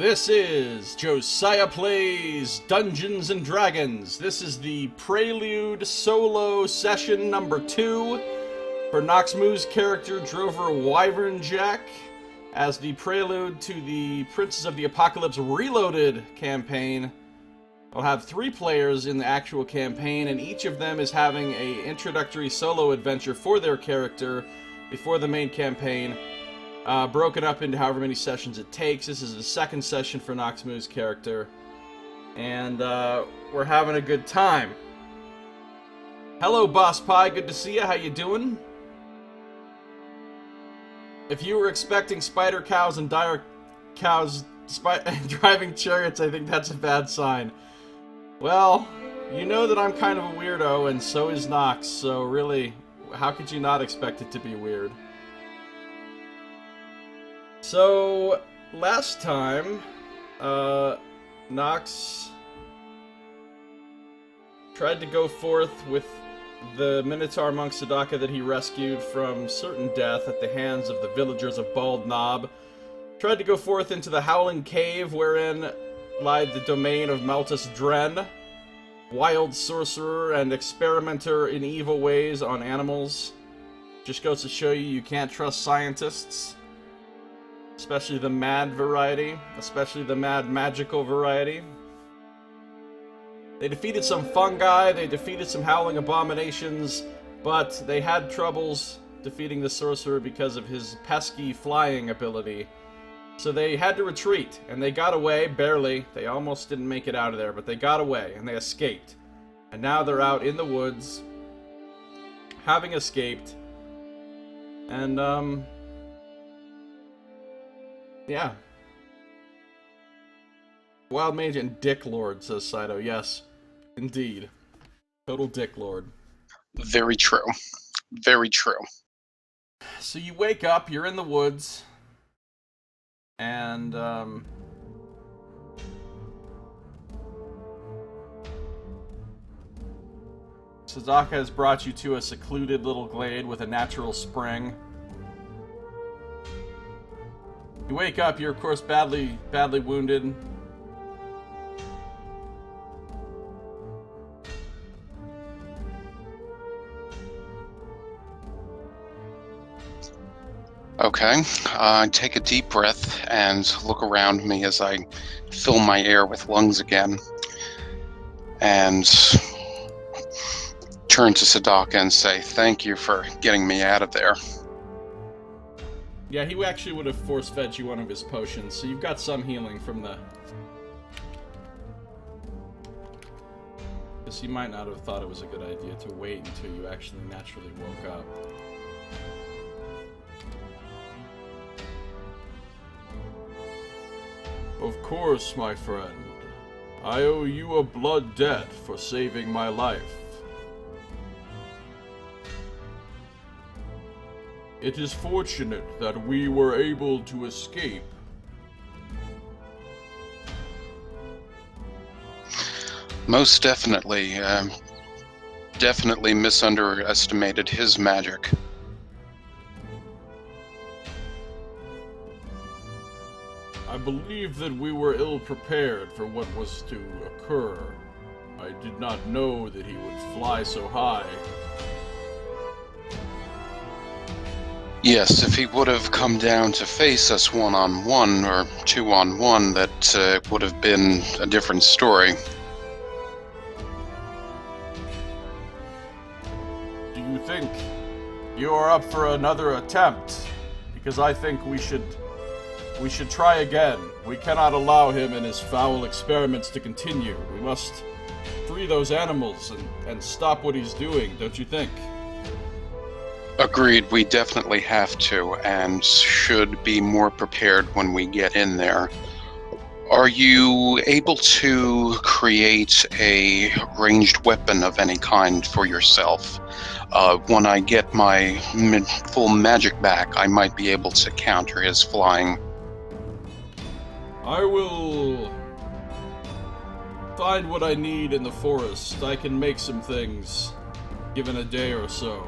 This is Josiah Plays Dungeons & Dragons. This is the Prelude solo session number 2 for Noxmoo's character Drover Whyvernjack as the prelude to the Princes of the Apocalypse Reloaded campaign. I'll have 3 players in the actual campaign, and each of them is having an introductory solo adventure for their character before the main campaign. Broken up into however many sessions it takes. This is the second session for Noxmoo's character, and we're having a good time. Hello, Boss Pie. Good to see you. How you doing? If you were expecting spider cows and dire cows driving chariots, I think that's a bad sign. Well, you know that I'm kind of a weirdo, and so is Nox, so really, how could you not expect it to be weird? So, last time, Nox tried to go forth with the Minotaur monk Sadaka that he rescued from certain death at the hands of the villagers of Bald Knob. Tried to go forth into the Howling Cave, wherein lied the domain of Malthus Dren, wild sorcerer and experimenter in evil ways on animals. Just goes to show you can't trust scientists. Especially the mad variety. Especially the mad magical variety. They defeated some fungi, they defeated some howling abominations, but they had troubles defeating the sorcerer because of his pesky flying ability. So they had to retreat, and they got away, barely. They almost didn't make it out of there, but they got away, and they escaped. And now they're out in the woods, having escaped, and, yeah. Wild Mage and Dick Lord, says Saito. Yes, indeed. Total Dick Lord. Very true. Very true. So you wake up, you're in the woods, and, Sadaka has brought you to a secluded little glade with a natural spring. You wake up, you're of course badly wounded. Okay, I take a deep breath and look around me as I fill my air with lungs again. And turn to Sadaka and say, thank you for getting me out of there. Yeah, he actually would have force-fed you one of his potions, so you've got some healing from the... Because you might not have thought it was a good idea to wait until you actually naturally woke up. Of course, my friend. I owe you a blood debt for saving my life. It is fortunate that we were able to escape. Most definitely. Definitely misunderestimated his magic. I believe that we were ill-prepared for what was to occur. I did not know that he would fly so high. Yes, if he would have come down to face us one-on-one, or two-on-one, that would have been a different story. Do you think you are up for another attempt? Because I think we should try again. We cannot allow him and his foul experiments to continue. We must free those animals and stop what he's doing, don't you think? Agreed, we definitely have to, and should be more prepared when we get in there. Are you able to create a ranged weapon of any kind for yourself? When I get my full magic back, I might be able to counter his flying. I will find what I need in the forest. I can make some things, given a day or so.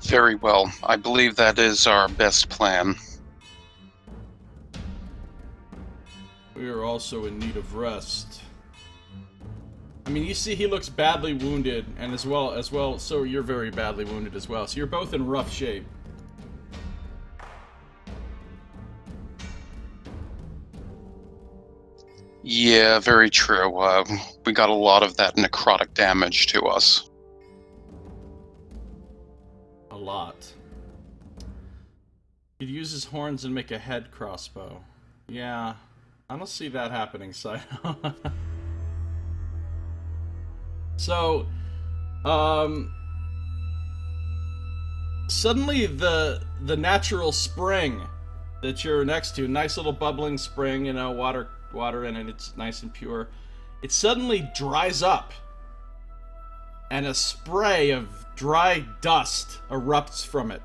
Very well. I believe that is our best plan. We are also in need of rest. I mean, you see he looks badly wounded, and as well, so you're very badly wounded as well. So you're both in rough shape. Yeah, very true. We got a lot of that necrotic damage to us. A lot. He'd use his horns and make a head crossbow. Yeah, I don't see that happening, Sino. So, suddenly the natural spring that you're next to, nice little bubbling spring, you know, water in it, it's nice and pure. It suddenly dries up, and a spray of dry dust erupts from it.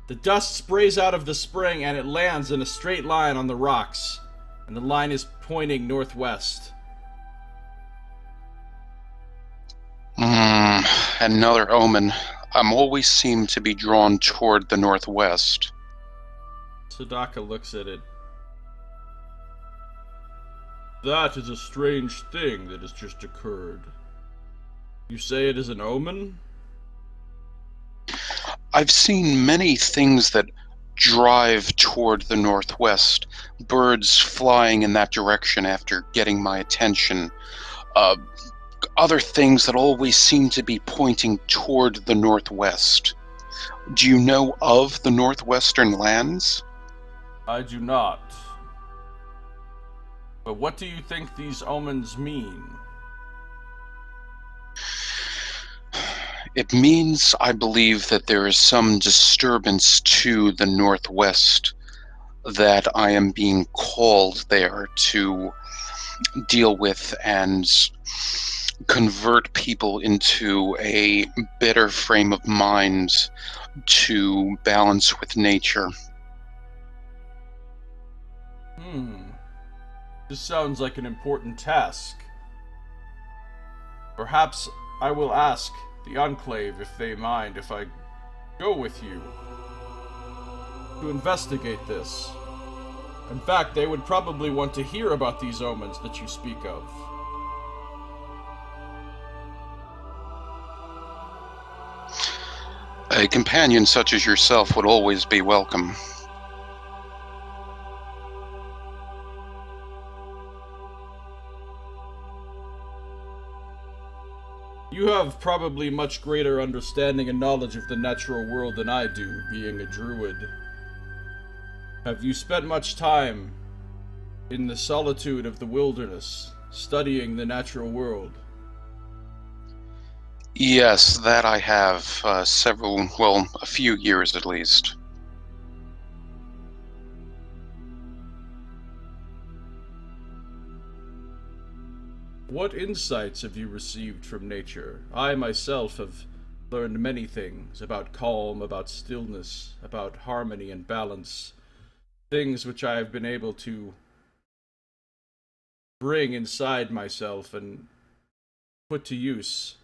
The dust sprays out of the spring, and it lands in a straight line on the rocks, and the line is pointing northwest. Another omen. I'm always seem to be drawn toward the northwest. Sadaka looks at it. That is a strange thing that has just occurred. You say it is an omen? I've seen many things that drive toward the northwest. Birds flying in that direction after getting my attention. Other things that always seem to be pointing toward the northwest. Do you know of the northwestern lands? I do not. But what do you think these omens mean? It means, I believe, that there is some disturbance to the northwest, that I am being called there to deal with and convert people into a better frame of mind to balance with nature. This sounds like an important task. Perhaps I will ask the Enclave if they mind if I go with you to investigate this. In fact, they would probably want to hear about these omens that you speak of. A companion such as yourself would always be welcome. You have probably much greater understanding and knowledge of the natural world than I do, being a druid. Have you spent much time in the solitude of the wilderness, studying the natural world? Yes, that I have. A few years at least. What insights have you received from nature? I myself have learned many things about calm, about stillness, about harmony and balance. Things which I have been able to bring inside myself and put to use.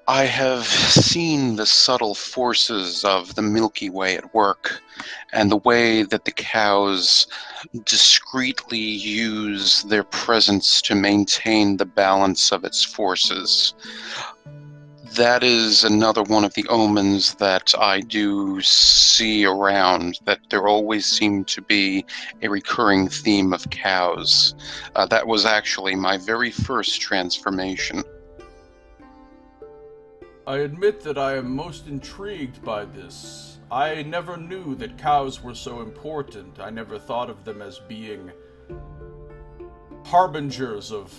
I have seen the subtle forces of the Milky Way at work, and the way that the cows discreetly use their presence to maintain the balance of its forces. That is another one of the omens that I do see around, that there always seemed to be a recurring theme of cows. That was actually my very first transformation. I admit that I am most intrigued by this. I never knew that cows were so important. I never thought of them as being harbingers of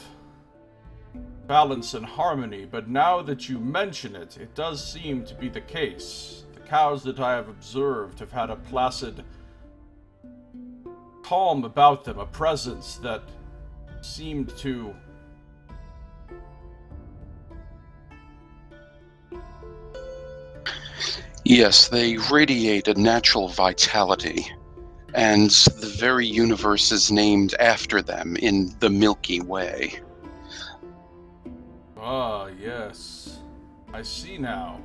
balance and harmony, but now that you mention it, it does seem to be the case. The cows that I have observed have had a placid calm about them, a presence that seemed to Yes, they radiate a natural vitality, and the very universe is named after them in the Milky Way. Ah, yes. I see now.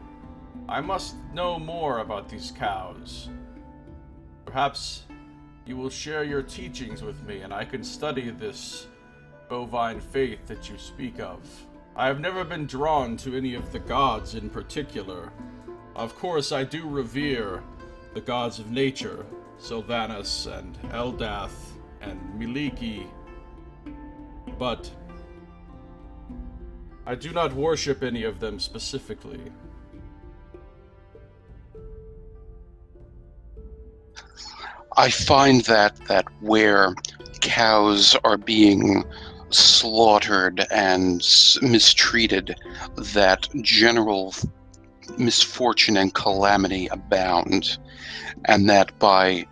I must know more about these cows. Perhaps you will share your teachings with me, and I can study this bovine faith that you speak of. I have never been drawn to any of the gods in particular. Of course, I do revere the gods of nature, Sylvanus and Eldath and Miliki, but I do not worship any of them specifically. I find that where cows are being slaughtered and mistreated, that general misfortune and calamity abound, and that by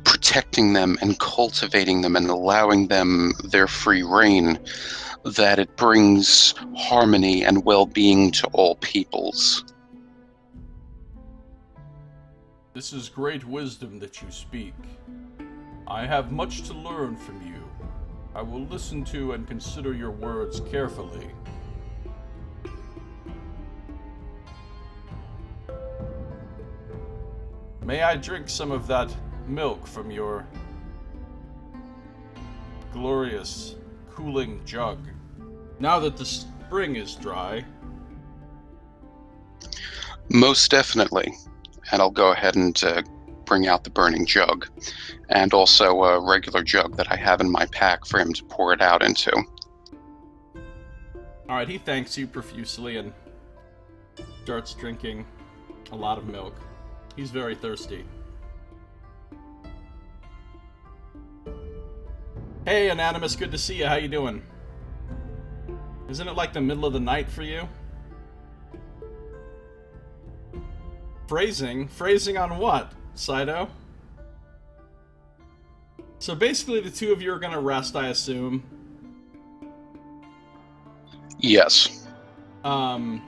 protecting them and cultivating them and allowing them their free reign, that it brings harmony and well-being to all peoples. This is great wisdom that you speak. I have much to learn from you. I will listen to and consider your words carefully. May I drink some of that milk from your glorious cooling jug? Now that the spring is dry. Most definitely. And I'll go ahead and bring out the burning jug, and also a regular jug that I have in my pack for him to pour it out into. Alright, he thanks you profusely and starts drinking a lot of milk. He's very thirsty. Hey, Anonymous, good to see you. How you doing? Isn't it like the middle of the night for you? Phrasing? Phrasing on what, Saito? So basically the two of you are gonna rest, I assume. Yes. And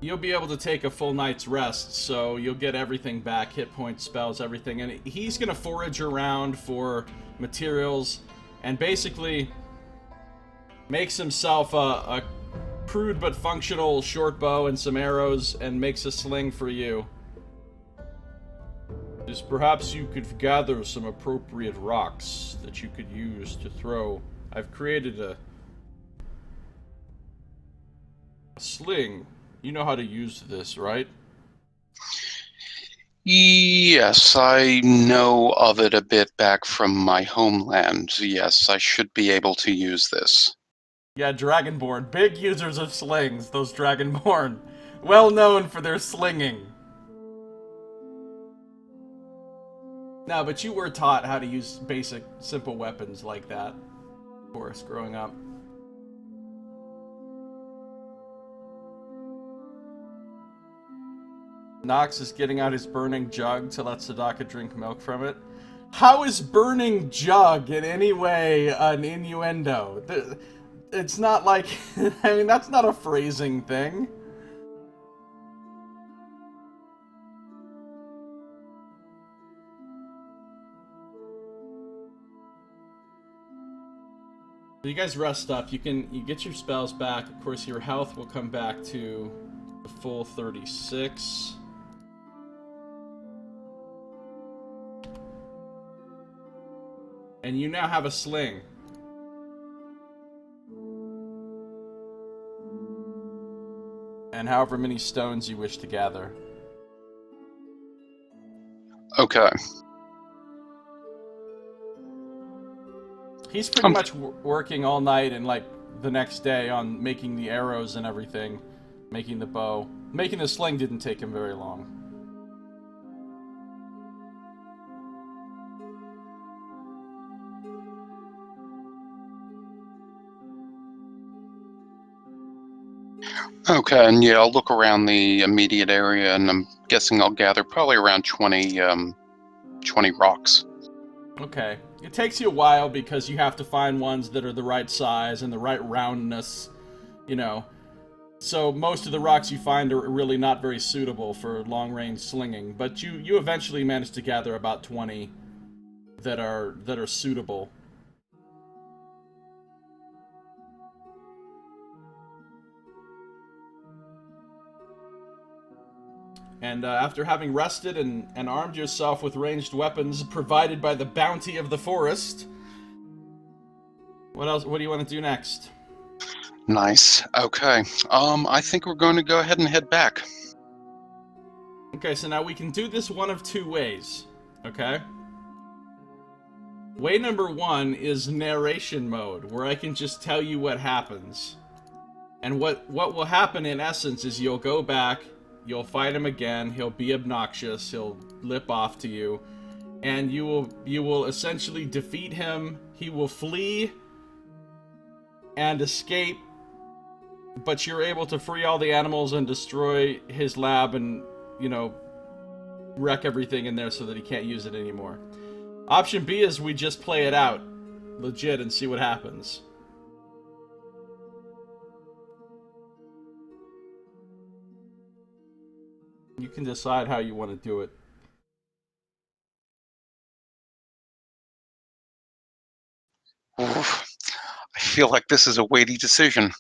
you'll be able to take a full night's rest, so you'll get everything back, hit points, spells, everything, and he's gonna forage around for materials and basically makes himself a crude but functional short bow and some arrows and makes a sling for you. Just perhaps you could gather some appropriate rocks that you could use to throw. I've created a sling. You know how to use this, right? Yes, I know of it a bit back from my homeland. Yes, I should be able to use this. Yeah, Dragonborn. Big users of slings, those Dragonborn. Well known for their slinging. No, but you were taught how to use basic, simple weapons like that, of course, growing up. Nox is getting out his burning jug to let Sadaka drink milk from it. How is burning jug in any way an innuendo? It's not like... I mean, that's not a phrasing thing. You guys rest up. You get your spells back. Of course, your health will come back to the full 36. And you now have a sling. And however many stones you wish to gather. Okay. He's pretty much working all night and like the next day on making the arrows and everything, making the bow. Making the sling didn't take him very long. Okay, and yeah, I'll look around the immediate area, and I'm guessing I'll gather probably around 20 rocks. Okay. It takes you a while because you have to find ones that are the right size and the right roundness, you know. So most of the rocks you find are really not very suitable for long-range slinging, but you eventually manage to gather about 20 that are suitable. And after having rested and armed yourself with ranged weapons provided by the bounty of the forest, what else? What do you want to do next? Nice. Okay. I think we're going to go ahead and head back. Okay, so now we can do this one of two ways. Okay? Way number one is narration mode, where I can just tell you what happens. And what will happen in essence is you'll go back, you'll fight him again, he'll be obnoxious, he'll lip off to you, and you will essentially defeat him, he will flee and escape, but you're able to free all the animals and destroy his lab and, you know, wreck everything in there so that he can't use it anymore. Option B is we just play it out, legit, and see what happens. You can decide how you want to do it. Oof. I feel like this is a weighty decision.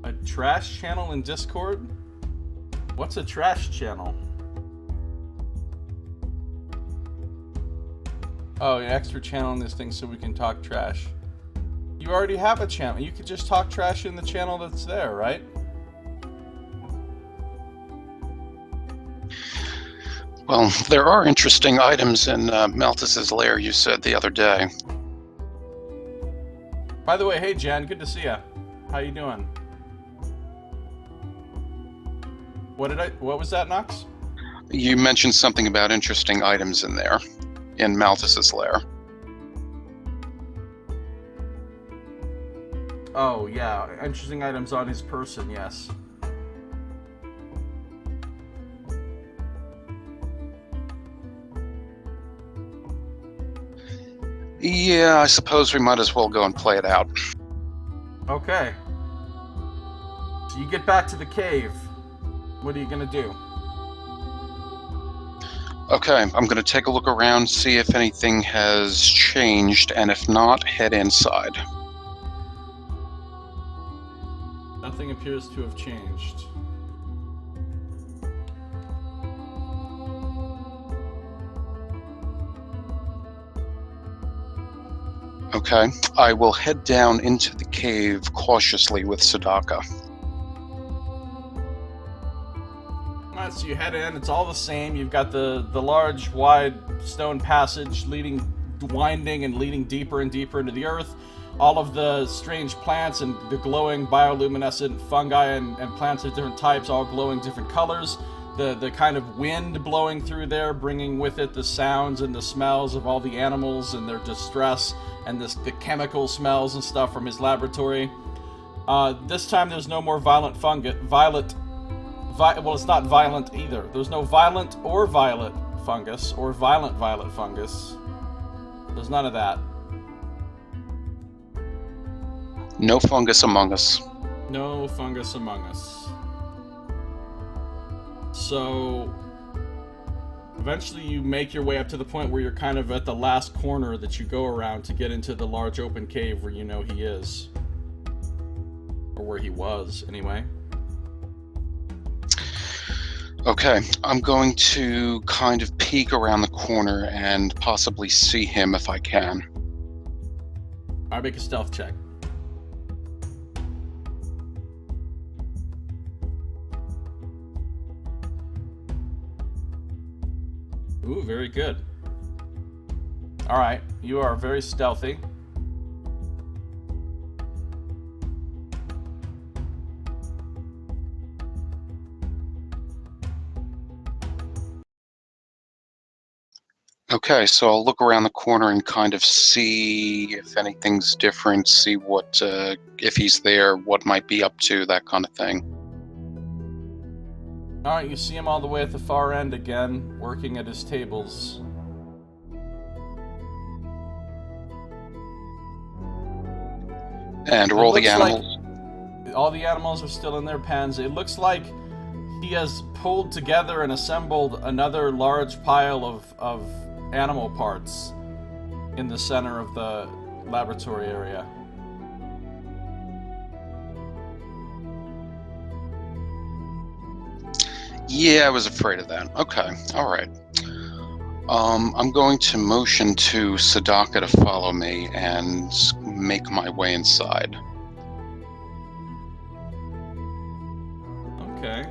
A trash channel in Discord? What's a trash channel? Oh, an extra channel in this thing so we can talk trash. You already have a channel. You could just talk trash in the channel that's there, right? Well, there are interesting items in Malthus's lair, you said the other day. By the way, hey Jen, good to see ya. How you doing? What was that, Nox? You mentioned something about interesting items in there, in Malthus's lair. Oh, yeah. Interesting items on his person, yes. Yeah, I suppose we might as well go and play it out. Okay. So you get back to the cave. What are you gonna do? Okay, I'm going to take a look around, see if anything has changed, and if not, head inside. Nothing appears to have changed. Okay, I will head down into the cave cautiously with Sadaka. Alright, so you head in, it's all the same. You've got the large, wide stone passage winding and leading deeper and deeper into the earth. All of the strange plants and the glowing bioluminescent fungi and plants of different types, all glowing different colors. The kind of wind blowing through there, bringing with it the sounds and the smells of all the animals and their distress, and the chemical smells and stuff from his laboratory. This time there's no more violent well, it's not violent either. There's no violent or violet fungus, or violent violet fungus. There's none of that. No fungus among us. No fungus among us. So, eventually you make your way up to the point where you're kind of at the last corner that you go around to get into the large open cave where you know he is. Or where he was, anyway. Okay, I'm going to kind of peek around the corner and possibly see him if I can. Alright, make a stealth check. Ooh, very good. Alright, you are very stealthy. Okay, so I'll look around the corner and kind of see if anything's different, see what, if he's there, what might be up to, that kind of thing. Alright, you see him all the way at the far end again, working at his tables. And roll the animals. Like all the animals are still in their pens. It looks like he has pulled together and assembled another large pile of animal parts in the center of the laboratory area. Yeah, I was afraid of that. Okay, all right. I'm going to motion to Sadaka to follow me and make my way inside. Okay.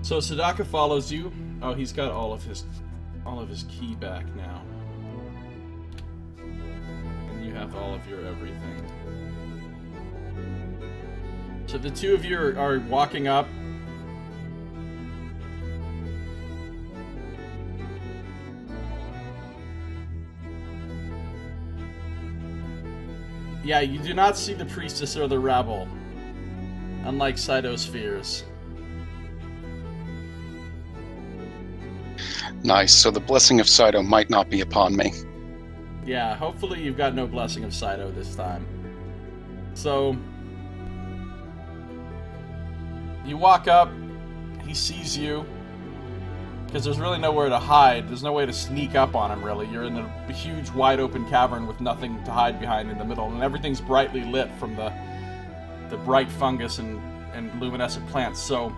So Sadaka follows you. Oh, he's got all of his key back now. And you have all of your everything. So the two of you are walking up. Yeah, you do not see the priestess or the rabble, unlike Saito's fears. Nice, so the blessing of Saito might not be upon me. Yeah, hopefully you've got no blessing of Saito this time. So, you walk up, he sees you, because there's really nowhere to hide. There's no way to sneak up on him, really. You're in a huge, wide-open cavern with nothing to hide behind in the middle, and everything's brightly lit from the bright fungus and luminescent plants, so...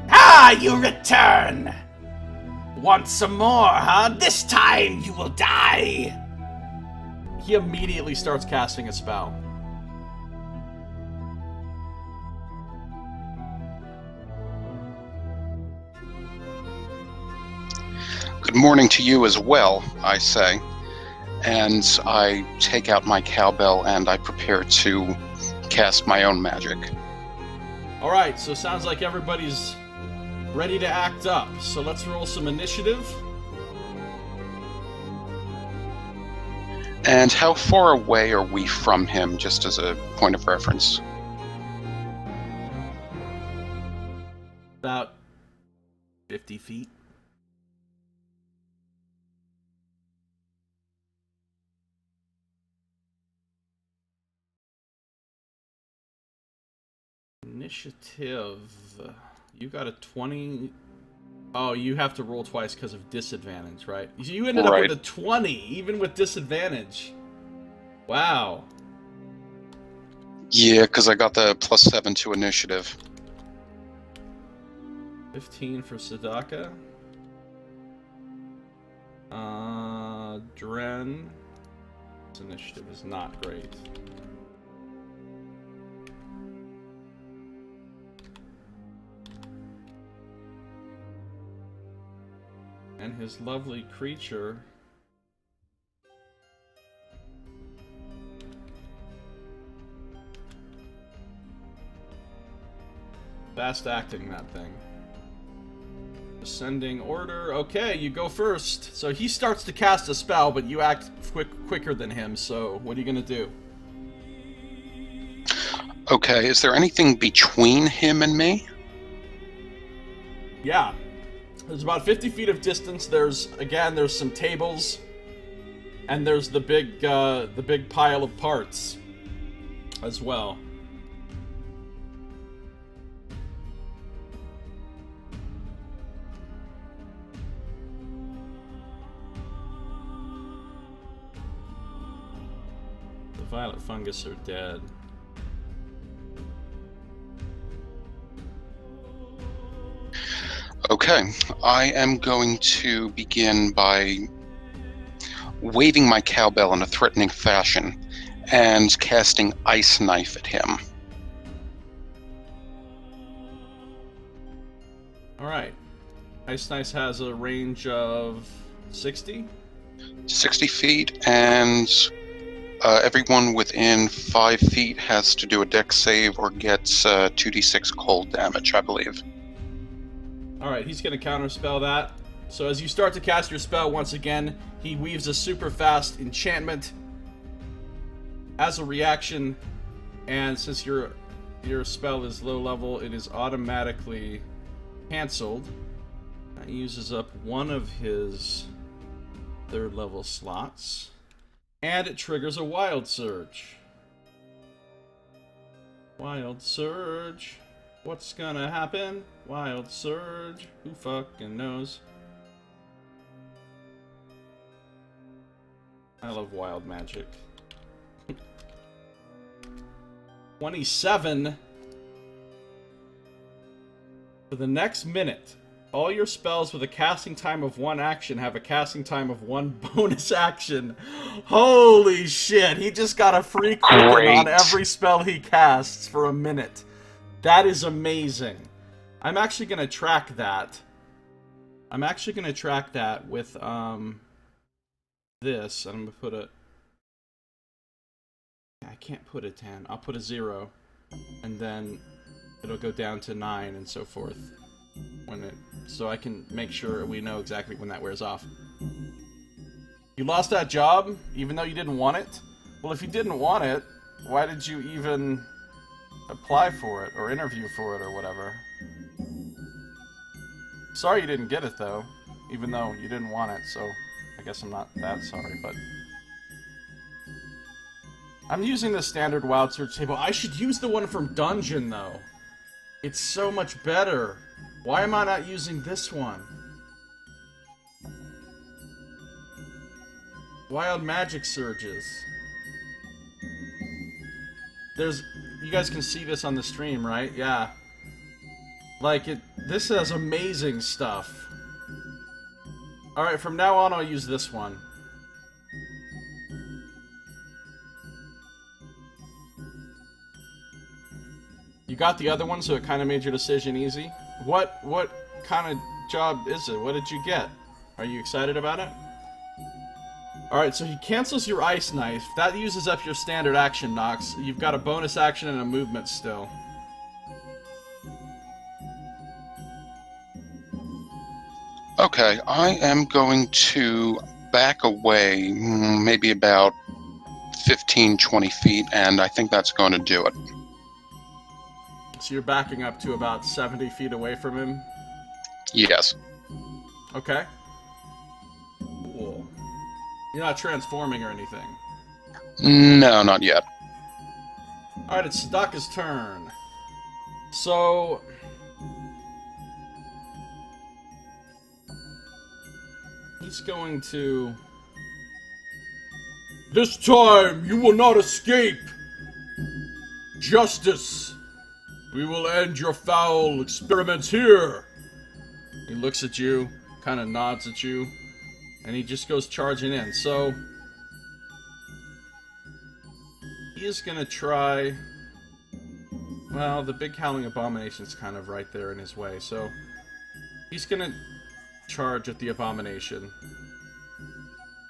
Ah, you return! Want some more, huh? This time you will die! He immediately starts casting a spell. Good morning to you as well, I say. And I take out my cowbell and I prepare to cast my own magic. Alright, so sounds like everybody's ready to act up. So let's roll some initiative. And how far away are we from him, just as a point of reference? About 50 feet. Initiative. You got a 20. Oh, you have to roll twice because of disadvantage, right? You ended up with a 20, even with disadvantage. Wow. Yeah, because I got the +7 to initiative. 15 for Sadaka. Dren. This initiative is not great. And his lovely creature. Fast acting, that thing. Ascending order. Okay, you go first. So he starts to cast a spell, but you act quicker than him, so what are you gonna do? Okay, is there anything between him and me? Yeah. There's about 50 feet of distance. There's some tables, and there's the big pile of parts as well. The violet fungus are dead. Okay, I am going to begin by waving my cowbell in a threatening fashion and casting Ice Knife at him. Alright. Ice Knife has a range of 60? 60 feet, and everyone within 5 feet has to do a dex save or gets 2d6 cold damage, I believe. Alright, he's going to counterspell that. So as you start to cast your spell once again, he weaves a super fast enchantment as a reaction, and since your spell is low level, it is automatically cancelled. That uses up one of his 3rd level slots, and it triggers a Wild Surge. Wild Surge. What's gonna happen? Wild Surge. Who fucking knows? I love wild magic. 27. For the next minute, all your spells with a casting time of 1 action have a casting time of 1 bonus action. Holy shit, he just got a free quicken on every spell he casts for a minute. That is amazing. I'm actually going to track that. I'm actually going to track that with this. I'm going to put a... I can't put a 10. I'll put a 0. And then it'll go down to 9 and so forth. So I can make sure we know exactly when that wears off. You lost that job, even though you didn't want it? Well, if you didn't want it, why did you even apply for it, or interview for it, or whatever? Sorry you didn't get it, though, even though you didn't want it, so I guess I'm not that sorry, but... I'm using the standard Wild Search table. I should use the one from Dungeon, though. It's so much better. Why am I not using this one? Wild Magic Surges. You guys can see this on the stream, right? Yeah. Like, this has amazing stuff. Alright, from now on I'll use this one. You got the other one, so it kind of made your decision easy? What kind of job is it? What did you get? Are you excited about it? Alright, so he cancels your Ice Knife. That uses up your standard action, Nox. You've got a bonus action and a movement still. Okay, I am going to back away maybe about 15-20 feet, and I think that's going to do it. So you're backing up to about 70 feet away from him? Yes. Okay. Cool. You're not transforming or anything? No, not yet. Alright, it's Staka's turn. So... he's going to... This time, you will not escape! Justice! We will end your foul experiments here! He looks at you, kind of nods at you, and he just goes charging in. So, he is going to try... well, the big Howling Abomination's kind of right there in his way, so... he's going to charge at the Abomination.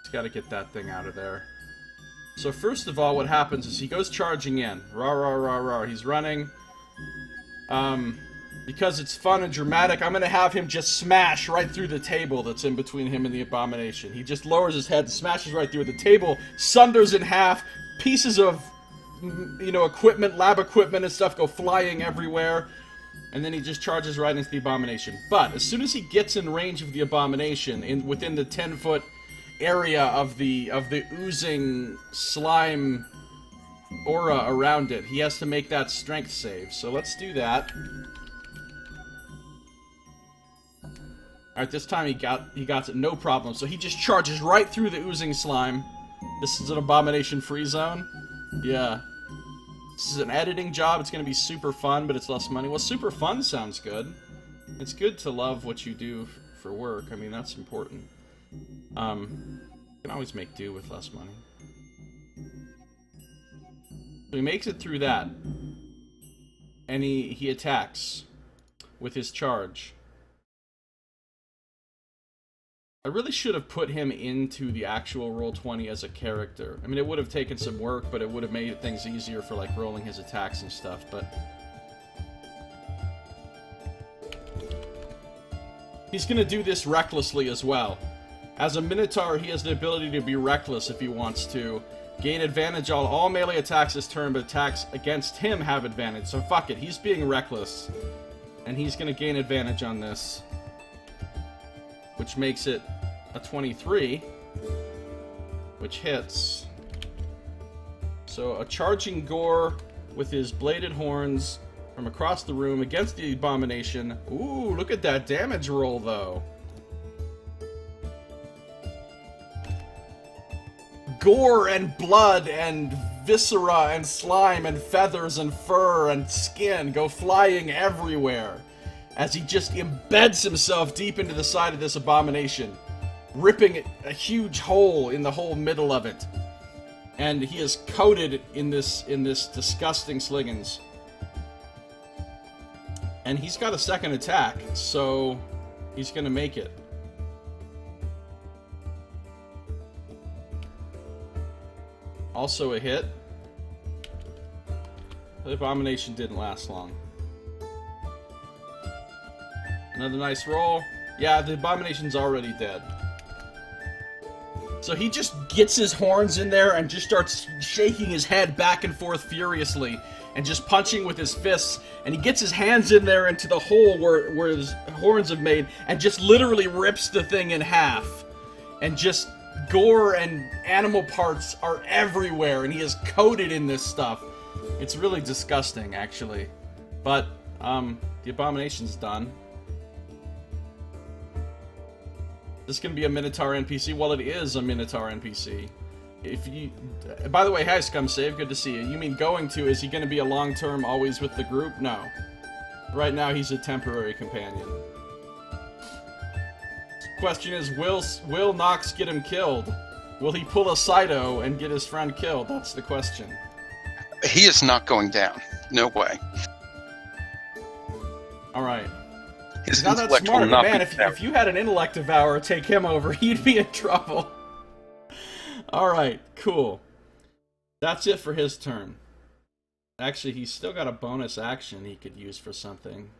He's got to get that thing out of there. So first of all, what happens is he goes charging in. Rah, rah, rah, rah. He's running. Because it's fun and dramatic, I'm going to have him just smash right through the table that's in between him and the Abomination. He just lowers his head and smashes right through the table, sunders in half, pieces of, you know, equipment, lab equipment and stuff go flying everywhere, and then he just charges right into the Abomination. But as soon as he gets in range of the Abomination, within the 10-foot area of the oozing slime aura around it, he has to make that strength save. So let's do that. Alright, this time he got it, no problem. So he just charges right through the oozing slime. This is an Abomination free zone. Yeah. This is an editing job. It's going to be super fun, but it's less money. Well, super fun sounds good. It's good to love what you do for work. I mean, that's important. You can always make do with less money. So he makes it through that. And he attacks with his charge. I really should have put him into the actual Roll20 as a character. I mean, it would have taken some work, but it would have made things easier for, like, rolling his attacks and stuff, but... He's gonna do this recklessly as well. As a Minotaur, he has the ability to be reckless if he wants to. Gain advantage on all melee attacks this turn, but attacks against him have advantage. So fuck it, he's being reckless. And he's gonna gain advantage on this. Which makes it a 23. Which hits. So a charging gore with his bladed horns from across the room against the abomination. Ooh, look at that damage roll, though. Gore and blood and viscera and slime and feathers and fur and skin go flying everywhere as he just embeds himself deep into the side of this abomination, ripping a huge hole in the whole middle of it. And he is coated in this disgusting sliggins. And he's got a second attack, so he's gonna make it. Also a hit. The abomination didn't last long. Another nice roll. Yeah, the abomination's already dead. So he just gets his horns in there and just starts shaking his head back and forth furiously and just punching with his fists, and he gets his hands in there into the hole where his horns have made and just literally rips the thing in half. And just gore and animal parts are everywhere, and he is coated in this stuff. It's really disgusting, actually. But, the abomination's done. This can be a Minotaur NPC. Well, it is a Minotaur NPC. If you... By the way, hi, Scum Save. Good to see you. You mean going to... Is he going to be a long-term, always with the group? No. Right now, he's a temporary companion. Question is, will Nox get him killed? Will he pull a Cydo and get his friend killed? That's the question. He is not going down. No way. Alright. His Not that intellect smart, will not man. be If you had an intellect devourer take him over, he'd be in trouble. Alright, cool. That's it for his turn. Actually, he's still got a bonus action he could use for something.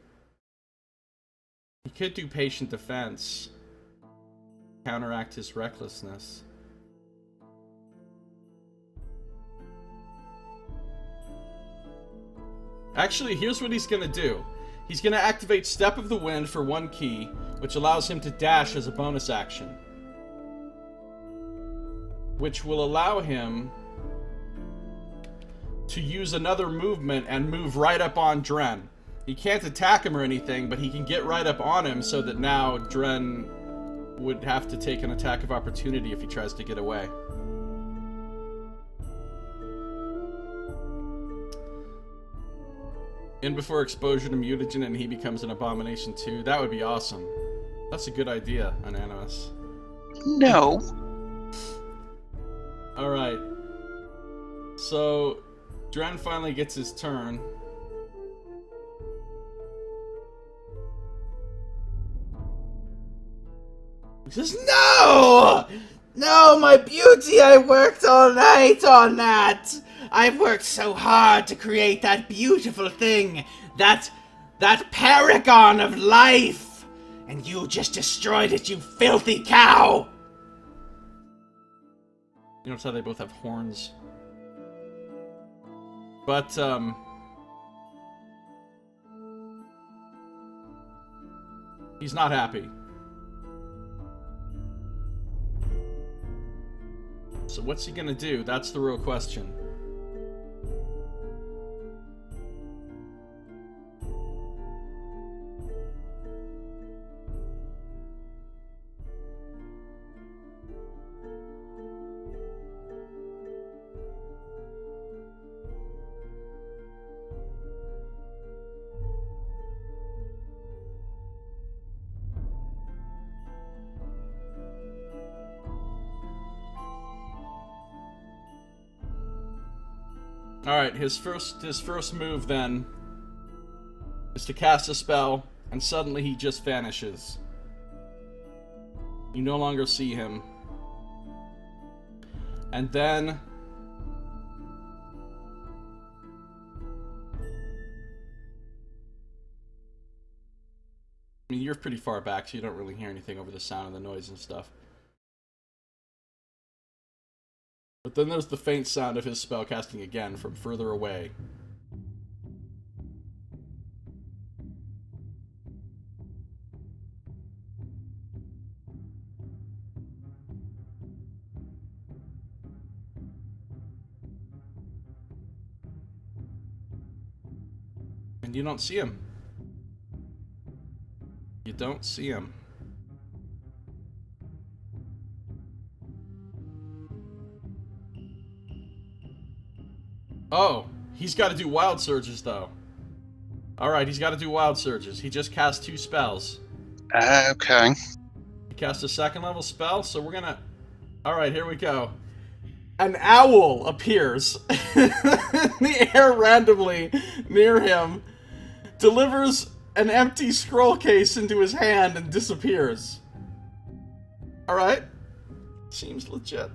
He could do patient defense. Counteract his recklessness. Actually, here's what he's gonna do. He's gonna activate Step of the Wind for 1 key, which allows him to dash as a bonus action. Which will allow him to use another movement and move right up on Dren. He can't attack him or anything, but he can get right up on him so that now Dren would have to take an attack of opportunity if he tries to get away. In before exposure to mutagen and he becomes an abomination too. That would be awesome. That's a good idea, Anonymous. No. Alright. So, Dren finally gets his turn. He says, "No! No, my beauty! I worked all night on that! I've worked so hard to create that beautiful thing! That paragon of life! And you just destroyed it, you filthy cow!" You notice how they both have horns? But, he's not happy. So what's he gonna do? That's the real question. Alright, his first move then is to cast a spell, and suddenly he just vanishes. You no longer see him. And then... I mean, you're pretty far back, so you don't really hear anything over the sound of the noise and stuff. But then there's the faint sound of his spell casting again from further away. And you don't see him. You don't see him. Oh, he's got to do wild surges, though. Alright, he's got to do wild surges. He just cast 2 spells. Okay. He cast a 2nd level spell, so we're gonna... Alright, here we go. An owl appears in the air randomly near him, delivers an empty scroll case into his hand, and disappears. Alright. Seems legit.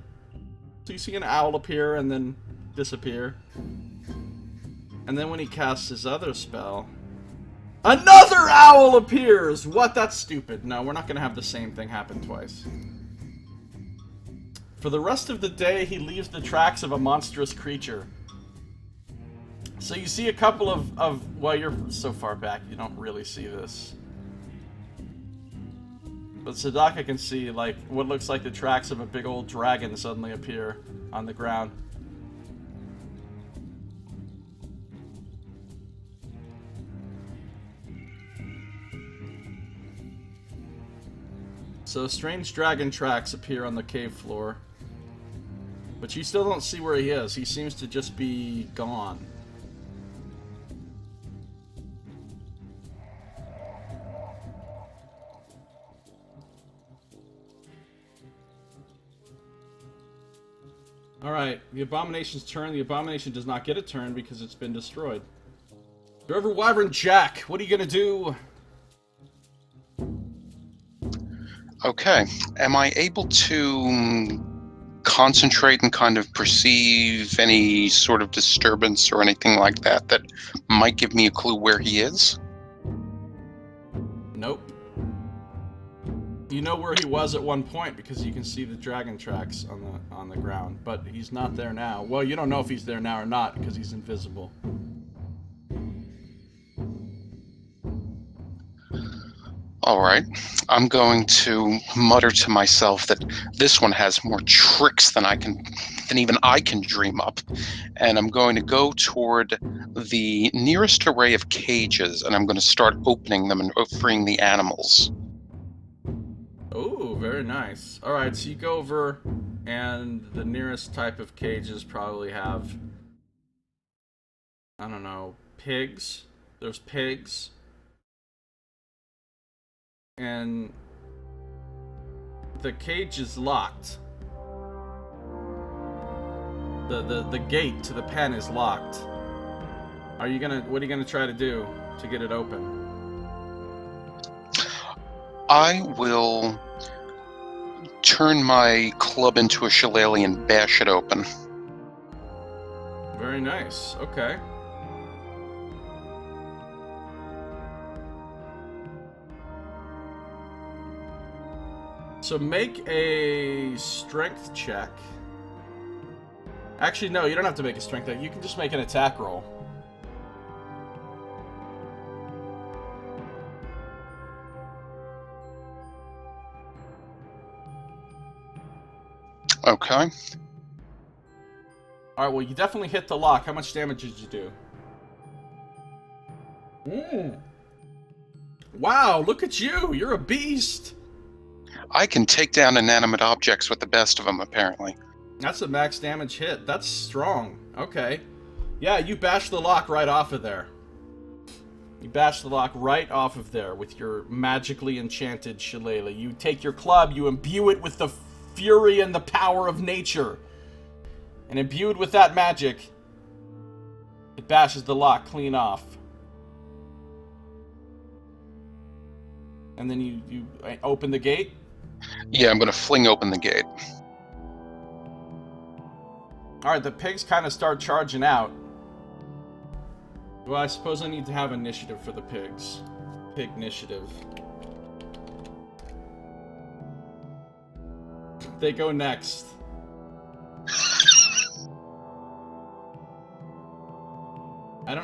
So you see an owl appear and then disappear. And then when he casts his other spell, another owl appears! What? That's stupid. No, we're not going to have the same thing happen twice. For the rest of the day, he leaves the tracks of a monstrous creature. So you see a couple of well, you're so far back, you don't really see this. But Sadaka can see, like, what looks like the tracks of a big old dragon suddenly appear on the ground. So strange dragon tracks appear on the cave floor. But you still don't see where he is. He seems to just be gone. Alright, the Abomination's turn. The Abomination does not get a turn because it's been destroyed. Drover Whyvernjack, what are you gonna do? Okay. Am I able to concentrate and kind of perceive any sort of disturbance or anything like that that might give me a clue where he is? Nope. You know where he was at one point because you can see the dragon tracks on the ground, but he's not there now. Well, you don't know if he's there now or not because he's invisible. Alright, I'm going to mutter to myself that this one has more tricks than even I can dream up. And I'm going to go toward the nearest array of cages, and I'm going to start opening them and freeing the animals. Oh, very nice. Alright, so you go over, and the nearest type of cages probably have, I don't know, pigs. There's pigs. And the cage is locked. The gate to the pen is locked. What are you gonna try to do to get it open? I will turn my club into a shillelagh and bash it open. Very nice. Okay. So make a strength check. Actually, no, you don't have to make a strength check. You can just make an attack roll. Okay. Alright, well, you definitely hit the lock. How much damage did you do? Wow, look at you. You're a beast. I can take down inanimate objects with the best of them, apparently. That's a max damage hit. That's strong. Okay. Yeah, you bashed the lock right off of there. You bashed the lock right off of there with your magically enchanted shillelagh. You take your club, you imbue it with the fury and the power of nature. And imbued with that magic, it bashes the lock clean off. And then you open the gate. Yeah, I'm going to fling open the gate. Alright, the pigs kind of start charging out. Well, I suppose I need to have initiative for the pigs. Pig initiative. They go next. I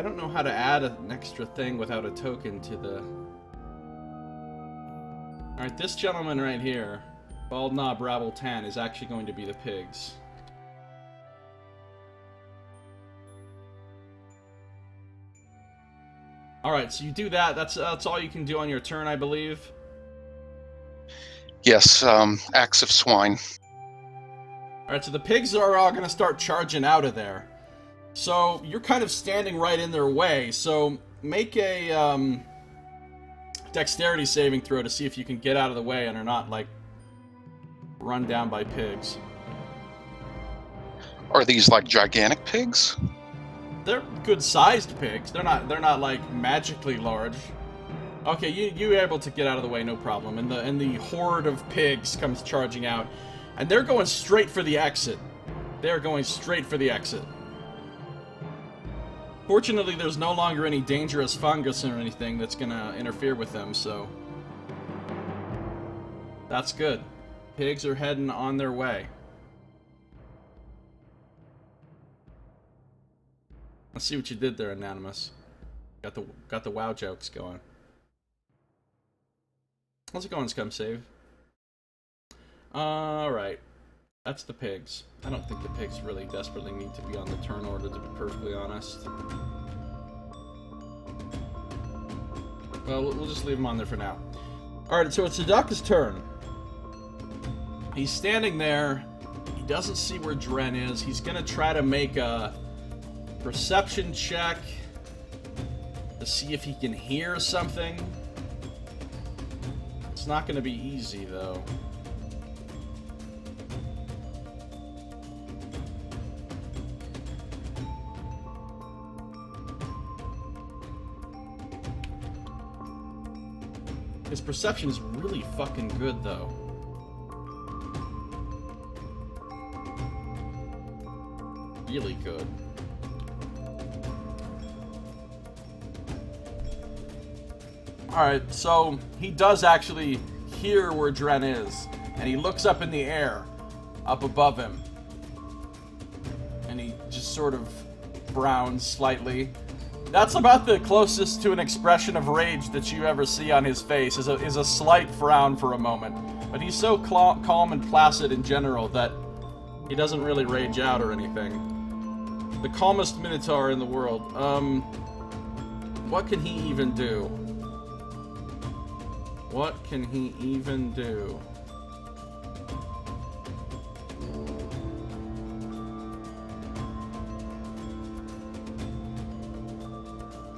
don't know how to add an extra thing without a token to the... Alright, this gentleman right here, Bald Knob Rabble Tan, is actually going to be the pigs. Alright, so you do that. That's all you can do on your turn, I believe. Yes, Axe of Swine. Alright, so the pigs are all going to start charging out of there. So, you're kind of standing right in their way, so make a dexterity saving throw to see if you can get out of the way and are not, like, run down by pigs. Are these like gigantic pigs? They're good-sized pigs. They're not like magically large. Okay, you're able to get out of the way, no problem. And the horde of pigs comes charging out, and they're going straight for the exit. They're going straight for the exit. Fortunately, there's no longer any dangerous fungus or anything that's gonna interfere with them, so that's good. Pigs are heading on their way. Let's see what you did there, Anonymous. Got the wow jokes going. How's it going, Scum Save? Alright. That's the pigs. I don't think the pigs really desperately need to be on the turn order, to be perfectly honest. Well, we'll just leave them on there for now. Alright, so it's the duck's turn. He's standing there. He doesn't see where Dren is. He's gonna try to make a perception check to see if he can hear something. It's not gonna be easy, though. His perception is really fucking good, though. Really good. Alright, so he does actually hear where Dren is, and he looks up in the air, up above him. And he just sort of frowns slightly. That's about the closest to an expression of rage that you ever see on his face, is a slight frown for a moment. But he's so calm and placid in general that he doesn't really rage out or anything. The calmest Minotaur in the world. What can he even do? What can he even do?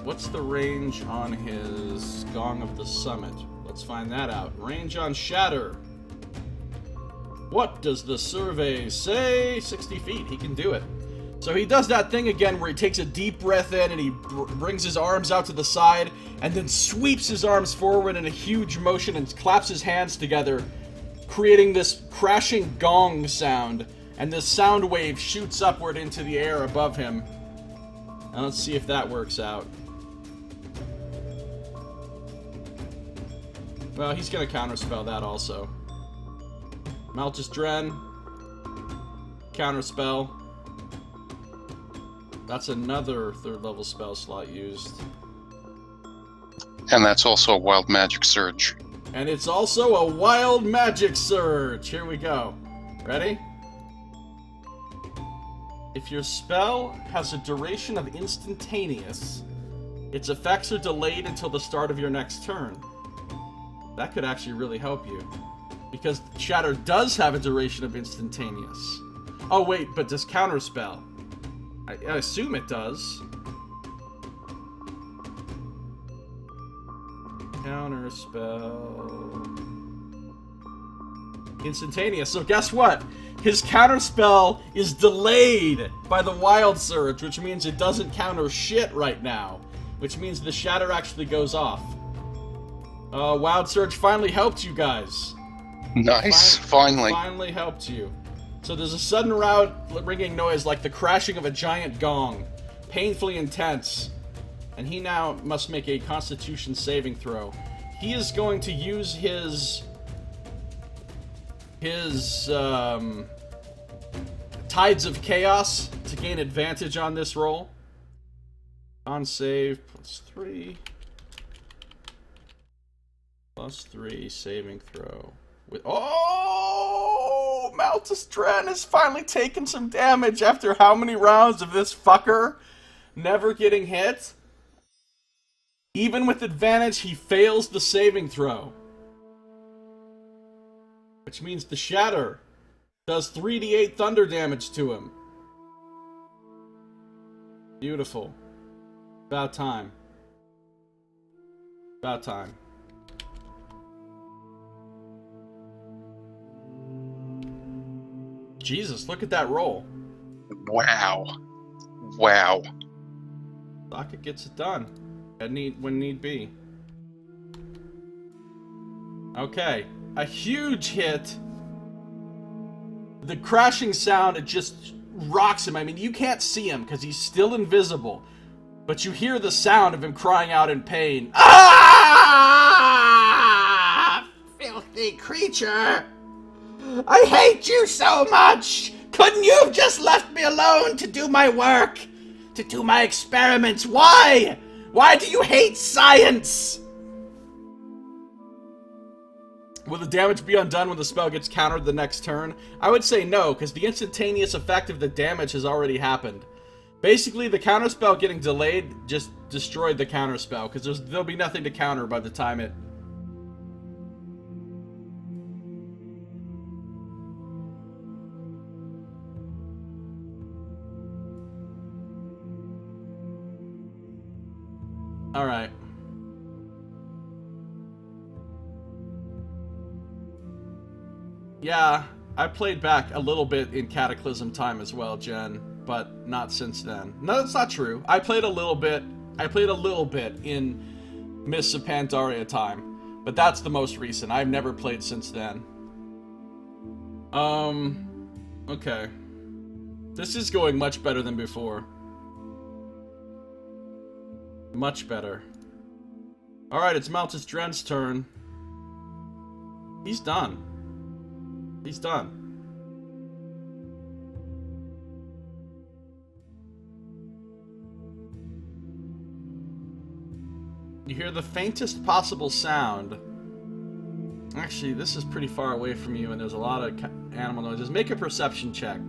What's the range on his Gong of the Summit? Let's find that out. Range on Shatter. What does the survey say? 60 feet. He can do it. So he does that thing again where he takes a deep breath in and he brings his arms out to the side and then sweeps his arms forward in a huge motion and claps his hands together, creating this crashing gong sound. And this sound wave shoots upward into the air above him. Now let's see if that works out. Well, he's going to counterspell that also. Malchus Dren. Counterspell. That's another 3rd level spell slot used. And that's also a Wild Magic Surge. And it's also a Wild Magic Surge. Here we go. Ready? If your spell has a duration of instantaneous, its effects are delayed until the start of your next turn. That could actually really help you. Because Shatter does have a duration of instantaneous. Oh wait, but does counterspell? I assume it does. Counterspell. Instantaneous. So guess what? His counterspell is delayed by the Wild Surge, which means it doesn't counter shit right now. Which means the Shatter actually goes off. Wild Surge finally helped you guys. Nice, finally. Finally helped you. So there's a sudden loud ringing noise like the crashing of a giant gong. Painfully intense. And he now must make a Constitution saving throw. He is going to use his Tides of Chaos to gain advantage on this roll. On save, +3. +3, saving throw. With Malthus Dren has finally taken some damage after how many rounds of this fucker never getting hit? Even with advantage, he fails the saving throw. Which means the Shatter does 3d8 thunder damage to him. Beautiful. About time. About time. Jesus, look at that roll. Wow. Wow. Socket gets it done. When need be. Okay. A huge hit. The crashing sound, it just rocks him. I mean, you can't see him because he's still invisible. But you hear the sound of him crying out in pain. Ah! Filthy creature! I hate you so much! Couldn't you have just left me alone to do my work? To do my experiments? Why? Why do you hate science? Will the damage be undone when the spell gets countered the next turn? I would say no, because the instantaneous effect of the damage has already happened. Basically, the counterspell getting delayed just destroyed the counterspell, because there'll be nothing to counter by the time it... Alright. Yeah, I played back a little bit in Cataclysm time as well, Jen, but not since then. No, that's not true. I played a little bit in Mists of Pandaria time, but that's the most recent. I've never played since then. Okay. This is going much better than before. Much better. Alright, it's Malthus Dren's turn. He's done. He's done. You hear the faintest possible sound. Actually, this is pretty far away from you, and there's a lot of animal noises. Make a perception check.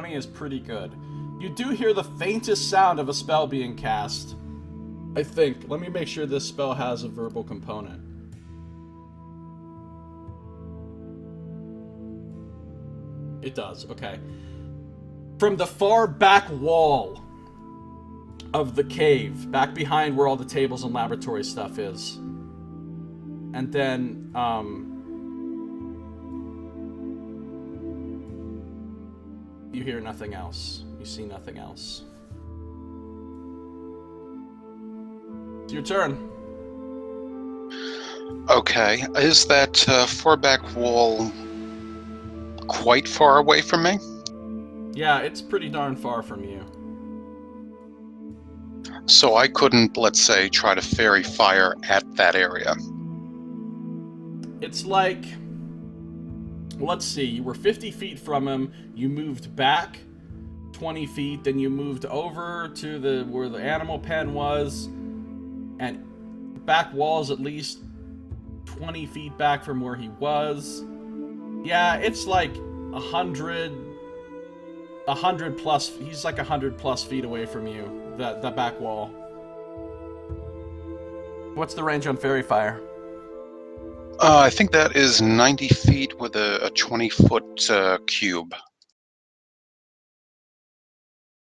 Is pretty good. You do hear the faintest sound of a spell being cast. I think. Let me make sure this spell has a verbal component. It does, okay. From the far back wall of the cave, back behind where all the tables and laboratory stuff is. And then, you hear nothing else. You see nothing else. It's your turn. Okay. Is that far back wall quite far away from me? Yeah, it's pretty darn far from you. So I couldn't, let's say, try to fairy fire at that area. It's like... Let's see, you were 50 feet from him, you moved back 20 feet, then you moved over to where the animal pen was, and the back wall is at least 20 feet back from where he was. Yeah, it's like 100 plus, he's like 100 plus feet away from you, the back wall. What's the range on Fairy Fire? I think that is 90 feet with a 20-foot cube.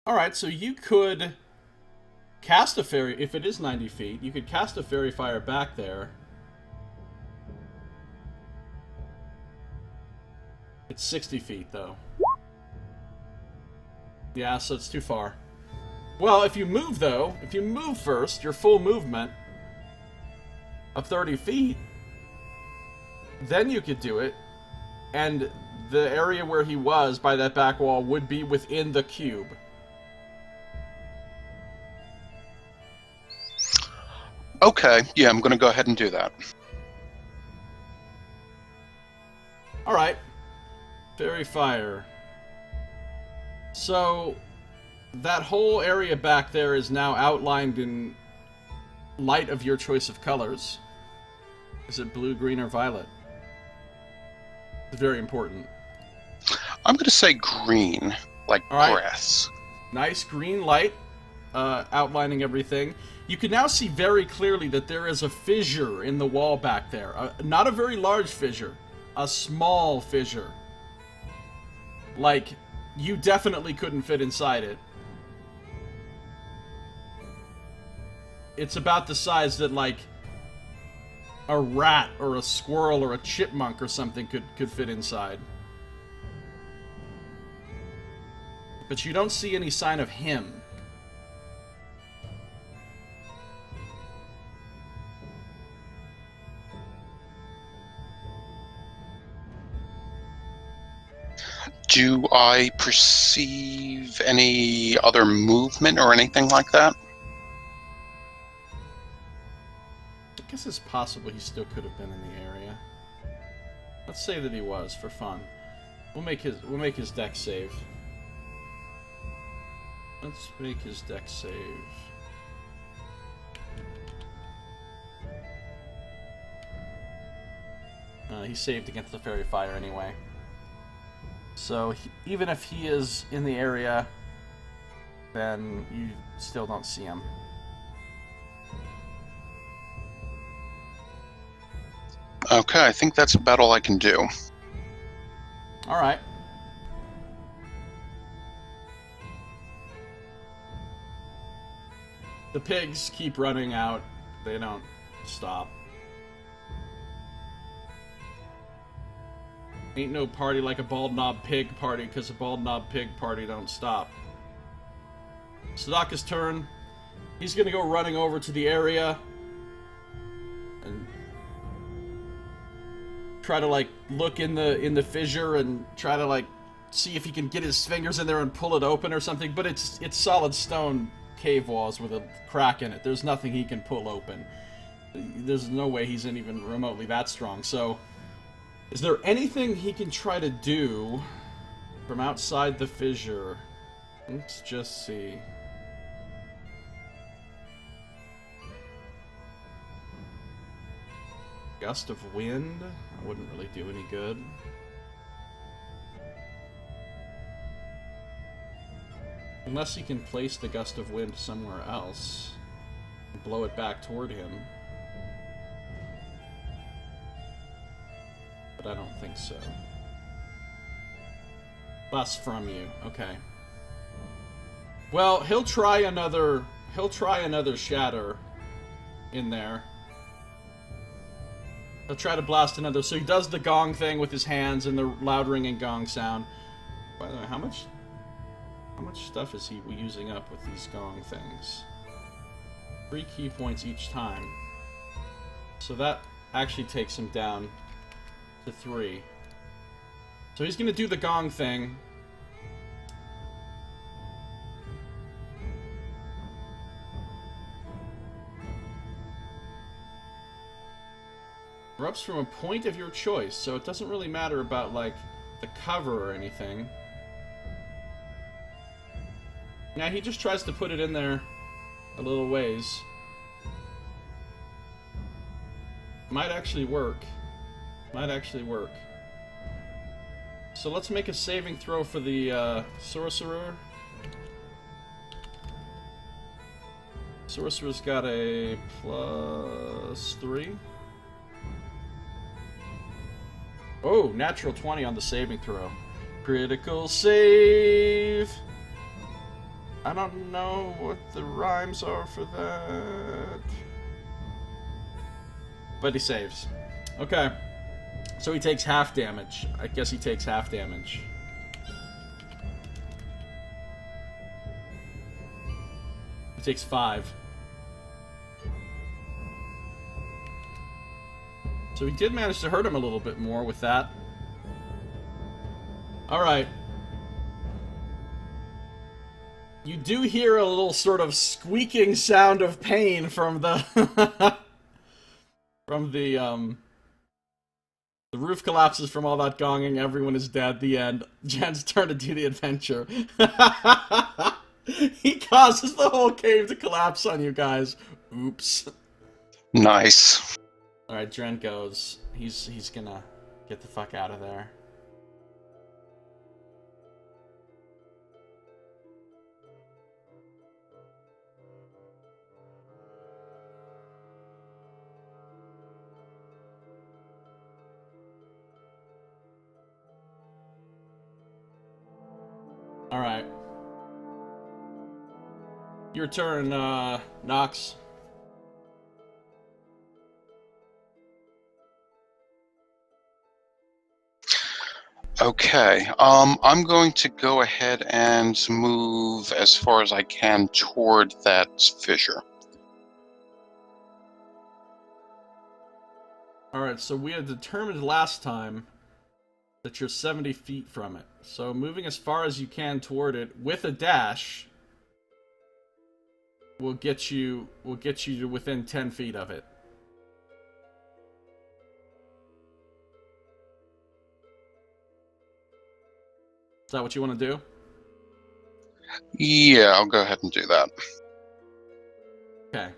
Alright, so you could cast a fairy, if it is 90 feet, you could cast a Fairy Fire back there. It's 60 feet, though. Yeah, so it's too far. Well, if you move, though, if you move first, your full movement of 30 feet, then you could do it, and the area where he was by that back wall would be within the cube. Okay, yeah, I'm going to go ahead and do that. Alright. Fairy Fire. So, that whole area back there is now outlined in light of your choice of colors. Is it blue, green, or violet? It's very important. I'm going to say green, like grass. Nice green light, outlining everything. You can now see very clearly that there is a fissure in the wall back there. Not a very large fissure. A small fissure. Like, you definitely couldn't fit inside it. It's about the size that, like, a rat or a squirrel or a chipmunk or something could fit inside. But you don't see any sign of him. Do I perceive any other movement or anything like that? I guess it's possible he still could have been in the area. Let's say that he was, for fun. We'll make his deck save. Let's make his deck save. He saved against the Fairy Fire anyway. So, even if he is in the area, then you still don't see him. Okay, I think that's about all I can do. Alright. The pigs keep running out. They don't stop. Ain't no party like a bald knob pig party, because a bald knob pig party don't stop. Sadaka's turn. He's gonna go running over to the area and try to, like, look in the fissure and try to, like, see if he can get his fingers in there and pull it open or something. But it's solid stone cave walls with a crack in it. There's nothing he can pull open. There's no way he's even remotely that strong. So, is there anything he can try to do from outside the fissure? Let's just see. Gust of wind? That wouldn't really do any good. Unless he can place the gust of wind somewhere else and blow it back toward him. But I don't think so. Bust from you. Okay. Well, he'll try another shatter in there. He'll try to blast another. So he does the gong thing with his hands and the loud ringing gong sound. By the way, how much stuff is he using up with these gong things? 3 key points each time. So that actually takes him down to 3. So he's gonna do the gong thing. Erupts from a point of your choice, so it doesn't really matter about, like, the cover or anything. Now he just tries to put it in there a little ways. Might actually work. Might actually work. So let's make a saving throw for the sorcerer. Sorcerer's got a +3. Oh, natural 20 on the saving throw. Critical save! I don't know what the rhymes are for that. But he saves. Okay. So he takes half damage. I guess he takes half damage. takes 5. So we did manage to hurt him a little bit more with that. Alright. You do hear a little sort of squeaking sound of pain from the... from the roof collapses from all that gonging, everyone is dead, the end. Jen's turn to do the adventure. He causes the whole cave to collapse on you guys. Oops. Nice. Alright, Dren goes. He's gonna get the fuck out of there. Alright. Your turn, Nox. Okay, I'm going to go ahead and move as far as I can toward that fissure. Alright, so we had determined last time that you're 70 feet from it. So moving as far as you can toward it with a dash will get you to within 10 feet of it. Is that what you want to do? Yeah, I'll go ahead and do that. Okay.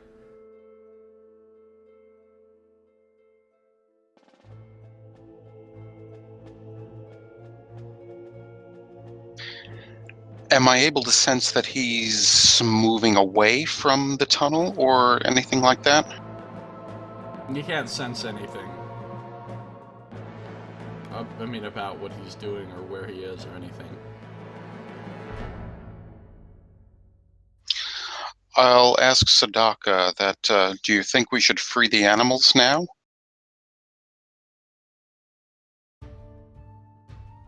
Am I able to sense that he's moving away from the tunnel or anything like that? You can't sense anything. I mean, about what he's doing or where he is or anything. I'll ask Sadaka that, do you think we should free the animals now?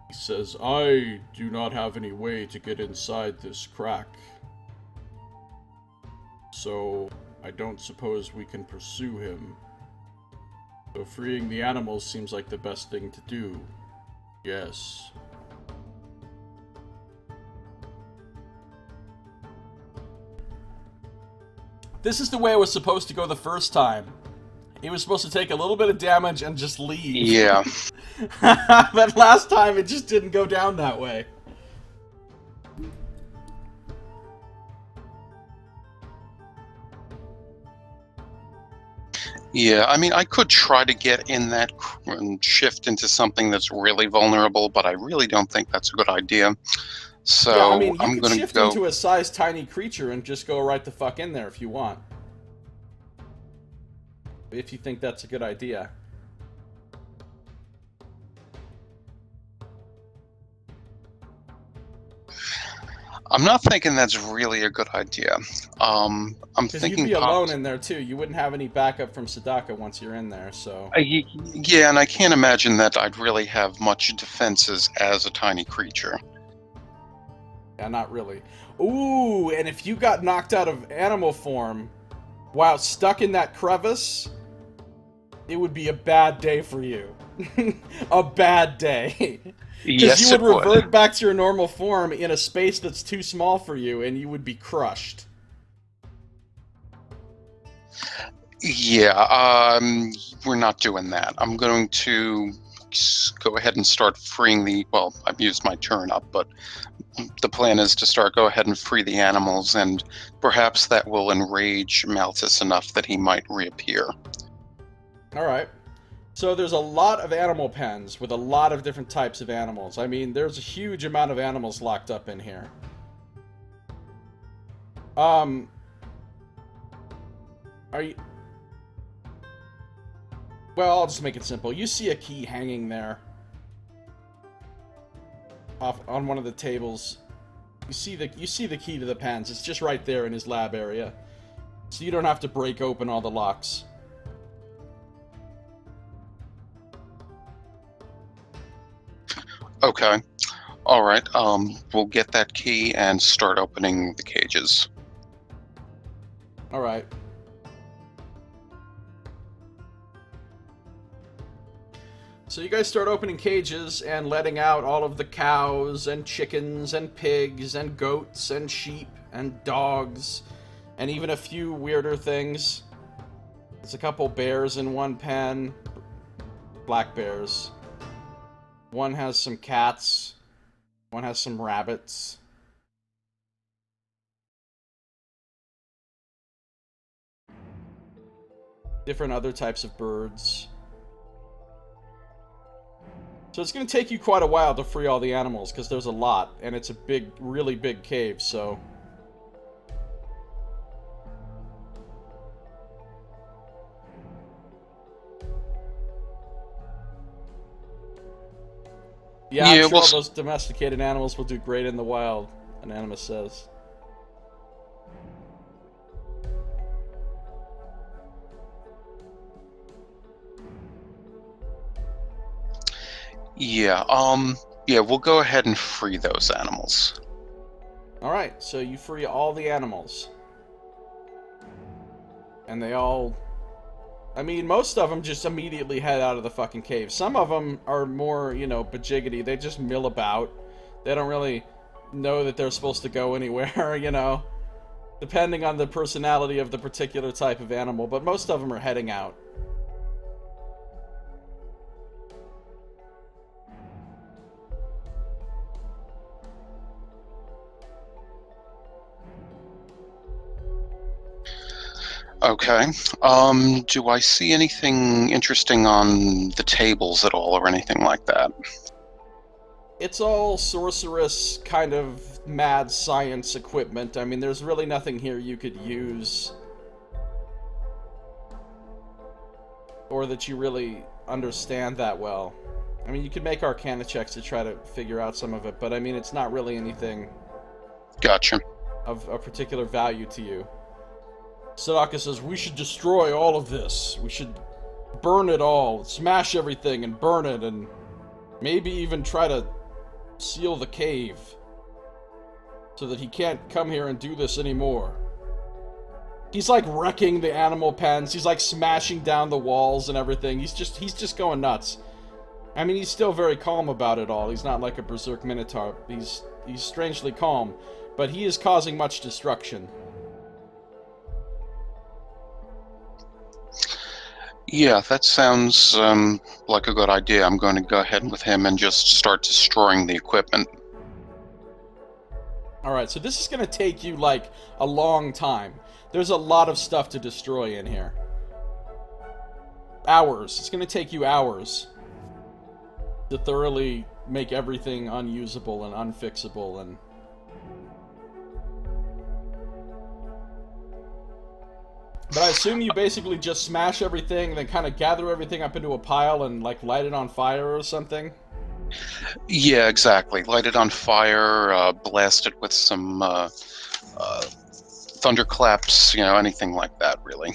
He says, I do not have any way to get inside this crack. So, I don't suppose we can pursue him. So freeing the animals seems like the best thing to do. Yes. This is the way it was supposed to go the first time. He was supposed to take a little bit of damage and just leave. Yeah. But last time it just didn't go down that way. Yeah, I mean, I could try to get in that and shift into something that's really vulnerable, but I really don't think that's a good idea. So yeah, I mean, you I'm could going to shift go into a size tiny creature and just go right the fuck in there if you want. If you think that's a good idea. I'm not thinking that's really a good idea. I'm Because thinking you'd be alone in there too. You wouldn't have any backup from Sadaka once you're in there, so... Yeah, and I can't imagine that I'd really have much defenses as a tiny creature. Yeah, not really. Ooh, and if you got knocked out of animal form while stuck in that crevice, it would be a bad day for you. A bad day. Because Yes, you would it would. revert back to your normal form in a space that's too small for you, and you would be crushed. Yeah, we're not doing that. I'm going to go ahead and start freeing the... Well, I've used my turn up, but the plan is to go ahead and free the animals, and perhaps that will enrage Malthus enough that he might reappear. Alright. So there's a lot of animal pens with a lot of different types of animals. I mean, there's a huge amount of animals locked up in here. Are you... Well, I'll just make it simple. You see a key hanging there. Off on one of the tables. You see the key to the pens. It's just right there in his lab area. So you don't have to break open all the locks. Okay. Alright, we'll get that key and start opening the cages. Alright. So you guys start opening cages and letting out all of the cows and chickens and pigs and goats and sheep and dogs and even a few weirder things. There's a couple bears in one pen. Black bears. One has some cats. One has some rabbits. Different other types of birds. So it's going to take you quite a while to free all the animals, because there's a lot, and it's a big, really big cave, so... Yeah, I'm sure all those domesticated animals will do great in the wild, Anonymous says. Yeah, we'll go ahead and free those animals. Alright, so you free all the animals. And they all... I mean, most of them just immediately head out of the fucking cave. Some of them are more, you know, bajiggity. They just mill about. They don't really know that they're supposed to go anywhere, you know. Depending on the personality of the particular type of animal. But most of them are heading out. Okay. Do I see anything interesting on the tables at all, or anything like that? It's all sorceress, kind of mad science equipment. I mean, there's really nothing here you could use. Or that you really understand that well. I mean, you could make arcana checks to try to figure out some of it, but I mean, it's not really anything... Gotcha. ...of a particular value to you. Sadaka says, we should destroy all of this. We should burn it all. Smash everything and burn it, and maybe even try to seal the cave. So that he can't come here and do this anymore. He's like wrecking the animal pens. He's like smashing down the walls and everything. He's just going nuts. I mean, he's still very calm about it all. He's not like a berserk minotaur. He's strangely calm. But he is causing much destruction. Yeah, that sounds like a good idea. I'm going to go ahead with him and just start destroying the equipment. Alright, so this is going to take you, like, a long time. There's a lot of stuff to destroy in here. Hours. It's going to take you hours to thoroughly make everything unusable and unfixable and... But I assume you basically just smash everything, then kind of gather everything up into a pile and, like, light it on fire or something? Yeah, exactly. Light it on fire, blast it with some thunderclaps, you know, anything like that, really.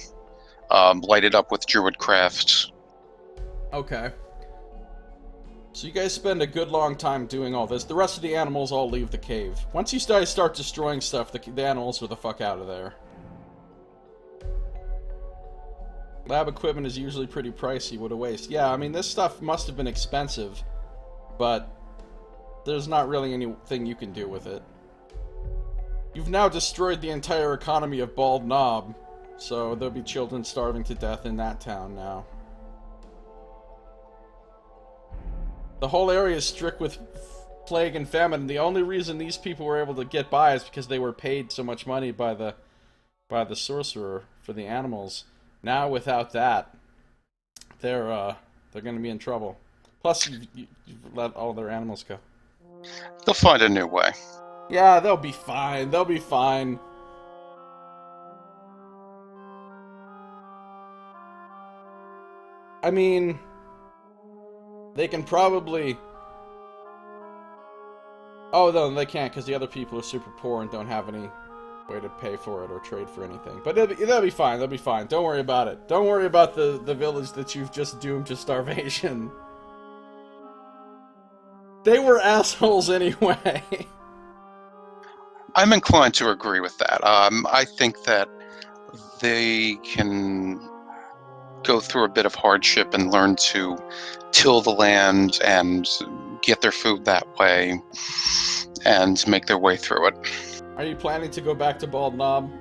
Light it up with Druidcraft. Okay. So you guys spend a good long time doing all this. The rest of the animals all leave the cave. Once you guys start destroying stuff, the animals are the fuck out of there. Lab equipment is usually pretty pricey, what a waste. Yeah, I mean, this stuff must have been expensive, but there's not really anything you can do with it. You've now destroyed the entire economy of Bald Knob, so there'll be children starving to death in that town now. The whole area is strict with plague and famine. The only reason these people were able to get by is because they were paid so much money by the sorcerer for the animals. Now, without that, they're going to be in trouble. Plus, you've let all their animals go. They'll find a new way. Yeah, they'll be fine. They'll be fine. I mean, they can probably... Oh, no, they can't, because the other people are super poor and don't have any way to pay for it or trade for anything. But they'll be fine. They'll be fine. Don't worry about it. Don't worry about the village that you've just doomed to starvation. They were assholes anyway. I'm inclined to agree with that. I think that they can go through a bit of hardship and learn to till the land and get their food that way and make their way through it. Are you planning to go back to Bald Knob?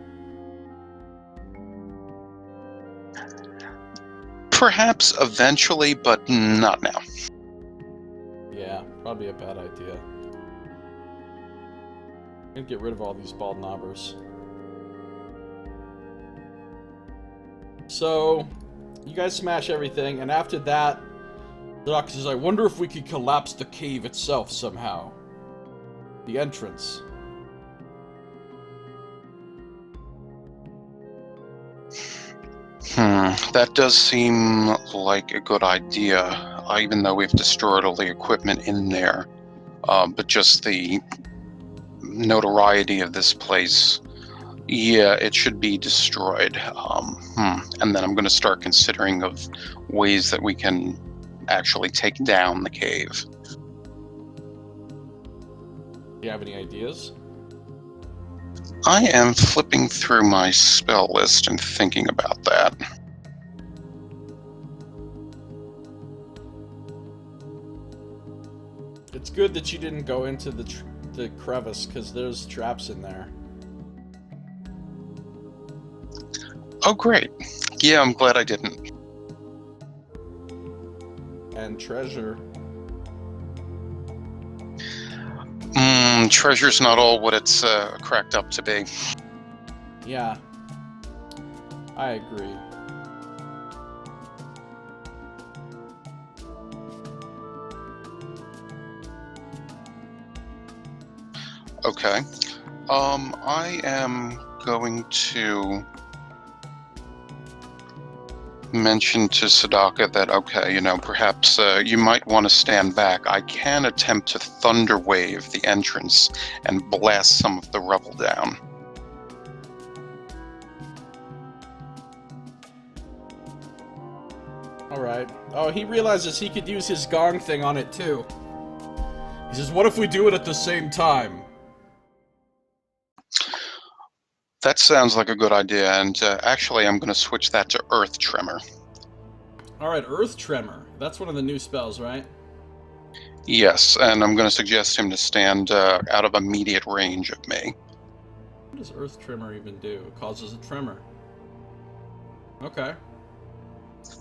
Perhaps eventually, but not now. Yeah, probably a bad idea. I'm gonna get rid of all these Bald Knobbers. So, you guys smash everything, and after that, the doctor says, I wonder if we could collapse the cave itself somehow. The entrance. That does seem like a good idea, even though we've destroyed all the equipment in there. But just the notoriety of this place, yeah, it should be destroyed. And then I'm going to start considering of ways that we can actually take down the cave. Do you have any ideas? I am flipping through my spell list and thinking about that. It's good that you didn't go into the crevice, because there's traps in there. Oh, great. Yeah, I'm glad I didn't. And treasure. Treasure's not all what it's cracked up to be. Yeah. I agree. Okay. I am going to mention to Sadaka that, okay, you know, perhaps you might want to stand back. I can attempt to thunder wave the entrance and blast some of the rubble down. Alright. Oh, he realizes he could use his gong thing on it too. He says, what if we do it at the same time? That sounds like a good idea, and actually I'm going to switch that to Earth Tremor. Alright, Earth Tremor. That's one of the new spells, right? Yes, and I'm going to suggest him to stand out of immediate range of me. What does Earth Tremor even do? It causes a tremor. Okay.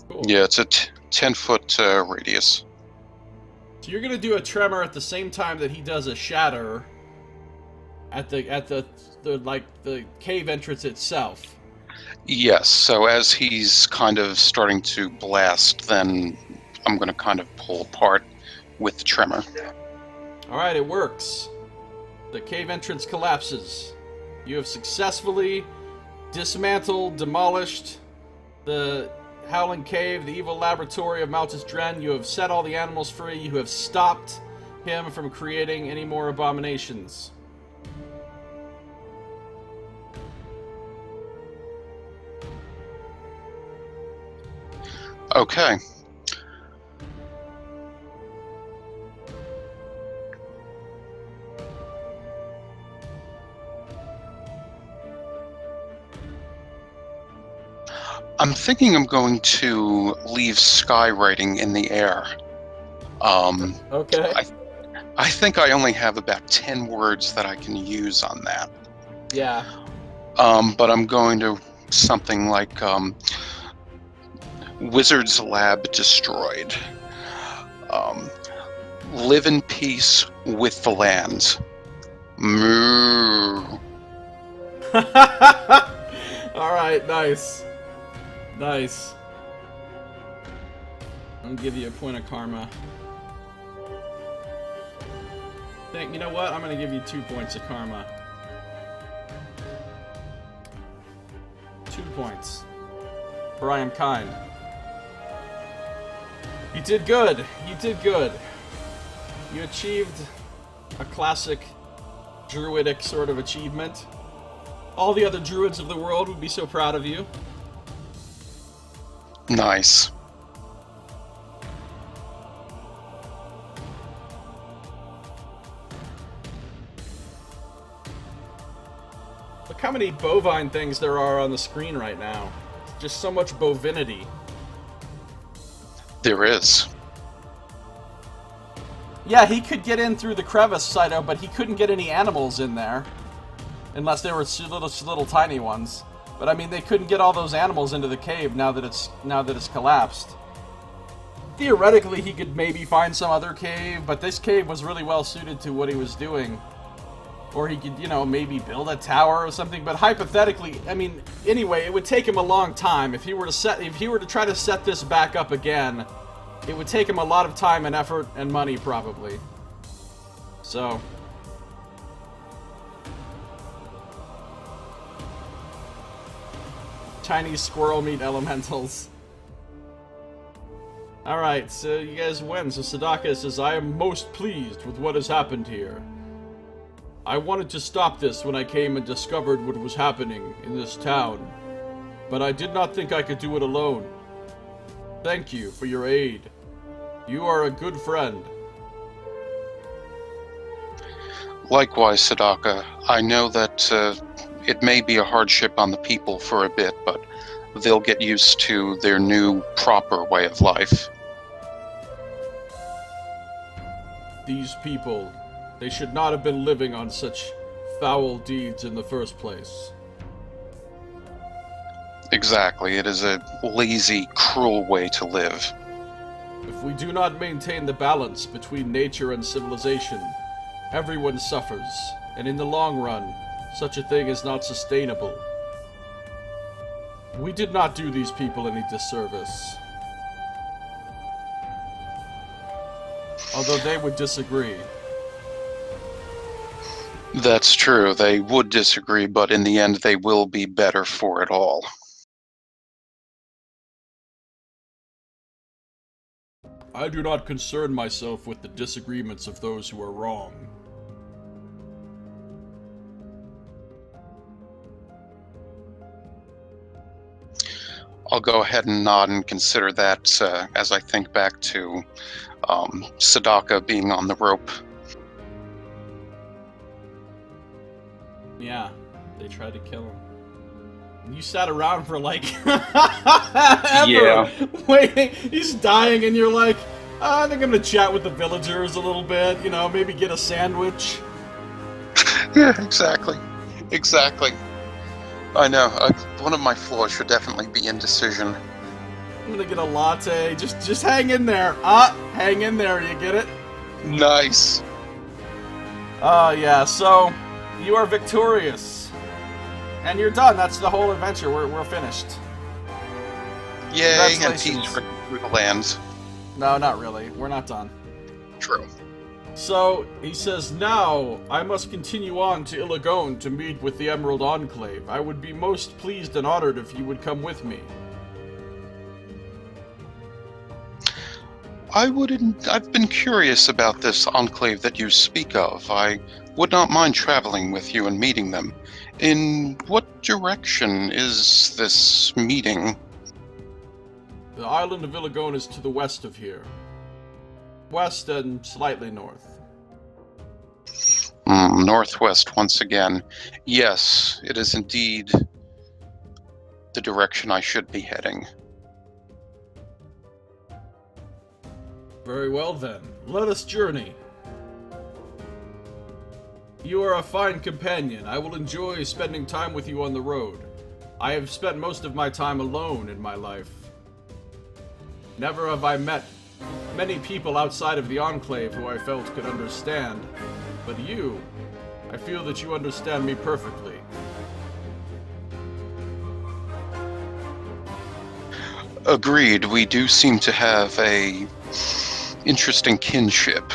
Cool. Yeah, it's a 10-foot radius. So you're gonna do a tremor at the same time that he does a shatter at the cave entrance itself. Yes, so as he's kind of starting to blast, then I'm going to kind of pull apart with the tremor. Alright, it works. The cave entrance collapses. You have successfully dismantled, demolished the Howling Cave, the evil laboratory of Malthus Dren. You have set all the animals free. You have stopped him from creating any more abominations. Okay. I'm thinking I'm going to leave skywriting in the air. Okay. I think I only have about 10 words that I can use on that. Yeah. But I'm going to something like Wizard's Lab destroyed. Live in peace with the land. Moo. Alright, nice. Nice. I'll give you a point of karma. You know what? I'm gonna give you 2 points of karma. 2 points. For I am kind. You did good. You did good. You achieved a classic druidic sort of achievement. All the other druids of the world would be so proud of you. Nice. Look how many bovine things there are on the screen right now. Just so much bovinity. There is. Yeah, he could get in through the crevice, Saito, but he couldn't get any animals in there. Unless they were little tiny ones. But I mean, they couldn't get all those animals into the cave now that it's collapsed. Theoretically, he could maybe find some other cave, but this cave was really well suited to what he was doing. Or he could, you know, maybe build a tower or something. But hypothetically, I mean, anyway, it would take him a long time if he were to try to set this back up again. It would take him a lot of time and effort and money, probably. So. Chinese squirrel meat elementals. Alright, so you guys win. So Sadaka says, I am most pleased with what has happened here. I wanted to stop this when I came and discovered what was happening in this town. But I did not think I could do it alone. Thank you for your aid. You are a good friend. Likewise, Sadaka. I know that it may be a hardship on the people for a bit, but they'll get used to their new, proper way of life. These people, they should not have been living on such foul deeds in the first place. Exactly. It is a lazy, cruel way to live. If we do not maintain the balance between nature and civilization, everyone suffers, and in the long run, such a thing is not sustainable. We did not do these people any disservice. Although they would disagree. That's true. They would disagree, but in the end, they will be better for it all. I do not concern myself with the disagreements of those who are wrong. I'll go ahead and nod and consider that as I think back to Sadaka being on the rope. Yeah, they tried to kill him. You sat around for like ever, Yeah. waiting. He's dying, and you're like, I think I'm gonna chat with the villagers a little bit. You know, maybe get a sandwich. Yeah, exactly. Exactly. I know. One of my flaws should definitely be indecision. I'm gonna get a latte. Just hang in there. Hang in there. You get it? Nice. Yeah. So you are victorious, and you're done. That's the whole adventure. We're finished. Yay, and peace Congratulations. through the lands. No, not really. We're not done. True. So, he says, now, I must continue on to Ilagon to meet with the Emerald Enclave. I would be most pleased and honored if you would come with me. I've been curious about this enclave that you speak of. I would not mind traveling with you and meeting them. In what direction is this meeting? The island of Ilagon is to the west of here. West and slightly north. Northwest once again. Yes, it is indeed the direction I should be heading. Very well then, let us journey. You are a fine companion. I will enjoy spending time with you on the road. I have spent most of my time alone in my life. Never have I met many people outside of the Enclave who I felt could understand. But you, I feel that you understand me perfectly. Agreed, we do seem to have a interesting kinship.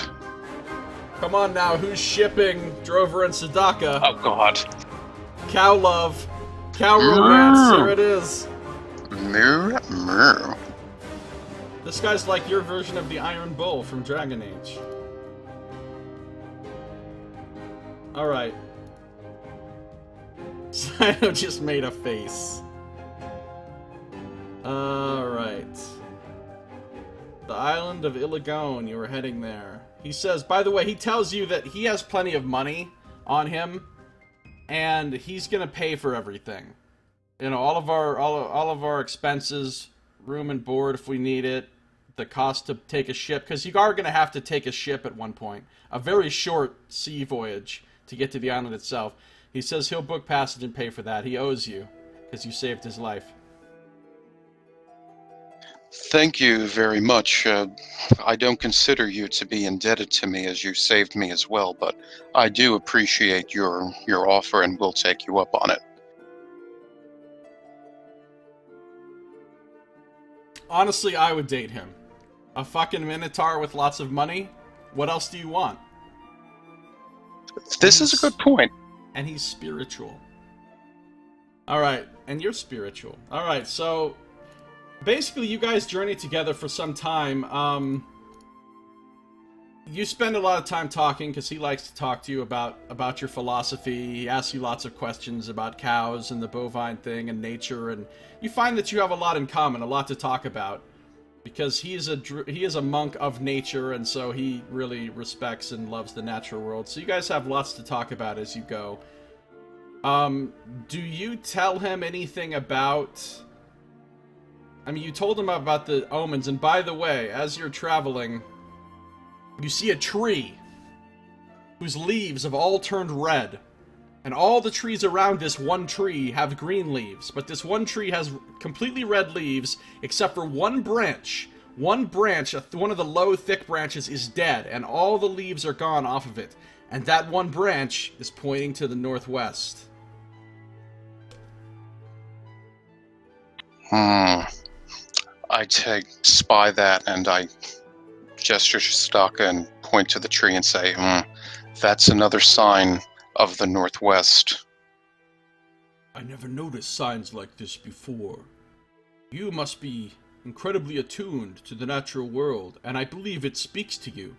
Come on now, who's shipping Drover and Sadaka? Oh god. Cow love. Cow romance, here it is. Moo. This guy's like your version of the Iron Bull from Dragon Age. Alright. Saito just made a face. Alright. The island of Ilagon, you were heading there. He says, by the way, he tells you that he has plenty of money on him. and he's gonna pay for everything. You know, all of our expenses, room and board if we need it, the cost to take a ship, because you are gonna have to take a ship at one point, a very short sea voyage to get to the island itself. He says he'll book passage and pay for that. He owes you, because you saved his life. Thank you very much. I don't consider you to be indebted to me as you saved me as well, but I do appreciate your offer and will take you up on it. Honestly, I would date him. A fucking minotaur with lots of money? What else do you want? This is a good point. And he's spiritual. Alright, and you're spiritual. Alright, so basically you guys journey together for some time. You spend a lot of time talking because he likes to talk to you about your philosophy. He asks you lots of questions about cows and the bovine thing and nature, and you find that you have a lot in common, a lot to talk about, because he is a monk of nature, and so he really respects and loves the natural world. So you guys have lots to talk about as you go. Do you tell him anything about... I mean, you told him about the omens, and by the way, as you're traveling, you see a tree whose leaves have all turned red. And all the trees around this one tree have green leaves, but this one tree has completely red leaves, except for one branch. One branch, one of the low, thick branches, is dead, and all the leaves are gone off of it. And that one branch is pointing to the northwest. I spy that, and I gesture to Staka and point to the tree and say, that's another sign of the northwest. I never noticed signs like this before. You must be incredibly attuned to the natural world, and I believe it speaks to you.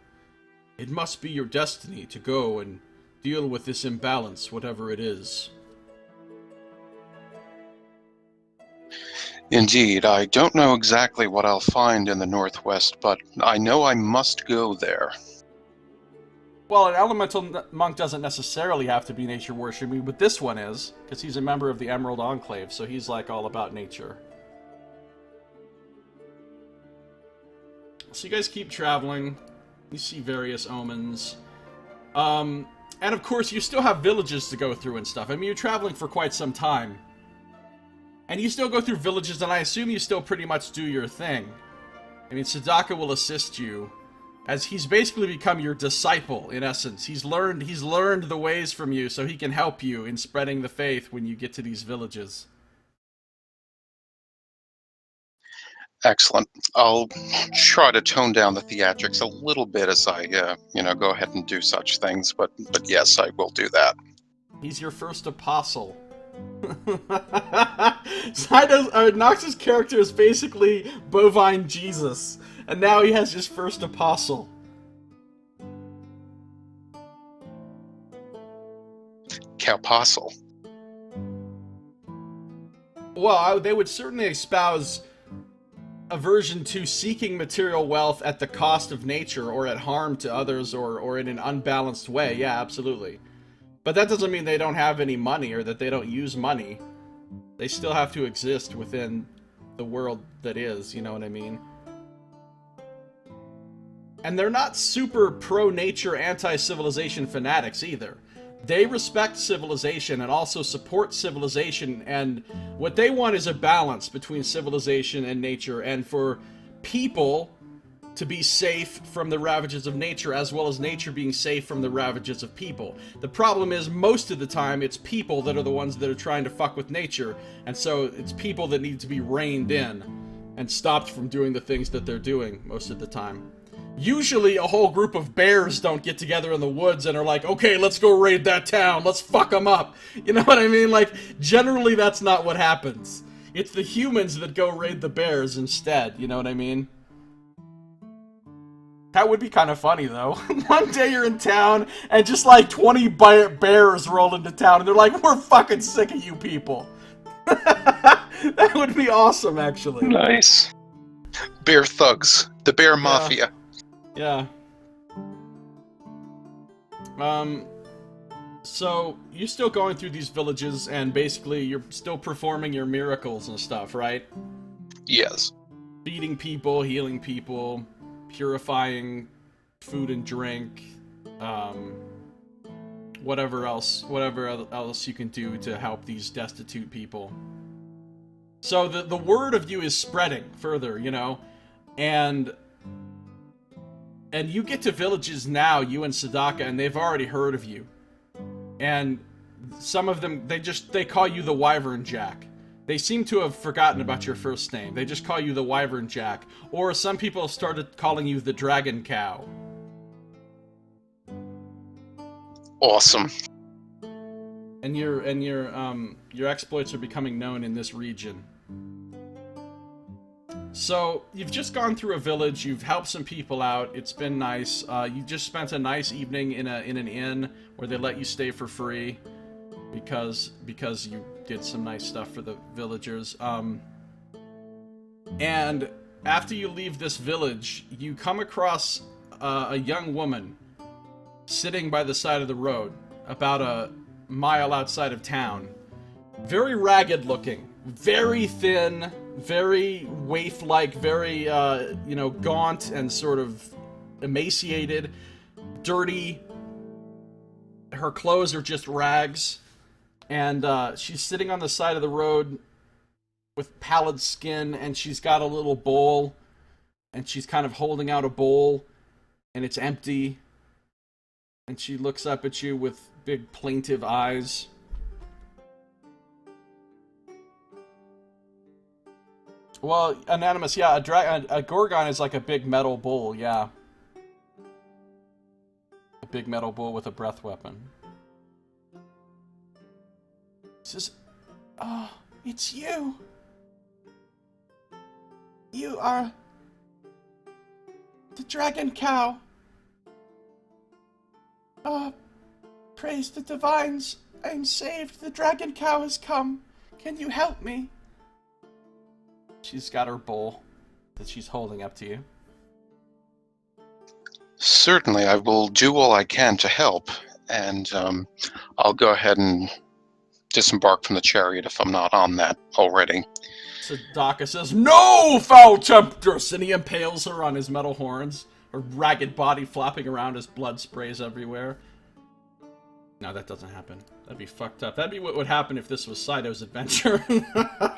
It must be your destiny to go and deal with this imbalance, whatever it is. Indeed, I don't know exactly what I'll find in the northwest, but I know I must go there. Well, an elemental monk doesn't necessarily have to be nature worshiping, but this one is, because he's a member of the Emerald Enclave, so he's like all about nature. So you guys keep traveling. You see various omens. And of course, you still have villages to go through and stuff. I mean, you're traveling for quite some time. And you still go through villages, and I assume you still pretty much do your thing. I mean, Sadaka will assist you, as he's basically become your disciple, in essence. He's learned the ways from you, so he can help you in spreading the faith when you get to these villages. Excellent. I'll try to tone down the theatrics a little bit as I, go ahead and do such things, but yes, I will do that. He's your first apostle. Nox's character is basically bovine Jesus, and now he has his first apostle. Cowpostle. Well, they would certainly espouse aversion to seeking material wealth at the cost of nature or at harm to others or in an unbalanced way. Yeah, absolutely. But that doesn't mean they don't have any money or that they don't use money. They still have to exist within the world that is, you know what I mean? And they're not super pro-nature, anti-civilization fanatics either. They respect civilization and also support civilization, and what they want is a balance between civilization and nature, and for people to be safe from the ravages of nature, as well as nature being safe from the ravages of people. The problem is, most of the time, it's people that are the ones that are trying to fuck with nature, and so it's people that need to be reined in and stopped from doing the things that they're doing most of the time. Usually, a whole group of bears don't get together in the woods and are like, okay, let's go raid that town, let's fuck them up. You know what I mean? Like, generally that's not what happens. It's the humans that go raid the bears instead, you know what I mean? That would be kind of funny, though. One day you're in town, and just like 20 bears roll into town, and they're like, we're fucking sick of you people. That would be awesome, actually. Nice. Bear thugs. The bear mafia. Yeah. So, you're still going through these villages, and basically you're still performing your miracles and stuff, right? Yes. Feeding people, healing people, purifying food and drink, whatever else you can do to help these destitute people. So the word of you is spreading further, you know, and you get to villages now, you and Sadaka, and they've already heard of you. And some of them, they call you the Whyvernjack. They seem to have forgotten about your first name. They just call you the Whyvernjack. Or some people started calling you the Dragon Cow. Awesome. And your exploits are becoming known in this region. So, you've just gone through a village, you've helped some people out, it's been nice. You just spent a nice evening in an inn where they let you stay for free because you did some nice stuff for the villagers. And after you leave this village, you come across a young woman sitting by the side of the road, about a mile outside of town. Very ragged looking, very thin, very waif-like, very, gaunt and sort of emaciated, dirty. Her clothes are just rags. And she's sitting on the side of the road with pallid skin, and she's got a little bowl, and she's kind of holding out a bowl, and it's empty. And she looks up at you with big plaintive eyes. Well, Anonymous, yeah, a Gorgon is like a big metal bull, yeah. A big metal bull with a breath weapon. He says, "Oh, it's you. You are the Dragon Cow. Praise the divines. I am saved. The Dragon Cow has come. Can you help me?" She's got her bowl that she's holding up to you. Certainly, I will do all I can to help, and I'll go ahead and disembark from the chariot if I'm not on that already. Sadaka says, "No, foul temptress!" And he impales her on his metal horns, her ragged body flopping around as blood sprays everywhere. No, that doesn't happen. That'd be fucked up. That'd be what would happen if this was Saito's adventure.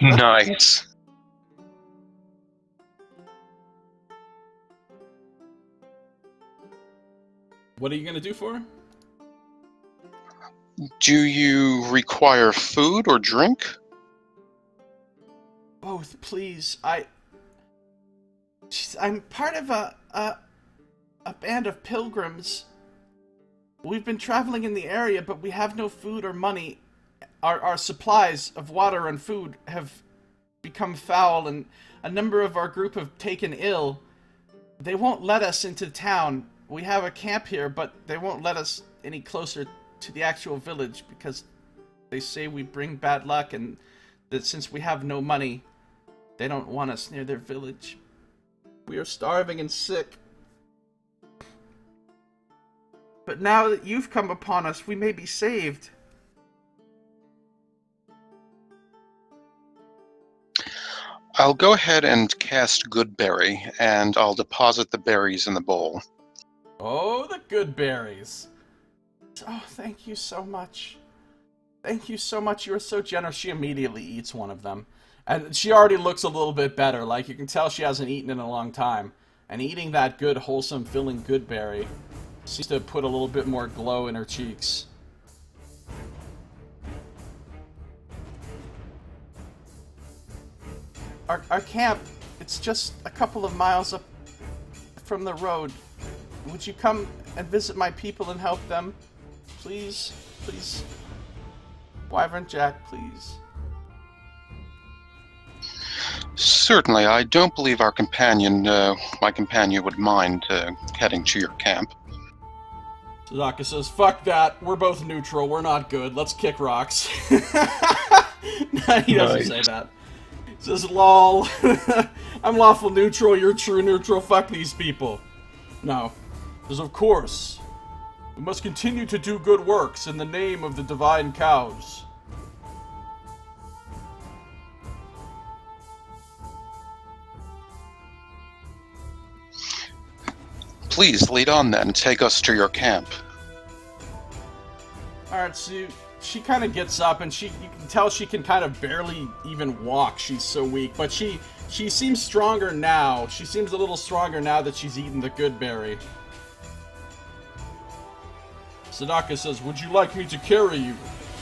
Nice. What are you gonna do for her? Do you require food or drink? Both, please. I'm part of a band of pilgrims. We've been traveling in the area, but we have no food or money. Our supplies of water and food have become foul, and a number of our group have taken ill. They won't let us into town. We have a camp here, but they won't let us any closer to the actual village because they say we bring bad luck, and that since we have no money, they don't want us near their village. We are starving and sick. But now that you've come upon us, we may be saved. I'll go ahead and cast Good Berry, and I'll deposit the berries in the bowl. Oh, the good berries. Oh, thank you so much. Thank you so much. You are so generous. She immediately eats one of them. And she already looks a little bit better. Like, you can tell she hasn't eaten in a long time. And eating that good, wholesome, filling good berry seems to put a little bit more glow in her cheeks. Our camp, it's just a couple of miles up from the road. Would you come and visit my people and help them? Please? Please? Whyvernjack, please. Certainly, I don't believe our companion, my companion would mind heading to your camp. Sadaka says, "Fuck that. We're both neutral. We're not good. Let's kick rocks." No, he doesn't say that. He says, "Lol. I'm lawful neutral. You're true neutral. Fuck these people." No. He says, "Of course. We must continue to do good works in the name of the divine cows. Please, lead on then. Take us to your camp. Alright, so she kind of gets up, and you can tell she can kind of barely even walk. She's so weak, but she seems stronger now. She seems a little stronger now that she's eaten the good berry. Sadaka says, "Would you like me to carry you?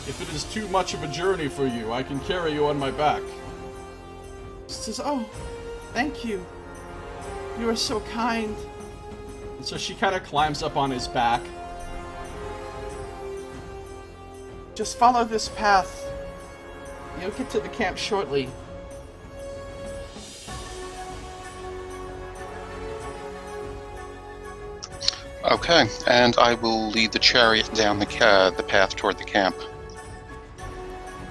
If it is too much of a journey for you, I can carry you on my back." She says, "Oh, thank you. You are so kind." And so she kind of climbs up on his back. "Just follow this path. You'll get to the camp shortly." Okay, and I will lead the chariot down the path toward the camp.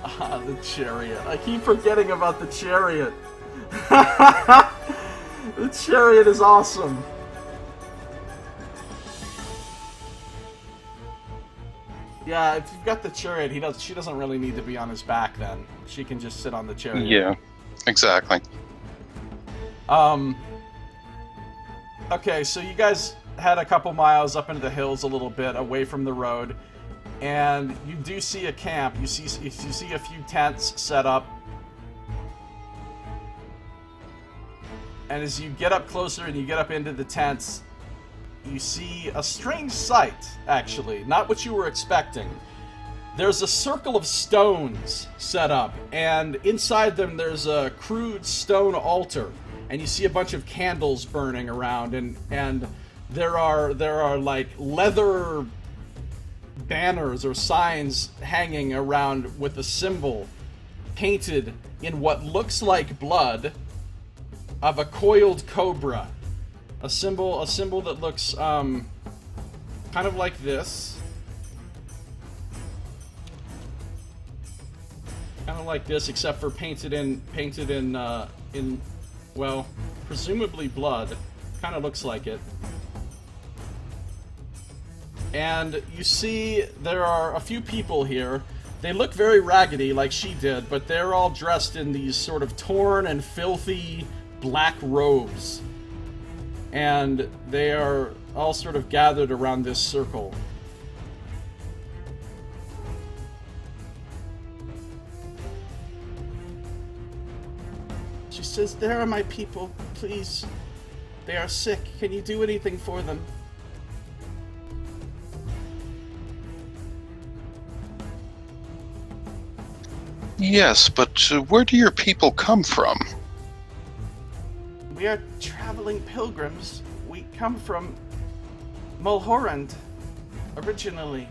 Ah, the chariot. I keep forgetting about the chariot. The chariot is awesome. Yeah, if you've got the chariot, she doesn't really need to be on his back then. She can just sit on the chariot. Yeah, exactly. Okay, so you guys had a couple miles up into the hills a little bit away from the road, and you do see a camp. You see a few tents set up. And as you get up closer and you get up into the tents, you see a strange sight, actually. Not what you were expecting. There's a circle of stones set up, and inside them there's a crude stone altar. And you see a bunch of candles burning around, and there are like leather banners or signs hanging around with a symbol painted in what looks like blood of a coiled cobra. A symbol that looks kind of like this. Kind of like this, except for painted in well, presumably blood. Kind of looks like it. And you see there are a few people here. They look very raggedy, like she did, but they're all dressed in these sort of torn and filthy black robes. And they are all sort of gathered around this circle. She says, "There are my people. Please. They are sick. Can you do anything for them?" Yes, but where do your people come from? "We are traveling pilgrims. We come from Mulhorand, originally."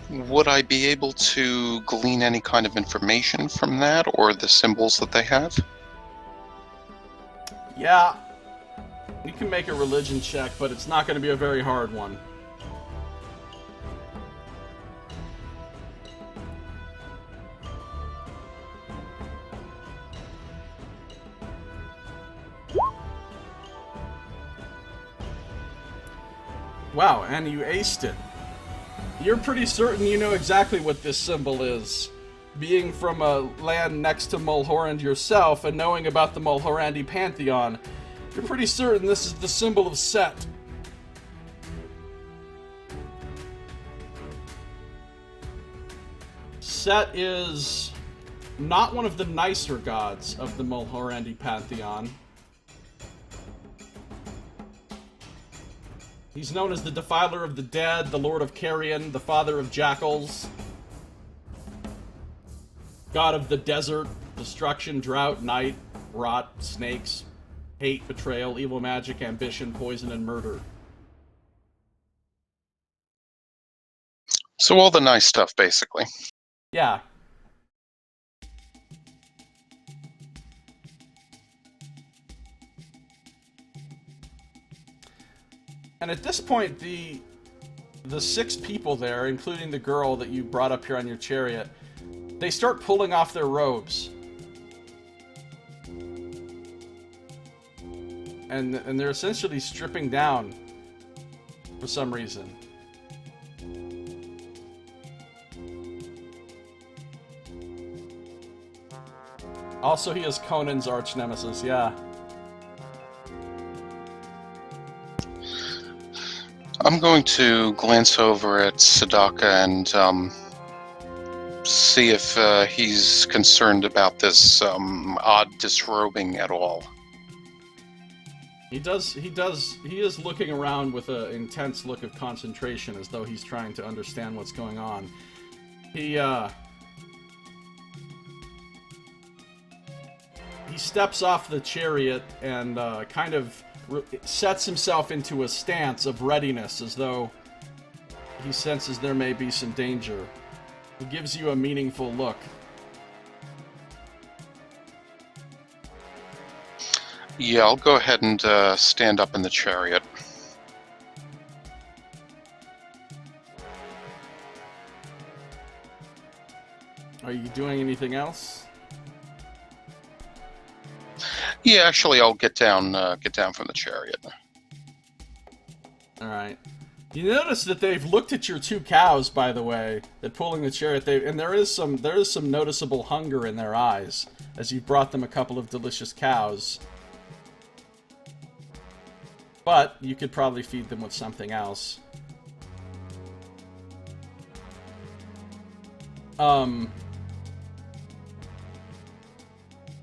Would I be able to glean any kind of information from that, or the symbols that they have? Yeah, you can make a religion check, but it's not going to be a very hard one. Wow, and you aced it. You're pretty certain you know exactly what this symbol is. Being from a land next to Mulhorand yourself and knowing about the Mulhorandi pantheon, you're pretty certain this is the symbol of Set. Set is not one of the nicer gods of the Mulhorandi pantheon. He's known as the Defiler of the Dead, the Lord of Carrion, the Father of Jackals, God of the Desert, Destruction, Drought, Night, Rot, Snakes, Hate, Betrayal, Evil Magic, Ambition, Poison, and Murder. So all the nice stuff, basically. Yeah. And at this point, the 6 people there, including the girl that you brought up here on your chariot, they start pulling off their robes. and they're essentially stripping down for some reason. Also, he is Conan's arch nemesis, yeah. I'm going to glance over at Sadaka and see if he's concerned about this odd disrobing at all. He is looking around with an intense look of concentration as though he's trying to understand what's going on. He steps off the chariot and kind of sets himself into a stance of readiness as though he senses there may be some danger. He gives you a meaningful look. Yeah, I'll go ahead and stand up in the chariot. Are you doing anything else? Yeah, actually, I'll get down from the chariot. All right. You notice that they've looked at your two cows, by the way. They're pulling the chariot, and there is some noticeable hunger in their eyes as you've brought them a couple of delicious cows. But you could probably feed them with something else.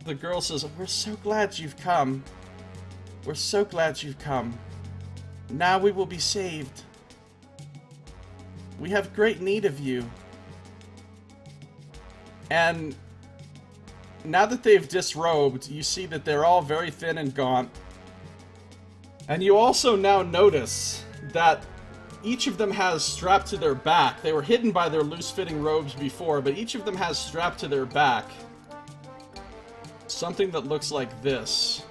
The girl says, "We're so glad you've come. We're so glad you've come. Now we will be saved. We have great need of you." And now that they've disrobed, you see that they're all very thin and gaunt. And you also now notice that each of them has strapped to their back. They were hidden by their loose-fitting robes before, but each of them has strapped to their back something that looks like this.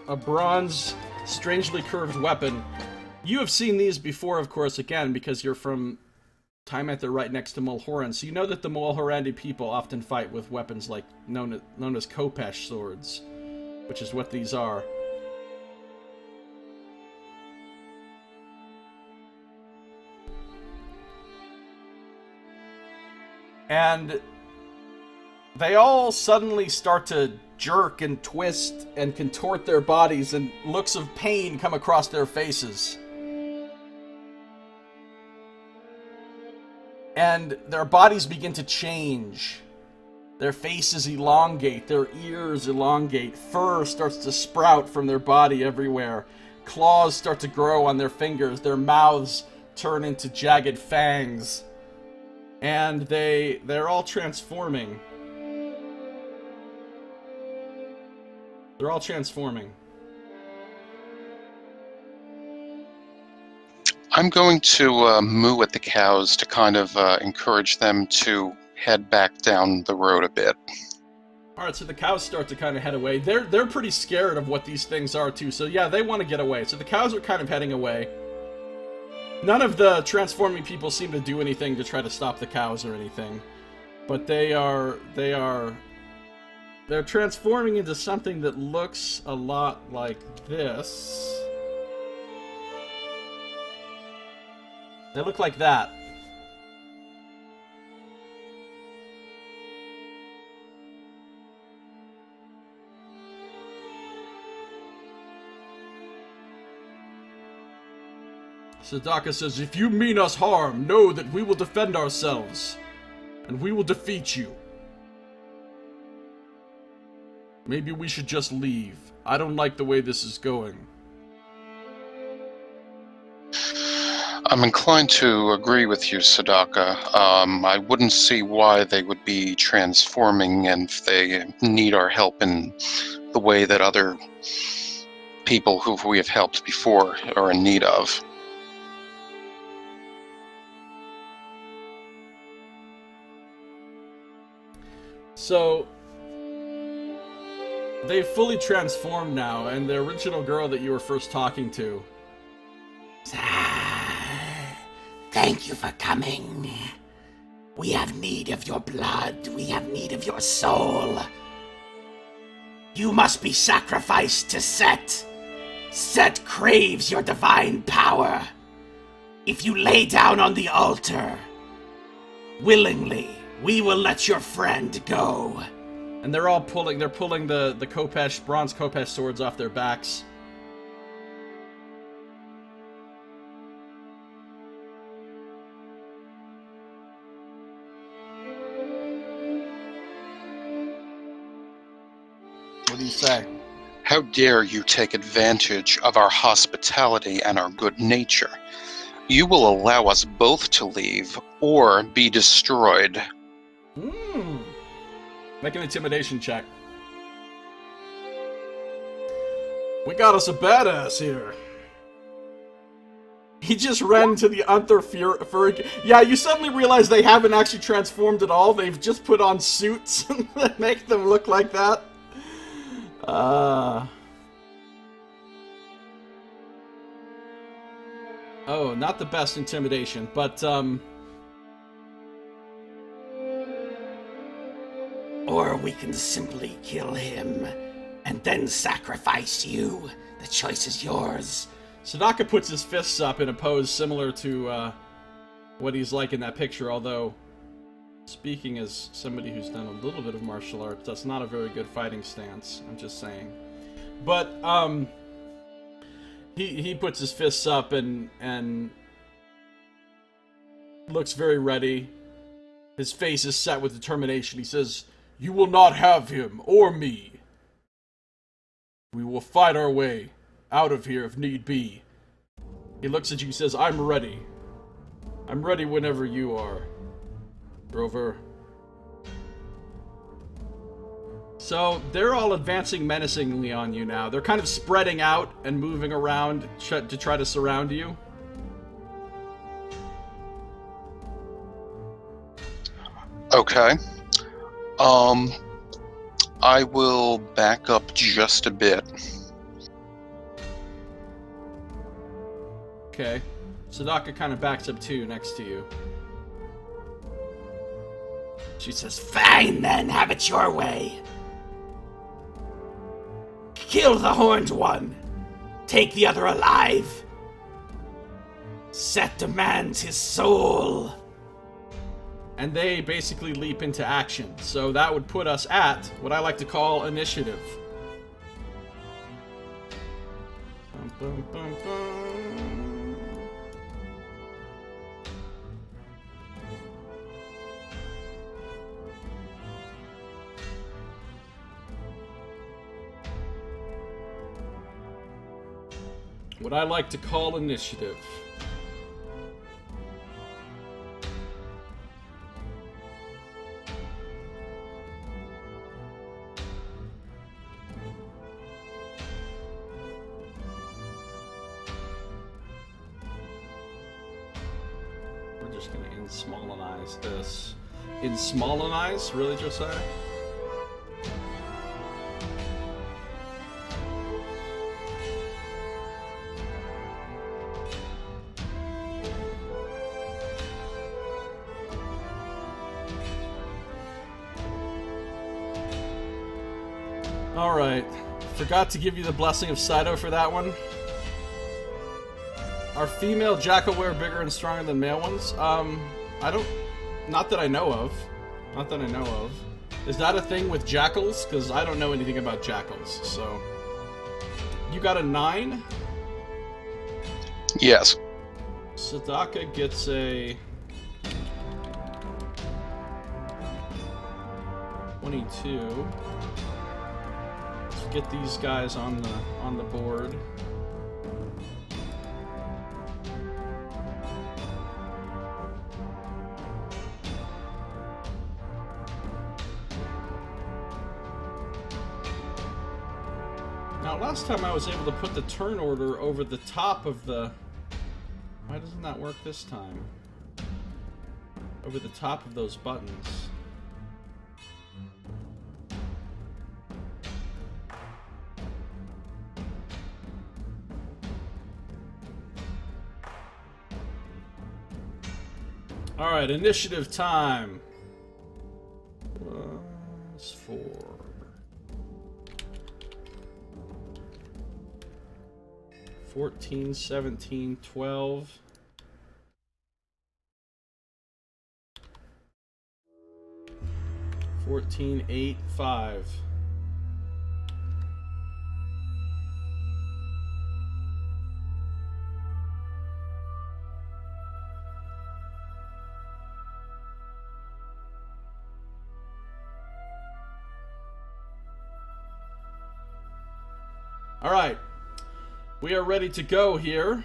A bronze, strangely curved weapon. You have seen these before, of course, again, because you're from time at the right next to Mulhoran, so you know that the Mulhorandi people often fight with weapons like known as Khopesh swords, which is what these are. And they all suddenly start to jerk and twist and contort their bodies, and looks of pain come across their faces. And their bodies begin to change. Their faces elongate, their ears elongate, fur starts to sprout from their body everywhere. Claws start to grow on their fingers, their mouths turn into jagged fangs. And they're all transforming. They're all transforming. I'm going to moo at the cows to kind of encourage them to head back down the road a bit. Alright, so the cows start to kind of head away. They're pretty scared of what these things are too, so yeah, they want to get away. So the cows are kind of heading away. None of the transforming people seem to do anything to try to stop the cows or anything. But they're transforming into something that looks a lot like this. They look like that. Sadaka says, "If you mean us harm, know that we will defend ourselves, and we will defeat you. Maybe we should just leave. I don't like the way this is going." I'm inclined to agree with you, Sadaka. I wouldn't see why they would be transforming, and if they need our help in the way that other people who we have helped before are in need of. So, they've fully transformed now, and the original girl that you were first talking to. Thank you for coming. We have need of your blood. We have need of your soul. You must be sacrificed to Set. Set craves your divine power. If you lay down on the altar, willingly, we will let your friend go. And they're all pulling the Khopesh, bronze Khopesh swords off their backs. What do you say? How dare you take advantage of our hospitality and our good nature? You will allow us both to leave or be destroyed. Make an intimidation check. We got us a badass here. He just ran to the Unther Furry. Yeah, you suddenly realize they haven't actually transformed at all. They've just put on suits that make them look like that. Oh, not the best intimidation, but, Or we can simply kill him, and then sacrifice you. The choice is yours. Sadaka puts his fists up in a pose similar to, what he's like in that picture, although, speaking as somebody who's done a little bit of martial arts, that's not a very good fighting stance, I'm just saying. But, he puts his fists up and looks very ready. His face is set with determination. He says, "You will not have him, or me. We will fight our way out of here if need be." He looks at you and says, "I'm ready. I'm ready whenever you are, Drover." So, they're all advancing menacingly on you now. They're kind of spreading out and moving around to try to surround you. Okay. I will back up just a bit. Okay. Sadaka kind of backs up too, next to you. She says, "Fine then, have it your way. Kill the horned one. Take the other alive. Set demands his soul." And they basically leap into action. So that would put us at what I like to call initiative. Bum, bum, bum, bum. What I like to call initiative. We're just gonna in-smallenize this. In-smallenize? Really, Josiah? Alright. Forgot to give you the blessing of Saito for that one. Are female jackalware bigger and stronger than male ones? I don't... Not that I know of. Not that I know of. Is that a thing with jackals? Because I don't know anything about jackals, so... You got a 9? Yes. Sadaka gets a... 22. Let's get these guys on the board. Now, last time I was able to put the turn order over the top of the... Why doesn't that work this time? Over the top of those buttons. Alright, initiative time. Plus 4. 14, 17, 12. 14, 8, 5. All right, we are ready to go here.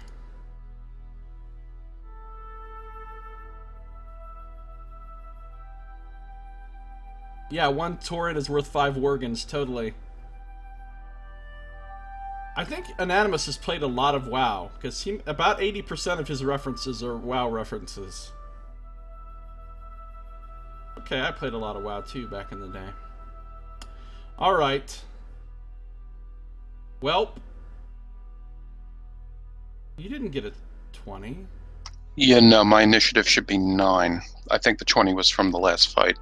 Yeah, 1 torrent is worth 5 worgens, totally. I think Anonymous has played a lot of WoW, because about 80% of his references are WoW references. Okay, I played a lot of WoW too back in the day. Alright. Well, you didn't get a 20. Yeah, no, my initiative should be 9. I think the 20 was from the last fight.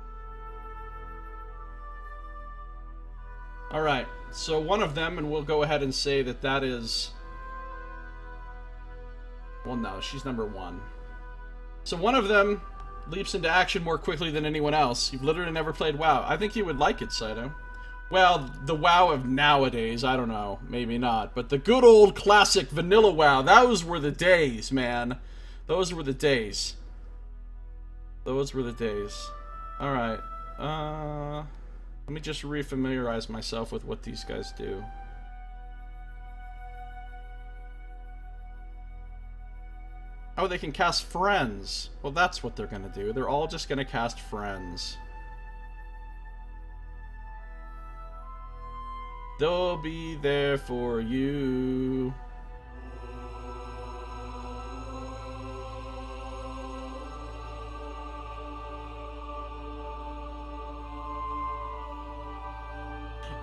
Alright, so one of them, and we'll go ahead and say that that is... Well, no, she's number 1. So one of them leaps into action more quickly than anyone else. You've literally never played WoW. I think you would like it, Saito. Well, the WoW of nowadays, I don't know, maybe not. But the good old classic vanilla WoW, those were the days, man. Those were the days. Those were the days. Alright, let me just refamiliarize myself with what these guys do. Oh, they can cast friends. Well, that's what they're gonna do. They're all just gonna cast friends. They'll be there for you.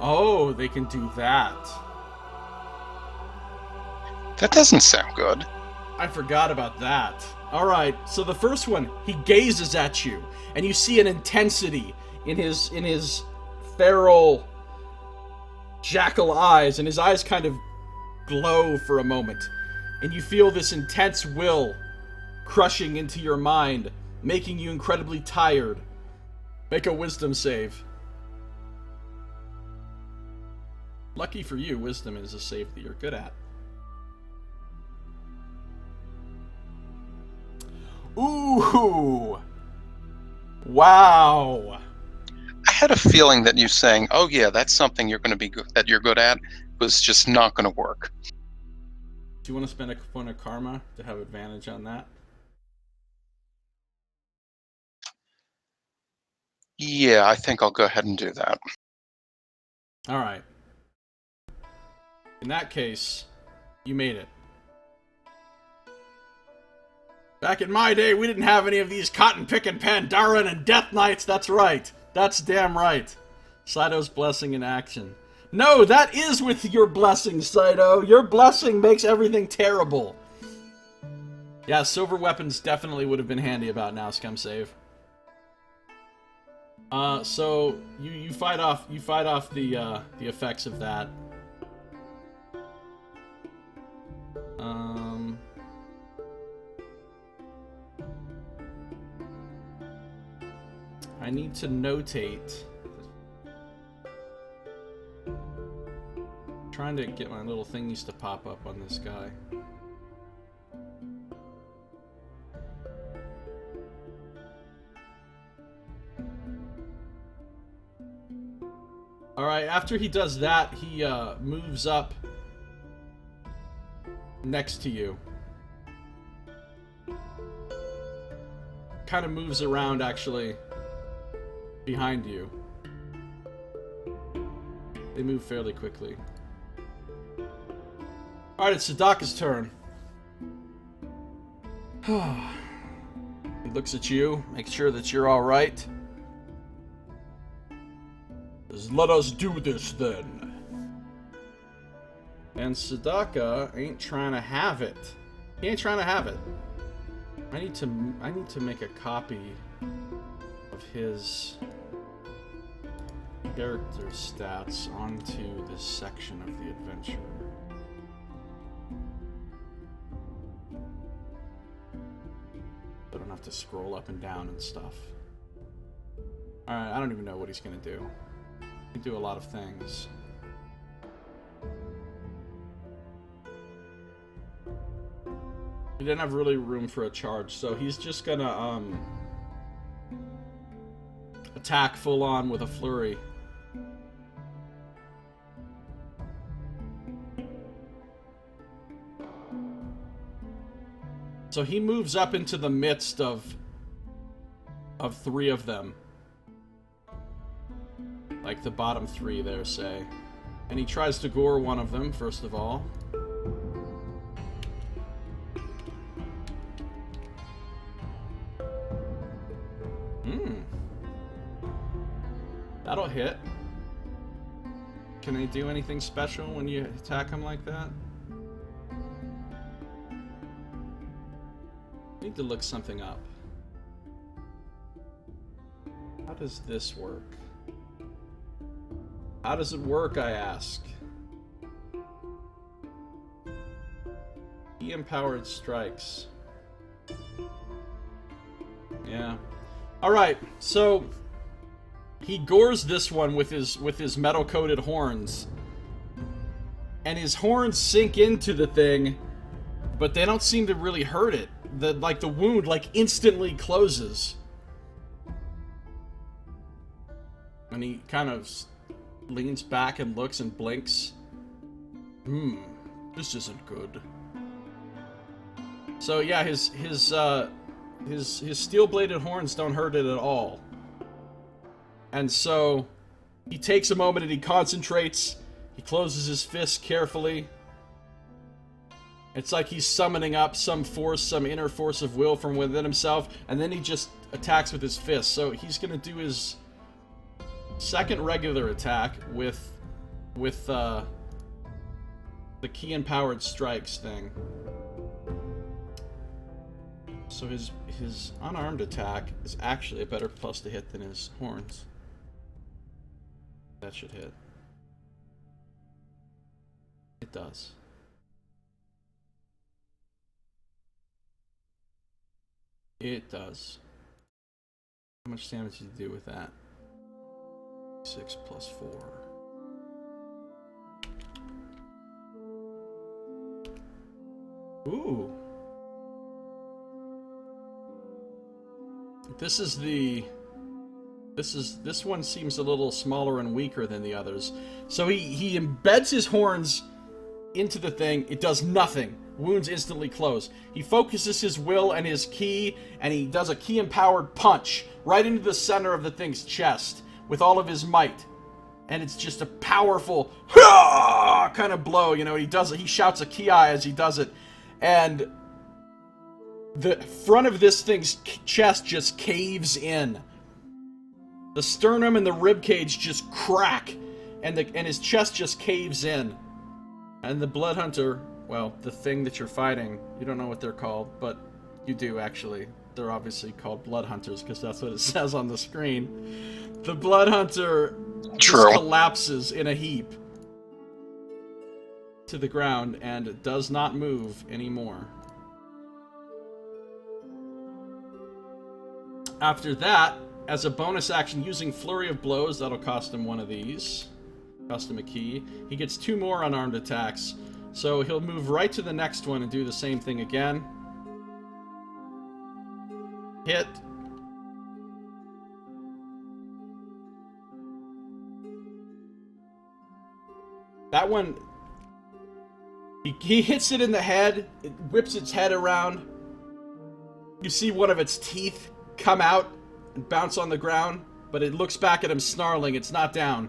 Oh, they can do that. That doesn't sound good. I forgot about that. Alright, so the first one, he gazes at you, and you see an intensity in his feral jackal eyes, and his eyes kind of glow for a moment. And you feel this intense will crushing into your mind, making you incredibly tired. Make a wisdom save. Lucky for you, wisdom is a save that you're good at. Ooh! Wow! I had a feeling that you saying, "Oh yeah, that's something you're going to be good, that you're good at," was just not going to work. Do you want to spend a point of karma to have advantage on that? Yeah, I think I'll go ahead and do that. All right. In that case, you made it. Back in my day, we didn't have any of these cotton-picking Pandaren and Death Knights. That's right. That's damn right. Saito's blessing in action. No, that is with your blessing, Saito. Your blessing makes everything terrible. Yeah, silver weapons definitely would have been handy about now, Scum Save. So you fight off the effects of that. I need to notate. I'm trying to get my little thingies to pop up on this guy. Alright, after he does that, he moves up next to you. Kind of moves around, actually, behind you. They move fairly quickly. Alright, it's Sadaka's turn. He looks at you, makes sure that you're alright. Let us do this then. And Sadaka ain't trying to have it. He ain't trying to have it. I need to make a copy of his character stats onto this section of the adventure. I don't have to scroll up and down and stuff. Alright, I don't even know what he's gonna do. He can do a lot of things. He didn't have really room for a charge, so he's just gonna, attack full on with a flurry. So he moves up into the midst of three of them. Like the bottom three there, say. And he tries to gore one of them, first of all. That'll hit. Can I do anything special when you attack him like that? I need to look something up. How does this work? How does it work, I ask? Empowered strikes. Yeah. Alright, so he gores this one with his metal-coated horns. And his horns sink into the thing, but they don't seem to really hurt it. The wound instantly closes. And he kind of leans back and looks and blinks. This isn't good. So yeah, his steel-bladed horns don't hurt it at all. And so he takes a moment and he concentrates. He closes his fist carefully. It's like he's summoning up some force, some inner force of will from within himself, and then he just attacks with his fist. So he's gonna do his second regular attack with the key empowered strikes thing. So his unarmed attack is actually a better plus to hit than his horns. That should hit. It does. It does. How much damage did you do with that? 6 plus 4. Ooh. This one seems a little smaller and weaker than the others. So he embeds his horns into the thing. It does nothing. Wounds instantly close. He focuses his will and his ki, and he does a ki-empowered punch right into the center of the thing's chest with all of his might. And it's just a powerful kind of blow. You know, he shouts a ki as he does it. And the front of this thing's chest just caves in. The sternum and the ribcage just crack, and his chest just caves in. And the Blood Hunter, well, the thing that you're fighting, you don't know what they're called, but you do actually. They're obviously called Blood Hunters because that's what it says on the screen. The Blood Hunter just collapses in a heap to the ground and does not move anymore. After that, as a bonus action, using Flurry of Blows, that'll cost him one of these. Cost him a key. He gets 2 more unarmed attacks. So he'll move right to the next one and do the same thing again. Hit. That one, he hits it in the head. It whips its head around. You see one of its teeth come out and bounce on the ground, but it looks back at him snarling. It's not down.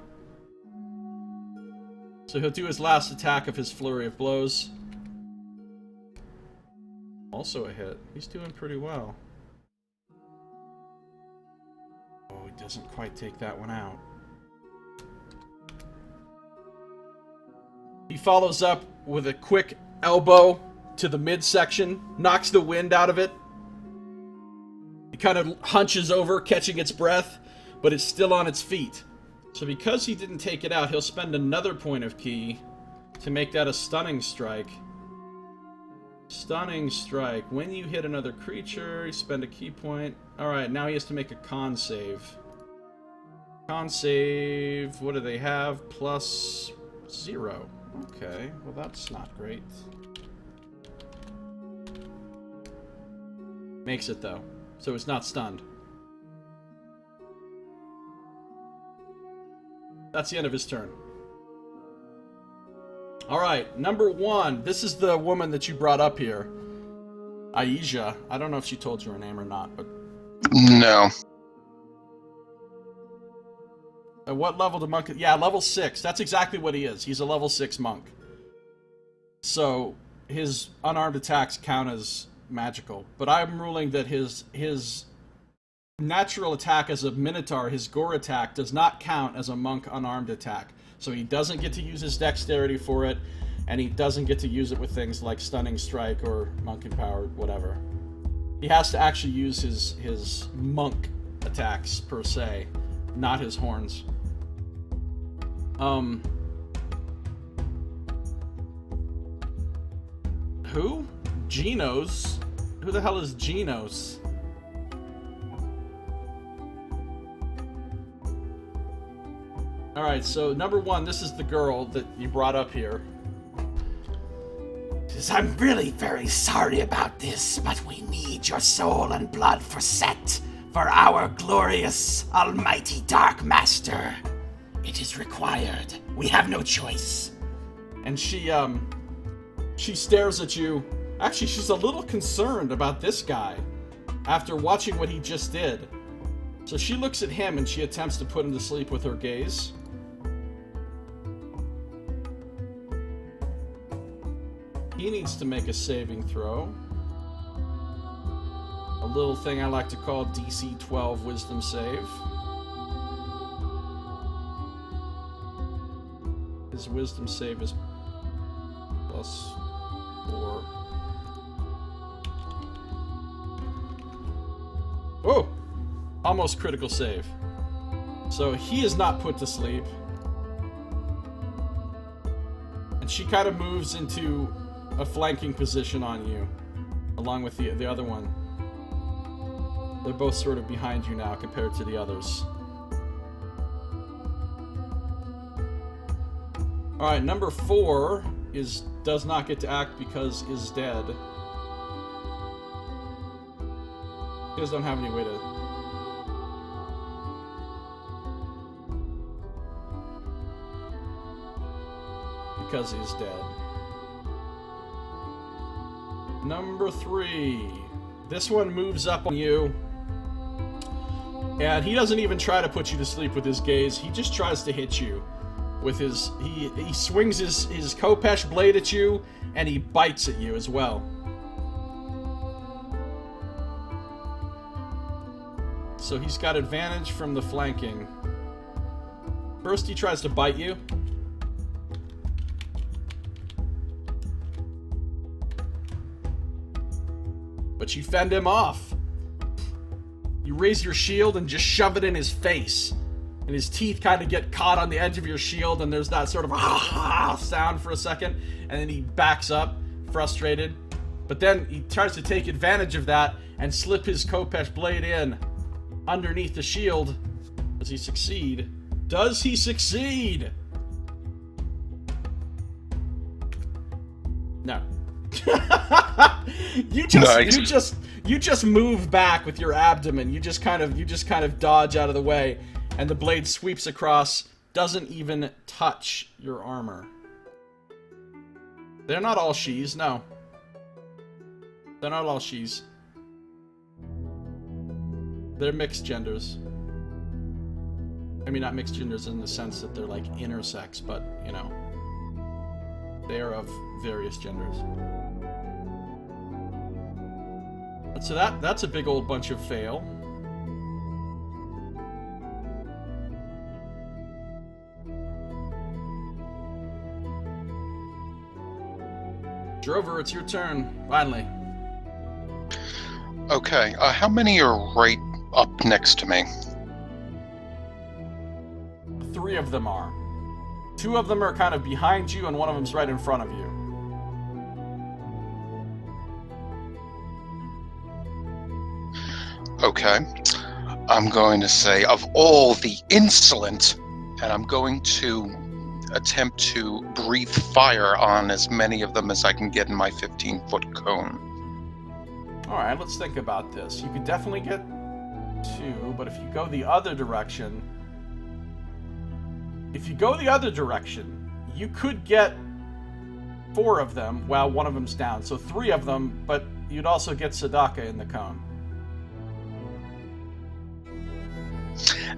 So he'll do his last attack of his Flurry of Blows. Also a hit. He's doing pretty well. Oh, he doesn't quite take that one out. He follows up with a quick elbow to the midsection, knocks the wind out of it, kind of hunches over, catching its breath, but it's still on its feet. So because he didn't take it out, he'll spend another point of ki to make that a stunning strike. Stunning strike. When you hit another creature, you spend a ki point. Alright, now he has to make a con save. Con save, what do they have? +0. Okay, well that's not great. Makes it though, so it's not stunned. That's the end of his turn. Alright, number 1. This is the woman that you brought up here. Augeia. I don't know if she told you her name or not, but... No. At what level did monk... Yeah, level 6. That's exactly what he is. He's a level 6 monk. So, his unarmed attacks count as magical. But I'm ruling that his natural attack as a minotaur, his gore attack, does not count as a monk unarmed attack. So he doesn't get to use his dexterity for it, and he doesn't get to use it with things like Stunning Strike or Monk Empowered, whatever. He has to actually use his monk attacks, per se, not his horns. Who? Genos? Who the hell is Genos? Alright, so number 1, this is the girl that you brought up here. I'm really very sorry about this, but we need your soul and blood for Set, for our glorious, almighty Dark Master. It is required. We have no choice. And she stares at you. Actually, she's a little concerned about this guy after watching what he just did. So she looks at him and she attempts to put him to sleep with her gaze. He needs to make a saving throw. A little thing I like to call DC 12 Wisdom Save. His Wisdom Save is +4. Oh! Almost critical save. So he is not put to sleep. And she kind of moves into a flanking position on you, along with the other one. They're both sort of behind you now compared to the others. Alright, number 4 does not get to act because is dead. You guys don't have any way to... Because he's dead. Number 3. This one moves up on you. And he doesn't even try to put you to sleep with his gaze. He just tries to hit you with his... He swings his Khopesh blade at you, and he bites at you as well. So he's got advantage from the flanking. First he tries to bite you. But you fend him off. You raise your shield and just shove it in his face. And his teeth kind of get caught on the edge of your shield, and there's that sort of sound for a second, and then he backs up, frustrated. But then he tries to take advantage of that and slip his Khopesh blade in underneath the shield. Does he succeed? Does he succeed? No. You just move back with your abdomen. You just kind of dodge out of the way, and the blade sweeps across, doesn't even touch your armor. They're not all she's, no. They're not all she's. They're mixed genders. I mean, not mixed genders in the sense that they're like intersex, but, you know, they are of various genders. So that's a big old bunch of fail. Drover, it's your turn, finally. Okay, how many are right up next to me? 3 of them are. 2 of them are kind of behind you, and 1 of them's right in front of you. Okay. I'm going to say, of all the insolent, and I'm going to attempt to breathe fire on as many of them as I can get in my 15-foot cone. Alright, let's think about this. You could definitely get 2, but if you go the other direction... you could get 4 of them while 1 of them's down. So 3 of them, but you'd also get Sadaka in the cone.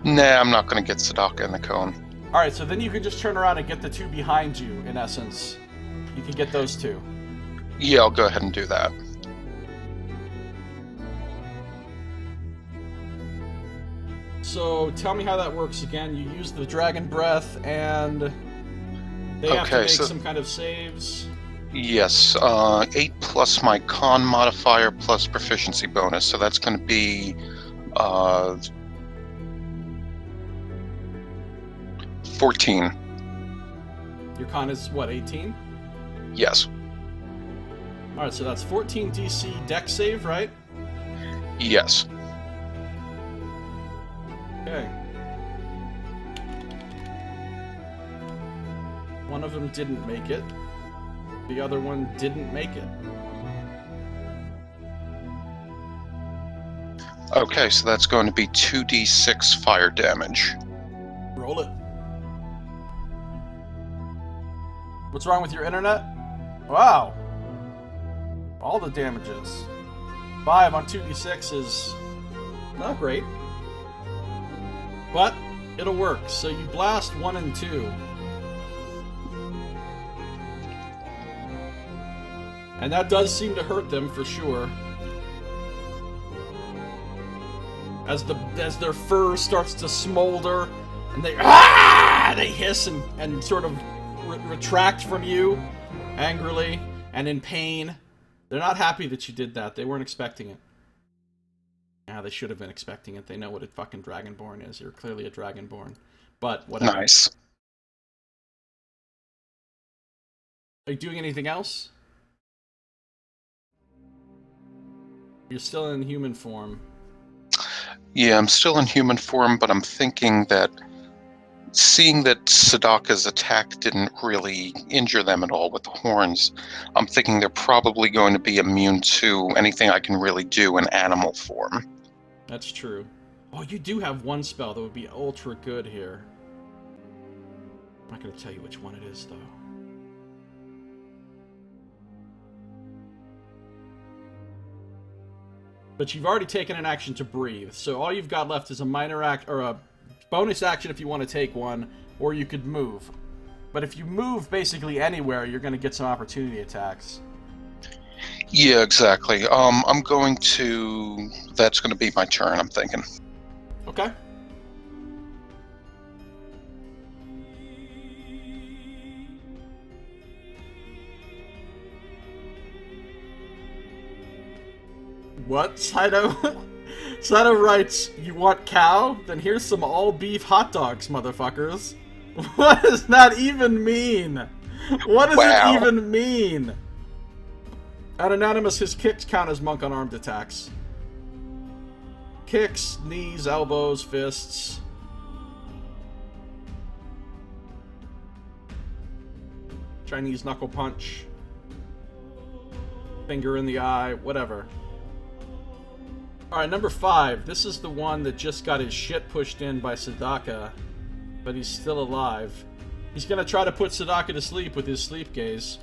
Nah, I'm not going to get Sadaka in the cone. Alright, so then you can just turn around and get the 2 behind you, in essence. You can get those 2. Yeah, I'll go ahead and do that. So, tell me how that works again. You use the Dragon Breath, and they have to make some kind of saves. Yes, 8 plus my con modifier plus proficiency bonus, so that's going to be 14. Your con is, what, 18? Yes. Alright, so that's 14 DC dex save, right? Yes. Okay. One of them didn't make it. The other one didn't make it. Okay, so that's going to be 2d6 fire damage. Roll it. What's wrong with your internet? Wow. All the damages. 5 on 2d6 is not great. But it'll work. So you blast 1 and 2. And that does seem to hurt them for sure. As their fur starts to smolder and they hiss and sort of retract from you angrily and in pain. They're not happy that you did that. They weren't expecting it. Yeah, they should have been expecting it. They know what a fucking Dragonborn is. You're clearly a Dragonborn. But whatever. Nice. Are you doing anything else? You're still in human form. Yeah, I'm still in human form, but I'm thinking that seeing that Sadaka's attack didn't really injure them at all with the horns, I'm thinking they're probably going to be immune to anything I can really do in animal form. That's true. Oh, you do have one spell that would be ultra good here. I'm not going to tell you which one it is, though. But you've already taken an action to breathe, so all you've got left is a minor act or a bonus action if you want to take one, or you could move. But if you move basically anywhere, you're going to get some opportunity attacks. Yeah, exactly. I'm going to... That's going to be my turn, I'm thinking. Okay. What? Saito? Saito writes, you want cow? Then here's some all-beef hot dogs, motherfuckers. What does that even mean? What does it even mean? At Anonymous, his kicks count as monk unarmed attacks. Kicks, knees, elbows, fists. Chinese knuckle punch. Finger in the eye, whatever. Alright, number 5. This is the one that just got his shit pushed in by Sadaka, but he's still alive. He's gonna try to put Sadaka to sleep with his sleep gaze.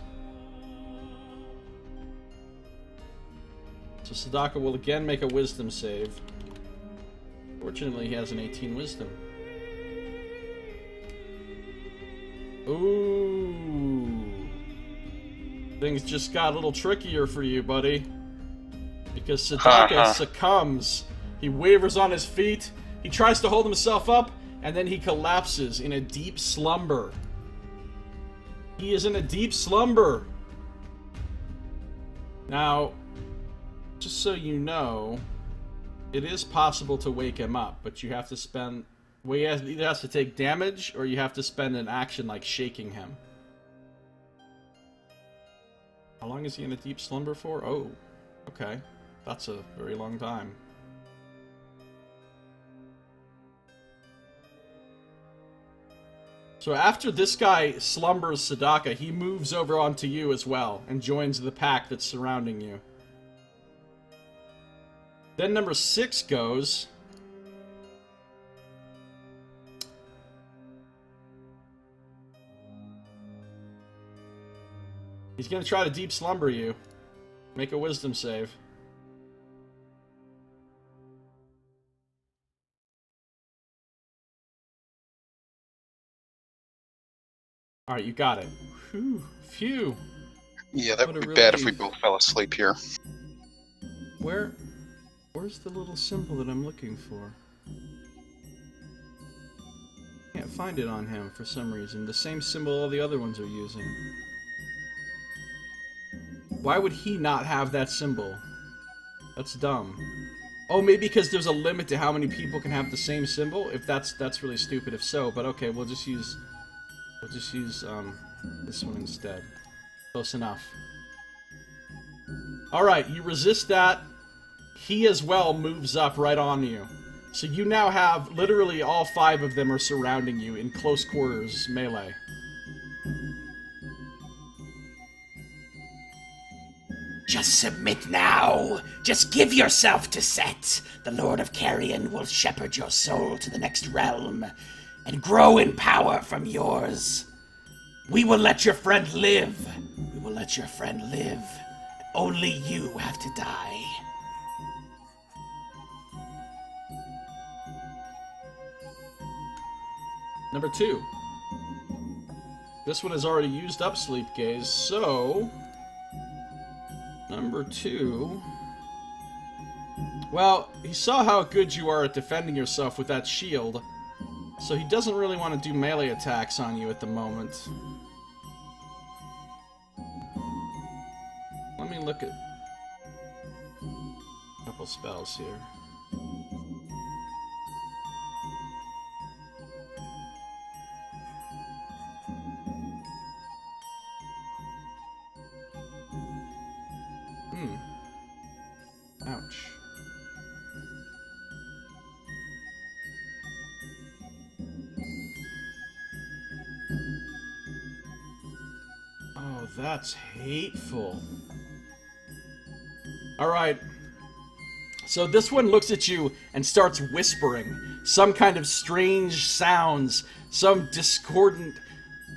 So Sadaka will again make a wisdom save. Fortunately, he has an 18 wisdom. Ooh. Things just got a little trickier for you, buddy. Because Sadaka succumbs. He wavers on his feet. He tries to hold himself up, and then he collapses in a deep slumber. He is in a deep slumber. Now, Just so you know, it is possible to wake him up, but you have to spend... Well, he either has to take damage, or you have to spend an action like shaking him. How long is he in a deep slumber for? Oh, okay. That's a very long time. So after this guy slumbers Sadaka, he moves over onto you as well, and joins the pack that's surrounding you. Then number 6 goes... He's gonna try to deep slumber you. Make a wisdom save. Alright, you got it. Whew. Phew. Yeah, that would be bad if we both fell asleep here. Where's the little symbol that I'm looking for? Can't find it on him for some reason. The same symbol all the other ones are using. Why would he not have that symbol? That's dumb. Oh, maybe because there's a limit to how many people can have the same symbol? If that's really stupid if so, but okay, we'll just use this one instead. Close enough. Alright, you resist that. He as well moves up right on you. So you now have literally all 5 of them are surrounding you in close quarters melee. Just submit now. Just give yourself to Set. The Lord of Carrion will shepherd your soul to the next realm and grow in power from yours. We will let your friend live. We will let your friend live. Only you have to die. Number 2. This one has already used up Sleep Gaze, so... Number 2... Well, he saw how good you are at defending yourself with that shield, so he doesn't really want to do melee attacks on you at the moment. Let me look at a couple spells here. Ouch. Oh, that's hateful. Alright. So this one looks at you and starts whispering some kind of strange sounds, some discordant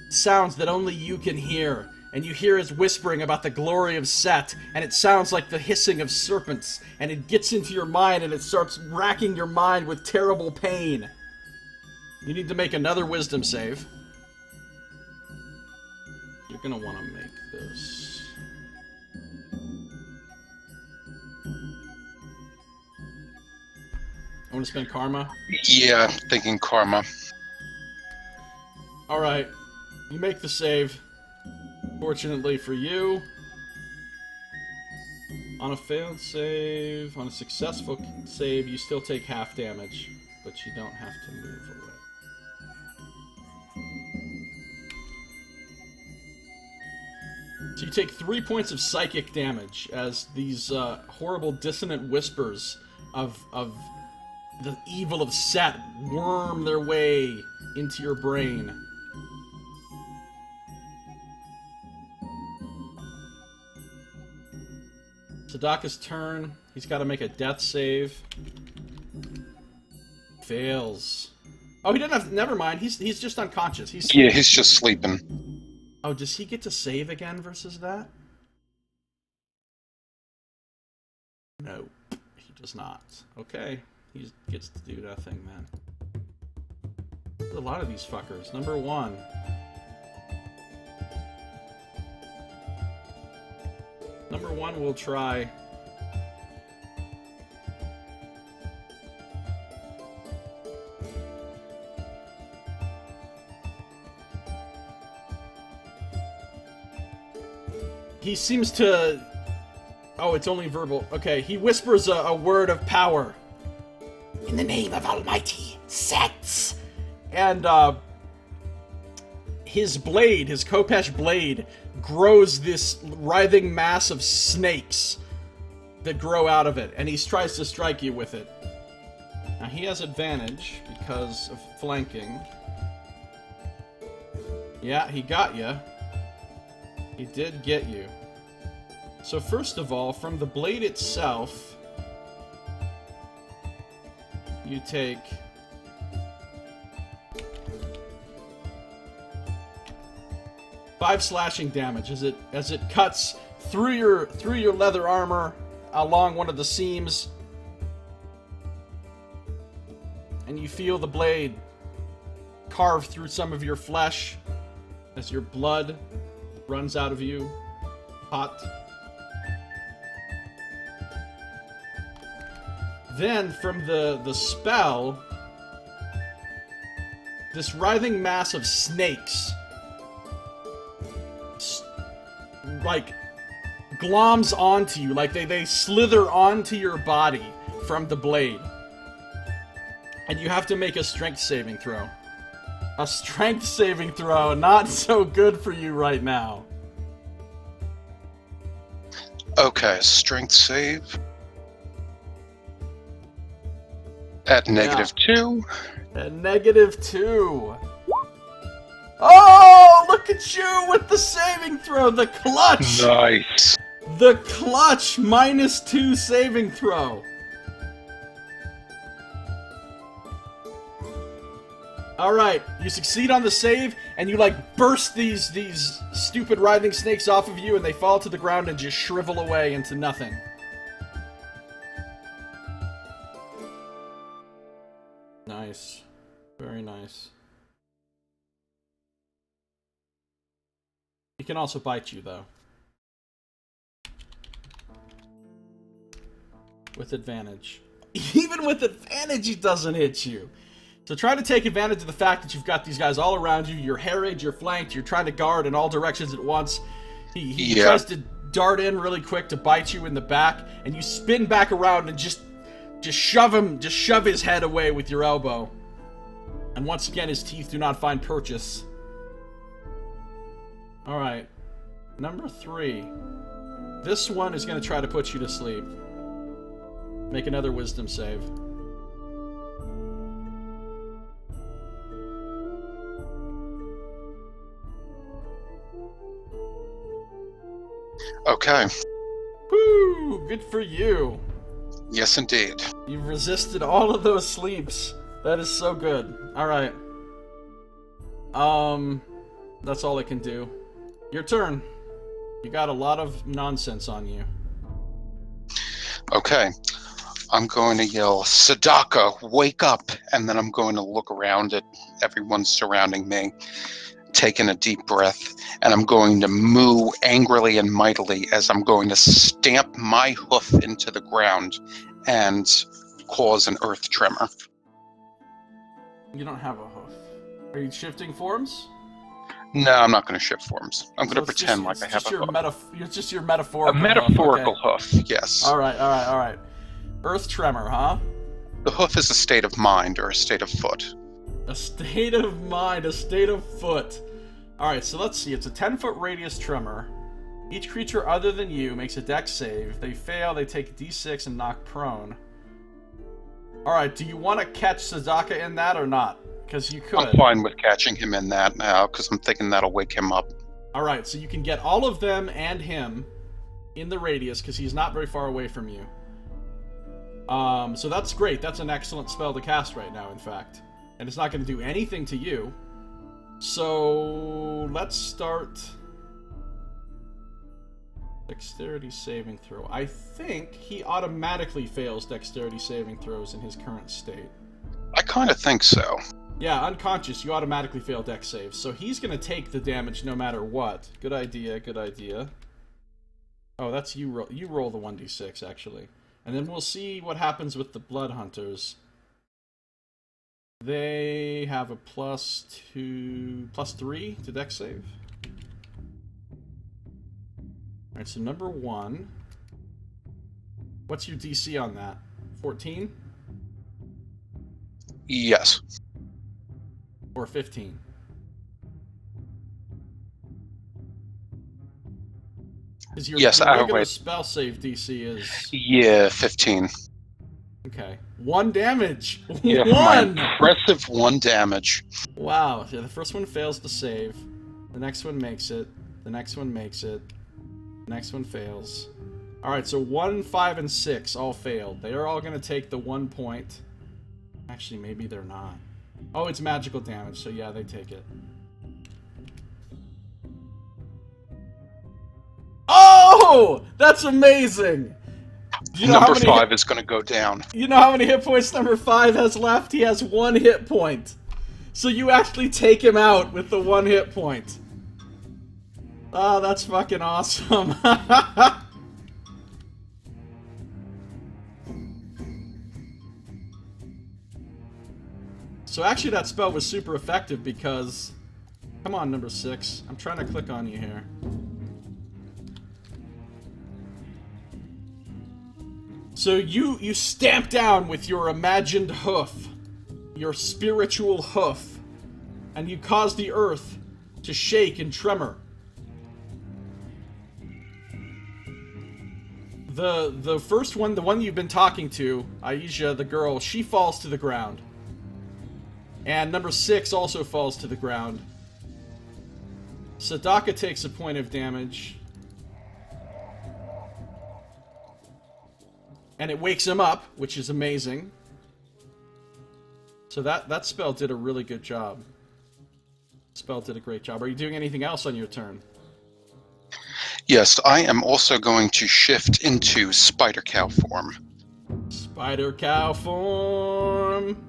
sounds that only you can hear. And you hear his whispering about the glory of Set, and it sounds like the hissing of serpents, and it gets into your mind and it starts racking your mind with terrible pain. You need to make another wisdom save. You're gonna want to make this. I want to spend karma. Yeah, thinking karma. Alright, you make the save. Fortunately for you, on a failed save, on a successful save, you still take half damage, but you don't have to move away. So you take 3 points of psychic damage as these horrible dissonant whispers of the evil of Set worm their way into your brain. Sadaka's turn. He's got to make a death save. Fails. Oh, he didn't have... Never mind. He's just unconscious. Yeah, he's just sleeping. Oh, does he get to save again versus that? No, he does not. Okay. He gets to do nothing, man. There's a lot of these fuckers. Number 1. Number 1 will try... He seems to Oh, it's only verbal. Okay, he whispers a word of power. In the name of Almighty Set. And his blade, his Khopesh blade, grows this writhing mass of snakes that grow out of it, and he tries to strike you with it. Now he has advantage because of flanking. Yeah, he got you. He did get you. So first of all, from the blade itself, you take 5 slashing damage as it cuts through your leather armor along one of the seams, and you feel the blade carve through some of your flesh as your blood runs out of you. Hot. Then, from the spell, this writhing mass of snakes, like, gloms onto you, like they slither onto your body from the blade. And you have to make a strength saving throw. A strength saving throw, not so good for you right now. Okay, strength save. At -2. At -2. Oh, look at you with the saving throw, the clutch! Nice. The clutch, -2 saving throw. Alright, you succeed on the save, and you, like, burst these stupid writhing snakes off of you, and they fall to the ground and just shrivel away into nothing. Nice. Very nice. He can also bite you, though. With advantage. Even with advantage, he doesn't hit you. So try to take advantage of the fact that you've got these guys all around you. You're harried, you're flanked, you're trying to guard in all directions at once. He tries to dart in really quick to bite you in the back, and you spin back around and just shove his head away with your elbow. And once again, his teeth do not find purchase. Alright. Number 3. This one is going to try to put you to sleep. Make another wisdom save. Okay. Woo! Good for you. Yes, indeed. You've resisted all of those sleeps. That is so good. Alright. That's all I can do. Your turn. You got a lot of nonsense on you. Okay. I'm going to yell, Sadaka, wake up! And then I'm going to look around at everyone surrounding me, taking a deep breath, and I'm going to moo angrily and mightily as I'm going to stamp my hoof into the ground and cause an earth tremor. You don't have a hoof. Are you shifting forms? No, I'm not going to shift forms. I'm going to pretend like I have a hoof. It's just your metaphorical A metaphorical hoof, hoof, yes. Alright. Earth tremor, huh? The hoof is a state of mind or a state of foot. A state of mind, a state of foot. Alright, so let's see. It's a 10-foot radius tremor. Each creature other than you makes a dex save. If they fail, they take a d6 and knock prone. Alright, do you want to catch Sadaka in that or not? Because you could. I'm fine with catching him in that now, because I'm thinking that'll wake him up. Alright, so you can get all of them and him in the radius, because he's not very far away from you. So that's great. That's an excellent spell to cast right now, in fact. And it's not going to do anything to you. So let's start dexterity saving throw. I think he automatically fails dexterity saving throws in his current state. I kind of think so. Yeah, unconscious, you automatically fail dex saves. So he's going to take the damage no matter what. Good idea, good idea. Oh, that's you roll. You roll the 1d6, actually. And then we'll see what happens with the Blood Hunters. They have a +3 to dex save. Alright, so number 1 What's your DC on that? 14? Yes. Or 15? Because your regular wait. spell save DC is... Yeah, 15. Okay. 1 damage! Yeah, 1! my impressive 1 damage. Wow. Yeah, the first one fails to save. The next one makes it. The next one makes it. The next one fails. Alright, so 1, 5, and 6 all failed. They are all going to take the 1 point. Actually, maybe they're not. Oh, it's magical damage, so yeah, they take it. Oh! That's amazing! You know Number 5 is going to go down. You know how many hit points number 5 has left? He has 1 hit point. So you actually take him out with the 1 hit point. Oh, that's fucking awesome. So actually that spell was super effective because... Come on, number 6. I'm trying to click on you here. So you stamp down with your imagined hoof, your spiritual hoof, and you cause the earth to shake and tremor. The first one, the one you've been talking to, Augeia, the girl, she falls to the ground. And number 6 also falls to the ground. Sadaka takes a point of damage. And it wakes him up, which is amazing. So that spell did a really good job. Spell did a great job. Are you doing anything else on your turn? Yes, I am also going to shift into Spider Cow form. Spider Cow form!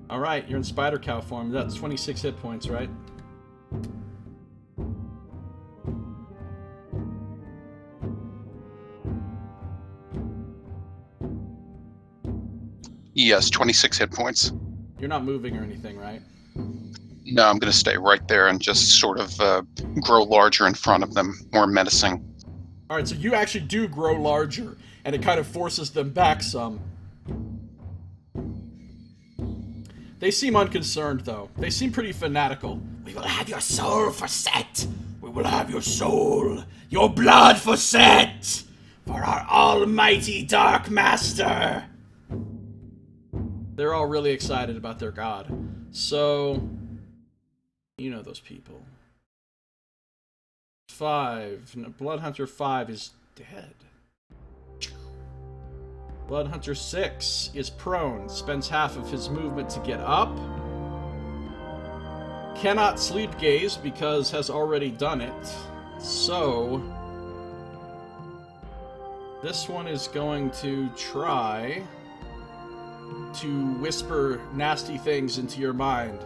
Alright, you're in Spider Cow form. That's 26 hit points, right? Yes, 26 hit points. You're not moving or anything, right? No, I'm going to stay right there and just sort of grow larger in front of them, more menacing. Alright, so you actually do grow larger, and it kind of forces them back some. They seem unconcerned, though. They seem pretty fanatical. We will have your soul for Set. We will have your soul, your blood for Set, for our almighty Dark Master. They're all really excited about their god. So, you know those people. 5. Bloodhunter 5 is dead. Bloodhunter 6 is prone. Spends half of his movement to get up. Cannot sleep gaze because has already done it. So, this one is going to try to whisper nasty things into your mind.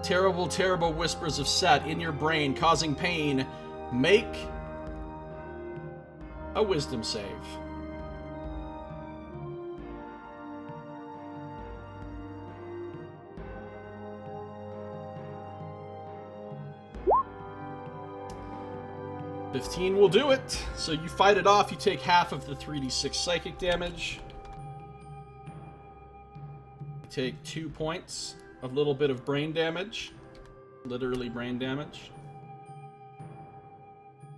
Terrible, terrible whispers of Set in your brain, causing pain. Make a wisdom save. $15 will do it. So you fight it off. You take half of the 3d6 psychic damage. Take 2 points of little bit of brain damage. Literally brain damage.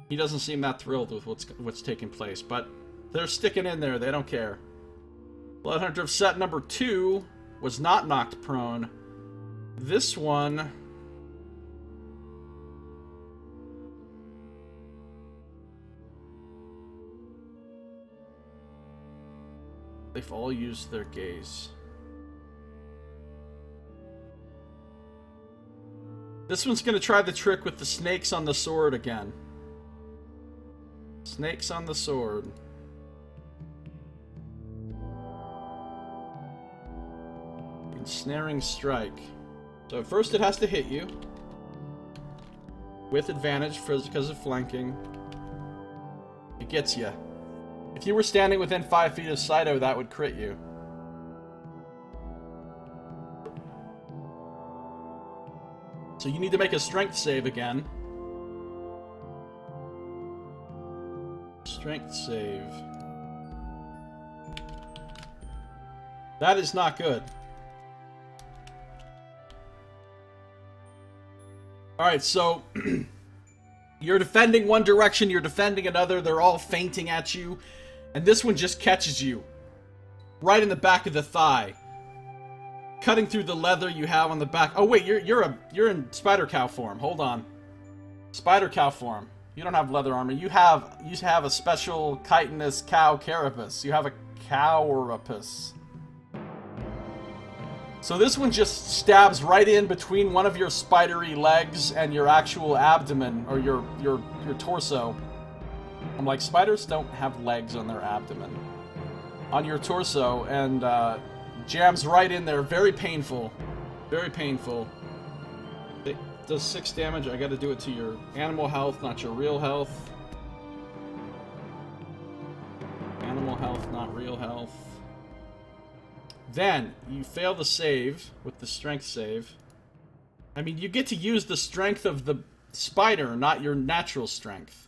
He doesn't seem that thrilled with what's taking place, but they're sticking in there. They don't care. Bloodhunter of Set number 2 was not knocked prone. This one... They've all used their gaze. This one's going to try the trick with the snakes on the sword again. Snakes on the sword. Ensnaring strike. So first it has to hit you. With advantage because of flanking. It gets you. If you were standing within 5 feet of Saito, that would crit you. So you need to make a strength save again. Strength save. That is not good. Alright, so you're defending one direction, you're defending another, they're all feinting at you, and this one just catches you right in the back of the thigh, cutting through the leather you have on the back. Oh wait, you're in spider cow form. Hold on. Spider cow form. You don't have leather armor. You have a special chitinous cow carapace. You have a cowrapace. So this one just stabs right in between one of your spidery legs and your actual abdomen, or your torso. I'm like, spiders don't have legs on their abdomen. On your torso, and jams right in there. Very painful. Very painful. It does 6 damage. I gotta do it to your animal health, not your real health. Animal health, not real health. Then, you fail the save with the strength save. I mean, you get to use the strength of the spider, not your natural strength.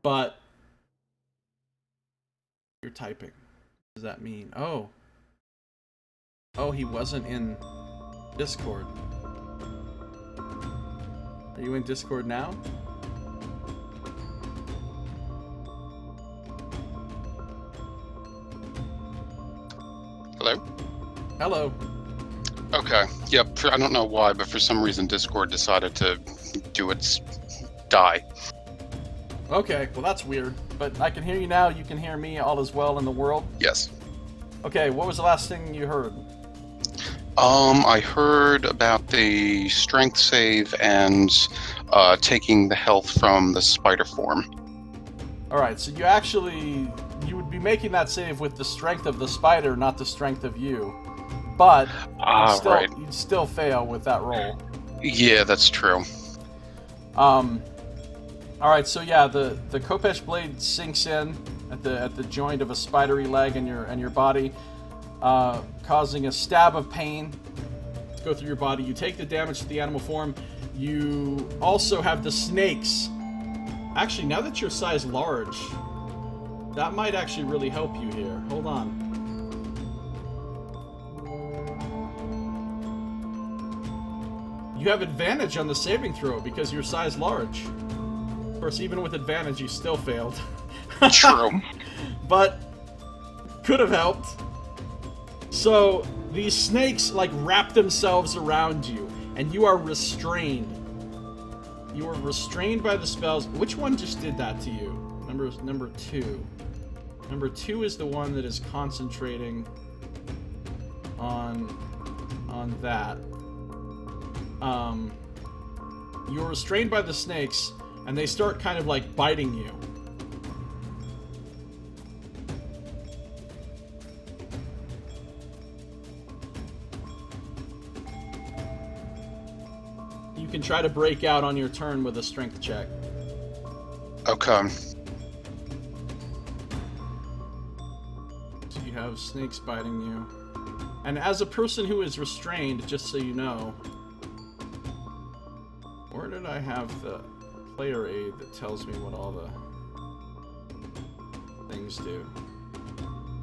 But you're typing. What does that mean? Oh. Oh, he wasn't in Discord. Are you in Discord now? Hello? Hello. Okay. Yep. I don't know why, but for some reason Discord decided to do its die. Okay, well that's weird. But I can hear you now, you can hear me, all is well in the world? Yes. Okay, what was the last thing you heard? I heard about the strength save and taking the health from the spider form. Alright, so you would be making that save with the strength of the spider, not the strength of you. But you'd still fail with that roll. Yeah, that's true. Alright, so yeah, the Khopesh blade sinks in at the joint of a spidery leg in your body, causing a stab of pain to go through your body. You take the damage to the animal form. You also have the snakes. Actually, now that you're size large, that might actually really help you here. Hold on. You have advantage on the saving throw because you're size large. Of course, even with advantage, you still failed. True. But could have helped. So these snakes like wrap themselves around you, and you are restrained. You are restrained by the spells. Which one just did that to you? Number 2. Number 2 is the one that is concentrating on that. You're restrained by the snakes, and they start kind of like biting you. You can try to break out on your turn with a strength check. Okay. So you have snakes biting you. And as a person who is restrained, just so you know, where did I have the player aid that tells me what all the things do?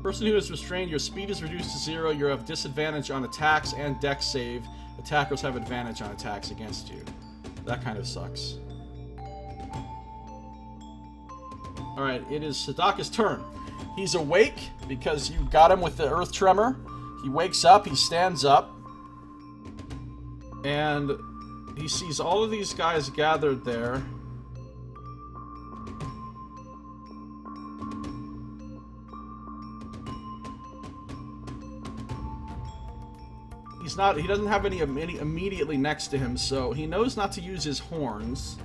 Person who is restrained, your speed is reduced to 0, you have disadvantage on attacks and dex save. Attackers have advantage on attacks against you. That kind of sucks. Alright, it is Sadaka's turn. He's awake because you got him with the earth tremor. He wakes up, he stands up, and he sees all of these guys gathered there. He doesn't have any immediately next to him, so he knows not to use his horns.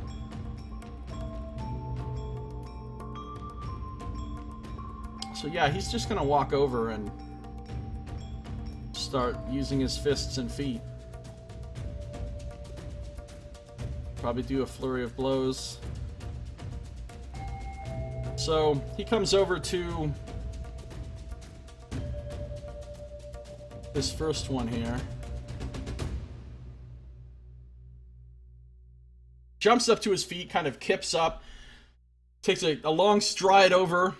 So yeah, he's just gonna walk over and start using his fists and feet. Probably do a flurry of blows. So he comes over to this first one here. Jumps up to his feet, kind of kips up, takes a long stride over,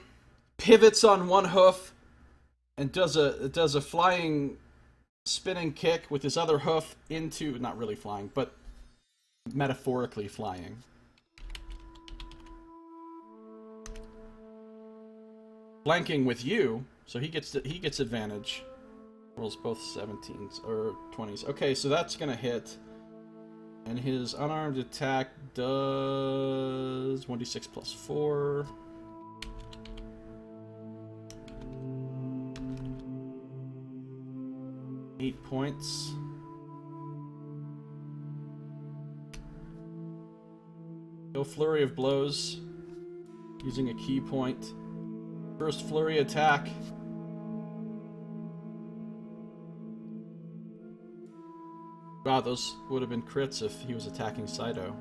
pivots on one hoof, and does a flying spinning kick with his other hoof into, not really flying, but metaphorically flying. Flanking with you, so he gets advantage. Rolls both 17s or 20s. Okay, so that's gonna hit. And his unarmed attack does 1d6 plus 4. Eight points. Go flurry of blows. Using a key point. First flurry attack. Wow, those would have been crits if he was attacking Saito.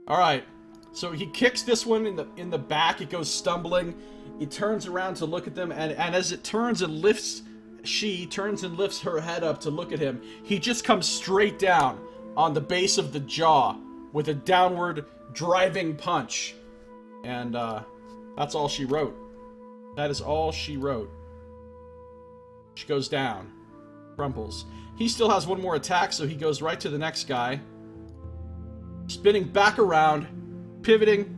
Alright, so he kicks this one in the back, it goes stumbling. He turns around to look at them, and as it turns and lifts, she turns and lifts her head up to look at him. He just comes straight down on the base of the jaw with a downward driving punch. And that's all she wrote. That is all she wrote. She goes down. Crumbles. He still has one more attack, so he goes right to the next guy. Spinning back around. Pivoting.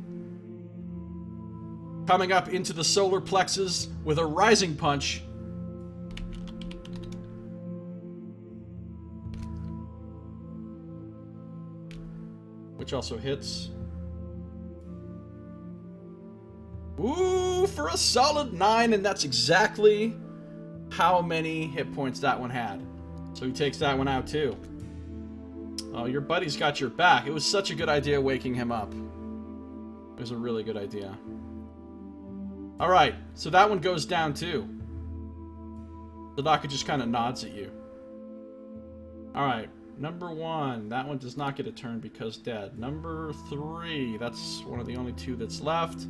Coming up into the solar plexus with a rising punch. Which also hits. Ooh, for a solid 9, and that's exactly how many hit points that one had. So he takes that one out too. Oh, your buddy's got your back. It was such a good idea waking him up. It was a really good idea. Alright, so that one goes down too. Sadaka just kind of nods at you. Alright, number 1. That one does not get a turn because dead. Number 3. That's one of the only 2 that's left.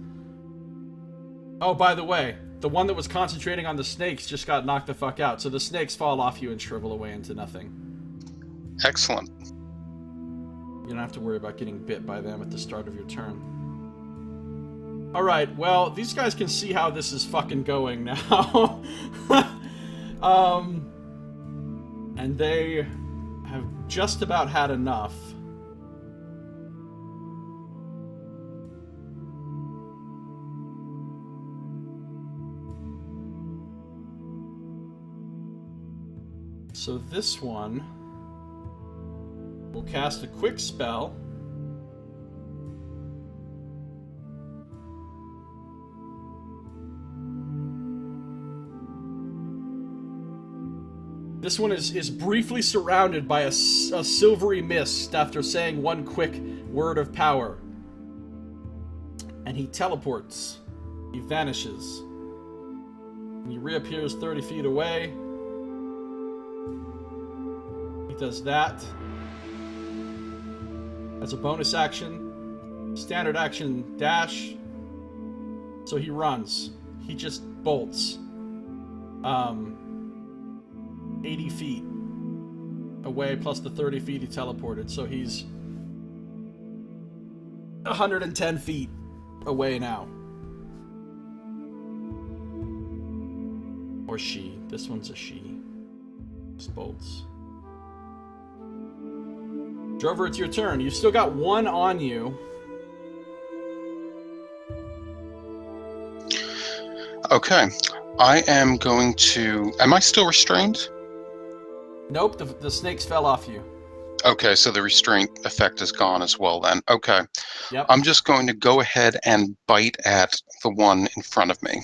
Oh, by the way, the one that was concentrating on the snakes just got knocked the fuck out, so the snakes fall off you and shrivel away into nothing. Excellent. You don't have to worry about getting bit by them at the start of your turn. Alright, well, these guys can see how this is fucking going now. And they have just about had enough. So this one will cast a quick spell. This one is briefly surrounded by a silvery mist after saying one quick word of power. And he teleports. He vanishes. And he reappears 30 feet away. He does that. As a bonus action. Standard action, dash. So he runs. He just bolts. 80 feet away plus the 30 feet he teleported. So he's 110 feet away now. Or she. This one's a she. Just bolts. Drover, it's your turn. You've still got one on you. Okay. I am going to... Am I still restrained? Nope, the snakes fell off you. Okay, so the restraint effect is gone as well then. Okay. Yep. I'm just going to go ahead and bite at the one in front of me.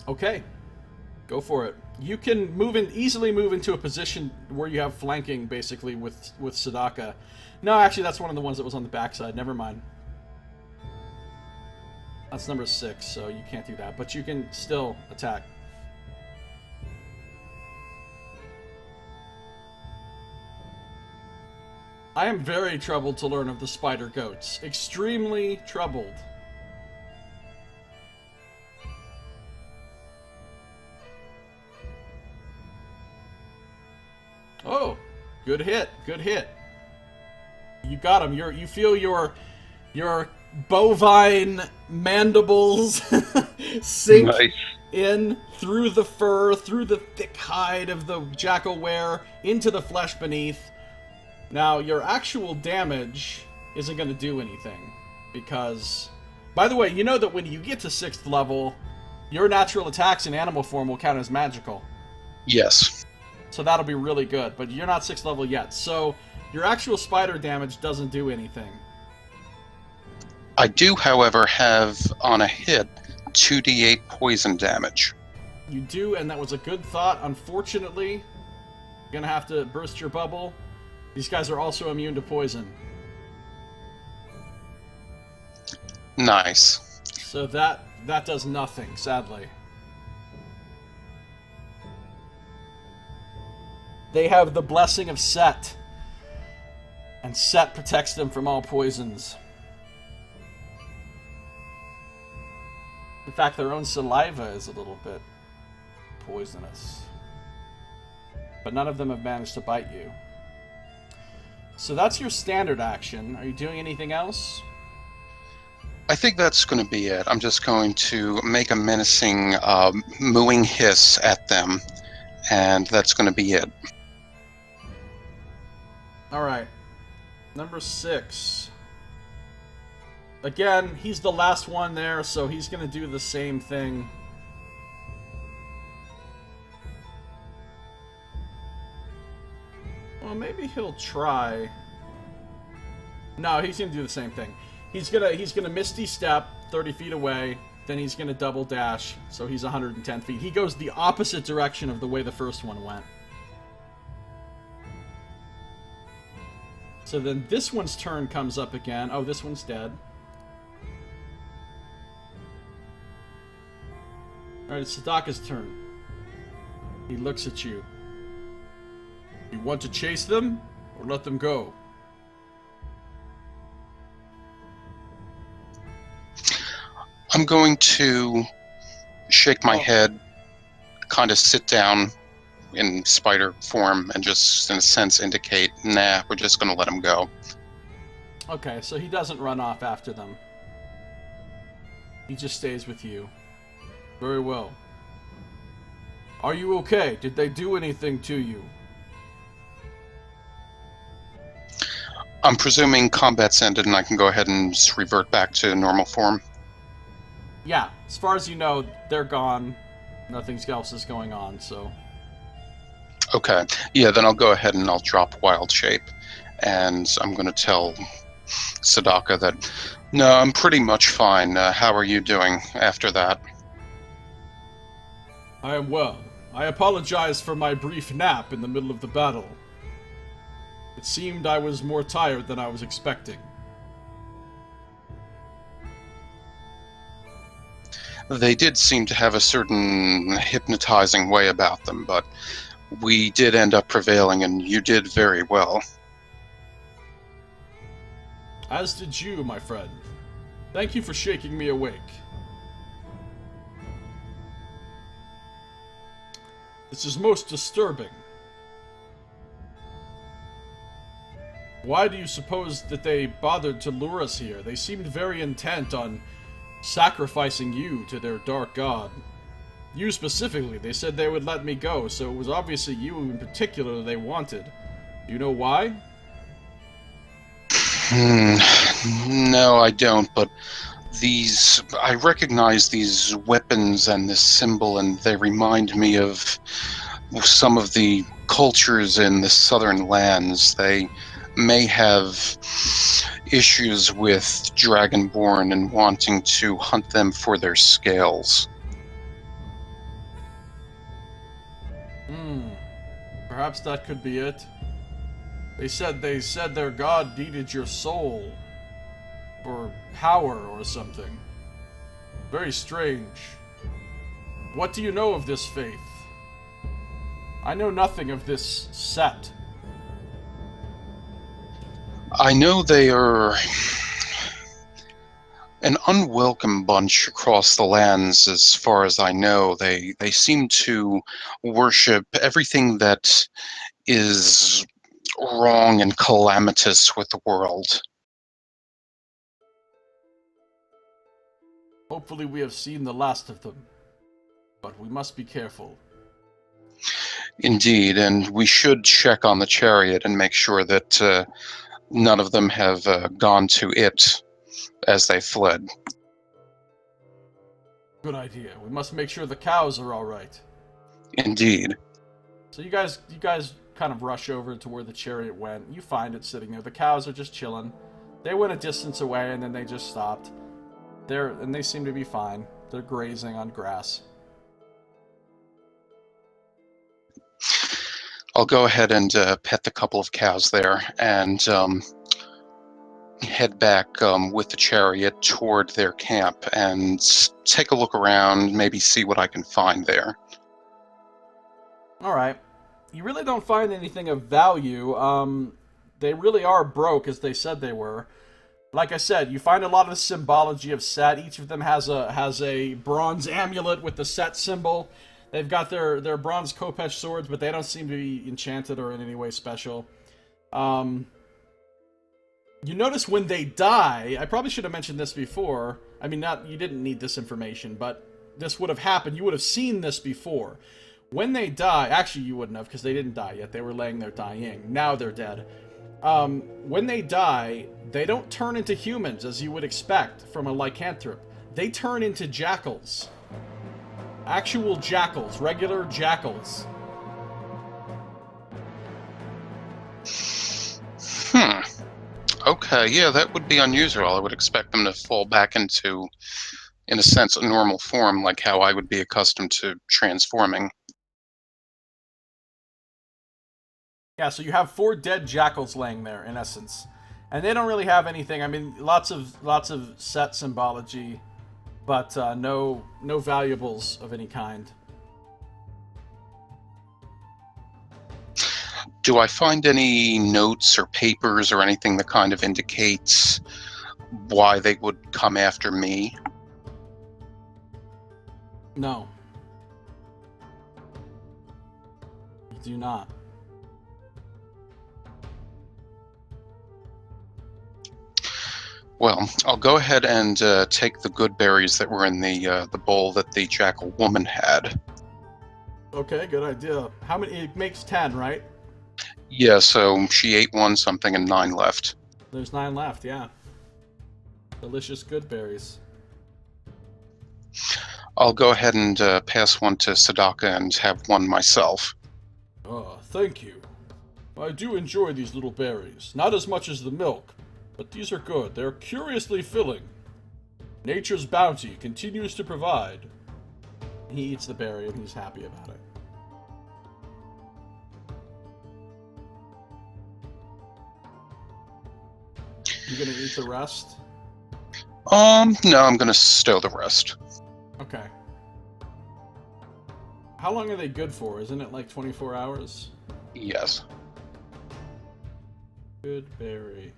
Okay. Go for it. You can easily move into a position where you have flanking, basically, with Sadaka. No, actually, that's one of the ones that was on the backside. Never mind. That's number 6, so you can't do that. But you can still attack. I am very troubled to learn of the spider goats. Extremely troubled. Oh, good hit, good hit. You got him. You feel your bovine mandibles sink Nice. in through the fur, through the thick hide of the jackal wear, into the flesh beneath. Now, your actual damage isn't going to do anything, because... By the way, you know that when you get to 6th level, your natural attacks in animal form will count as magical. Yes. So that'll be really good, but you're not 6th level yet, so your actual spider damage doesn't do anything. I do, however, have on a hit 2d8 poison damage. You do, and that was a good thought. Unfortunately, you're gonna have to burst your bubble. These guys are also immune to poison. Nice. So that does nothing, sadly. They have the blessing of Set, and Set protects them from all poisons. In fact, their own saliva is a little bit poisonous. But none of them have managed to bite you. So that's your standard action. Are you doing anything else? I think that's going to be it. I'm just going to make a menacing mooing hiss at them, and that's going to be it. Alright. Number 6. Again, he's the last one there, so he's going to do the same thing. Well, maybe he'll try. No, he's going to do the same thing. He's gonna Misty Step 30 feet away, then he's gonna double dash, so he's 110 feet. He goes the opposite direction of the way the first one went. So then this one's turn comes up again. Oh, this one's dead. Alright, it's Sadaka's turn. He looks at you. You want to chase them, or let them go? I'm going to shake my head, kind of sit down in spider form, and just, in a sense, indicate, nah, we're just going to let him go. Okay, so he doesn't run off after them. He just stays with you. Very well. Are you okay? Did they do anything to you? I'm presuming combat's ended and I can go ahead and just revert back to normal form. Yeah, as far as you know, they're gone. Nothing else is going on, so... Okay. Yeah, then I'll go ahead and I'll drop Wild Shape. And I'm going to tell Sadaka that, no, I'm pretty much fine. How are you doing after that? I am well. I apologize for my brief nap in the middle of the battle. It seemed I was more tired than I was expecting. They did seem to have a certain hypnotizing way about them, but we did end up prevailing, and you did very well. As did you, my friend. Thank you for shaking me awake. This is most disturbing. Why do you suppose that they bothered to lure us here? They seemed very intent on sacrificing you to their dark god. You specifically, they said they would let me go, so it was obviously you in particular they wanted. Do you know why? No, I don't, but I recognize these weapons and this symbol, and they remind me of some of the cultures in the southern lands. They may have issues with Dragonborn and wanting to hunt them for their scales. Perhaps that could be it. They said their god needed your soul. Or power or something. Very strange. What do you know of this faith? I know nothing of this set. I know they are an unwelcome bunch across the lands, as far as I know. They seem to worship everything that is wrong and calamitous with the world. Hopefully we have seen the last of them. But we must be careful. Indeed, and we should check on the chariot and make sure that none of them have gone to it as they fled. Good idea. We must make sure the cows are all right. Indeed. So you guys kind of rush over to where the chariot went. You find it sitting there. The cows are just chilling. They went a distance away and then they just stopped. And they seem to be fine. They're grazing on grass. I'll go ahead and pet the couple of cows there and head back with the chariot toward their camp and take a look around, maybe see what I can find there. Alright. You really don't find anything of value. They really are broke, as they said they were. Like I said, you find a lot of the symbology of Set. Each of them has a bronze amulet with the Set symbol. They've got their bronze Khopesh swords, but they don't seem to be enchanted or in any way special. You notice when they die, I probably should have mentioned this before. I mean, you didn't need this information, but this would have happened. You would have seen this before. When they die, actually you wouldn't have, because they didn't die yet. They were laying there dying. Now they're dead. When they die, they don't turn into humans, as you would expect from a lycanthrope. They turn into jackals. Actual jackals. Regular jackals. Okay, yeah, that would be unusual. I would expect them to fall back into, in a sense, a normal form, like how I would be accustomed to transforming. Yeah, so you have 4 dead jackals laying there, in essence. And they don't really have anything. I mean, lots of Set symbology, but no valuables of any kind. Do I find any notes or papers or anything that kind of indicates why they would come after me? No. You do not. Well, I'll go ahead and take the good berries that were in the bowl that the jackal woman had. Okay, good idea. How many? It makes 10, right? Yeah, so she ate one something and 9 left. There's 9 left, yeah. Delicious good berries. I'll go ahead and pass one to Sadaka and have one myself. Oh, thank you. I do enjoy these little berries. Not as much as the milk, but these are good. They're curiously filling. Nature's bounty continues to provide. He eats the berry and he's happy about it. You gonna eat the rest? No, I'm gonna stow the rest. Okay. How long are they good for? Isn't it like 24 hours? Yes. Good berry.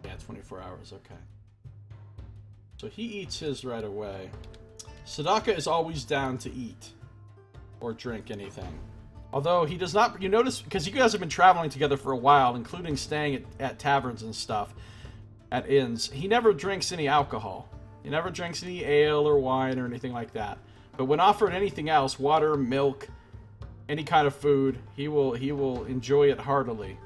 Yeah, 24 hours, okay. So he eats his right away. Sadaka is always down to eat. Or drink anything. Although he does not, you notice, because you guys have been traveling together for a while, including staying at taverns and stuff, at inns, he never drinks any alcohol. He never drinks any ale or wine or anything like that. But when offered anything else, water, milk, any kind of food, he will enjoy it heartily.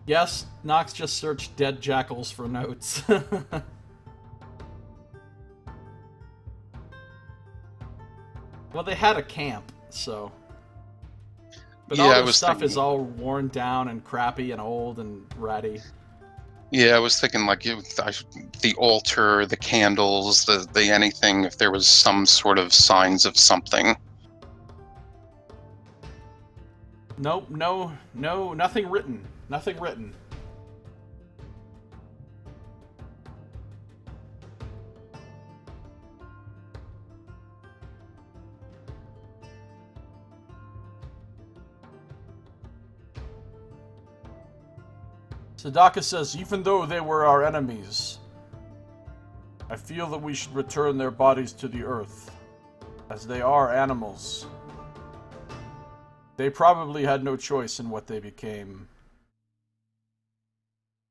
Yes, Nox just searched dead jackals for notes. Well, they had a camp, so. But yeah, all this stuff is all worn down and crappy and old and ratty. Yeah, I was thinking like the altar, the candles, the anything, if there was some sort of signs of something. Nope, no, nothing written. Nothing written. Sadaka says, even though they were our enemies, I feel that we should return their bodies to the earth, as they are animals. They probably had no choice in what they became.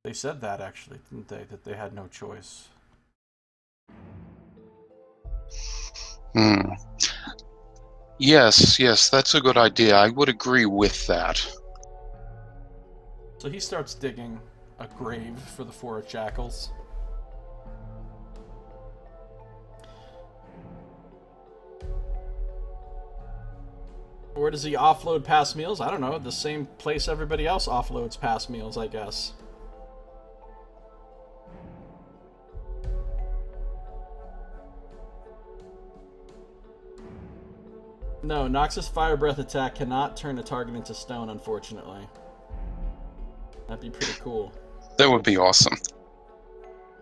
They said that, actually, didn't they? That they had no choice. Hmm. Yes, that's a good idea. I would agree with that. So he starts digging a grave for the 4 jackals. Where does he offload past meals? I don't know. The same place everybody else offloads past meals, I guess. No, Nox's Fire Breath attack cannot turn a target into stone, unfortunately. That'd be pretty cool. That would be awesome.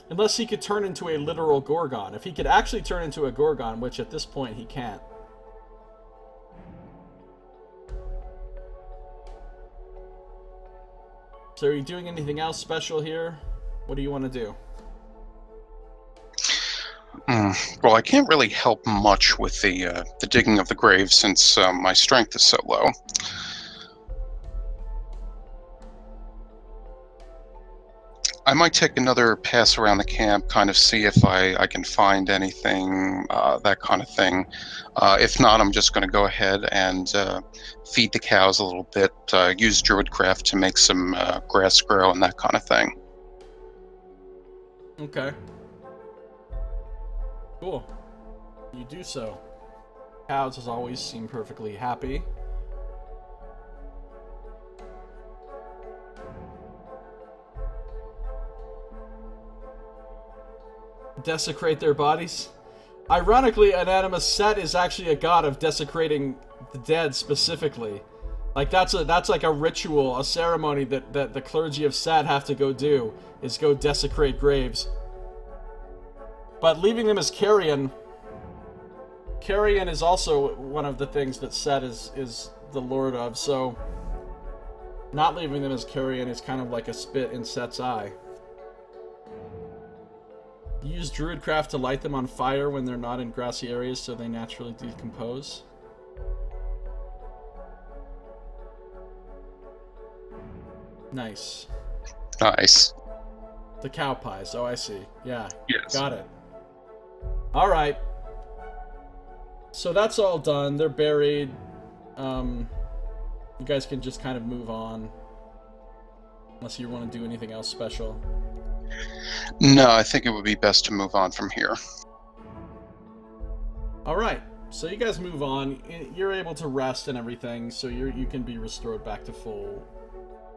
Unless he could turn into a literal Gorgon. If he could actually turn into a Gorgon, which at this point he can't. So are you doing anything else special here? What do you want to do? Well, I can't really help much with the digging of the grave since my strength is so low. I might take another pass around the camp, kind of see if I can find anything, that kind of thing. If not, I'm just going to go ahead and feed the cows a little bit, use Druidcraft to make some grass grow and that kind of thing. Okay. Cool. You do so. Cows, as always, seem perfectly happy. Desecrate their bodies. Ironically, Anonymous Set is actually a god of desecrating the dead specifically. Like that's like a ritual, a ceremony that the clergy of Set have to go do, is go desecrate graves. But leaving them as carrion is also one of the things that Set is the lord of, so not leaving them as carrion is kind of like a spit in Set's eye. Use Druidcraft to light them on fire when they're not in grassy areas so they naturally decompose. Nice. Nice. The cow pies. Oh, I see. Yeah. Yes. Got it. Alright. So that's all done. They're buried. You guys can just kind of move on. Unless you want to do anything else special. No, I think it would be best to move on from here. Alright. So you guys move on. You're able to rest and everything, so you can be restored back to full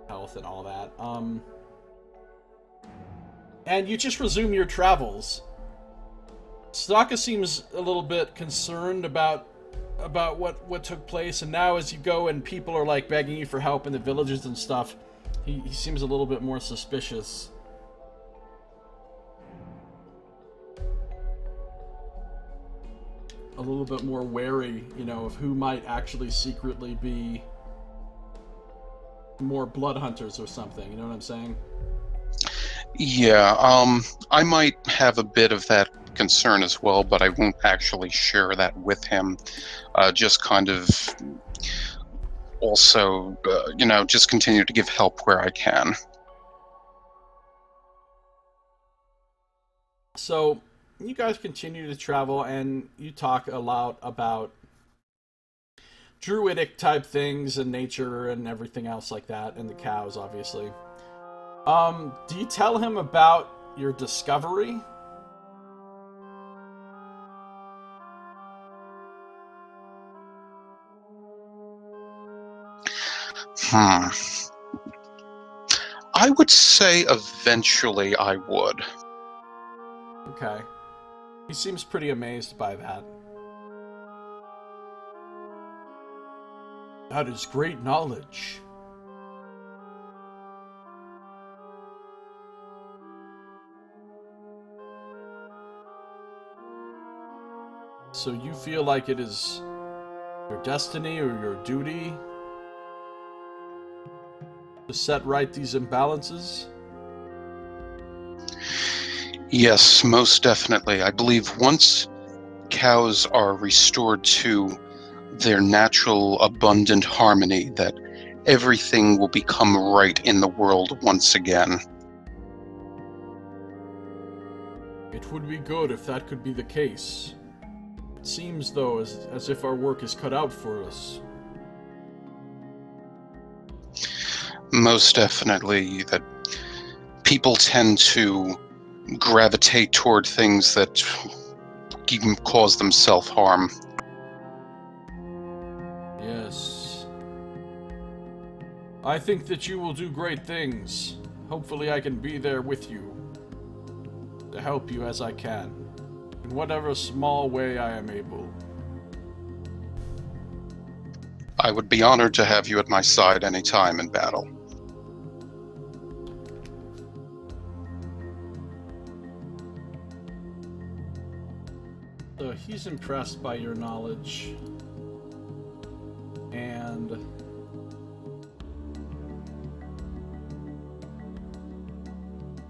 health and all that. And you just resume your travels. Staka seems a little bit concerned about what took place, and now as you go and people are like begging you for help in the villages and stuff, he seems a little bit more suspicious. A little bit more wary, of who might actually secretly be more blood hunters or something, you know what I'm saying? Yeah, I might have a bit of that concern as well, but I won't actually share that with him. Just kind of also, just continue to give help where I can. So, you guys continue to travel, and you talk a lot about druidic type things and nature and everything else like that, and the cows, obviously. Do you tell him about your discovery? I would say eventually I would. Okay. He seems pretty amazed by that. That is great knowledge. So you feel like it is your destiny or your duty to set right these imbalances? Yes, most definitely. I believe once cows are restored to their natural, abundant harmony, that everything will become right in the world once again. It would be good if that could be the case. It seems, though, as if our work is cut out for us. Most definitely, that people tend to gravitate toward things that even cause them self-harm. Yes. I think that you will do great things. Hopefully I can be there with you to help you as I can, in whatever small way I am able. I would be honored to have you at my side any time in battle. So he's impressed by your knowledge, and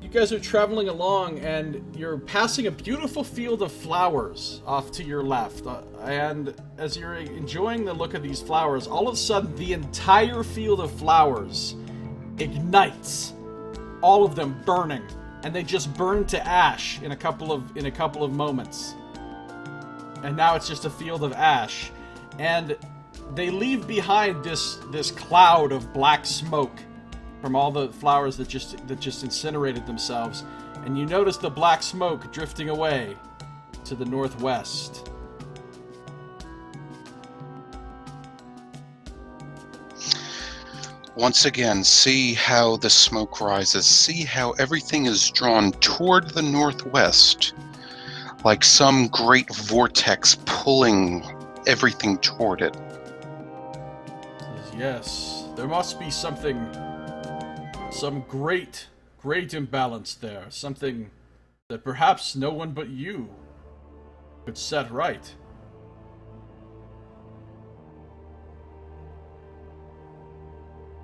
you guys are traveling along, and you're passing a beautiful field of flowers off to your left. And as you're enjoying the look of these flowers, all of a sudden the entire field of flowers ignites, all of them burning, and they just burn to ash in a couple of moments. And now it's just a field of ash, and they leave behind this cloud of black smoke from all the flowers that just incinerated themselves, and you notice the black smoke drifting away to the northwest. Once again, see how the smoke rises. See how everything is drawn toward the northwest, like some great vortex pulling everything toward it. Yes, there must be some great imbalance there. Something that perhaps no one but you could set right.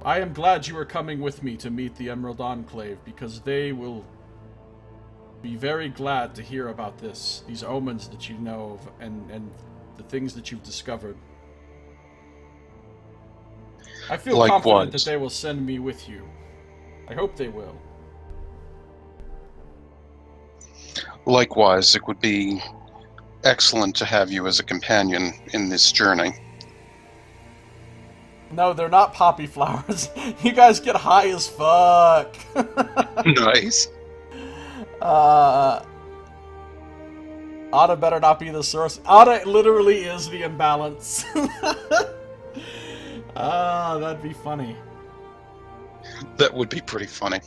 I am glad you are coming with me to meet the Emerald Enclave, because they will be very glad to hear about these omens that you know of, and the things that you've discovered. I feel confident that they will send me with you. I hope they will. Likewise, it would be excellent to have you as a companion in this journey. No, they're not poppy flowers. You guys get high as fuck. Nice. Adha better not be the source. Adha literally is the imbalance. That'd be funny. That would be pretty funny.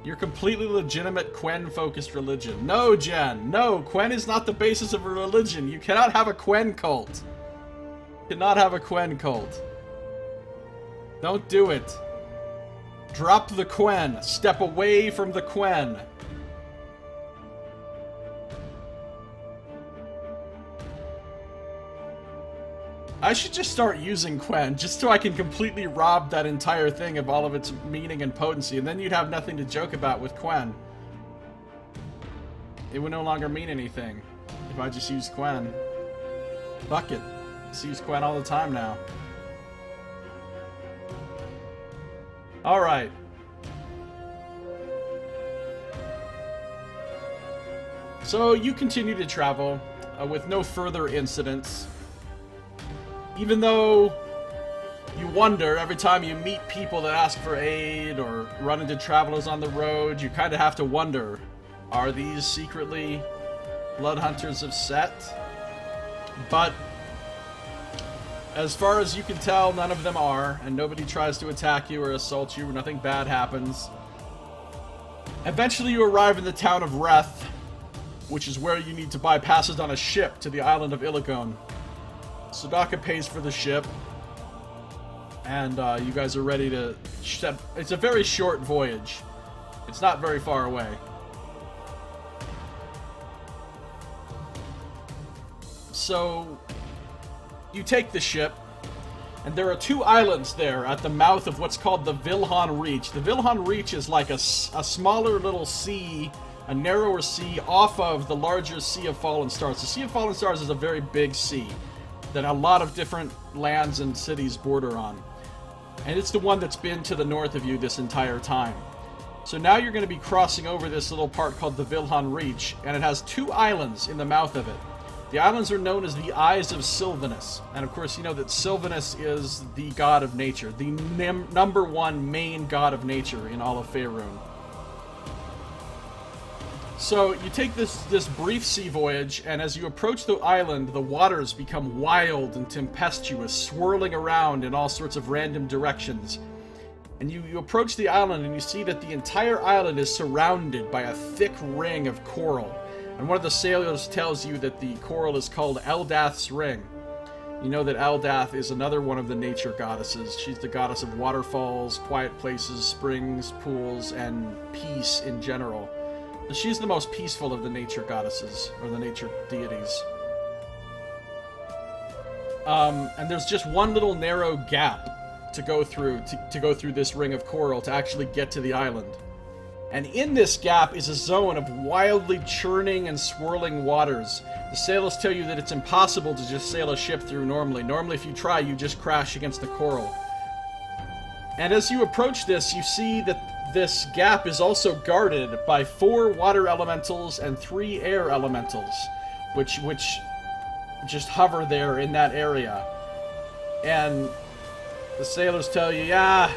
Your completely legitimate Quen-focused religion. No, Jen. No, Quen is not the basis of a religion. You cannot have a Quen cult. You cannot have a Quen cult. Don't do it. Drop the Quen. Step away from the Quen. I should just start using Quen, just so I can completely rob that entire thing of all of its meaning and potency, and then you'd have nothing to joke about with Quen. It would no longer mean anything if I just used Quen. Fuck it. Just use Quen all the time now. Alright. So you continue to travel with no further incidents. Even though you wonder every time you meet people that ask for aid or run into travelers on the road, you kind of have to wonder, are these secretly blood hunters of Set? But as far as you can tell, none of them are, and nobody tries to attack you or assault you, or nothing bad happens. Eventually you arrive in the town of Reth, which is where you need to buy passes on a ship to the island of Ilagon. Sudaka pays for the ship, and you guys are ready to step. It's a very short voyage. It's not very far away. So you take the ship, and there are two islands there at the mouth of what's called the Vilhan Reach. The Vilhan Reach is like a smaller little sea, a narrower sea off of the larger Sea of Fallen Stars. The Sea of Fallen Stars is a very big sea that a lot of different lands and cities border on. And it's the one that's been to the north of you this entire time. So now you're going to be crossing over this little part called the Vilhan Reach, and it has 2 islands in the mouth of it. The islands are known as the Eyes of Sylvanus, and of course you know that Sylvanus is the god of nature, the number 1 main god of nature in all of Faerun. So you take this brief sea voyage, and as you approach the island, the waters become wild and tempestuous, swirling around in all sorts of random directions. And you approach the island, and you see that the entire island is surrounded by a thick ring of coral. And one of the sailors tells you that the coral is called Eldath's Ring. You know that Eldath is another one of the nature goddesses. She's the goddess of waterfalls, quiet places, springs, pools, and peace in general. She's the most peaceful of the nature goddesses, or the nature deities. And there's just one little narrow gap to go through this ring of coral to actually get to the island. And in this gap is a zone of wildly churning and swirling waters. The sailors tell you that it's impossible to just sail a ship through normally. Normally, if you try, you just crash against the coral. And as you approach this, you see that this gap is also guarded by 4 water elementals and 3 air elementals, which just hover there in that area. And the sailors tell you, yeah,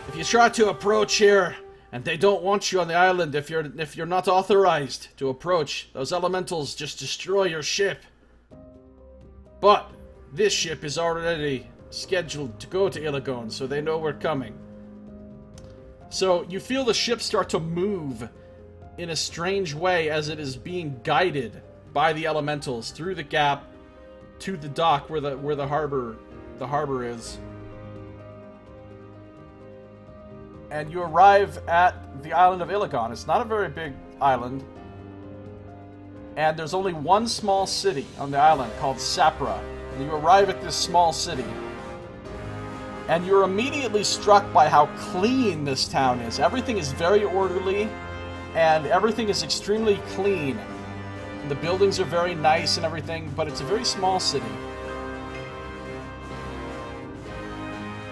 if you try to approach here, and they don't want you on the island if you're not authorized to approach, those elementals just destroy your ship. But this ship is already scheduled to go to Ilagon, so they know we're coming. So you feel the ship start to move in a strange way as it is being guided by the elementals through the gap to the dock where the harbor is. And you arrive at the island of Ilagon. It's not a very big island. And there's only one small city on the island called Sapra. And you arrive at this small city. And you're immediately struck by how clean this town is. Everything is very orderly, and everything is extremely clean. And the buildings are very nice and everything, but it's a very small city.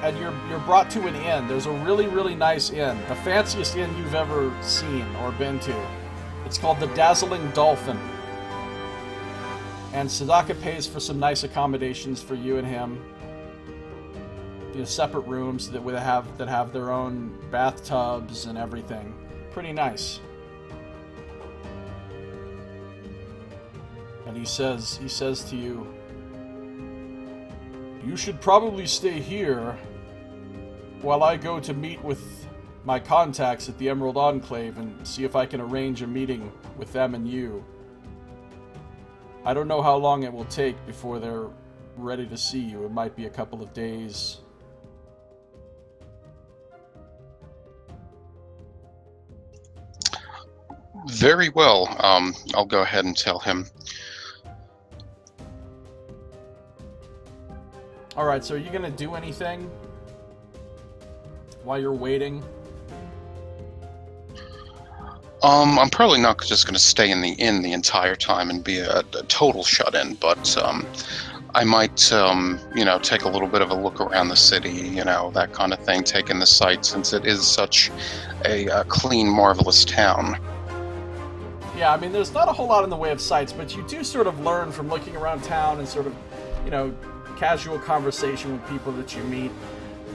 And you're brought to an inn. There's a really, really nice inn. The fanciest inn you've ever seen or been to. It's called the Dazzling Dolphin. And Sadaka pays for some nice accommodations for you and him. You know, separate rooms that have their own bathtubs and everything. Pretty nice. And he says to you, you should probably stay here while I go to meet with my contacts at the Emerald Enclave and see if I can arrange a meeting with them and you. I don't know how long it will take before they're ready to see you. It might be a couple of days. Very well. I'll go ahead and tell him. Alright, so are you going to do anything while you're waiting? I'm probably not just going to stay in the inn the entire time and be a total shut-in, but I might, take a little bit of a look around the city, that kind of thing, take in the sights, since it is such a clean, marvelous town. Yeah, I mean, there's not a whole lot in the way of sights, but you do sort of learn from looking around town and sort of, casual conversation with people that you meet,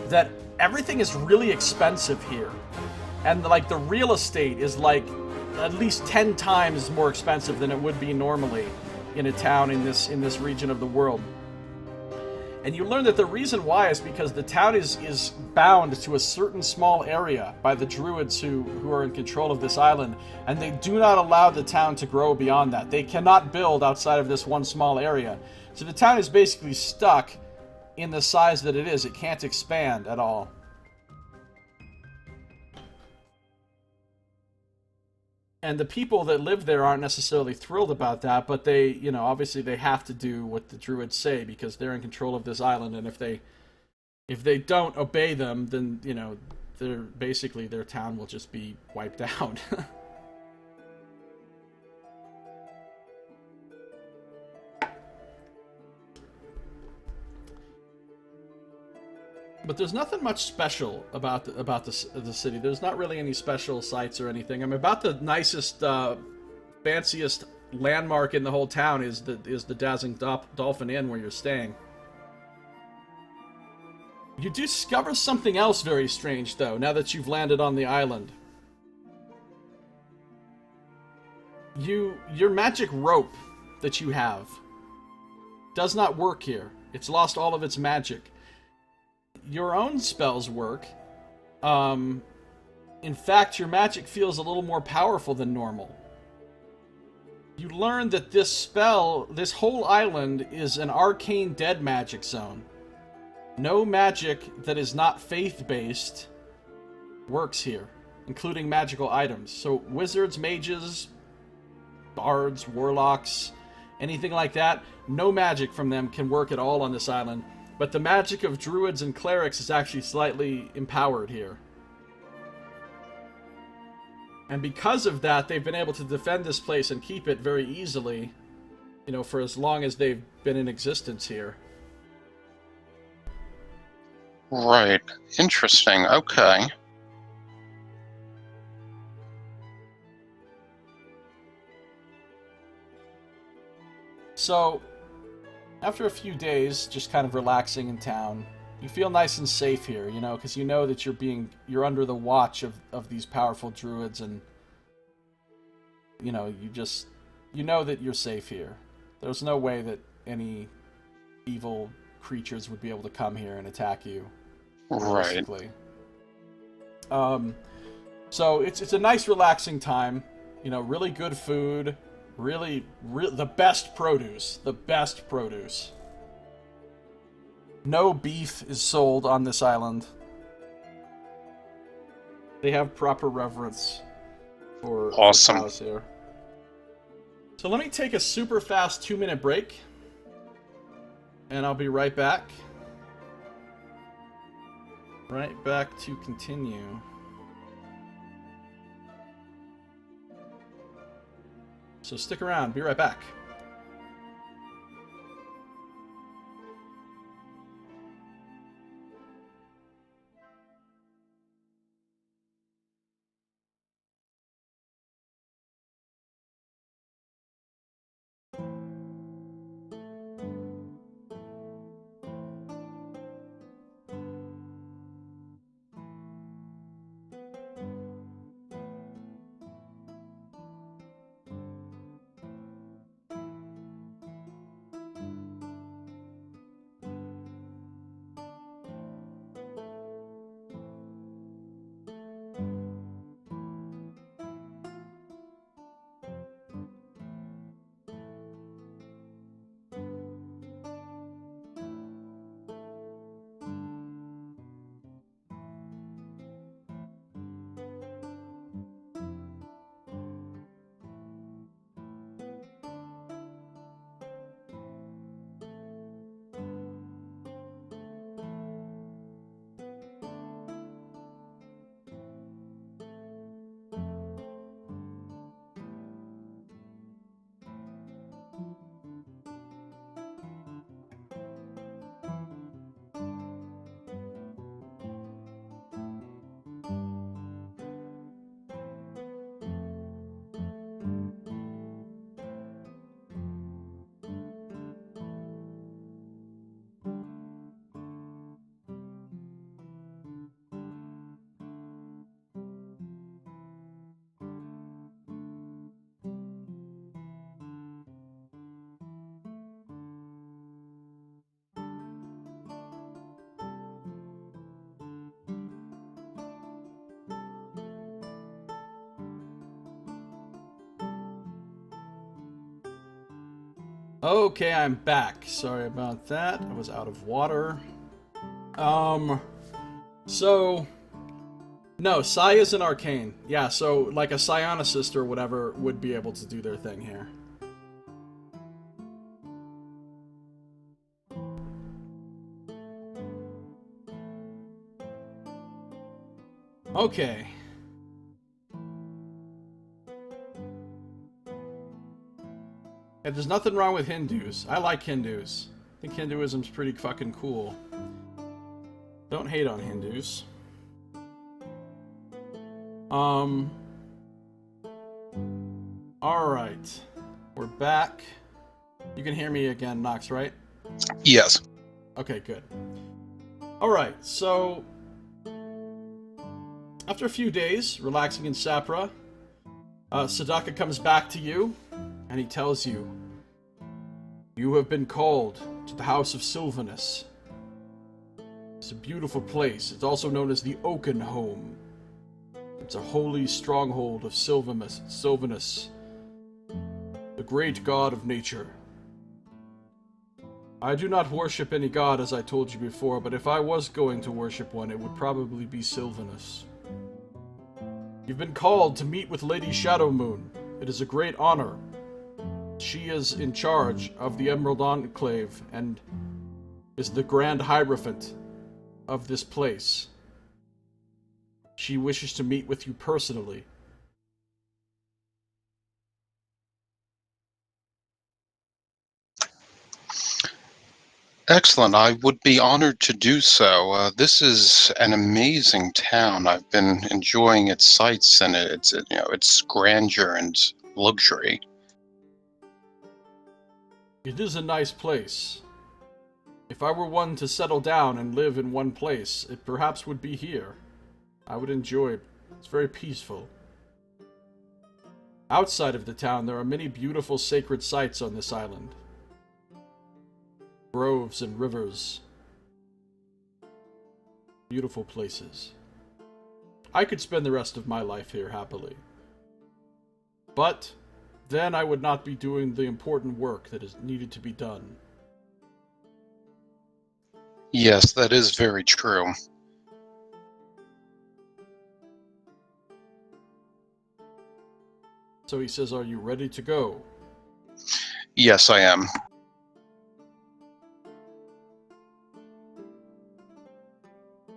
that everything is really expensive here. And, the real estate is, at least 10 times more expensive than it would be normally in a town in this region of the world. And you learn that the reason why is because the town is bound to a certain small area by the Druids who are in control of this island, and they do not allow the town to grow beyond that. They cannot build outside of this one small area. So the town is basically stuck in the size that it is. It can't expand at all. And the people that live there aren't necessarily thrilled about that, but they, obviously they have to do what the Druids say because they're in control of this island, and if they don't obey them, then, their town will just be wiped out. But there's nothing much special about the city. There's not really any special sights or anything. I mean, about the nicest, fanciest landmark in the whole town is the Dazzling Dolphin Inn where you're staying. You do discover something else very strange, though, now that you've landed on the island. Your magic rope that you have does not work here. It's lost all of its magic. Your own spells work. In fact, your magic feels a little more powerful than normal. You learn that this whole island is an arcane dead magic zone. No magic that is not faith-based works here, including magical items. So wizards, mages, bards, warlocks, anything like that, no magic from them can work at all on this island. But the magic of druids and clerics is actually slightly empowered here. And because of that, they've been able to defend this place and keep it very easily, you know, for as long as they've been in existence here. Right. Interesting. Okay. So, after a few days, just kind of relaxing in town, you feel nice and safe here, you know, because you know that you're under the watch of these powerful druids, and, you know, you know that you're safe here. There's no way that any evil creatures would be able to come here and attack you. Basically. Right. So it's a nice relaxing time, you know, really good food, really the best produce. No beef is sold on this island. They have proper reverence for Awesome. cows here. So let me take a super fast 2-minute break, and I'll be right back. Right back to continue. So stick around, be right back. Okay, I'm back. Sorry about that. I was out of water. So... No, Psi is an arcane. Yeah, so like a psionicist or whatever would be able to do their thing here. Okay. And there's nothing wrong with Hindus. I like Hindus. I think Hinduism's pretty fucking cool. Don't hate on Hindus. Alright. We're back. You can hear me again, Nox, right? Yes. Okay, good. Alright, so... after a few days, relaxing in Sapra, Sadaka comes back to you, and he tells you, you have been called to the House of Sylvanus. It's a beautiful place. It's also known as the Oaken Home. It's a holy stronghold of Sylvanus, the great god of nature. I do not worship any god, as I told you before, but if I was going to worship one, it would probably be Sylvanus. You've been called to meet with Lady Shadowmoon. It is a great honor. She is in charge of the Emerald Enclave and is the Grand Hierophant of this place. She wishes to meet with you personally. Excellent. I would be honored to do so. This is an amazing town. I've been enjoying its sights and its grandeur and luxury. It is a nice place. If I were one to settle down and live in one place, it perhaps would be here. I would enjoy it. It's very peaceful. Outside of the town, there are many beautiful sacred sites on this island. Groves and rivers. Beautiful places. I could spend the rest of my life here happily. But then I would not be doing the important work that is needed to be done. Yes, that is very true. So he says, are you ready to go? Yes, I am.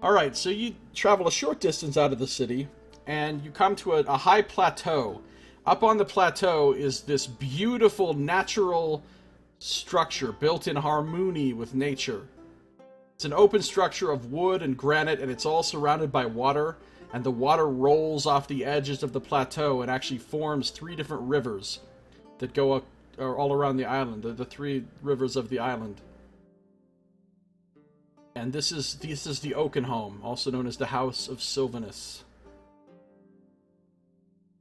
Alright, so you travel a short distance out of the city, and you come to a high plateau. Up on the plateau is this beautiful natural structure built in harmony with nature. It's an open structure of wood and granite, and it's all surrounded by water, and the water rolls off the edges of the plateau and actually forms 3 different rivers that go up all around the island, the 3 rivers of the island. And this is the Oaken Home, also known as the House of Sylvanus.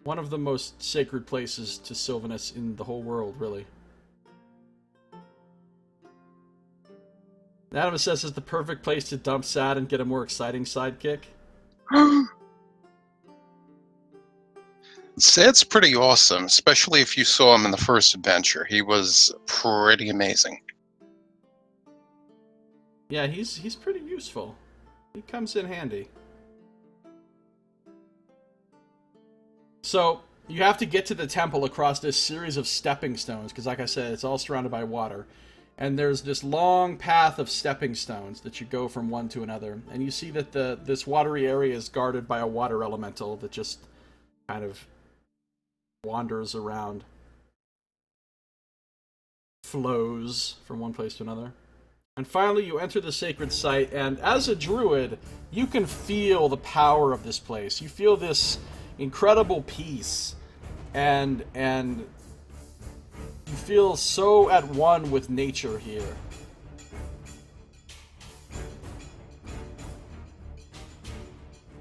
One of the most sacred places to Sylvanus in the whole world, really. Adam says it's the perfect place to dump Sad and get a more exciting sidekick. Sad's pretty awesome, especially if you saw him in the first adventure. He was pretty amazing. Yeah, he's pretty useful. He comes in handy. So, you have to get to the temple across this series of stepping stones, because like I said, it's all surrounded by water. And there's this long path of stepping stones that you go from one to another. And you see that this watery area is guarded by a water elemental that just kind of wanders around. Flows from one place to another. And finally, you enter the sacred site, and as a druid, you can feel the power of this place. You feel this incredible peace, and you feel so at one with nature here.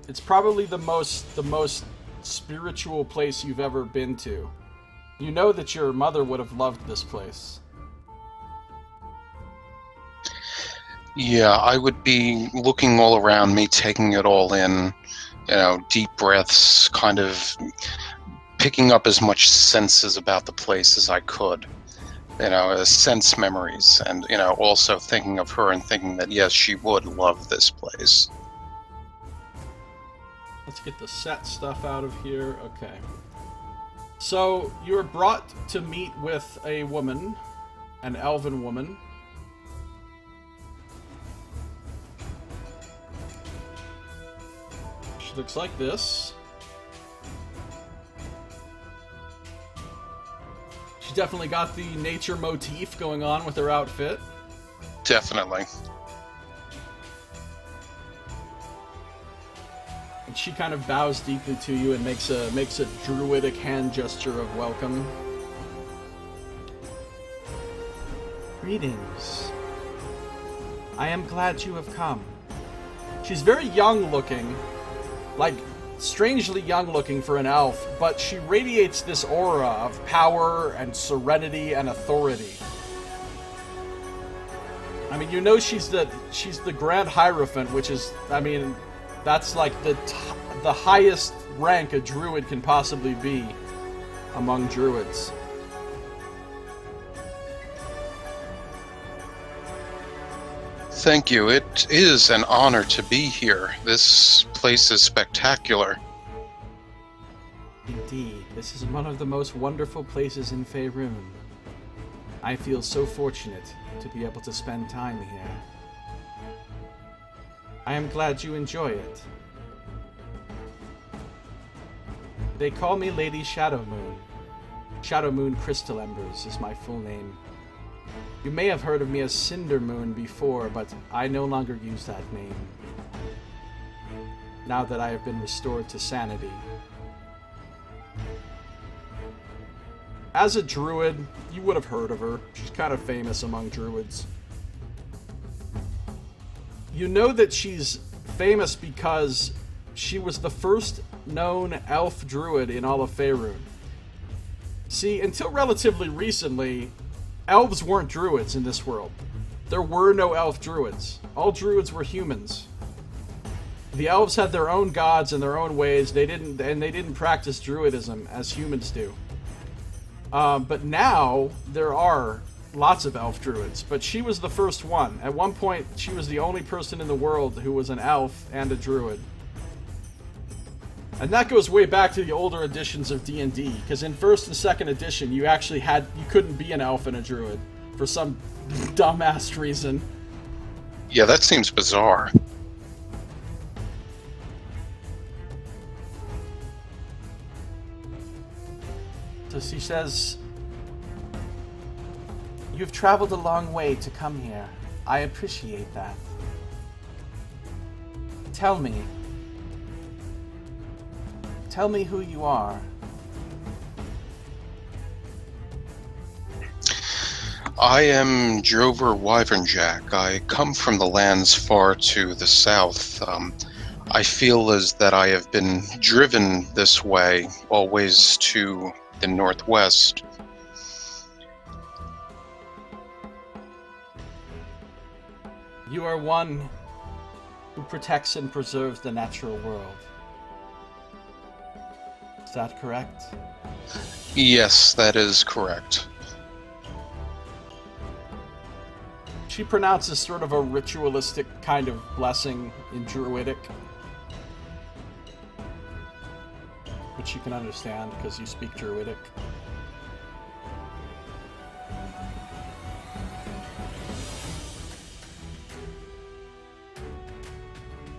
It's probably the most spiritual place you've ever been to. You know that your mother would have loved this place. Yeah, I would be looking all around me, taking it all in, deep breaths, kind of picking up as much senses about the place as I could. Sense memories, and, also thinking of her and thinking that, yes, she would love this place. Let's get the set stuff out of here. Okay. So, you're brought to meet with a woman, an elven woman. She looks like this. She definitely got the nature motif going on with her outfit. Definitely. kind of bows deeply to you and makes a druidic hand gesture of welcome. Greetings. I am glad you have come. She's very young looking, like strangely young looking for an elf, but she radiates this aura of power and serenity and authority. I mean, you know she's the Grand Hierophant, which is, I mean, that's like the highest rank a druid can possibly be among druids. Thank you. It is an honor to be here. This place is spectacular. Indeed, this is one of the most wonderful places in Faerun. I feel so fortunate to be able to spend time here. I am glad you enjoy it. They call me Lady Shadowmoon. Shadowmoon Crystal Embers is my full name. You may have heard of me as Cindermoon before, but I no longer use that name, now that I have been restored to sanity. As a druid, you would have heard of her. She's kind of famous among druids. You know that she's famous because she was the first known elf druid in all of Faerun. See, until relatively recently, elves weren't druids in this world. There were no elf druids. All druids were humans. The elves had their own gods and their own ways. They didn't practice druidism as humans do. But now there are lots of elf druids, but she was the first one. At one point, she was the only person in the world who was an elf and a druid. And that goes way back to the older editions of D&D, because in 1st and 2nd edition, you couldn't be an elf and a druid for some dumbass reason. Yeah, that seems bizarre. So she says, "You've traveled a long way to come here. I appreciate that. Tell me who you are." I am Drover Whyvernjack. I come from the lands far to the south. I feel as that I have been driven this way, always to the northwest. You are one who protects and preserves the natural world. Is that correct? Yes, that is correct. She pronounces sort of a ritualistic kind of blessing in Druidic, which you can understand because you speak Druidic.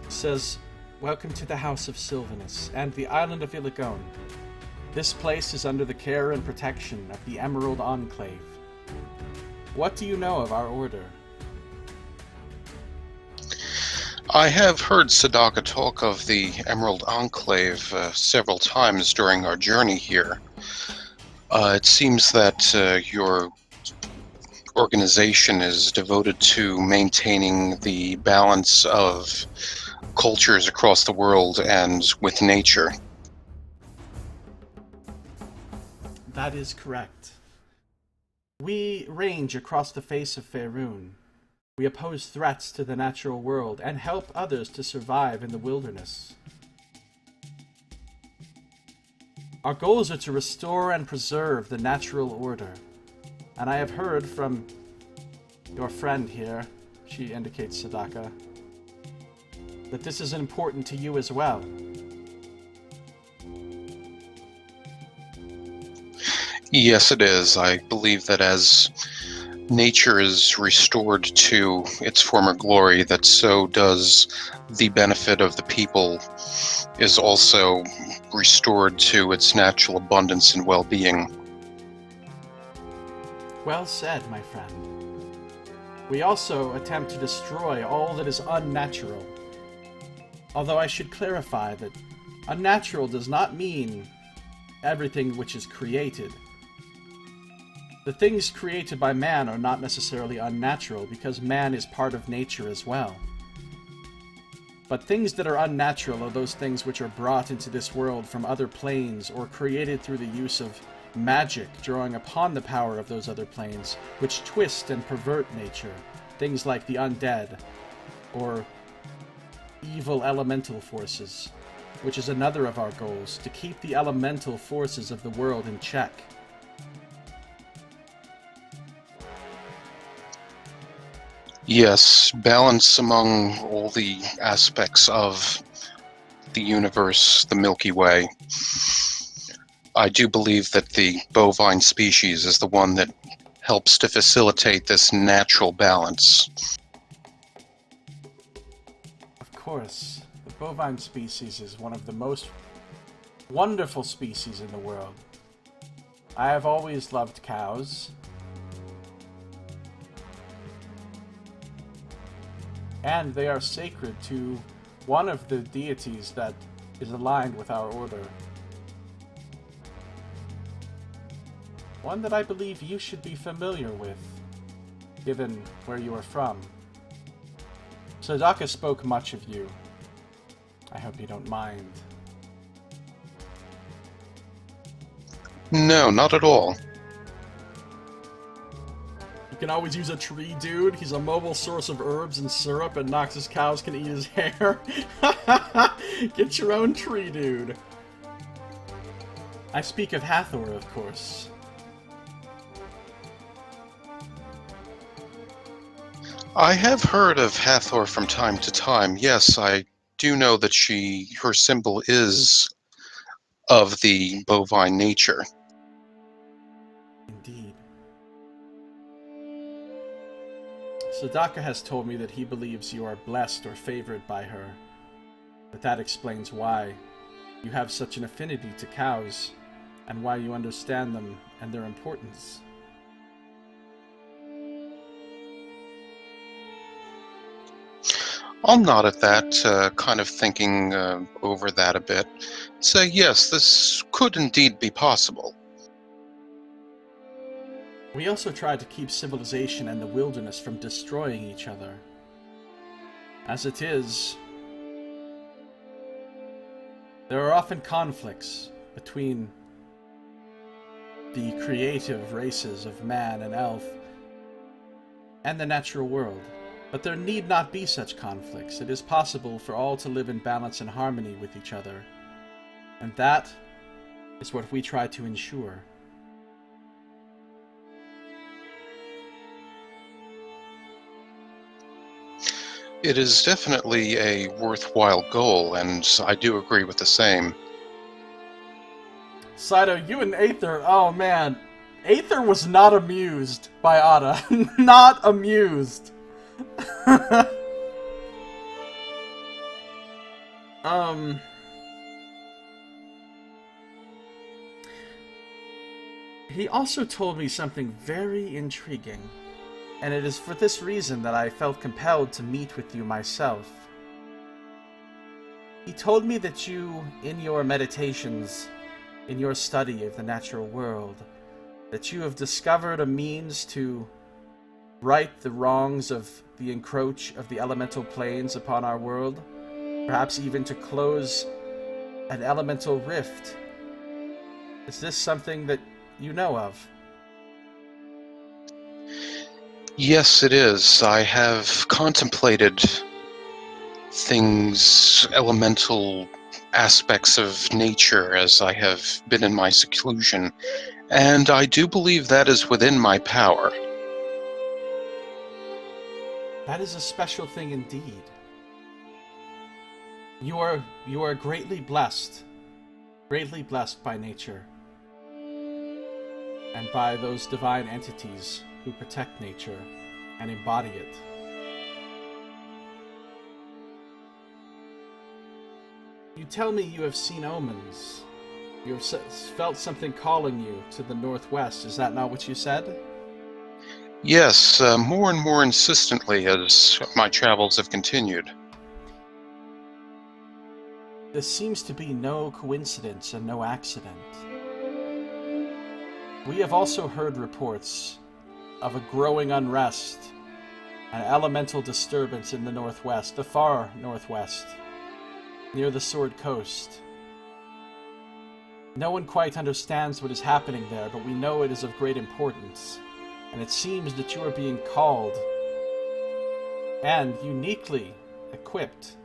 Says, "Welcome to the House of Sylvanus and the island of Illigon. This place is under the care and protection of the Emerald Enclave. What do you know of our order?" I have heard Sadaka talk of the Emerald Enclave several times during our journey here. It seems that your organization is devoted to maintaining the balance of cultures across the world and with nature. That is correct. We range across the face of Faerun. We oppose threats to the natural world and help others to survive in the wilderness. Our goals are to restore and preserve the natural order. And I have heard from your friend here, she indicates Sadaka, that this is important to you as well. Yes, it is. I believe that as nature is restored to its former glory, that so does the benefit of the people is also restored to its natural abundance and well-being. Well said, my friend. We also attempt to destroy all that is unnatural. Although I should clarify that Unnatural does not mean everything which is created. The things created by man are not necessarily unnatural, because man is part of nature as well. But things that are unnatural are those things which are brought into this world from other planes, or created through the use of magic, drawing upon the power of those other planes, which twist and pervert nature. Things like the undead, or evil elemental forces, which is another of our goals, to keep the elemental forces of the world in check. Yes, balance among all the aspects of the universe, the Milky Way. I do believe that the bovine species is the one that helps to facilitate this natural balance. Of course, the bovine species is one of the most wonderful species in the world. I have always loved cows. And they are sacred to one of the deities that is aligned with our order. One that I believe you should be familiar with, given where you are from. Sadaka spoke much of you. I hope you don't mind. No, not at all. You can always use a tree dude. He's a mobile source of herbs and syrup, and Nox's cows can eat his hair. Get your own tree dude. I speak of Hathor, of course. I have heard of Hathor from time to time. Yes, I do know that her symbol is of the bovine nature. Indeed. Sadaka has told me that he believes you are blessed or favored by her. But that explains why you have such an affinity to cows, and why you understand them and their importance. I'll nod at that, kind of thinking over that a bit. Say, yes, this could indeed be possible. We also try to keep civilization and the wilderness from destroying each other. As it is, there are often conflicts between the creative races of man and elf and the natural world. But there need not be such conflicts. It is possible for all to live in balance and harmony with each other. And that is what we try to ensure. It is definitely a worthwhile goal, and I do agree with the same. Saito, you and Aether, oh man. Aether was not amused by Adha. Not amused. He also told me something very intriguing, and it is for this reason that I felt compelled to meet with you myself. He told me that you, in your meditations, in your study of the natural world, that you have discovered a means to right the wrongs of the encroach of the elemental planes upon our world, perhaps even to close an elemental rift. Is this something that you know of? Yes, it is. I have contemplated things, elemental aspects of nature as I have been in my seclusion, and I do believe that is within my power. That is a special thing indeed. You are greatly blessed by nature, and by those divine entities who protect nature and embody it. You tell me you have seen omens. You have felt something calling you to the northwest. Is that not what you said? Yes, more and more insistently as my travels have continued. This seems to be no coincidence and no accident. We have also heard reports of a growing unrest, an elemental disturbance in the northwest, the far northwest, near the Sword Coast. No one quite understands what is happening there, but we know it is of great importance, and it seems that you are being called and uniquely equipped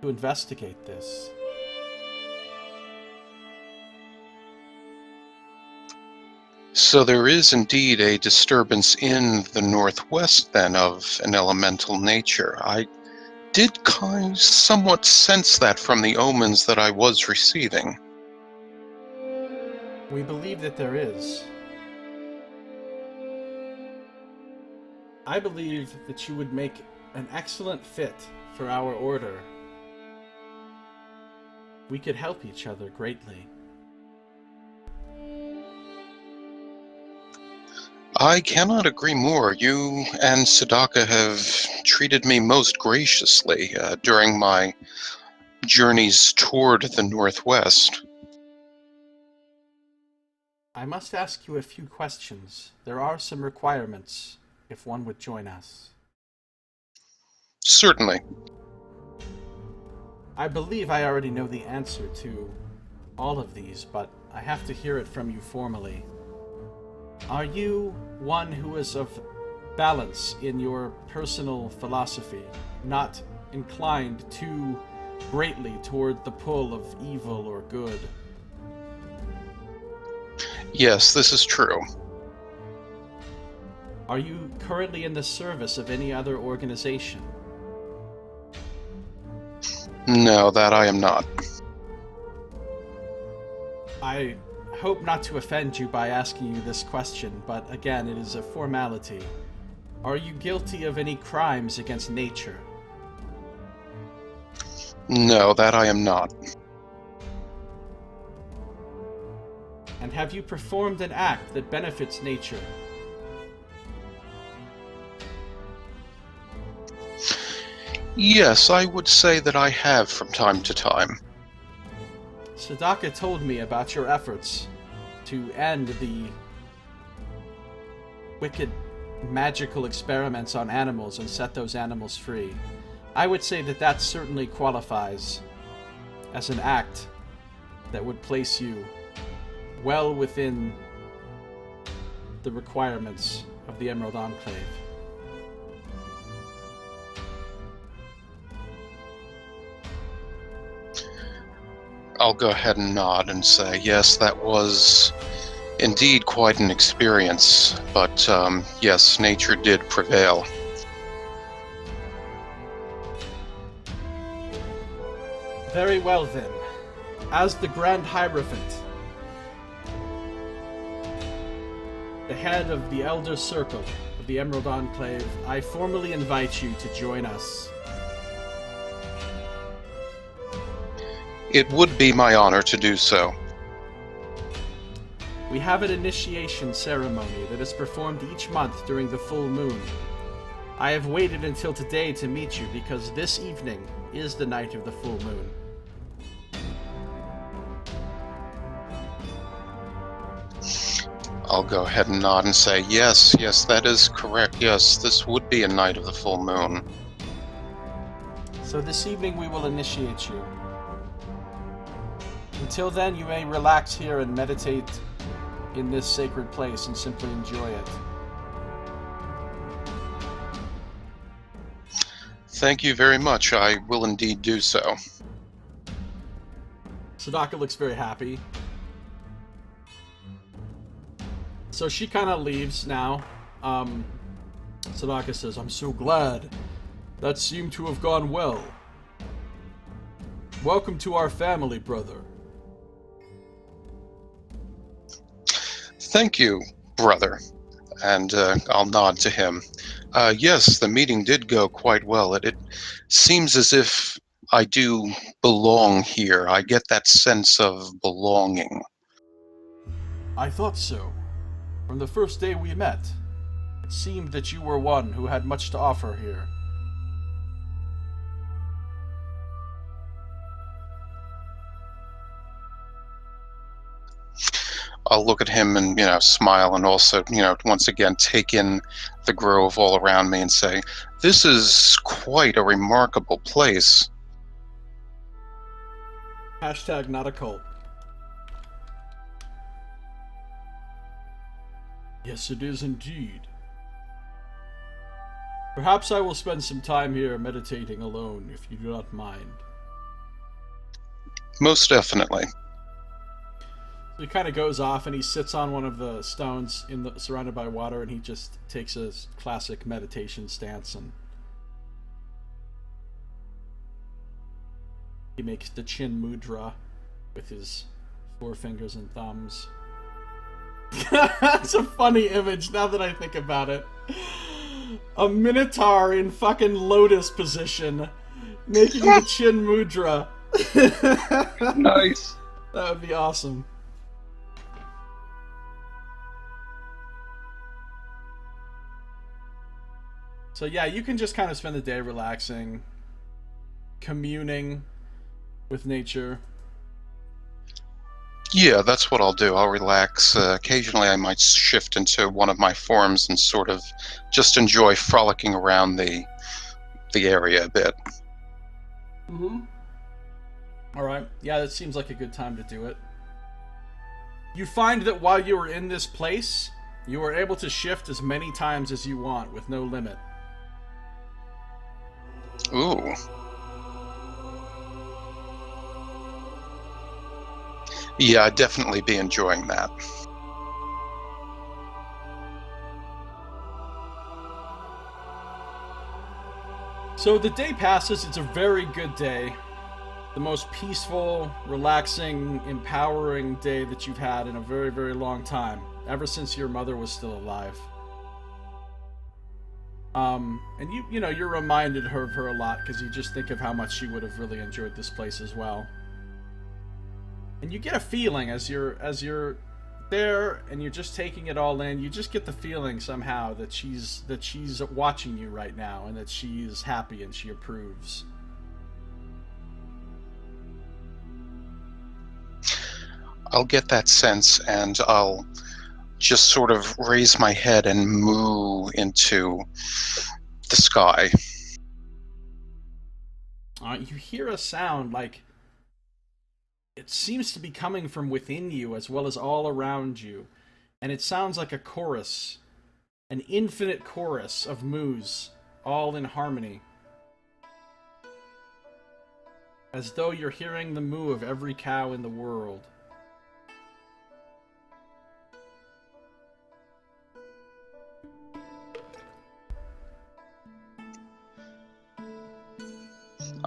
to investigate this. So there is indeed a disturbance in the northwest, then, of an elemental nature. I did somewhat sense that from the omens that I was receiving. We believe that there is. I believe that you would make an excellent fit for our order. We could help each other greatly. I cannot agree more. You and Sadaka have treated me most graciously during my journeys toward the northwest. I must ask you a few questions. There are some requirements if one would join us. Certainly. I believe I already know the answer to all of these, but I have to hear it from you formally. Are you one who is of balance in your personal philosophy, not inclined too greatly toward the pull of evil or good? Yes, this is true. Are you currently in the service of any other organization? No, that I am not. I hope not to offend you by asking you this question, but again, it is a formality. Are you guilty of any crimes against nature? No, that I am not. And have you performed an act that benefits nature? Yes, I would say that I have from time to time. Sadaka told me about your efforts to end the wicked magical experiments on animals and set those animals free. I would say that that certainly qualifies as an act that would place you well within the requirements of the Emerald Enclave. I'll go ahead and nod and say, yes, that was indeed quite an experience, but yes, nature did prevail. Very well then. As the Grand Hierophant, the head of the Elder Circle of the Emerald Enclave, I formally invite you to join us. It would be my honor to do so. We have an initiation ceremony that is performed each month during the full moon. I have waited until today to meet you because this evening is the night of the full moon. I'll go ahead and nod and say, yes, that is correct. Yes, this would be a night of the full moon. So this evening we will initiate you. Until then, you may relax here and meditate in this sacred place and simply enjoy it. Thank you very much. I will indeed do so. Sadaka looks very happy. So she kind of leaves now. Sadaka says, "I'm so glad. That seemed to have gone well. Welcome to our family, brother." Thank you, brother. And I'll nod to him. Yes, the meeting did go quite well. It seems as if I do belong here. I get that sense of belonging. I thought so. From the first day we met, it seemed that you were one who had much to offer here. I'll look at him and, smile, and also, once again take in the grove all around me and say, this is quite a remarkable place. Hashtag not a cult. Yes, it is indeed. Perhaps I will spend some time here meditating alone, if you do not mind. Most definitely. So he kind of goes off and he sits on one of the stones surrounded by water, and he just takes a classic meditation stance, and he makes the chin mudra with his forefingers and thumbs. That's a funny image now that I think about it. A minotaur in fucking lotus position making the chin mudra. Nice. That would be awesome. So yeah, you can just kind of spend the day relaxing, communing with nature. Yeah, that's what I'll do. I'll relax. Occasionally I might shift into one of my forms and sort of just enjoy frolicking around the area a bit. Mm-hmm. Alright, yeah, that seems like a good time to do it. You find that while you were in this place, you were able to shift as many times as you want with no limit. Ooh. Yeah, I'd definitely be enjoying that. So the day passes. It's a very good day. The most peaceful, relaxing, empowering day that you've had in a very, very long time. Ever since your mother was still alive. And you're reminded of her a lot because you just think of how much she would have really enjoyed this place as well. And you get a feeling as you're there and you're just taking it all in, you just get the feeling somehow that she's watching you right now and that she is happy and she approves. I'll get that sense, and I'll just sort of raise my head and moo into the sky. You hear a sound like it seems to be coming from within you as well as all around you, and it sounds like a chorus, an infinite chorus of moos, all in harmony, as though you're hearing the moo of every cow in the world.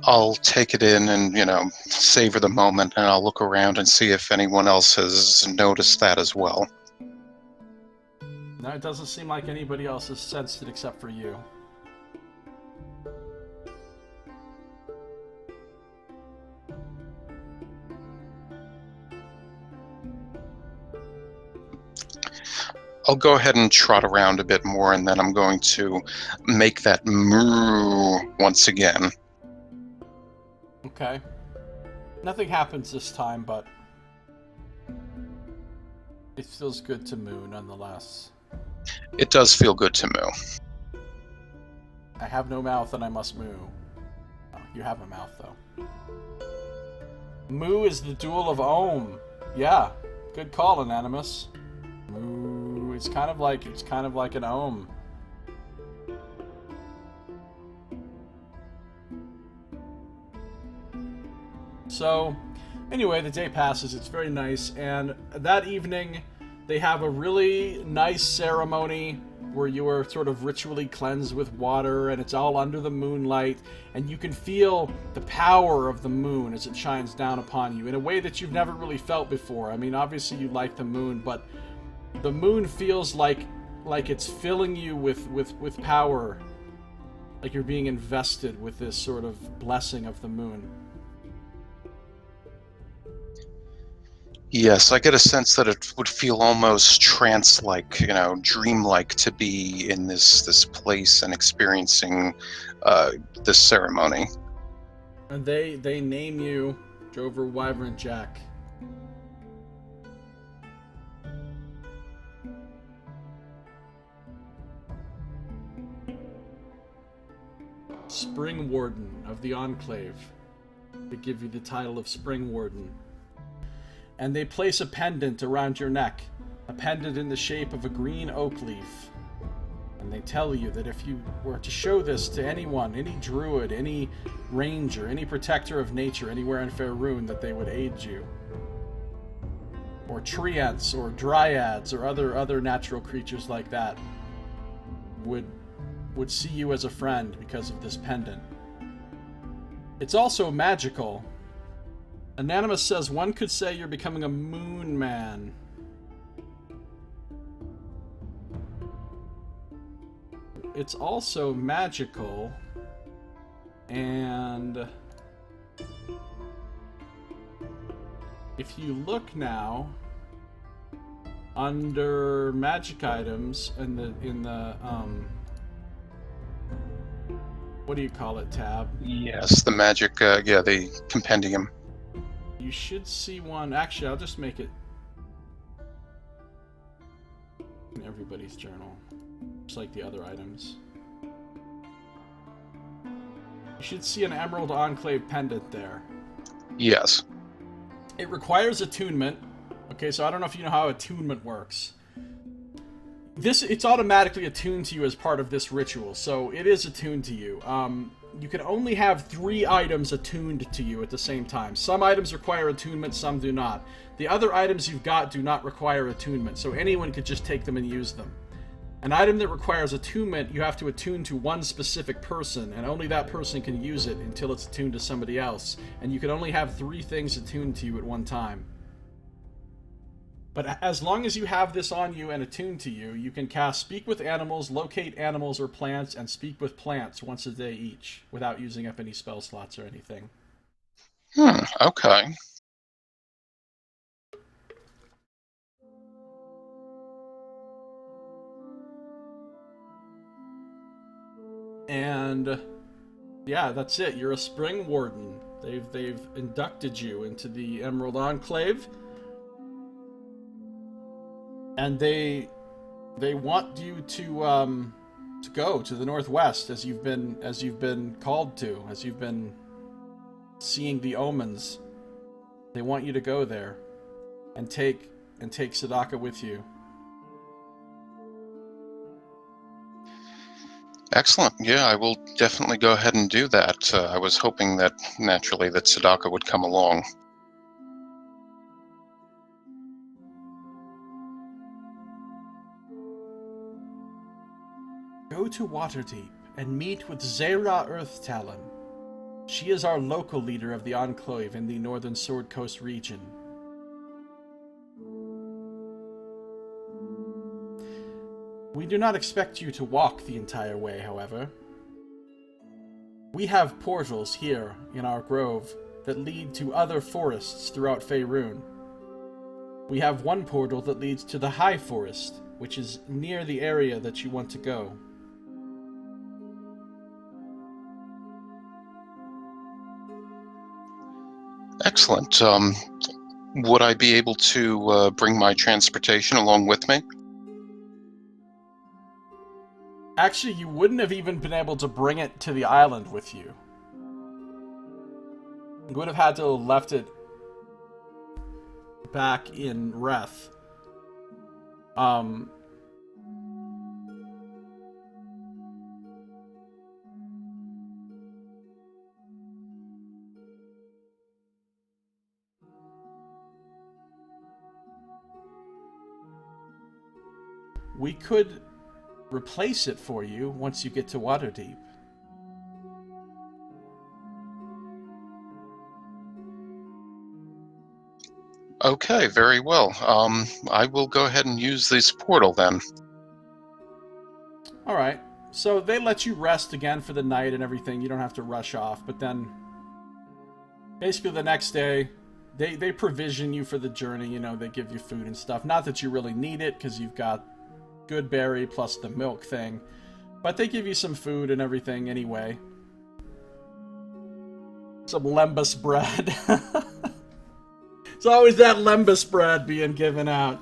I'll take it in and, savor the moment, and I'll look around and see if anyone else has noticed that as well. No, it doesn't seem like anybody else has sensed it except for you. I'll go ahead and trot around a bit more, and then I'm going to make that moo once again. Okay. Nothing happens this time, but it feels good to moo nonetheless. It does feel good to moo. I have no mouth and I must moo. Oh, you have a mouth though. Moo is the dual of Ohm. Yeah, good call, Anonymous. Moo. It's kind of like an Ohm. So, anyway, the day passes. It's very nice, and that evening they have a really nice ceremony where you are sort of ritually cleansed with water, and it's all under the moonlight, and you can feel the power of the moon as it shines down upon you in a way that you've never really felt before. I mean, obviously you like the moon, but the moon feels like it's filling you with power, like you're being invested with this sort of blessing of the moon. Yes, I get a sense that it would feel almost trance-like, dreamlike to be in this place and experiencing this ceremony. And they name you Drover Whyvernjack. Spring Warden of the Enclave. They give you the title of Spring Warden. And they place a pendant around your neck, a pendant in the shape of a green oak leaf. And they tell you that if you were to show this to anyone, any druid, any ranger, any protector of nature anywhere in Faerun, that they would aid you. Or treants, or dryads, or other natural creatures like that would see you as a friend because of this pendant. It's also magical. Anonymous says one could say you're becoming a moon man. It's also magical, and if you look now under magic items in the what do you call it, tab? Yes, the magic, the compendium. You should see one. Actually, I'll just make it in everybody's journal, just like the other items. You should see an Emerald Enclave pendant there. Yes. It requires attunement. Okay, so I don't know if you know how attunement works. It's automatically attuned to you as part of this ritual, so it is attuned to you. You can only have 3 items attuned to you at the same time. Some items require attunement, some do not. The other items you've got do not require attunement, so anyone could just take them and use them. An item that requires attunement, you have to attune to one specific person, and only that person can use it until it's attuned to somebody else. And you can only have 3 things attuned to you at one time. But as long as you have this on you and attuned to you, you can cast Speak with Animals, Locate Animals or Plants, and Speak with Plants once a day each, without using up any spell slots or anything. Okay. And yeah, that's it. You're a Spring Warden. They've inducted you into the Emerald Enclave. And they want you to go to the northwest, as you've been called to, as you've been seeing the omens. They want you to go there and take Sadaka with you. Excellent. Yeah, I will definitely go ahead and do that. I was hoping that naturally that Sadaka would come along. Go to Waterdeep and meet with Zera Earthtalon. She is our local leader of the Enclave in the Northern Sword Coast region. We do not expect you to walk the entire way, however. We have portals here in our grove that lead to other forests throughout Faerun. We have one portal that leads to the High Forest, which is near the area that you want to go. Excellent. Would I be able to bring my transportation along with me? Actually, you wouldn't have even been able to bring it to the island with you. You would have had to have left it back in Reth. We could replace it for you once you get to Waterdeep. Okay, very well. I will go ahead and use this portal then. Alright, so they let you rest again for the night and everything. You don't have to rush off, but then basically the next day, they provision you for the journey, you know, they give you food and stuff. Not that you really need it, because you've got good berry plus the milk thing, but they give you some food and everything anyway. Some lembas bread. It's always that lembas bread being given out.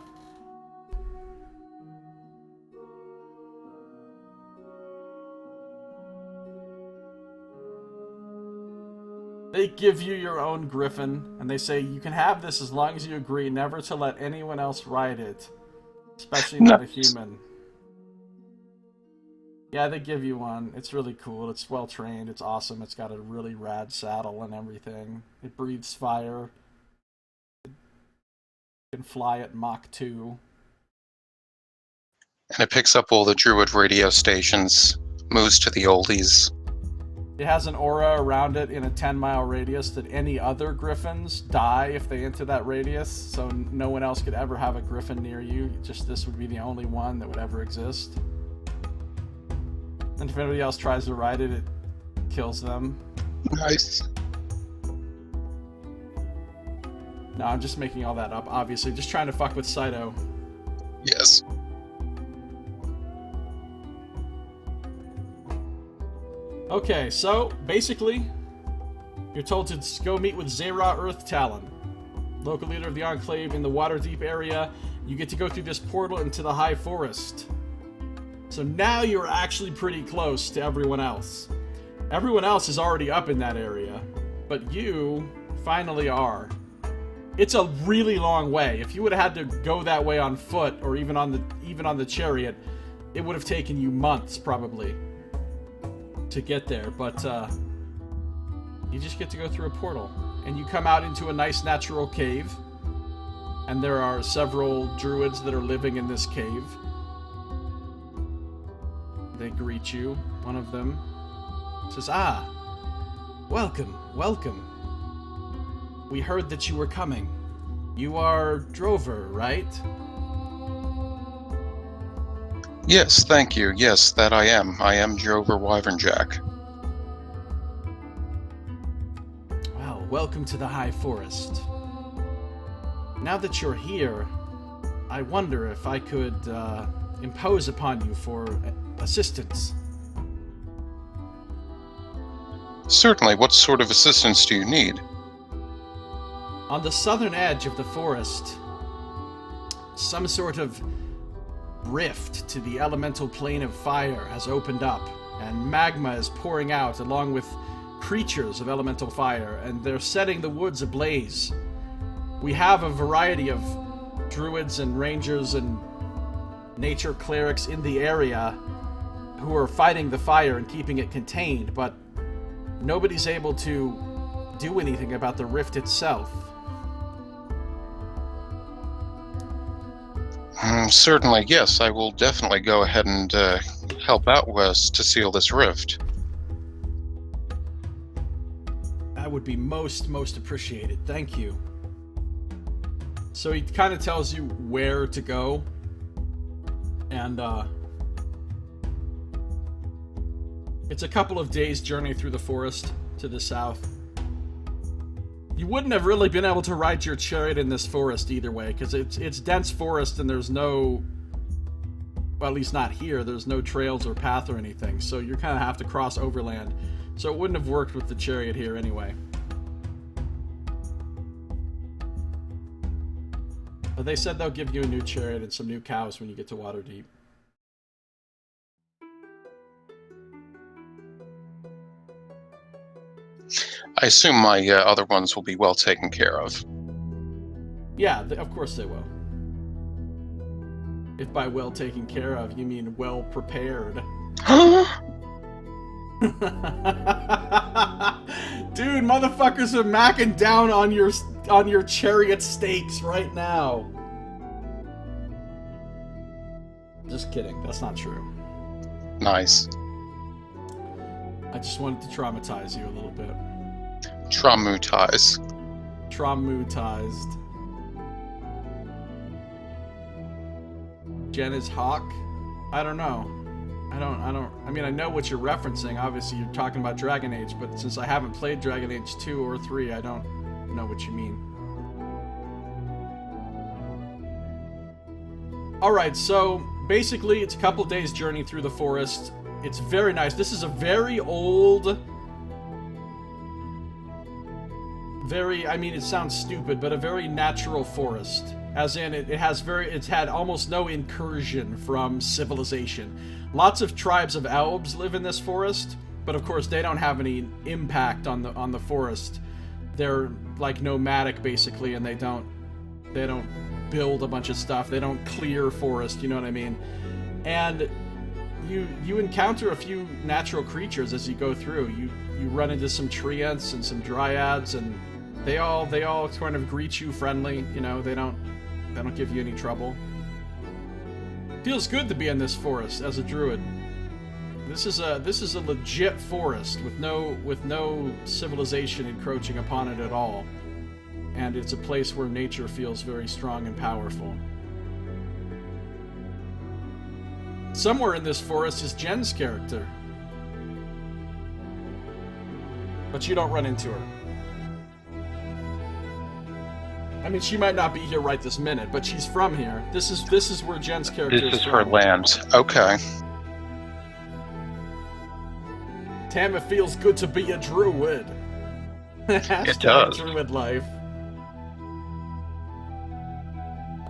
They give you your own griffin, and they say you can have this as long as you agree never to let anyone else ride it, especially not a human. Yeah, they give you one. It's really cool. It's well trained. It's awesome. It's got a really rad saddle and everything. It breathes fire. It can fly at Mach 2. And it picks up all the Druid radio stations, moves to the oldies. It has an aura around it in a 10-mile radius that any other griffins die if they enter that radius, so no one else could ever have a griffin near you. Just this would be the only one that would ever exist. And if anybody else tries to ride it, it kills them. Nice. No, I'm just making all that up, obviously. Just trying to fuck with Saito. Yes. Okay, so, basically, you're told to go meet with Zera Earth Talon, local leader of the Enclave in the Waterdeep area. You get to go through this portal into the High Forest. So now you're actually pretty close to everyone else. Everyone else is already up in that area, but you finally are. It's a really long way. If you would have had to go that way on foot, or even on the chariot, it would have taken you months, probably, to get there, but you just get to go through a portal, and you come out into a nice natural cave, and there are several druids that are living in this cave. They greet you. One of them says, welcome, welcome. We heard that you were coming. You are Drover, right? Yes, thank you. Yes, that I am. I am Drover Whyvernjack. Well, welcome to the High Forest. Now that you're here, I wonder if I could impose upon you for assistance. Certainly. What sort of assistance do you need? On the southern edge of the forest, some sort of rift to the elemental plane of fire has opened up, and magma is pouring out along with creatures of elemental fire, and they're setting the woods ablaze. We have a variety of druids and rangers and nature clerics in the area who are fighting the fire and keeping it contained, but nobody's able to do anything about the rift itself. Certainly, yes. I will definitely go ahead and help out Wes to seal this rift. That would be most appreciated. Thank you. So he kind of tells you where to go, and it's a couple of days' journey through the forest to the south. You wouldn't have really been able to ride your chariot in this forest either way, because it's dense forest and there's no, well, at least not here, there's no trails or path or anything, so you kind of have to cross overland. So it wouldn't have worked with the chariot here anyway. But they said they'll give you a new chariot and some new cows when you get to Waterdeep. I assume my other ones will be well taken care of. Yeah, of course they will. If by well taken care of, you mean well prepared. Dude, motherfuckers are macking down on your chariot stakes right now. Just kidding, that's not true. Nice. I just wanted to traumatize you a little bit. Traumatize. Traumatized. Jen is Hawk? I don't know. I mean, I know what you're referencing. Obviously, you're talking about Dragon Age, but since I haven't played Dragon Age 2 or 3, I don't know what you mean. Alright, so basically, it's a couple days' journey through the forest. It's very nice. This is a very old... I mean, it sounds stupid, but a very natural forest. As in, it's had almost no incursion from civilization. Lots of tribes of elves live in this forest, But of course, they don't have any impact on the forest. They're like nomadic basically, and they don't build a bunch of stuff. They don't clear forest, you know what I mean? And you encounter a few natural creatures as you go through. You run into some treants and some dryads, and they all kind of greet you friendly, you know, they don't give you any trouble. Feels good to be in this forest as a druid. This is a legit forest with no civilization encroaching upon it at all. And it's a place where nature feels very strong and powerful. Somewhere in this forest is Jen's character. But you don't run into her. I mean, she might not be here right this minute, but she's from here. This is where Jen's character is from. This is her land. Okay. Damn, it feels good to be a druid. It does. Druid life.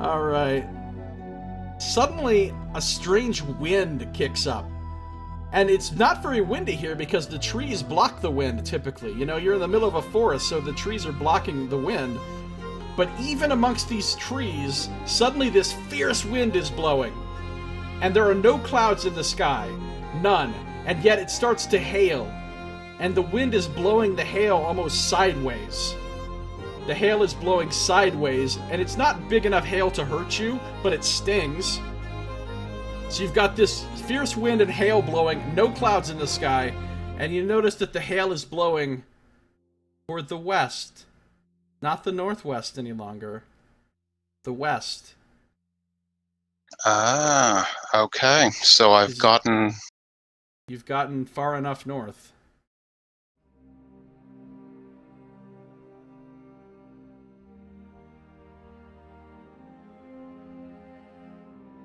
Alright. Suddenly, a strange wind kicks up. And it's not very windy here because the trees block the wind, typically. You know, you're in the middle of a forest, so the trees are blocking the wind. But even amongst these trees, suddenly this fierce wind is blowing. And there are no clouds in the sky. None. And yet it starts to hail. And the wind is blowing the hail almost sideways. The hail is blowing sideways, and it's not big enough hail to hurt you, but it stings. So you've got this fierce wind and hail blowing, no clouds in the sky, and you notice that the hail is blowing toward the west. Not the northwest any longer. The west. Ah, okay. So I've gotten... You've gotten far enough north.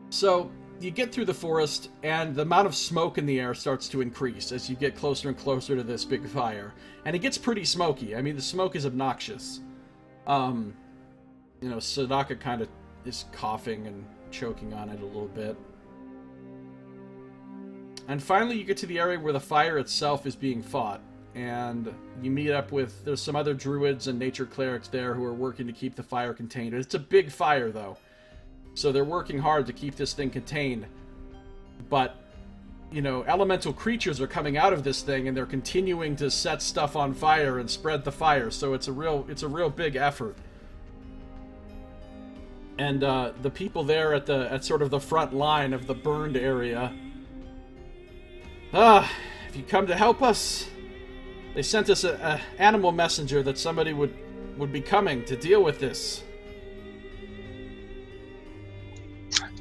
So, you get through the forest, and the amount of smoke in the air starts to increase as you get closer and closer to this big fire. And it gets pretty smoky. I mean, the smoke is obnoxious. You know, Sadaka kind of is coughing and choking on it a little bit. And finally, you get to the area where the fire itself is being fought. And you meet up with, there's some other druids and nature clerics there who are working to keep the fire contained. It's a big fire, though. So they're working hard to keep this thing contained. But, you know, elemental creatures are coming out of this thing, and they're continuing to set stuff on fire and spread the fire. So it's a real big effort. And the people there at sort of the front line of the burned area, if you come to help us, they sent us a animal messenger that somebody would be coming to deal with this.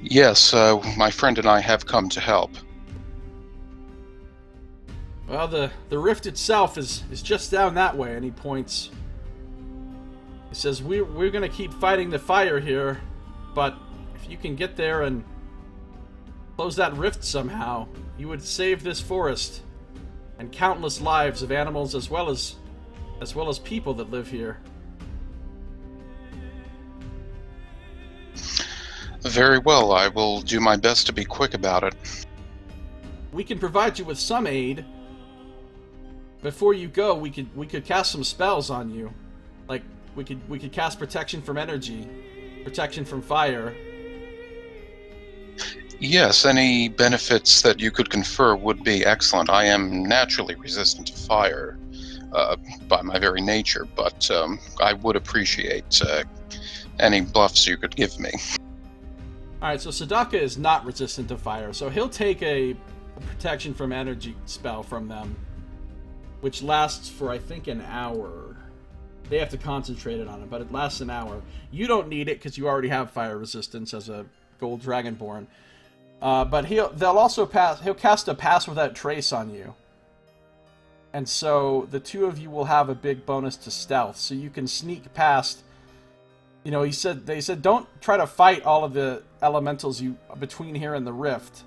Yes, my friend and I have come to help. Well, the rift itself is just down that way, and he points. He says, we're going to keep fighting the fire here, but if you can get there and close that rift somehow, you would save this forest and countless lives of animals as well as people that live here. Very well, I will do my best to be quick about it. We can provide you with some aid. Before you go, we could cast some spells on you. Like, we could cast protection from energy, protection from fire. Yes, any benefits that you could confer would be excellent. I am naturally resistant to fire by my very nature, but I would appreciate any bluffs you could give me. Alright, so Sadaka is not resistant to fire, so he'll take a protection from energy spell from them, which lasts for, I think, an hour. They have to concentrate it on it, but it lasts an hour. You don't need it because you already have fire resistance as a gold Dragonborn. But he'll cast a Pass Without Trace on you. And so the two of you will have a big bonus to stealth, so you can sneak past. You know, they said don't try to fight all of the elementals between here and the rift.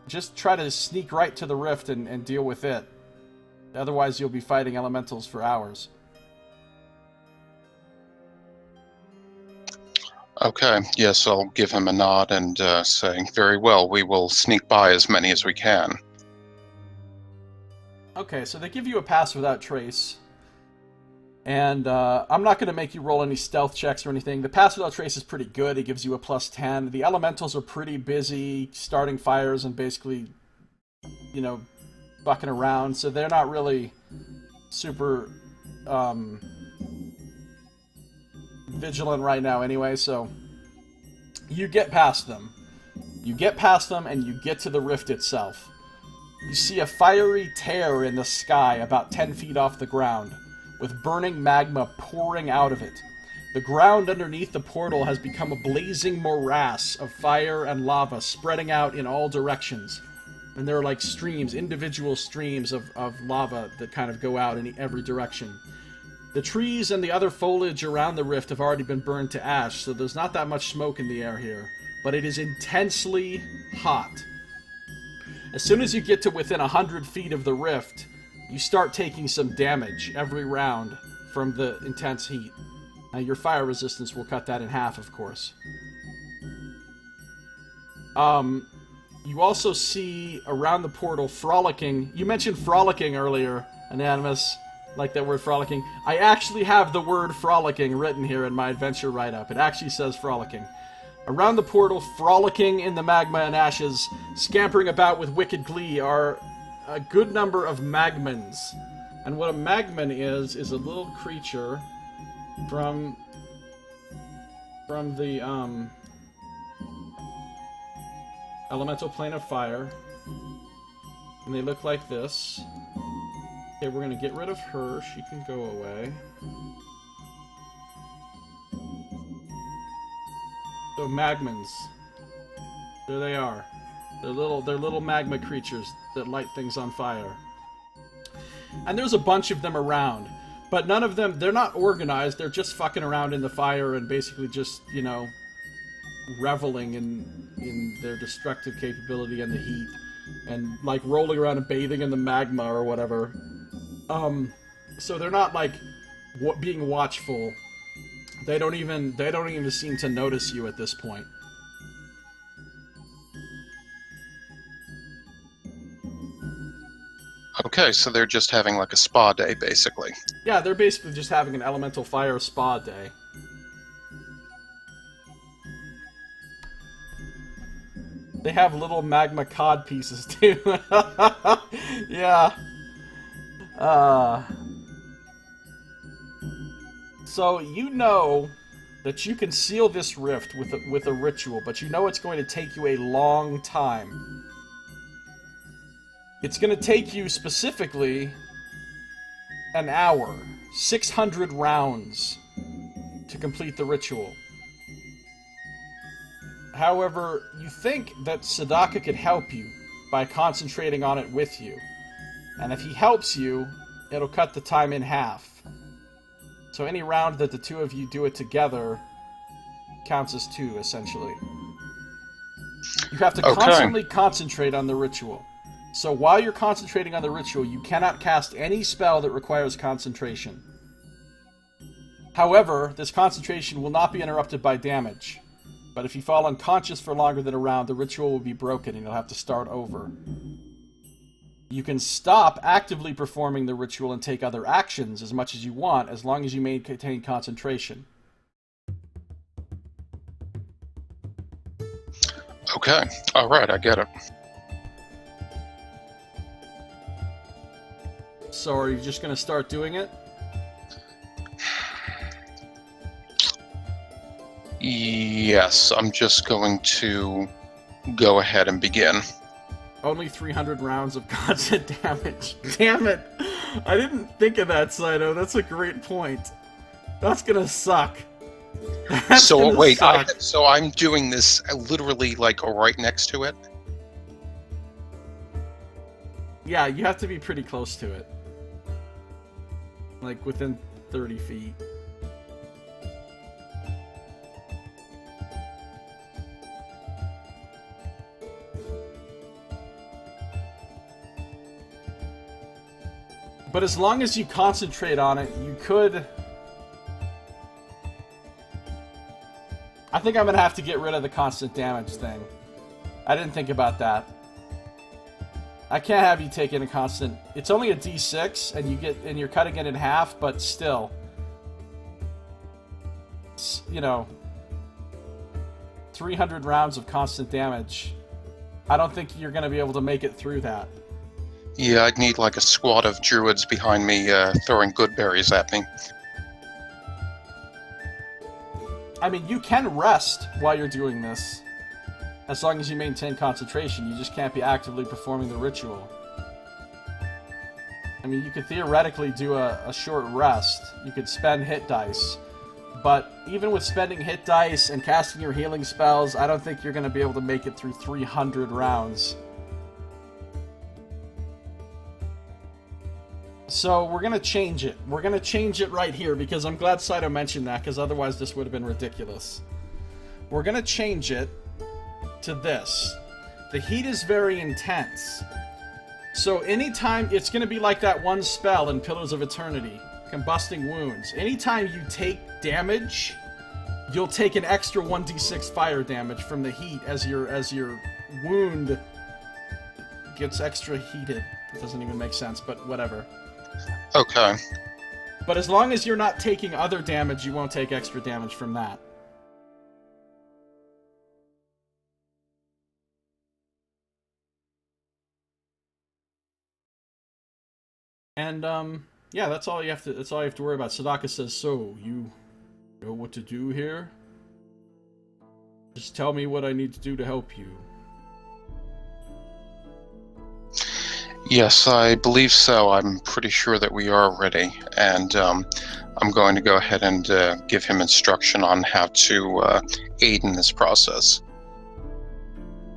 Just try to sneak right to the rift and deal with it. Otherwise you'll be fighting elementals for hours. Okay, yes, I'll give him a nod and say, very well, we will sneak by as many as we can. Okay, so they give you a pass without trace. And I'm not going to make you roll any stealth checks or anything. The pass without trace is pretty good. It gives you a +10. The elementals are pretty busy starting fires and basically, you know, bucking around. So they're not really super vigilant right now anyway. So you get past them. You get past them and you get to the rift itself. You see a fiery tear in the sky about 10 feet off the ground, with burning magma pouring out of it. The ground underneath the portal has become a blazing morass of fire and lava spreading out in all directions. And there are like streams, individual streams of lava that kind of go out in every direction. The trees and the other foliage around the rift have already been burned to ash, so there's not that much smoke in the air here. But it is intensely hot. As soon as you get to within 100 feet of the rift, you start taking some damage every round from the intense heat. Now, your fire resistance will cut that in half, of course. You also see around the portal frolicking. You mentioned frolicking earlier, Anonymous, like that word frolicking. I actually have the word frolicking written here in my adventure write-up. It actually says frolicking. Around the portal, frolicking in the magma and ashes, scampering about with wicked glee, are a good number of magmans. And what a magman is a little creature from the elemental plane of fire. And they look like this. Okay, we're gonna get rid of her. She can go away. So magmans. There they are. They're little magma creatures that light things on fire. And there's a bunch of them around. But none of them, they're not organized. They're just fucking around in the fire and basically just, you know, reveling in their destructive capability and the heat. And, like, rolling around and bathing in the magma or whatever. So they're not, like, being watchful. They don't even seem to notice you at this point. Okay, so they're just having like a spa day, basically. Yeah, they're basically just having an elemental fire spa day. They have little magma cod pieces too. Yeah. So you know that you can seal this rift with a ritual, but you know it's going to take you a long time. It's going to take you specifically an hour, 600 rounds to complete the ritual. However, you think that Sadaka could help you by concentrating on it with you. And if he helps you, it'll cut the time in half. So any round that the two of you do it together counts as 2, essentially. You have to constantly concentrate on the ritual. So while you're concentrating on the ritual, you cannot cast any spell that requires concentration. However, this concentration will not be interrupted by damage. But if you fall unconscious for longer than a round, the ritual will be broken and you'll have to start over. You can stop actively performing the ritual and take other actions as much as you want, as long as you maintain concentration. Okay. Alright, I get it. So are you just going to start doing it? Yes, I'm just going to go ahead and begin. Only 300 rounds of constant damage. Damn it! I didn't think of that, Saito. That's a great point. That's gonna suck. So wait, so I'm doing this literally like right next to it? Yeah, you have to be pretty close to it. Like within 30 feet. But as long as you concentrate on it, you could... I think I'm going to have to get rid of the constant damage thing. I didn't think about that. I can't have you take in a constant. It's only a D6, and you're cutting it in half, but still, you know, 300 rounds of constant damage. I don't think you're going to be able to make it through that. Yeah, I'd need like a squad of druids behind me throwing good berries at me. I mean, you can rest while you're doing this, as long as you maintain concentration. You just can't be actively performing the ritual. I mean, you could theoretically do a short rest. You could spend hit dice. But even with spending hit dice and casting your healing spells, I don't think you're going to be able to make it through 300 rounds. So we're going to change it. We're going to change it right here, because I'm glad Saito mentioned that, because otherwise this would have been ridiculous. We're going to change it to this. The heat is very intense. So anytime, it's going to be like that one spell in Pillars of Eternity, Combusting Wounds. Anytime you take damage, you'll take an extra 1d6 fire damage from the heat as your wound gets extra heated. It doesn't even make sense, but whatever. Okay. But as long as you're not taking other damage, you won't take extra damage from that. And yeah, that's all you have to worry about. Sadaka says, "So, you know what to do here? Just tell me what I need to do to help you." Yes, I believe so. I'm pretty sure that we are ready, and I'm going to go ahead and give him instruction on how to aid in this process.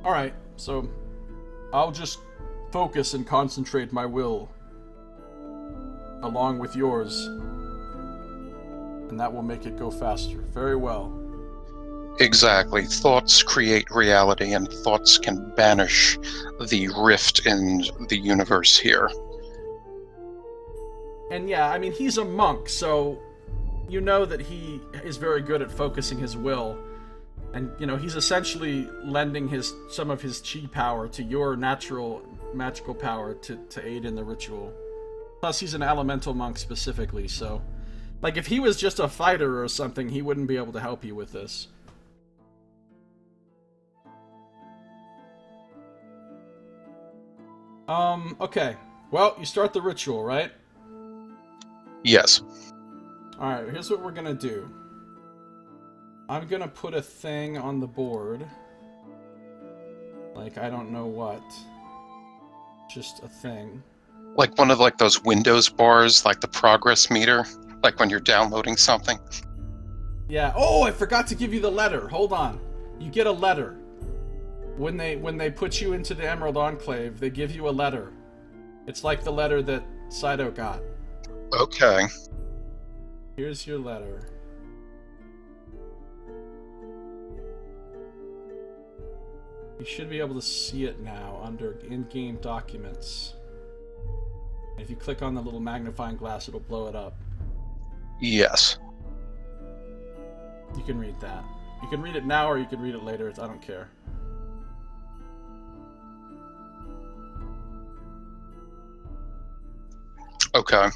Alright, so I'll just focus and concentrate my will along with yours, and that will make it go faster. Very well. Exactly. Thoughts create reality, and thoughts can banish the rift in the universe here. And yeah, I mean, he's a monk, so you know that he is very good at focusing his will. And, you know, he's essentially lending some of his chi power to your natural magical power to aid in the ritual. Plus, he's an elemental monk specifically, so... Like, if he was just a fighter or something, he wouldn't be able to help you with this. Okay. Well, you start the ritual, right? Yes. Alright, here's what we're gonna do. I'm gonna put a thing on the board. Like, I don't know what. Just a thing. Like one of those Windows bars, like the progress meter, like when you're downloading something. Yeah. Oh, I forgot to give you the letter. Hold on. You get a letter. When they put you into the Emerald Enclave, they give you a letter. It's like the letter that Saito got. Okay. Here's your letter. You should be able to see it now under in-game documents. If you click on the little magnifying glass, it'll blow it up. Yes. You can read that. You can read it now or you can read it later. I don't care. Okay.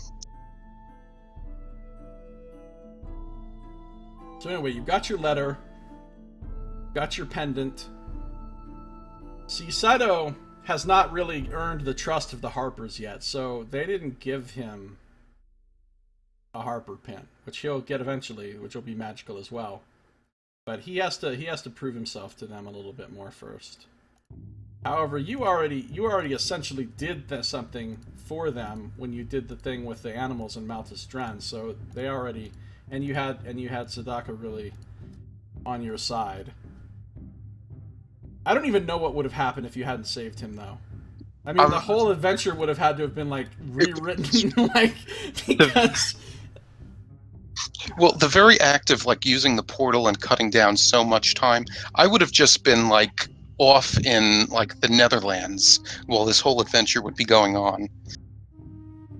So anyway, you've got your letter. Got your pendant. See, Saito has not really earned the trust of the Harpers yet, so they didn't give him a Harper pin, which he'll get eventually, which will be magical as well. But he has to prove himself to them a little bit more first. However, you already essentially did something for them when you did the thing with the animals in Malthus Dren, so they already, and you had Sadaka really on your side. I don't even know what would have happened if you hadn't saved him, though. I mean, the whole adventure would have had to have been, like, rewritten, like, because... Well, the very act of, like, using the portal and cutting down so much time, I would have just been, like, off in, like, the Netherlands while this whole adventure would be going on.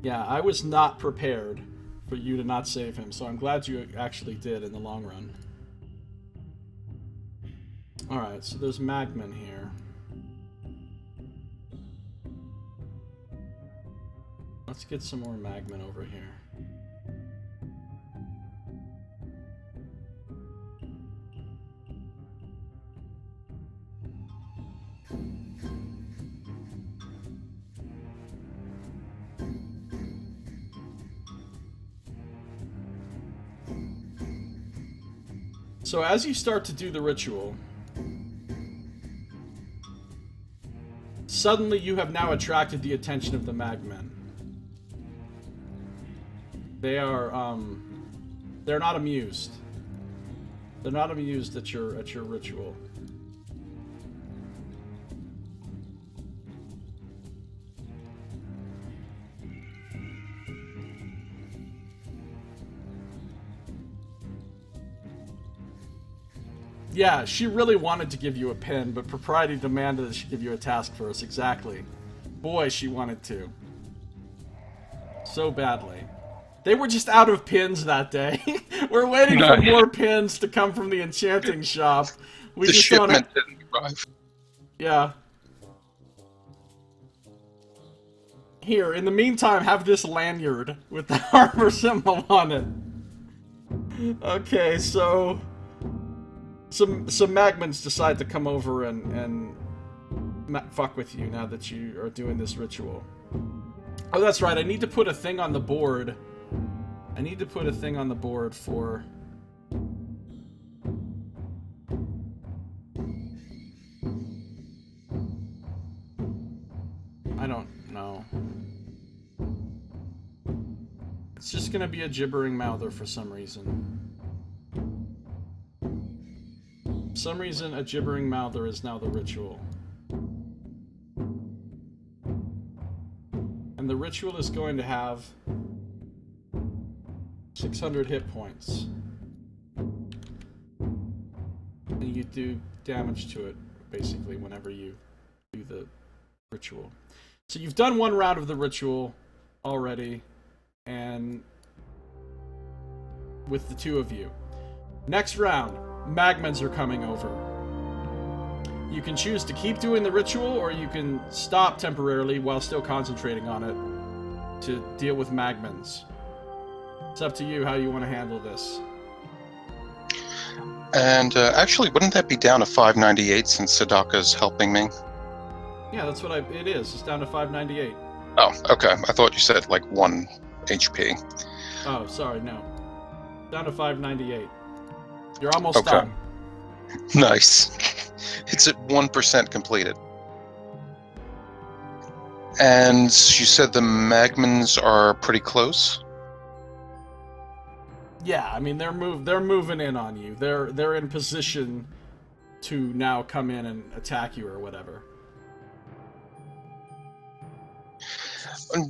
Yeah, I was not prepared for you to not save him, so I'm glad you actually did in the long run. Alright, so there's Magman here. Let's get some more magma over here. So as you start to do the ritual, suddenly you have now attracted the attention of the magmen. They are, they're not amused. They're not amused at your ritual. Yeah, she really wanted to give you a pin, but propriety demanded that she give you a task first. Exactly. Boy, she wanted to. So badly. They were just out of pins that day. We're waiting for more pins to come from the enchanting shop. We the just shipment didn't arrive. Yeah. Here, in the meantime, have this lanyard with the armor symbol on it. Okay, so... Some magmans decide to come over and fuck with you now that you are doing this ritual. Oh, that's right. I need to put a thing on the board. I need to put a thing on the board for... I don't know. It's just gonna be a gibbering mouther for some reason. For some reason, a gibbering mouther is now the ritual. And the ritual is going to have 600 hit points. And you do damage to it, basically, whenever you do the ritual. So you've done one round of the ritual already, and with the two of you. Next round, magmans are coming over. You can choose to keep doing the ritual, or you can stop temporarily while still concentrating on it to deal with magmans. It's up to you how you want to handle this. And actually, wouldn't that be down to 598 since Sadaka's helping me? Yeah, that's what it is. It's down to 598. Oh, okay. I thought you said like 1 HP. Oh, sorry, no. Down to 598. You're almost done. Nice. It's at 1% completed. And you said the magmans are pretty close? Yeah, I mean they're moving in on you. They're in position to now come in and attack you or whatever.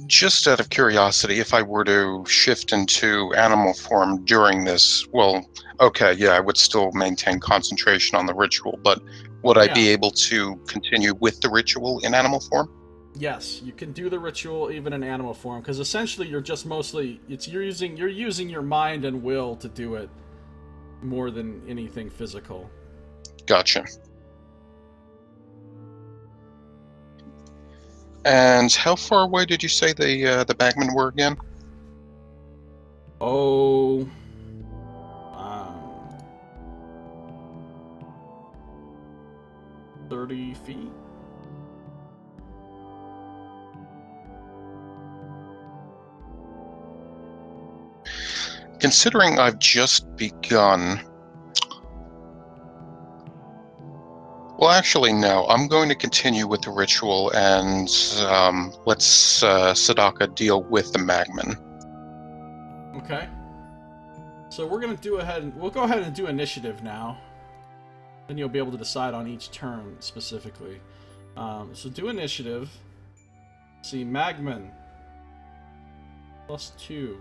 Just out of curiosity, if I were to shift into animal form during this, well, okay, yeah, I would still maintain concentration on the ritual, but would I be able to continue with the ritual in animal form? Yes, you can do the ritual even in animal form, because essentially you're just mostly you're using your mind and will to do it more than anything physical. Gotcha. And how far away did you say the bagmen were again? Oh, 30 feet. Considering I've just begun... Well, actually, no. I'm going to continue with the ritual and let's Sadaka deal with the magman. Okay. So we're gonna we'll go ahead and do initiative now. Then you'll be able to decide on each turn specifically. So do initiative. See, magman. +2.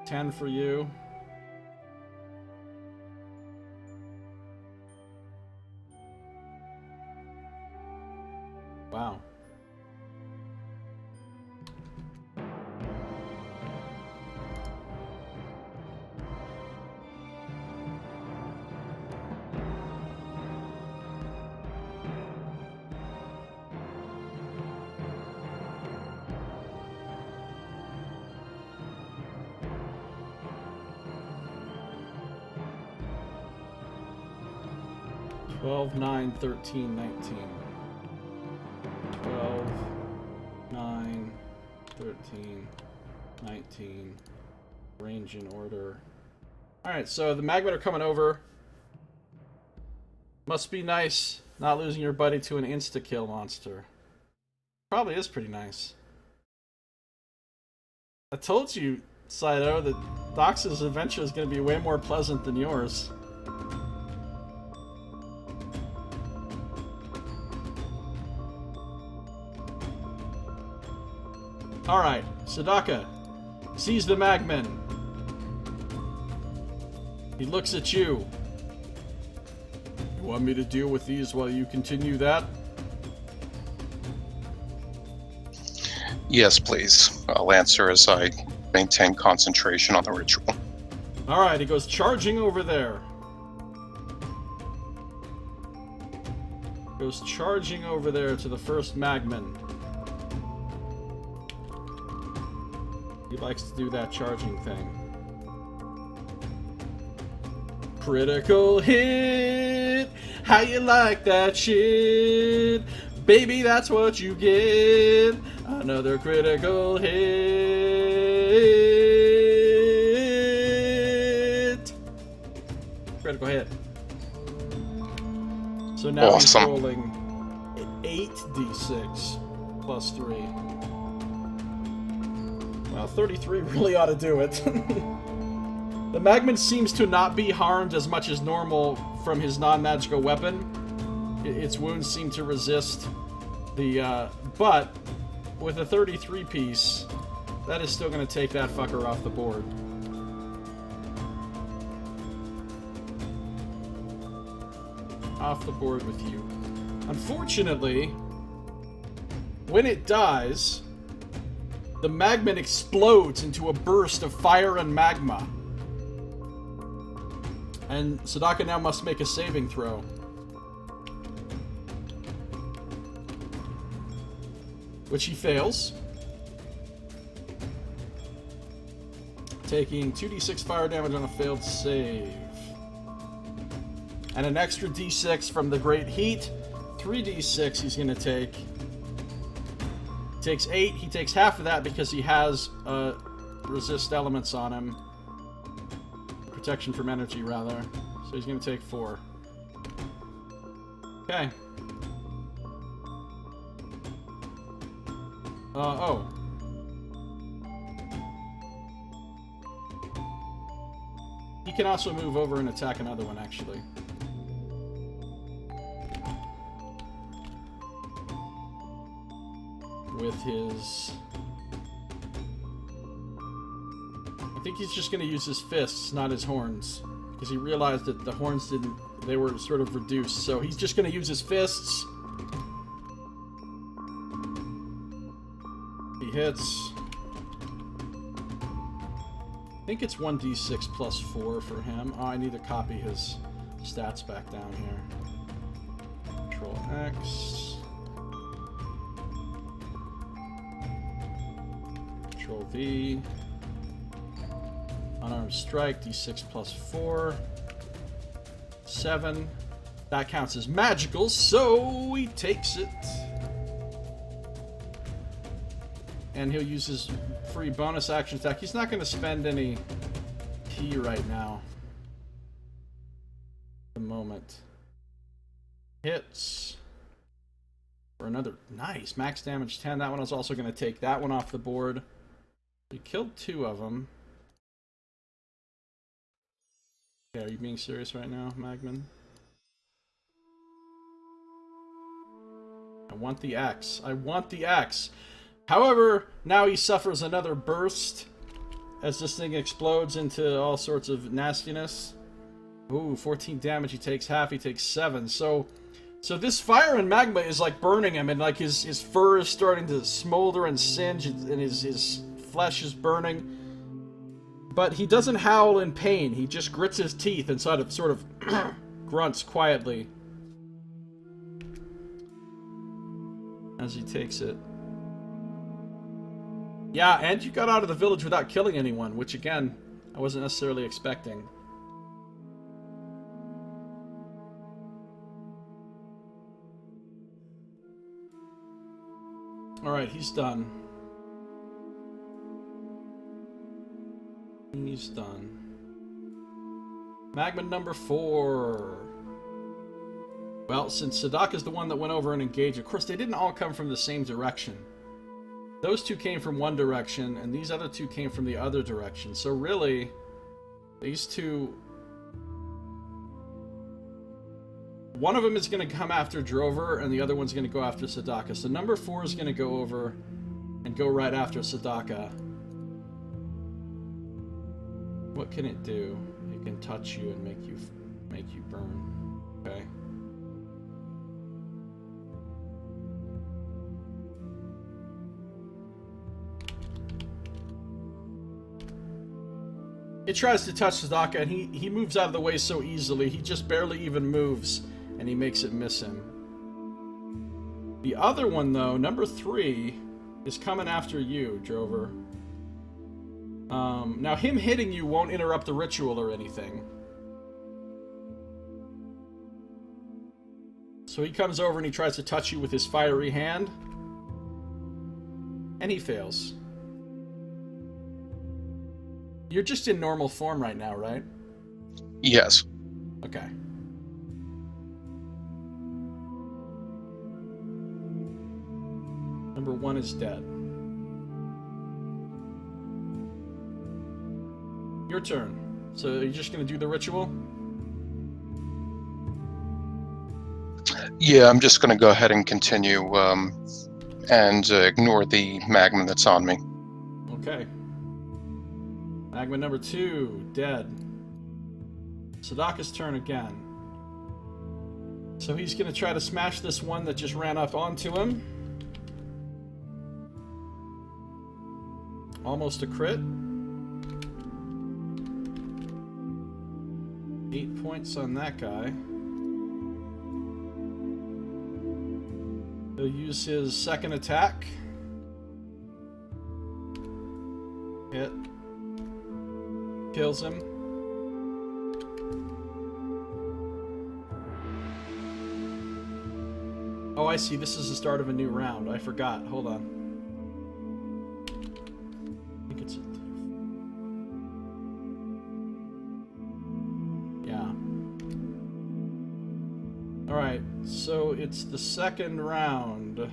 $10 for you. Wow. 12, 9, 13, 19. 12, 9, 13, 19. Range in order. Alright, so the magmen are coming over. Must be nice not losing your buddy to an insta-kill monster. Probably is pretty nice. I told you, Saito, that Dox's adventure is going to be way more pleasant than yours. Alright, Sadaka sees the magmen. He looks at you. You want me to deal with these while you continue that? Yes, please. I'll answer as I maintain concentration on the ritual. Alright, he goes charging over there. Goes charging over there to the first magman. He likes to do that charging thing. Critical hit! How you like that shit? Baby, that's what you get! Another critical hit! Critical hit. So now awesome. He's rolling 8d6 plus 3. Well, 33 really ought to do it. The magman seems to not be harmed as much as normal from his non-magical weapon. Its wounds seem to resist the, but with a 33 piece, that is still going to take that fucker off the board. Off the board with you. Unfortunately, when it dies, the magman explodes into a burst of fire and magma. And Sadaka now must make a saving throw. Which he fails. Taking 2d6 fire damage on a failed save. And an extra d6 from the Great Heat. 3d6 he's going to take. Takes 8. He takes half of that because he has resist elements on him. Protection from energy, rather. So he's going to take 4. Okay. Oh. He can also move over and attack another one, actually. With his... I think he's just going to use his fists, not his horns. Because he realized that the horns didn't... They were sort of reduced. So he's just going to use his fists. He hits. I think it's 1d6 plus 4 for him. Oh, I need to copy his stats back down here. Control X. Control V. Unarmed strike, d6 plus 4. 7. That counts as magical, so he takes it. And he'll use his free bonus action attack. He's not going to spend any ki right now. At the moment. Hits. For another... Nice. Max damage 10. That one is also going to take that one off the board. We killed 2 of them. Okay, are you being serious right now, Magman? I want the axe. I want the axe. However, now he suffers another burst as this thing explodes into all sorts of nastiness. Ooh, 14 damage. He takes half. He takes 7. So this fire and magma is like burning him, and like his fur is starting to smolder and singe, and his flesh is burning. But he doesn't howl in pain. He just grits his teeth and sort of grunts quietly as he takes it. Yeah, and you got out of the village without killing anyone, which again, I wasn't necessarily expecting. Alright, he's done. He's done. Magma number 4. Well, since Sadaka's the one that went over and engaged, of course they didn't all come from the same direction. Those two came from one direction, and these other two came from the other direction. So really, these two... One of them is going to come after Drover, and the other one's going to go after Sadaka. So number 4 is going to go over and go right after Sadaka. What can it do? It can touch you and make you burn. Okay. It tries to touch Sadaka, and he moves out of the way so easily. He just barely even moves, and he makes it miss him. The other one, though, number 3, is coming after you, Drover. Now, him hitting you won't interrupt the ritual or anything. So he comes over and he tries to touch you with his fiery hand. And he fails. You're just in normal form right now, right? Yes. Okay. Number 1 is dead. Your turn. So you're just going to do the ritual? Yeah, I'm just going to go ahead and continue and ignore the magma that's on me. Okay. Magma number 2, dead. Sadaka's turn again. So he's going to try to smash this one that just ran up onto him. Almost a crit. 8 points on that guy. He'll use his second attack. Hit. Kills him. Oh, I see. This is the start of a new round. I forgot. Hold on. I think it's... Yeah. Alright, so it's the second round.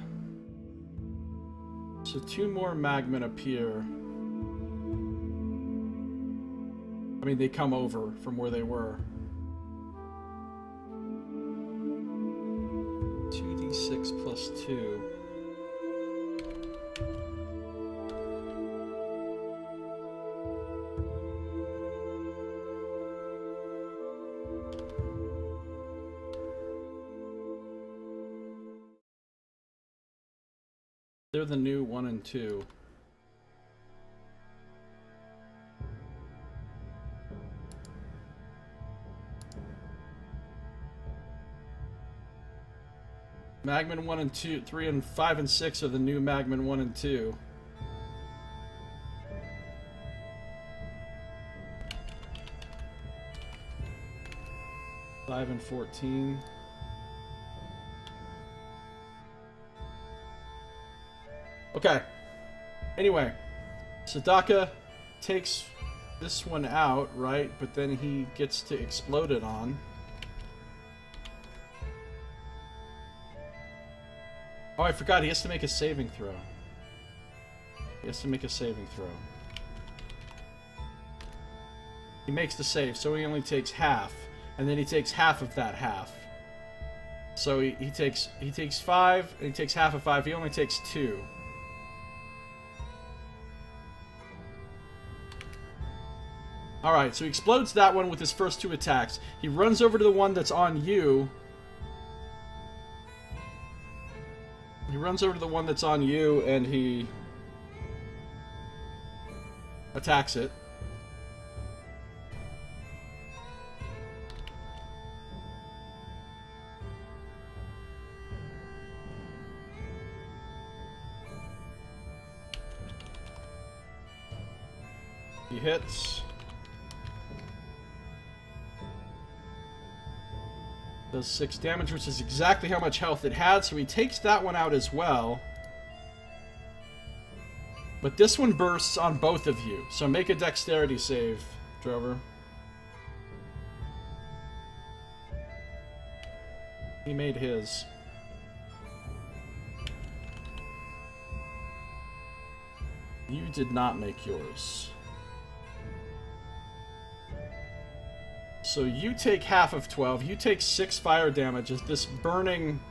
So 2 more magmen appear. I mean, they come over from where they were. 2d6 plus 2. They're the new 1 and 2. Magman 1 and 2, 3 and 5 and 6 are the new Magman 1 and 2. Five and 14. Okay. Anyway, Sadaka takes this one out, right? But then he gets to explode it on. Oh, I forgot. He has to make a saving throw. He has to make a saving throw. He makes the save, so he only takes half. And then he takes half of that half. So he takes 5, and he takes half of 5. He only takes 2. Alright, so he explodes that one with his first 2 attacks. He runs over to the one that's on you. He runs over to the one that's on you, and he attacks it. He hits. Does 6 damage, which is exactly how much health it had, so he takes that one out as well. But this one bursts on both of you, so make a dexterity save, Drover. He made his. You did not make yours. So you take half of 12. You take 6 fire damage as this burning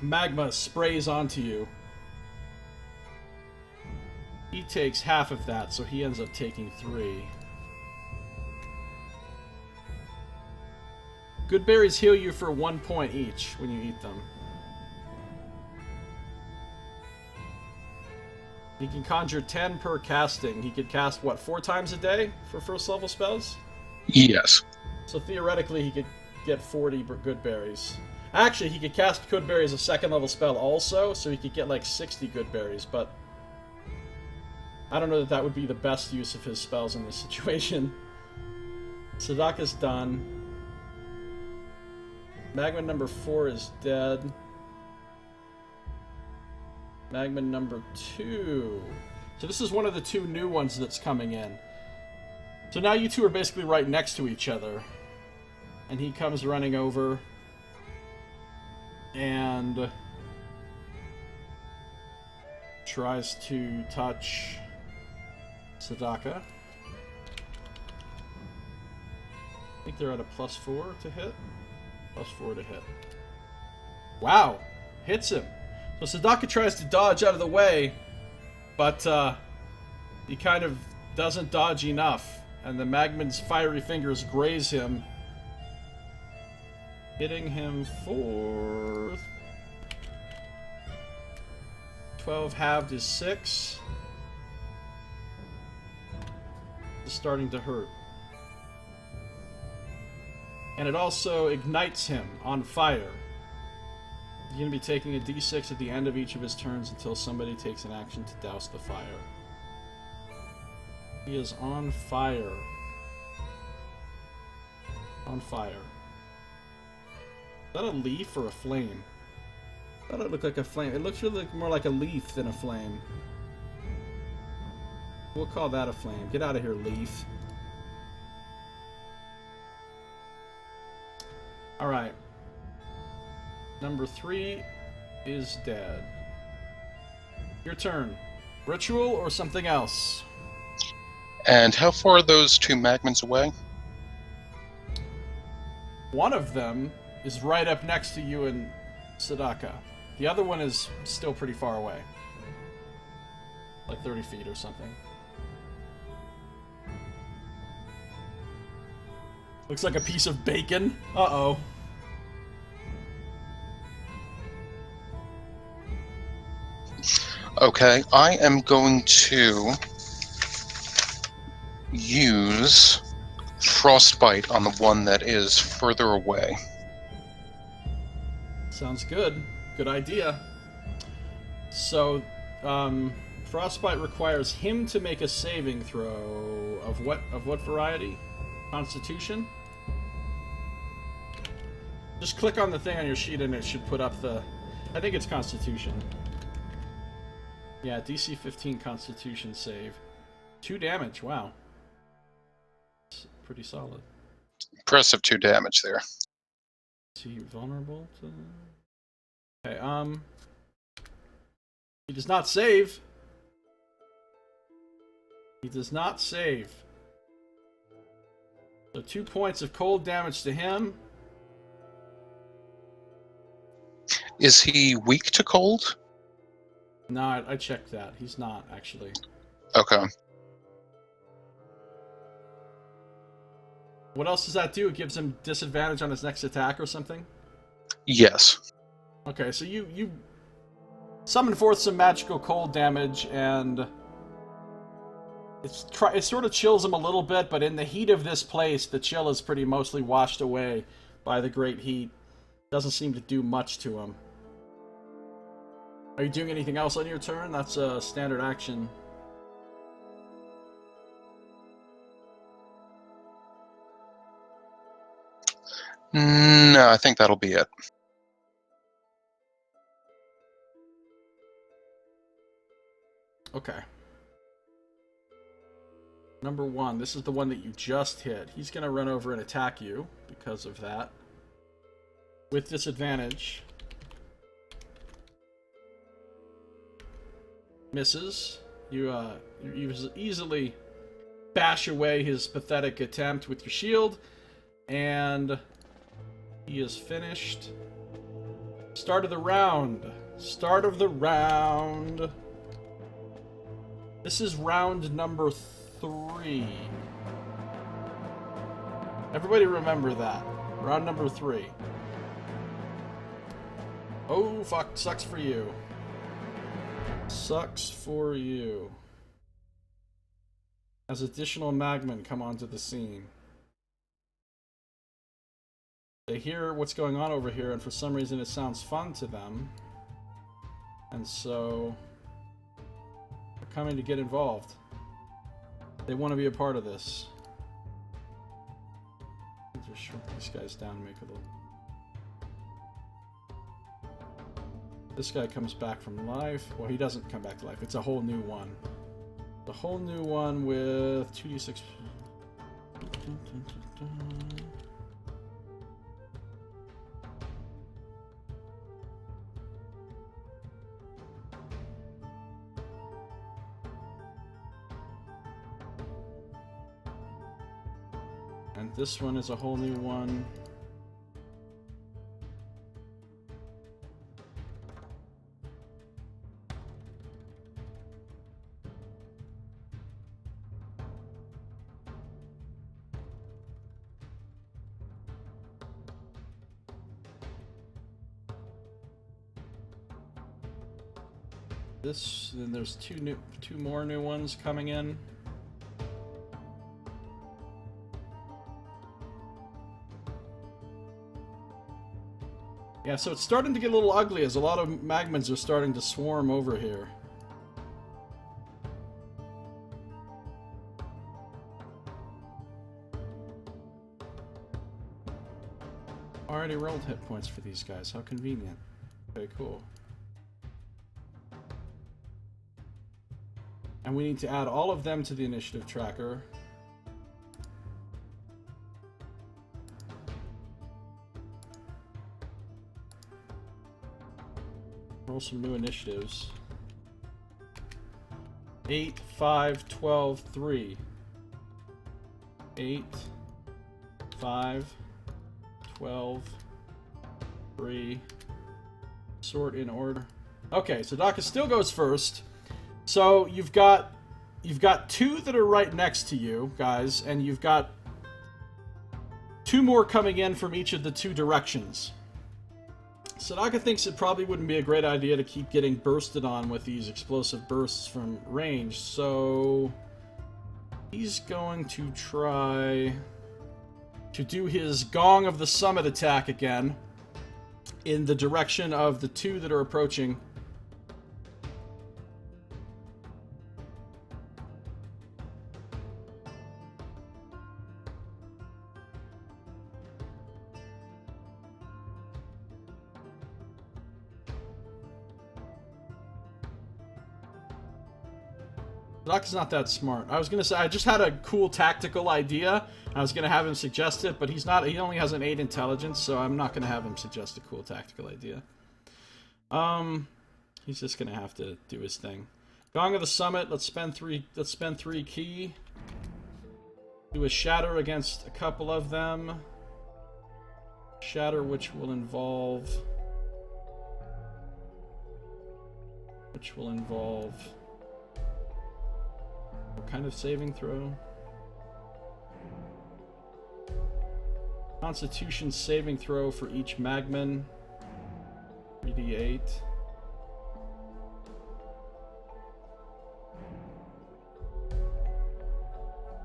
magma sprays onto you. He takes half of that, so he ends up taking 3. Good berries heal you for 1 point each when you eat them. He can conjure 10 per casting. He could cast, what, 4 times a day for first level spells? Yes. So theoretically he could get 40 good berries. Actually, he could cast good berries as a second level spell also, so he could get like 60 good berries, but I don't know that that would be the best use of his spells in this situation. Sadaka's done. Magma number 4 is dead. Magma number 2. So this is one of the 2 new ones that's coming in. So now you two are basically right next to each other. And he comes running over. And tries to touch Sadaka. I think they're at a +4 to hit. +4 to hit. Wow! Hits him. So Sadaka tries to dodge out of the way, but he kind of doesn't dodge enough, and the Magman's fiery fingers graze him, hitting him for 12 halved is 6. It's starting to hurt. And it also ignites him on fire. He's going to be taking a d6 at the end of each of his turns until somebody takes an action to douse the fire. He is on fire. On fire. Is that a leaf or a flame? I thought it looked like a flame. It looks really more like a leaf than a flame. We'll call that a flame. Get out of here, leaf. Alright. Number 3 is dead. Your turn. Ritual or something else? And how far are those 2 Magmans away? One of them is right up next to you and Sadaka. The other one is still pretty far away. Like 30 feet or something. Looks like a piece of bacon. Uh-oh. Okay, I am going to use Frostbite on the one that is further away. Sounds good. Good idea. So, Frostbite requires him to make a saving throw of what variety? Constitution? Just click on the thing on your sheet and it should put up the... I think it's Constitution. Yeah, DC 15 Constitution save. 2 damage, wow. It's pretty solid. Impressive 2 damage there. Is he vulnerable to... Okay, he does not save. He does not save. So 2 points of cold damage to him. Is he weak to cold? No, I checked that. He's not, actually. Okay. What else does that do? It gives him disadvantage on his next attack or something? Yes. Okay, so you summon forth some magical cold damage, and it sort of chills him a little bit, but in the heat of this place, the chill is pretty mostly washed away by the great heat. Doesn't seem to do much to him. Are you doing anything else on your turn? That's a standard action. No, I think that'll be it. Okay. Number 1, this is the one that you just hit. He's going to run over and attack you because of that. With disadvantage. Misses. You easily bash away his pathetic attempt with your shield. And he is finished. Start of the round. Start of the round. This is round number 3. Everybody remember that. Round number 3. Oh, fuck. Sucks for you. Sucks for you. As additional magmen come onto the scene. They hear what's going on over here, and for some reason it sounds fun to them. And so they're coming to get involved. They want to be a part of this. Just shrink these guys down and make a little... This guy comes back from life. Well, he doesn't come back to life. It's a whole new one. A whole new one with 2d6. And this one is a whole new one. Then there's two more new ones coming in. Yeah, so it's starting to get a little ugly as a lot of magmans are starting to swarm over here. Already rolled hit points for these guys. How convenient. Okay, cool. And we need to add all of them to the initiative tracker. Roll some new initiatives. 8, 5, 12, 3. 8, 5, 12, 3. Sort in order. Okay, so Daka still goes first. So you've got 2 that are right next to you, guys, and you've got 2 more coming in from each of the 2 directions. Sadaka thinks it probably wouldn't be a great idea to keep getting bursted on with these explosive bursts from range, so he's going to try to do his Gong of the Summit attack again in the direction of the 2 that are approaching. Sadaka's not that smart. I was gonna say I just had a cool tactical idea. I was gonna have him suggest it, but he's not. He only has an 8 intelligence, so I'm not gonna have him suggest a cool tactical idea. He's just gonna have to do his thing. Gong of the Summit. Let's spend 3. Let's spend 3 key. Do a shatter against a couple of them. Shatter, which will involve. What kind of saving throw? Constitution saving throw for each magman. 3d8.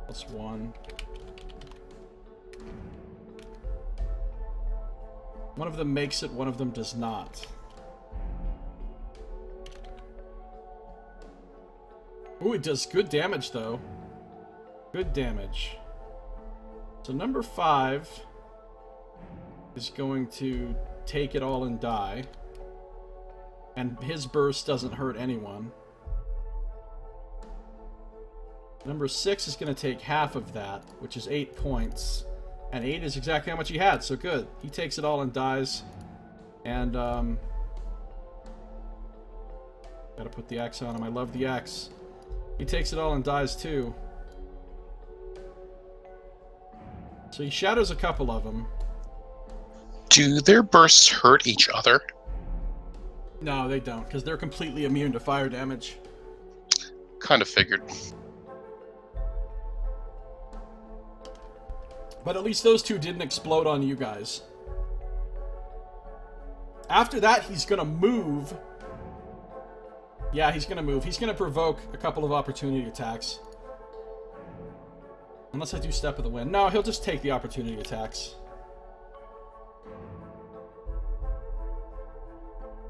+1. One of them makes it, one of them does not. Ooh, it does good damage, though. Good damage. So number 5 is going to take it all and die. And his burst doesn't hurt anyone. Number 6 is going to take half of that, which is 8 points. And 8 is exactly how much he had, so good. He takes it all and dies. And, gotta put the X on him. I love the X. He takes it all and dies, too. So he shadows a couple of them. Do their bursts hurt each other? No, they don't, because they're completely immune to fire damage. Kind of figured. But at least those two didn't explode on you guys. After that, he's gonna move. Yeah, he's gonna move. He's gonna provoke a couple of opportunity attacks. Unless I do Step of the Wind. No, he'll just take the opportunity attacks.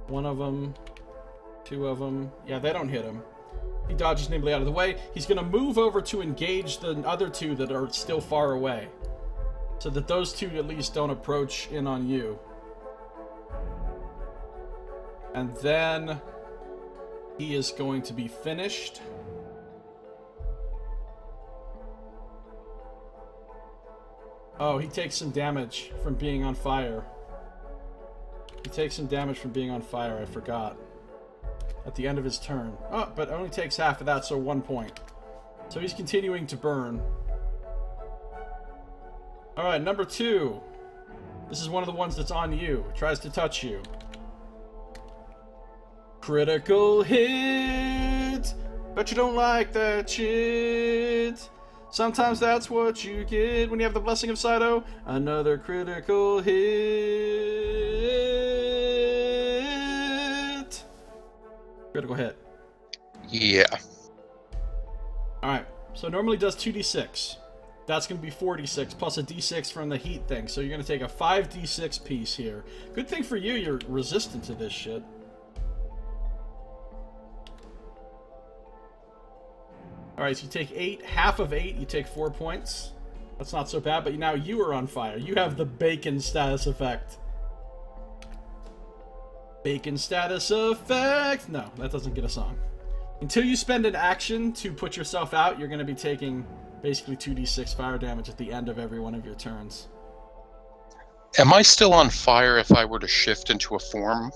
One of them. Two of them. Yeah, they don't hit him. He dodges nimbly out of the way. He's gonna move over to engage the other two that are still far away. So that those two at least don't approach in on you. And then he is going to be finished. Oh, he takes some damage from being on fire. He takes some damage from being on fire, I forgot. At the end of his turn. Oh, but only takes half of that, so 1 point. So he's continuing to burn. Alright, number 2. This is one of the ones that's on you. It tries to touch you. Critical hit! Bet you don't like that shit! Sometimes that's what you get when you have the Blessing of Saito. Another critical hit! Critical hit. Yeah. Alright, so normally does 2d6. That's going to be 4d6 plus a d6 from the heat thing. So you're going to take a 5d6 piece here. Good thing for you, you're resistant to this shit. Alright, so you take 8. Half of 8, you take 4 points. That's not so bad, but now you are on fire. You have the bacon status effect. Bacon status effect! No, that doesn't get a song. Until you spend an action to put yourself out, you're going to be taking basically 2d6 fire damage at the end of every one of your turns. Am I still on fire if I were to shift into a form?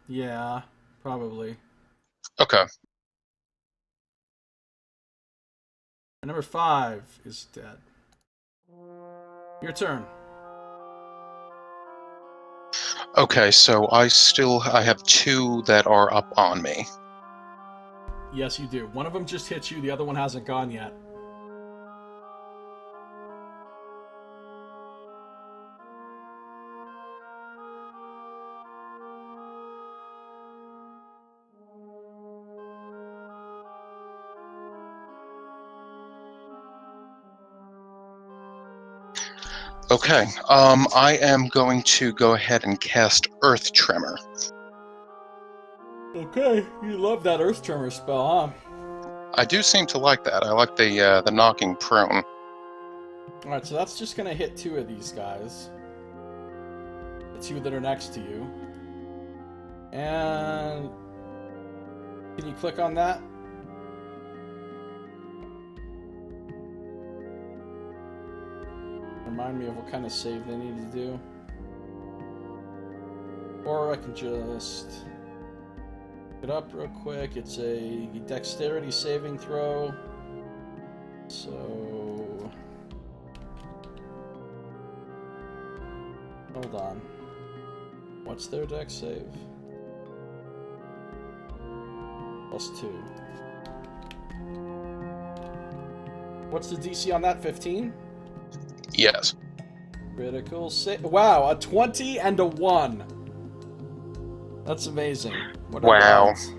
Yeah, probably. Okay. And number 5 is dead. Your turn. Okay, so I have 2 that are up on me. Yes, you do. One of them just hit you, the other one hasn't gone yet. Okay, I am going to go ahead and cast Earth Tremor. Okay, you love that Earth Tremor spell, huh? I do seem to like that. I like the knocking prone. Alright, so that's just gonna hit 2 of these guys. The 2 that are next to you. And... can you click on that? Remind me of what kind of save they need to do. Or I can just... it up real quick. It's a dexterity saving throw. So... hold on. What's their dex save? +2. What's the DC on that? 15? Yes. Critical save. Wow, a 20 and a 1. That's amazing. What are Wow. the odds?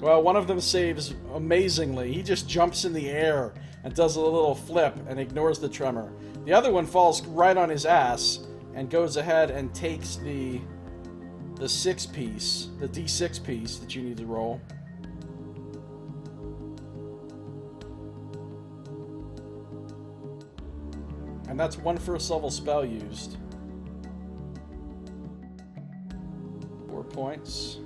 Well, one of them saves amazingly. He just jumps in the air and does a little flip and ignores the tremor. The other one falls right on his ass and goes ahead and takes the 6 piece, the D6 piece that you need to roll. And that's 1 first level spell used. 4 points.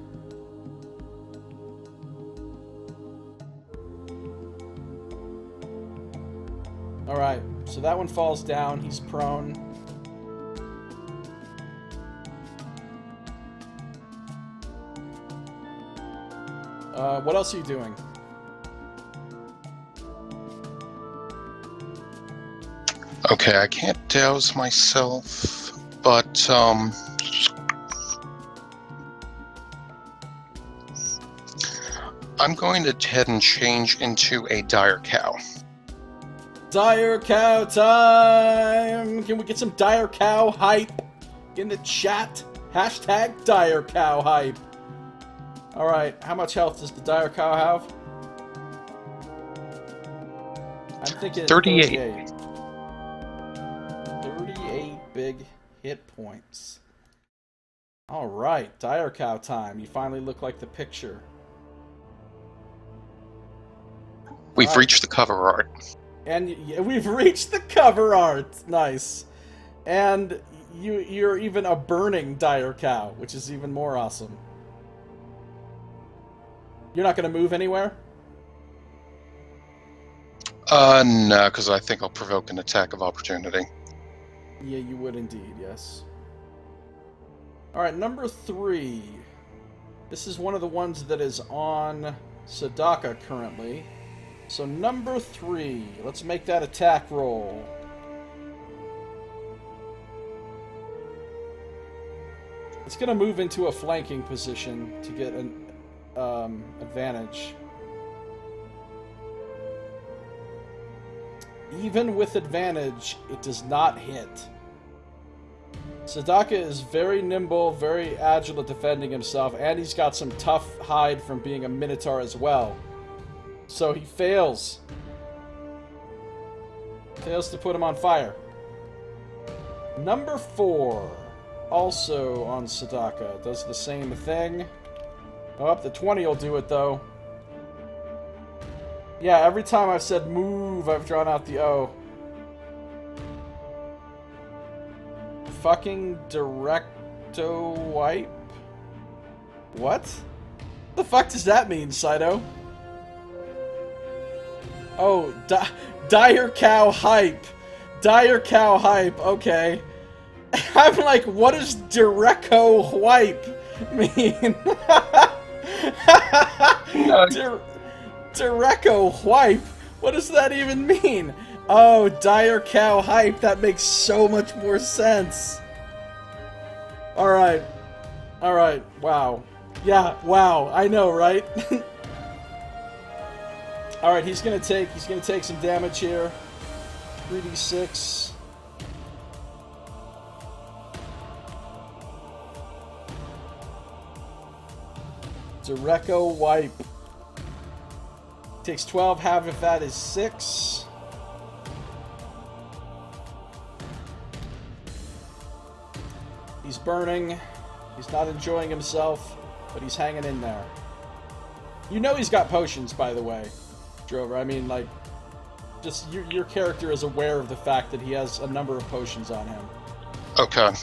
Alright, so that one falls down. He's prone. What else are you doing? Okay, I can't douse myself, but I'm going to head and change into a dire cow. Dire cow time! Can we get some dire cow hype in the chat? Hashtag dire cow hype. Alright, how much health does the dire cow have? I'm thinking 38. 38 big hit points. Alright, dire cow time. You finally look like the picture. We've reached the cover art. And we've reached the cover art. Nice. And you're even a burning dire cow, which is even more awesome. You're not going to move anywhere? No, because I think I'll provoke an attack of opportunity. Yeah, you would indeed, yes. Alright, number 3. This is one of the ones that is on Sadaka currently. So number 3, let's make that attack roll. It's going to move into a flanking position to get an advantage. Even with advantage, it does not hit. Sadaka is very nimble, very agile at defending himself, and he's got some tough hide from being a Minotaur as well. So he fails. Fails to put him on fire. Number 4, also on Sadaka, does the same thing. Oh, the 20 will do it, though. Yeah, every time I've said move, I've drawn out the O. Fucking Directo Wipe? What? The fuck does that mean, Saito? Oh, Dire Cow Hype. Dire Cow Hype, okay. I'm like, what does Directo Wipe mean? Directo Wipe? What does that even mean? Oh, Dire Cow Hype, that makes so much more sense. Alright. Alright, wow. Yeah, wow, I know, right? Alright, he's gonna take some damage here. 3d6. Directo Wipe. Takes 12, half of that is 6. He's burning. He's not enjoying himself, but he's hanging in there. You know he's got potions, by the way, Drover. I mean, like, just your character is aware of the fact that he has a number of potions on him. Okay.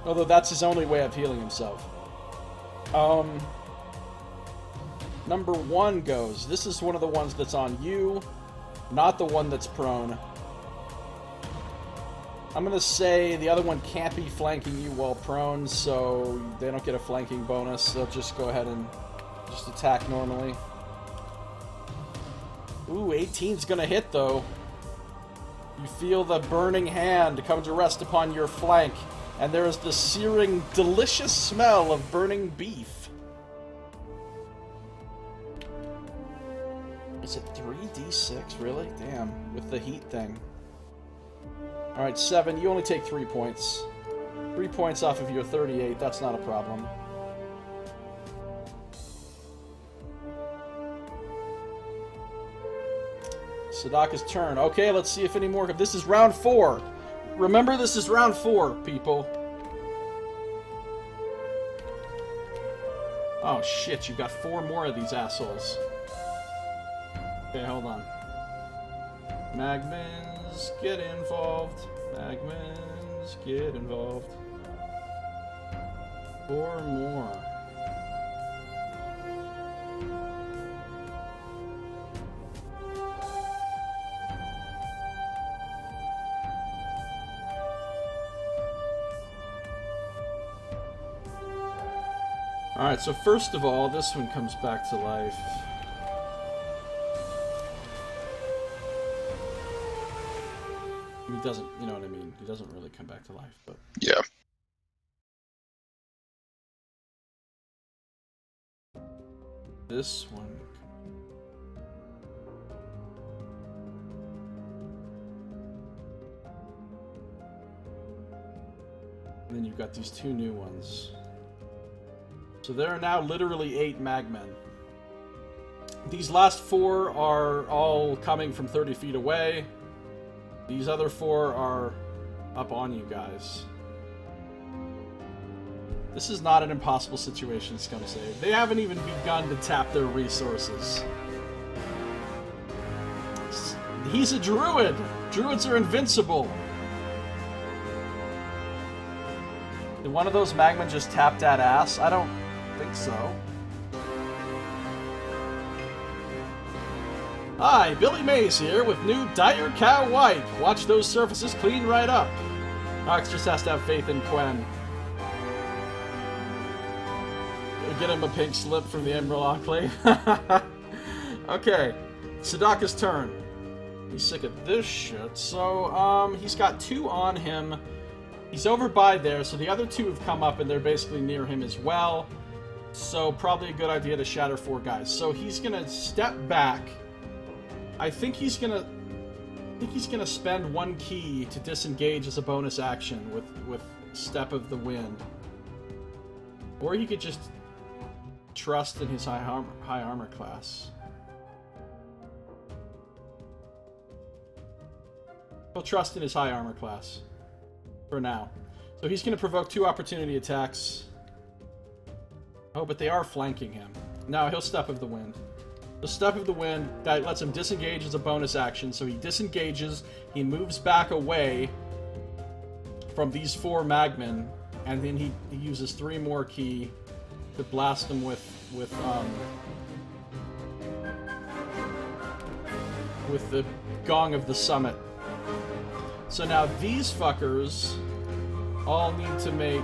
Although that's his only way of healing himself. Number 1 goes. This is one of the ones that's on you, not the one that's prone. I'm gonna say the other one can't be flanking you while prone, so they don't get a flanking bonus. They'll just go ahead and just attack normally. Ooh, 18's gonna hit, though. You feel the burning hand come to rest upon your flank, and there is the searing, delicious smell of burning beef. Is it 3d6, really? Damn, with the heat thing. Alright, 7, you only take 3 points. 3 points off of your 38, that's not a problem. Sadaka's turn. Okay, let's see if any more... This is round 4. Remember, this is round 4, people. Oh, shit, you've got 4 more of these assholes. Okay, hold on. Magmans, get involved. Magmans, get involved. 4 more. Alright, so first of all, this one comes back to life. He doesn't, you know what I mean? He doesn't really come back to life, but... Yeah. This one... And then you've got these 2 new ones. So there are now literally 8 magmen. These last 4 are all coming from 30 feet away. These other 4 are up on you guys. This is not an impossible situation, Scum Save. They haven't even begun to tap their resources. He's a druid! Druids are invincible! Did one of those magmen just tap that ass? I don't think so. Hi, Billy Mays here with new Dire Cow Wipe. Watch those surfaces clean right up. Nox just has to have faith in Quen. Get him a pink slip from the Emerald Enclave. Okay, Sadaka's turn. He's sick of this shit. So, he's got 2 on him. He's over by there, so the other 2 have come up and they're basically near him as well. So probably a good idea to shatter 4 guys. So he's gonna step back. I think he's gonna spend 1 key to disengage as a bonus action with Step of the Wind. Or he could just trust in his high armor class. He'll trust in his high armor class for now. So he's gonna provoke 2 opportunity attacks. Oh, but they are flanking him. No, he'll Step of the Wind. The Step of the Wind, that lets him disengage as a bonus action, so he disengages, he moves back away from these 4 magmen, and then he uses 3 more key to blast them with the Gong of the Summit. So now these fuckers all need to make...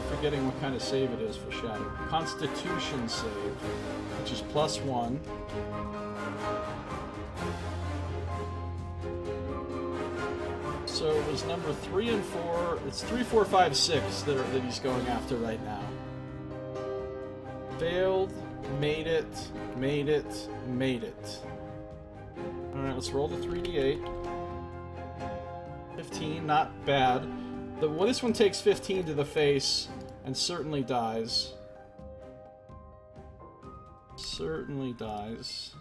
Forgetting what kind of save it is for Shatter. Constitution save, which is +1. So it was number 3 and 4. It's 3, 4, 5, 6 that he's going after right now. Failed, made it, made it, made it. Alright, let's roll the 3d8. 15, not bad. This one takes 15 to the face. And certainly dies. Certainly dies.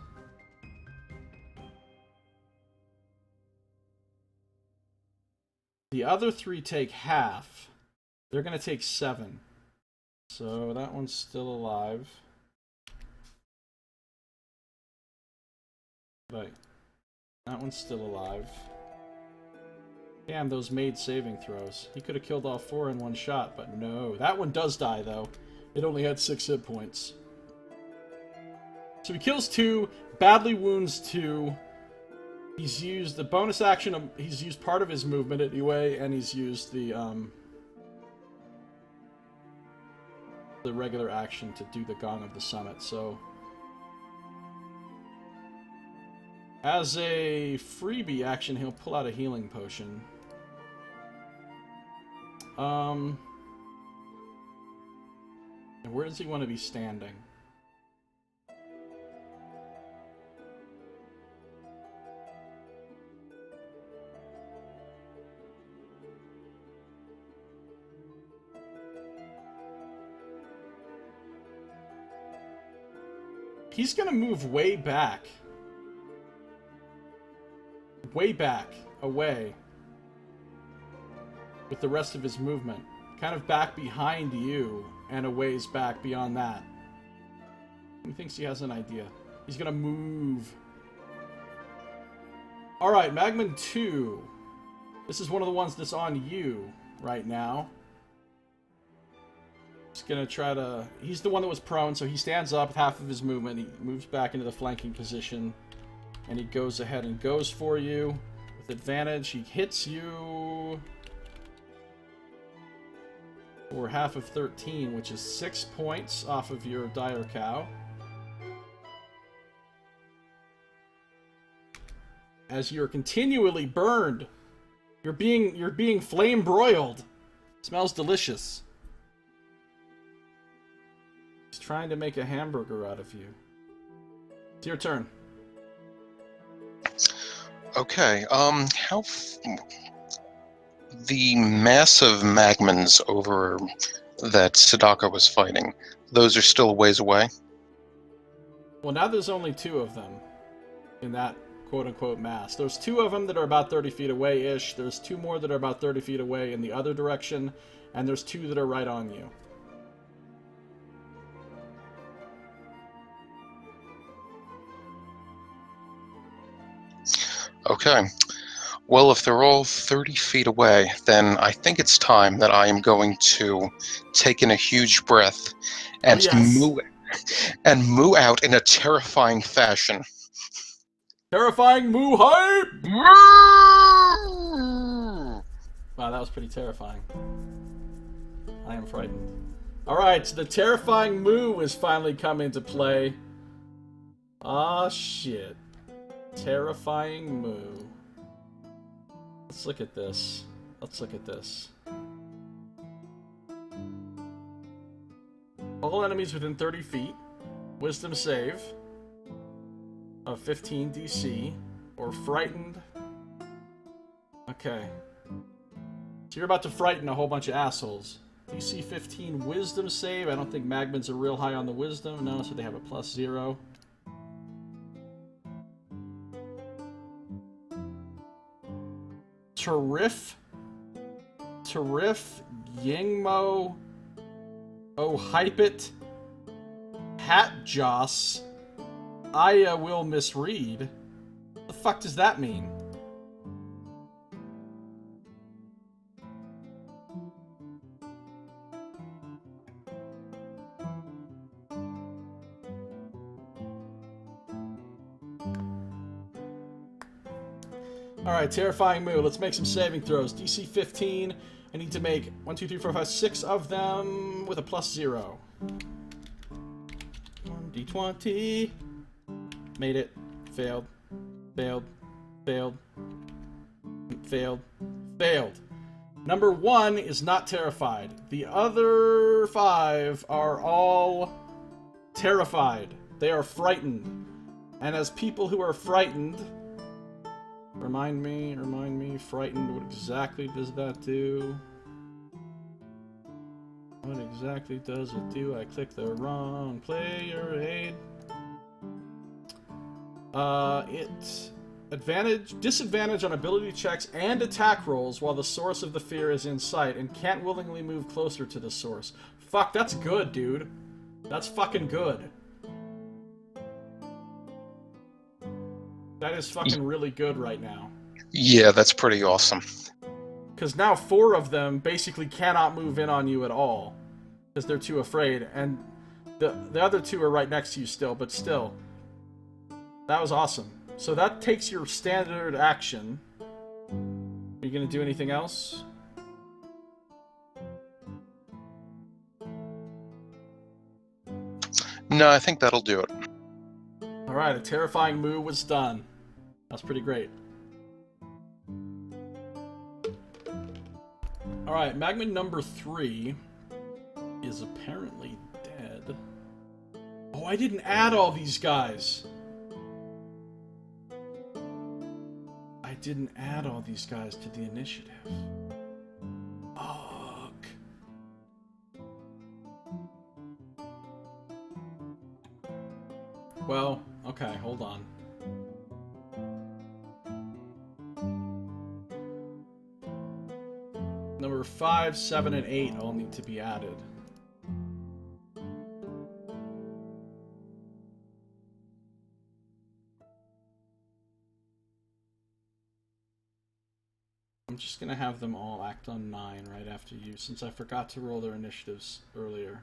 The other 3 take half. They're going to take 7. So that one's still alive. Right. That one's still alive. Damn, those made saving throws. He could have killed all 4 in one shot, but no. That one does die, though. It only had 6 hit points. So he kills 2, badly wounds 2. He's used the bonus action, he's used part of his movement anyway, and he's used the regular action to do the Gong of the Summit, so... As a freebie action, he'll pull out a healing potion. And where does he want to be standing? He's gonna move way back. Way back, away. With the rest of his movement. Kind of back behind you, and a ways back beyond that. He thinks he has an idea. He's gonna move. Alright, Magman 2. This is one of the ones that's on you right now. He's gonna try to... He's the one that was prone, so he stands up with half of his movement. He moves back into the flanking position. And he goes ahead and goes for you. With advantage, he hits you... for half of 13, which is 6 points off of your dire cow. As you're continually burned. You're being flame broiled. Smells delicious. He's trying to make a hamburger out of you. It's your turn. Okay, the massive magmans over that Sadaka was fighting, those are still a ways away? Well, now there's only 2 of them in that quote-unquote mass. There's 2 of them that are about 30 feet away-ish. There's 2 more that are about 30 feet away in the other direction. And there's 2 that are right on you. Okay. Well, if they're all 30 feet away, then I think it's time that I am going to take in a huge breath and moo out in a terrifying fashion. Terrifying moo hype! Wow, that was pretty terrifying. I am frightened. Alright, so the terrifying moo has finally come into play. Ah, shit. Terrifying moo. Let's look at this. Let's look at this. All enemies within 30 feet. Wisdom save of 15 DC. Or frightened. Okay. So you're about to frighten a whole bunch of assholes. DC 15 wisdom save. I don't think Magmans are real high on the wisdom. No, so they have a +0. Tarif, Yingmo, Hype It, Hat Joss, Aya will misread. What the fuck does that mean? Alright, terrifying moo. Let's make some saving throws. DC 15. I need to make 1, 2, 3, 4, 5, 6 of them with a +0. 1d20. Made it. Failed. Failed. Failed. Failed. Failed. Number 1 is not terrified. The other 5 are all terrified. They are frightened. And as people who are frightened... Remind me, frightened, what exactly does that do? What exactly does it do? I clicked the wrong player aid. Disadvantage on ability checks and attack rolls while the source of the fear is in sight and can't willingly move closer to the source. Fuck, that's good, dude. That's fucking good. That is fucking really good right now. Yeah, that's pretty awesome. Because now 4 of them basically cannot move in on you at all. Because they're too afraid. And the other 2 are right next to you still, but still. That was awesome. So that takes your standard action. Are you going to do anything else? No, I think that'll do it. Alright, a terrifying moo was done. That's pretty great. Alright, Magman number 3 is apparently dead. Oh, I didn't add all these guys. I didn't add all these guys to the initiative. Fuck. Well, okay, hold on. Number 5, 7, and 8 all need to be added. I'm just gonna have them all act on 9 right after you, since I forgot to roll their initiatives earlier.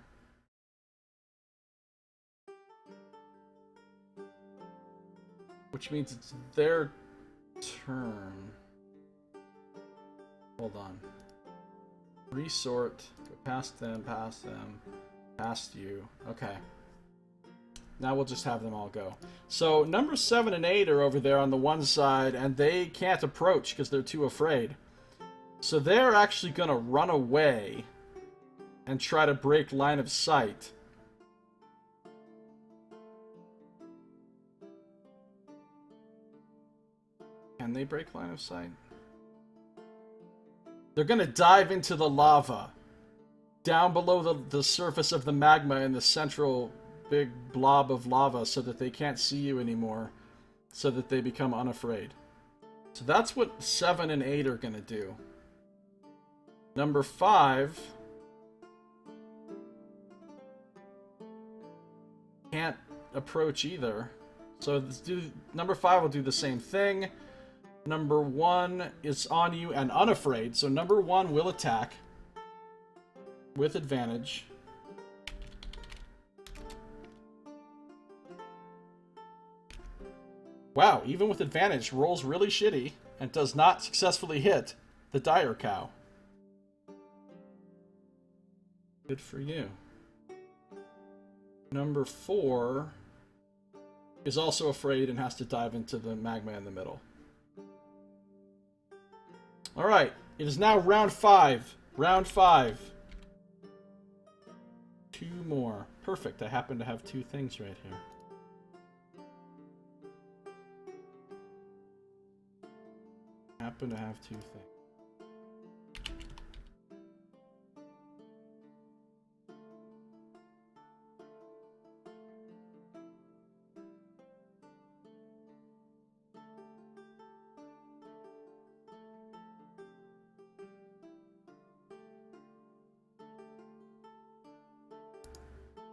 Which means it's their turn. Hold on. Resort. Go past them, past you. Okay. Now we'll just have them all go. So number 7 and 8 are over there on the one side, and they can't approach because they're too afraid. So they're actually going to run away and try to break line of sight. Can they break line of sight? They're going to dive into the lava. Down below the surface of the magma in the central big blob of lava so that they can't see you anymore. So that they become unafraid. So that's what 7 and 8 are going to do. Number 5 can't approach either. So number 5 will do the same thing. Number 1 is on you and unafraid. So number 1 will attack with advantage. Wow, even with advantage, rolls really shitty and does not successfully hit the dire cow. Good for you. Number 4 is also afraid and has to dive into the magma in the middle. Alright, it is now round 5. Round 5. 2 more. Perfect, I happen to have 2 things right here. Happen to have 2 things.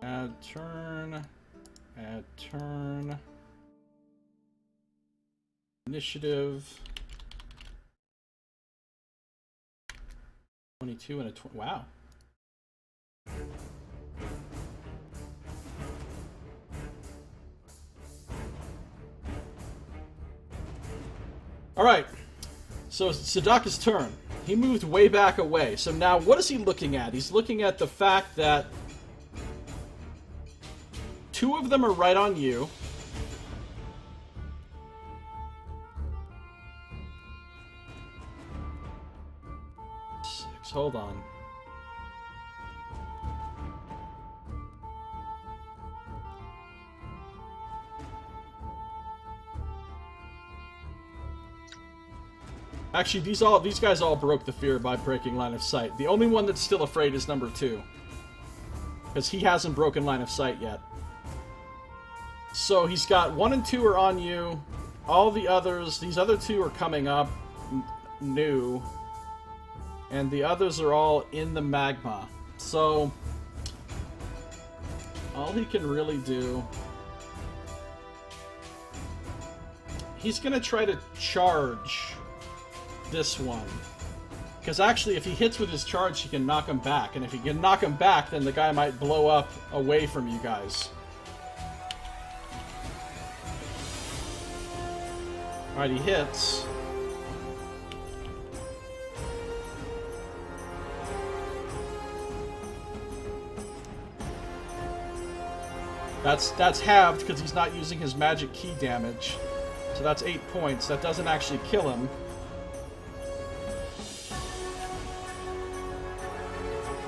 Add turn. Add turn. Initiative. 22 and a 20. Wow. Alright. So it's Sadaka's turn. He moved way back away. So now what is he looking at? He's looking at the fact that 2 of them are right on you. Hold on. Actually, these guys all broke the fear by breaking line of sight. The only one that's still afraid is number 2. Because he hasn't broken line of sight yet. So he's got 1 and 2 are on you. All the others, these other 2 are coming up new. And the others are all in the magma. So all he can really do... He's going to try to charge this one. Because actually, if he hits with his charge, he can knock him back. And if he can knock him back, then the guy might blow up away from you guys. Alright, he hits. That's halved because he's not using his magic key damage. So that's 8 points. That doesn't actually kill him.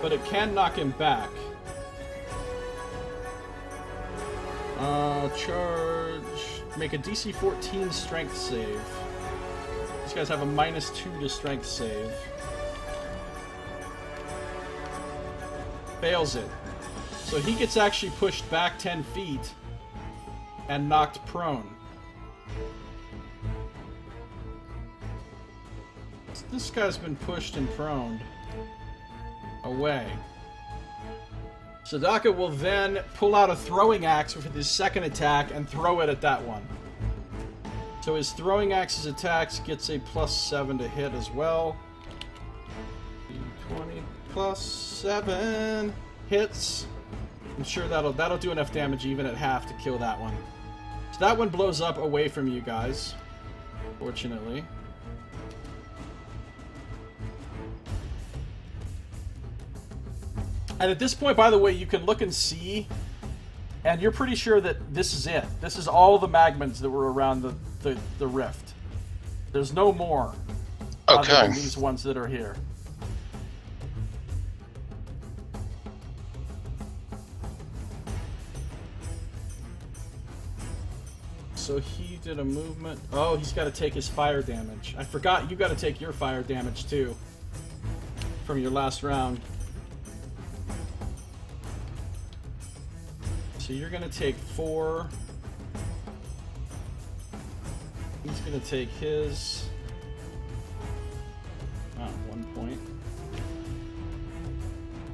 But it can knock him back. Charge. Make a DC 14 strength save. These guys have a -2 to strength save. Fails it. So he gets actually pushed back 10 feet and knocked prone. This guy's been pushed and proned away. Sadaka will then pull out a throwing axe with his second attack and throw it at that one. So his throwing axe's attacks gets a +7 to hit as well. 20 +7 hits. I'm sure that'll do enough damage even at half to kill that one. So that one blows up away from you guys, fortunately. And at this point, by the way, you can look and see, and you're pretty sure that this is it. This is all the magmans that were around the rift. There's no more. Okay. Other than these ones that are here. So he did a movement. Oh, he's got to take his fire damage. I forgot you got to take your fire damage too from your last round. So you're going to take 4. He's going to take his... 1 point.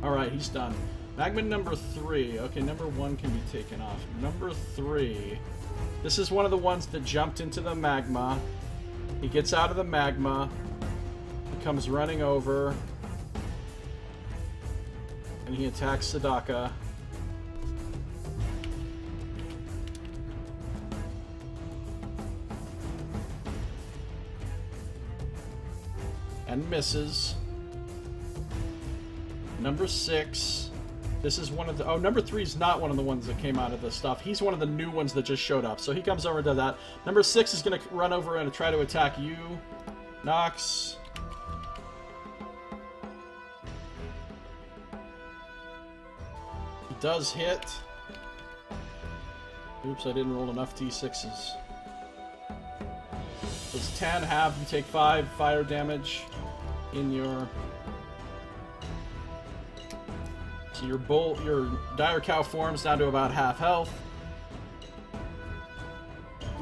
Alright, he's done. Magma number 3. Okay, number 1 can be taken off. Number 3. This is one of the ones that jumped into the magma. He gets out of the magma. He comes running over. And he attacks Sadaka. And misses. Number 6. This is one of the... Oh, number 3 is not one of the ones that came out of the stuff. He's one of the new ones that just showed up. So he comes over and does that. Number 6 is going to run over and try to attack you. Nox. He does hit. Oops, I didn't roll enough D6s. So it's 10, half. You take 5 fire damage in your... So your dire cow forms down to about half health.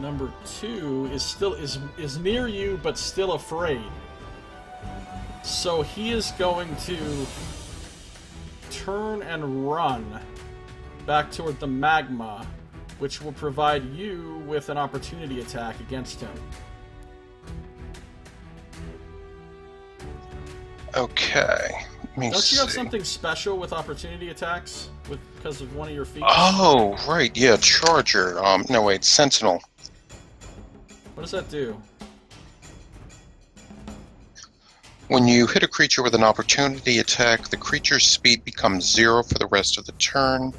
Number 2 is still is near you but still afraid. So he is going to turn and run back toward the magma, which will provide you with an opportunity attack against him. Okay. Don't you have something special with opportunity attacks because of one of your feats? Oh, right, yeah, Charger. No, wait, Sentinel. What does that do? When you hit a creature with an opportunity attack, the creature's speed becomes 0 for the rest of the turn.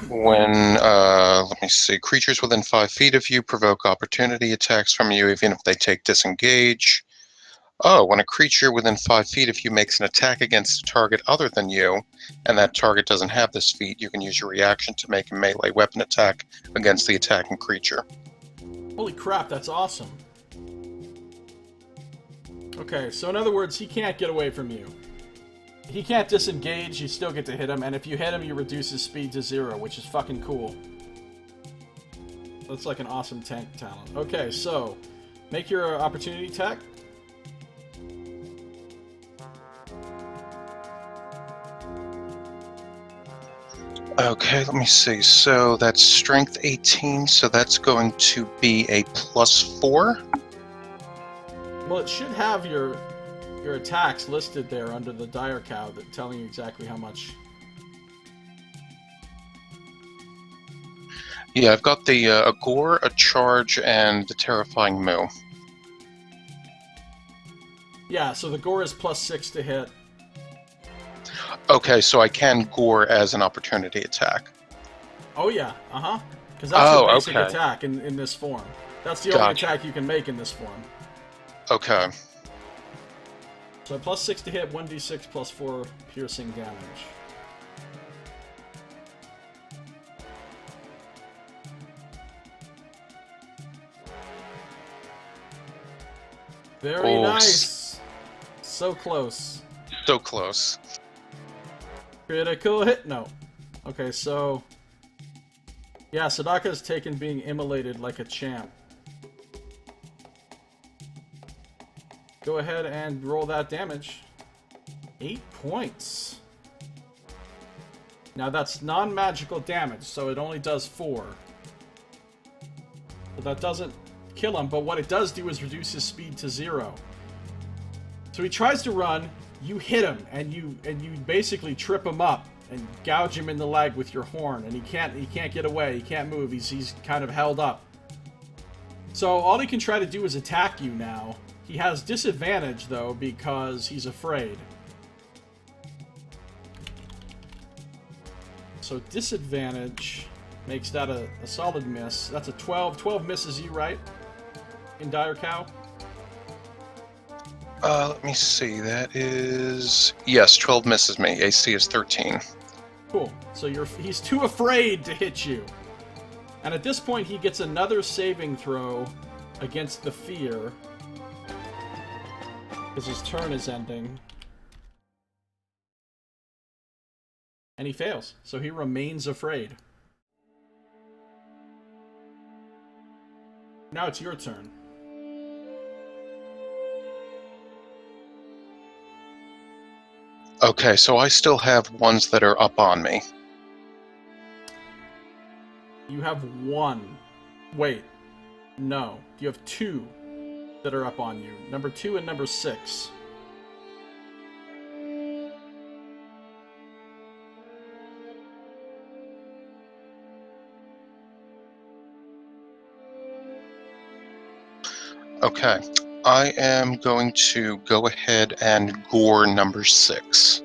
When, let me see, creatures within 5 feet of you provoke opportunity attacks from you, even if they take disengage. Oh, when a creature within 5 feet of you makes an attack against a target other than you, and that target doesn't have this feat, you can use your reaction to make a melee weapon attack against the attacking creature. Holy crap, that's awesome. Okay, so in other words, he can't get away from you. He can't disengage, you still get to hit him, and if you hit him, you reduce his speed to 0, which is fucking cool. That's like an awesome tank talent. Okay, so, make your opportunity attack. Okay, let me see. So that's strength 18, so that's going to be a +4. Well, it should have your attacks listed there under the dire cow, that telling you exactly how much. Yeah, I've got the a gore, a charge, and the terrifying moo. Yeah, so the gore is +6 to hit. Okay, so I can gore as an opportunity attack. Oh yeah, because that's your basic okay. attack in this form. That's the only attack you can make in this form. Okay. So +6 to hit, 1d6 +4 piercing damage. Very nice. So close. So close. Critical hit? No. Okay, so... Yeah, Sadaka's taken being immolated like a champ. Go ahead and roll that damage. 8 points. Now that's non-magical damage, so it only does 4. So that doesn't kill him, but what it does do is reduce his speed to 0. So he tries to run, you hit him, and you basically trip him up and gouge him in the leg with your horn, and he can't get away, he can't move, he's kind of held up. So all he can try to do is attack you now. He has disadvantage though because he's afraid. So disadvantage makes that a solid miss. That's a 12. 12 misses you, right? In Dire Cow? Let me see. That is... Yes, 12 misses me. AC is 13. Cool. So he's too afraid to hit you. And at this point, he gets another saving throw against the fear. Because his turn is ending. And he fails. So he remains afraid. Now it's your turn. Okay, so I still have ones that are up on me. You have 1. Wait. No. You have 2 that are up on you. Number 2 and number 6. Okay. I am going to go ahead and gore number 6.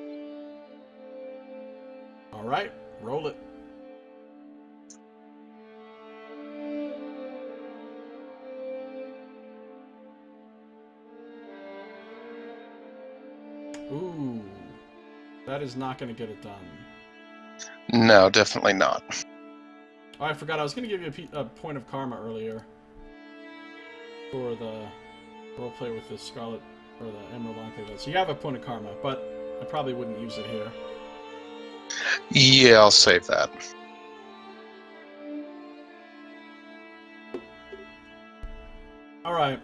Alright. Roll it. Ooh. That is not going to get it done. No, definitely not. Oh, I forgot. I was going to give you a point of karma earlier. For the roleplay with the Scarlet, or the Emerald Enclave. So you have a point of karma, but I probably wouldn't use it here. Yeah, I'll save that. Alright.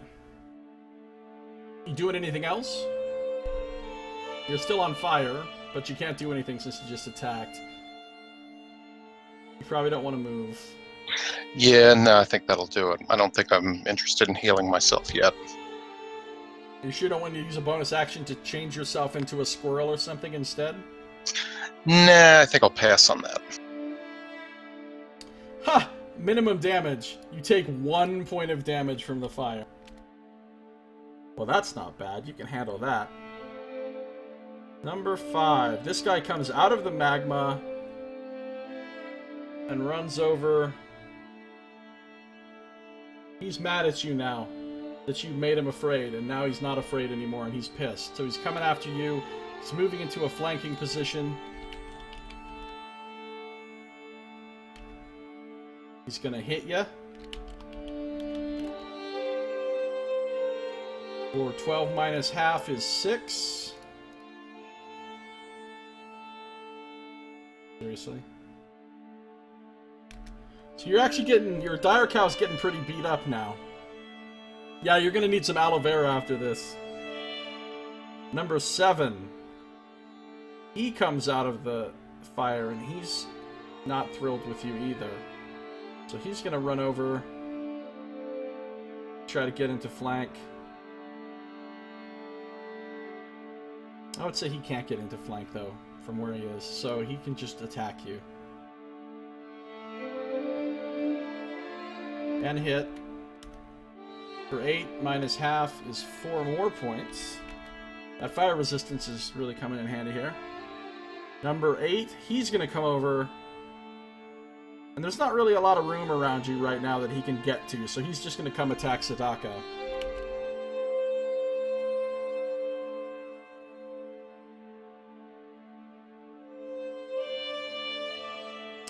You doing anything else? You're still on fire, but you can't do anything since you just attacked. You probably don't want to move. Yeah, no, I think that'll do it. I don't think I'm interested in healing myself yet. You sure don't want to use a bonus action to change yourself into a squirrel or something instead? Nah, I think I'll pass on that. Ha! Minimum damage. You take 1 point of damage from the fire. Well, that's not bad. You can handle that. Number 5. This guy comes out of the magma and runs over. He's mad at you now that you made him afraid, and now he's not afraid anymore, and he's pissed. So he's coming after you. He's moving into a flanking position. He's gonna hit you. For 12 minus half is 6. Seriously. So you're actually getting, your Dire Cow's getting pretty beat up now. Yeah, you're gonna need some aloe vera after this. Number 7. He comes out of the fire and he's not thrilled with you either. So he's gonna run over, try to get into flank. I would say he can't get into flank though, from where he is, so he can just attack you. And hit. For 8 minus half is 4 more points. That fire resistance is really coming in handy here. Number 8, he's going to come over. And there's not really a lot of room around you right now that he can get to, so he's just going to come attack Sadaka.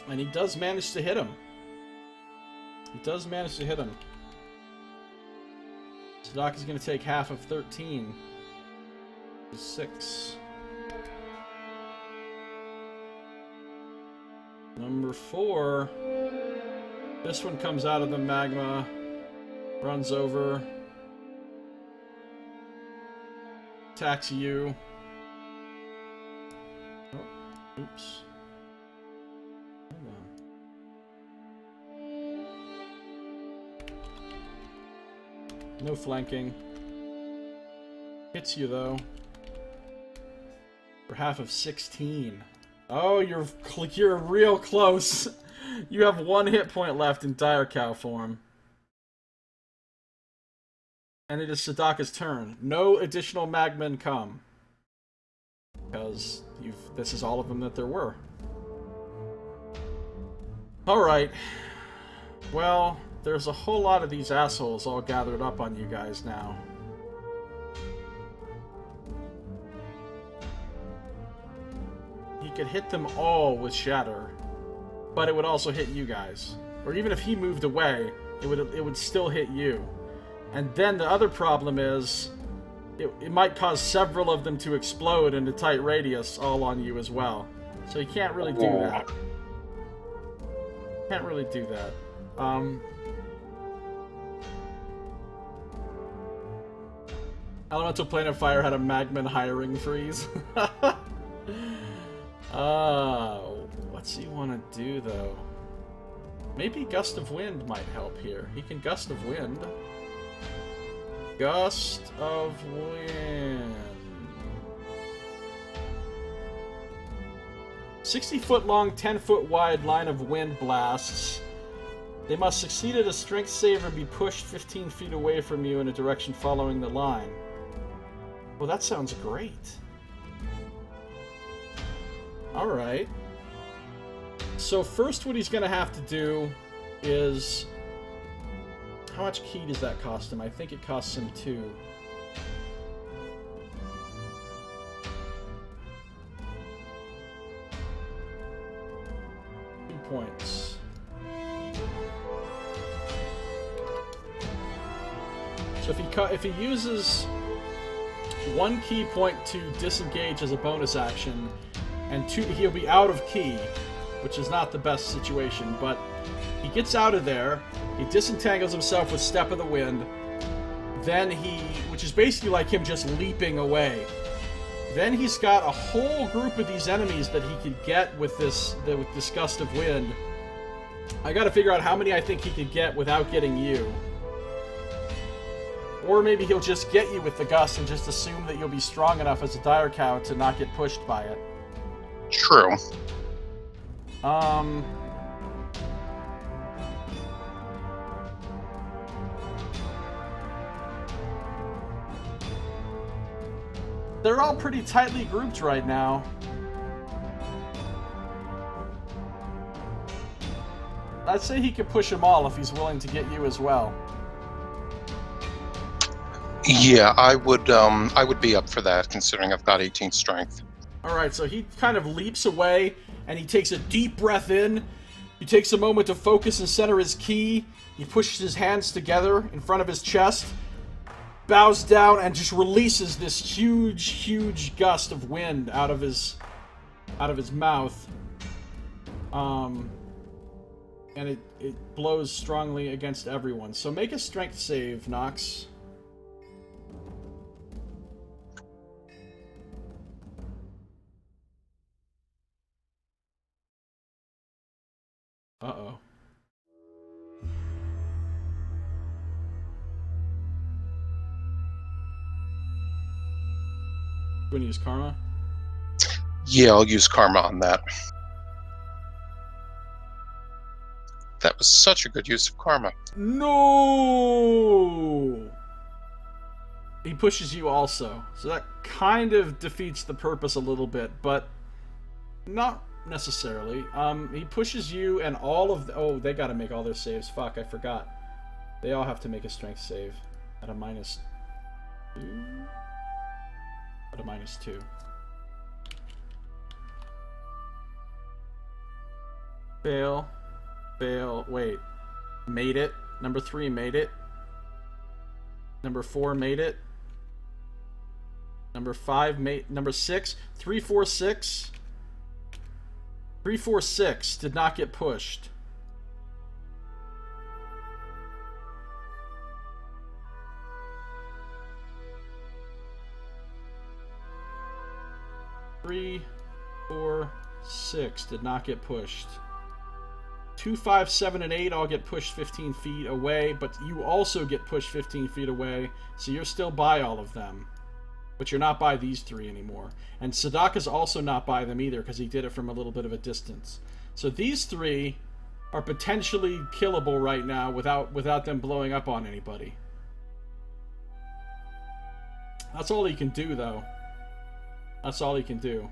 And he does manage to hit him. He does manage to hit him. Sadaka's going to take half of 13. 6. Number 4. This one comes out of the magma. Runs over. Attacks you. Oh, oops. Hold on. No flanking. Hits you though. For half of 16. Oh, you're real close. You have 1 hit point left in Dire Cow form. And it is Sadaka's turn. No additional magmen come. Because this is all of them that there were. Alright. Well, there's a whole lot of these assholes all gathered up on you guys now. He could hit them all with Shatter, but it would also hit you guys. Or even if he moved away, it would still hit you. And then the other problem is, it might cause several of them to explode in a tight radius all on you as well. So you can't really do that. Can't really do that. Elemental Plane of Fire had a Magman hiring freeze. What's he want to do, though? Maybe Gust of Wind might help here. He can Gust of Wind. Gust of Wind. 60-foot long, 10-foot wide line of wind blasts. They must succeed at a strength save or be pushed 15 feet away from you in a direction following the line. Well, that sounds great. Alright. So first what he's going to have to do is... How much key does that cost him? I think it costs him 2. 2 points. So if he uses 1 key point to disengage as a bonus action, and 2, he'll be out of key, which is not the best situation, but he gets out of there, he disentangles himself with Step of the Wind, then which is basically like him just leaping away. Then he's got a whole group of these enemies that he could get with this Gust of Wind. I gotta figure out how many I think he could get without getting you. Or maybe he'll just get you with the Gust and just assume that you'll be strong enough as a Dire Cow to not get pushed by it. True. They're all pretty tightly grouped right now. I'd say he could push them all if he's willing to get you as well. Yeah, I would be up for that, considering I've got 18 strength. Alright, so he kind of leaps away, and he takes a deep breath in. He takes a moment to focus and center his ki. He pushes his hands together in front of his chest, bows down, and just releases this huge, huge gust of wind out of his mouth. And it blows strongly against everyone. So make a strength save, Nox. Uh-oh. You want to use Karma? Yeah, I'll use Karma on that. That was such a good use of Karma. No! He pushes you also. So that kind of defeats the purpose a little bit, but not necessarily. He pushes you and all of the... Oh, they gotta make all their saves. Fuck, I forgot. They all have to make a strength save at a -2. At a -2. Fail. Fail. Wait. Made it. Number 3 made it. Number 4 made it. Number 5 made... Number 6. 3, 4, 6. 3, 4, 6 did not get pushed. Three, 4, 6 did not get pushed. 2, 5, 7, and 8 all get pushed 15 feet away, but you also get pushed 15 feet away, so you're still by all of them. But you're not by these 3 anymore. And Sadaka's also not by them either, because he did it from a little bit of a distance. So these 3 are potentially killable right now without them blowing up on anybody. That's all he can do, though. That's all he can do.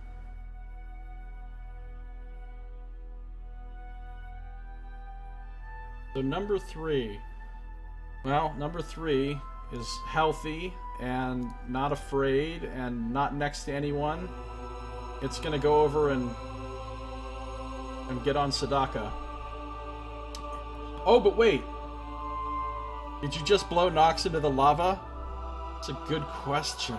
So number 3. Well, number 3 is healthy and not afraid and not next to anyone. It's gonna go over and get on Sadaka. Oh, but wait. Did you just blow Nox into the lava? It's a good question.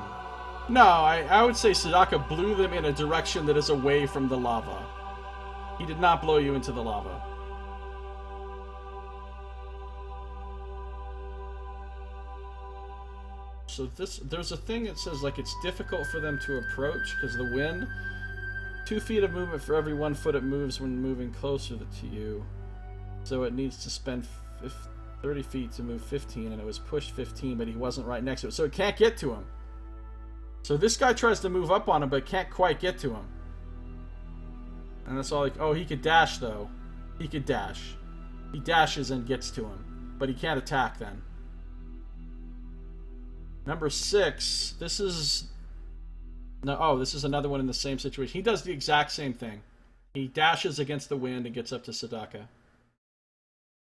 No, I would say Sadaka blew them in a direction that is away from the lava. He did not blow you into the lava. So there's a thing that says like it's difficult for them to approach because of the wind. 2 feet of movement for every 1 foot it moves when moving closer to you. So it needs to spend 30 feet to move 15, and it was pushed 15, but he wasn't right next to it. So it can't get to him. So this guy tries to move up on him, but can't quite get to him. And that's all like, oh, he could dash, though. He could dash. He dashes and gets to him, but he can't attack then. Number 6, this is... No, oh, this is another one in the same situation. He does the exact same thing. He dashes against the wind and gets up to Sadaka.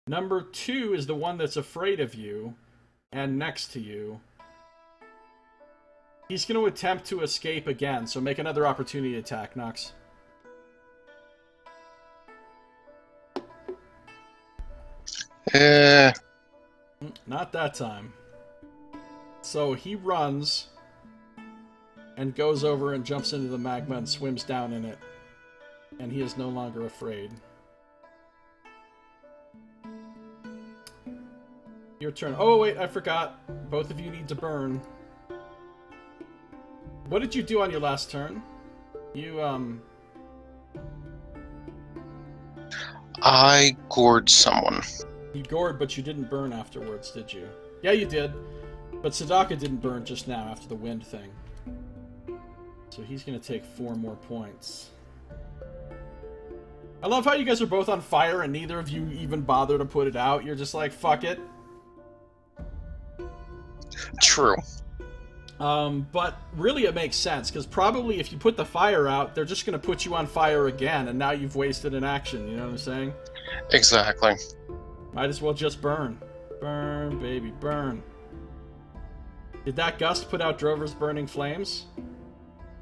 Number 2 is the one that's afraid of you and next to you. He's going to attempt to escape again, so make another opportunity attack, Nox. Not that time. So he runs and goes over and jumps into the magma and swims down in it. And he is no longer afraid. Your turn. Oh, wait, I forgot. Both of you need to burn. What did you do on your last turn? You, I gored someone. You gored, but you didn't burn afterwards, did you? Yeah, you did. But Sadaka didn't burn just now after the wind thing. So he's going to take 4 more points. I love how you guys are both on fire and neither of you even bother to put it out. You're just like, fuck it. True. But really it makes sense, because probably if you put the fire out, they're just going to put you on fire again, and now you've wasted an action, you know what I'm saying? Exactly. Might as well just burn. Burn, baby, burn. Did that gust put out Drover's burning flames?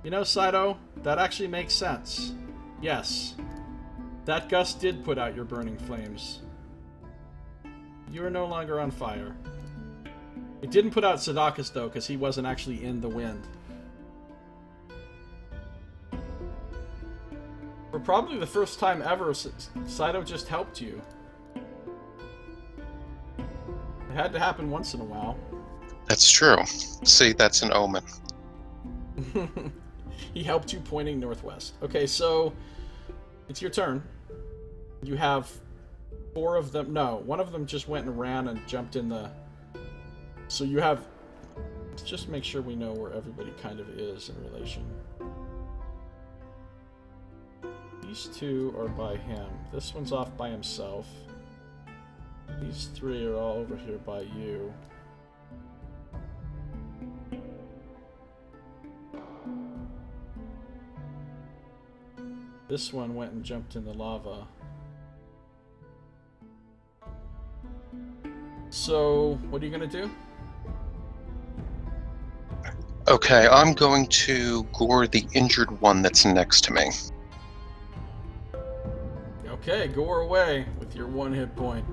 You know, Saito, that actually makes sense. Yes. That gust did put out your burning flames. You are no longer on fire. It didn't put out Sadaka's, though, because he wasn't actually in the wind. For probably the first time ever, Saito just helped you. It had to happen once in a while. That's true. See, that's an omen. He helped you pointing northwest. Okay, so it's your turn. You have 4 of them. No, one of them just went and ran and jumped in the... So you have... Let's just make sure we know where everybody kind of is in relation. These 2 are by him. This one's off by himself. These 3 are all over here by you. This one went and jumped in the lava. So, what are you going to do? Okay, I'm going to gore the injured one that's next to me. Okay, gore away with your 1 hit point.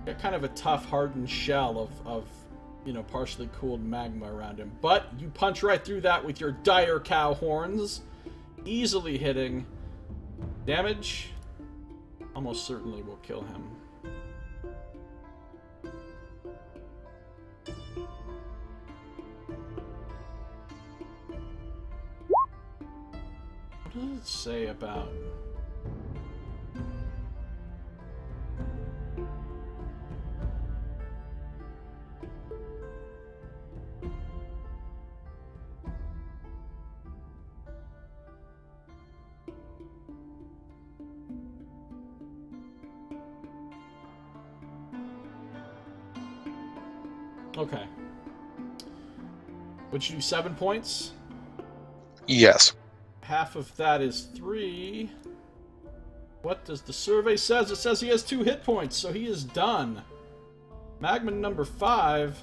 Got kind of a tough, hardened shell of you know, partially cooled magma around him. But you punch right through that with your dire cow horns, easily hitting. Damage almost certainly will kill him. What does it say about... Okay. Would you do 7 points? Yes. Half of that is 3. What does the survey says? It says he has 2 hit points, so he is done. Magman number 5.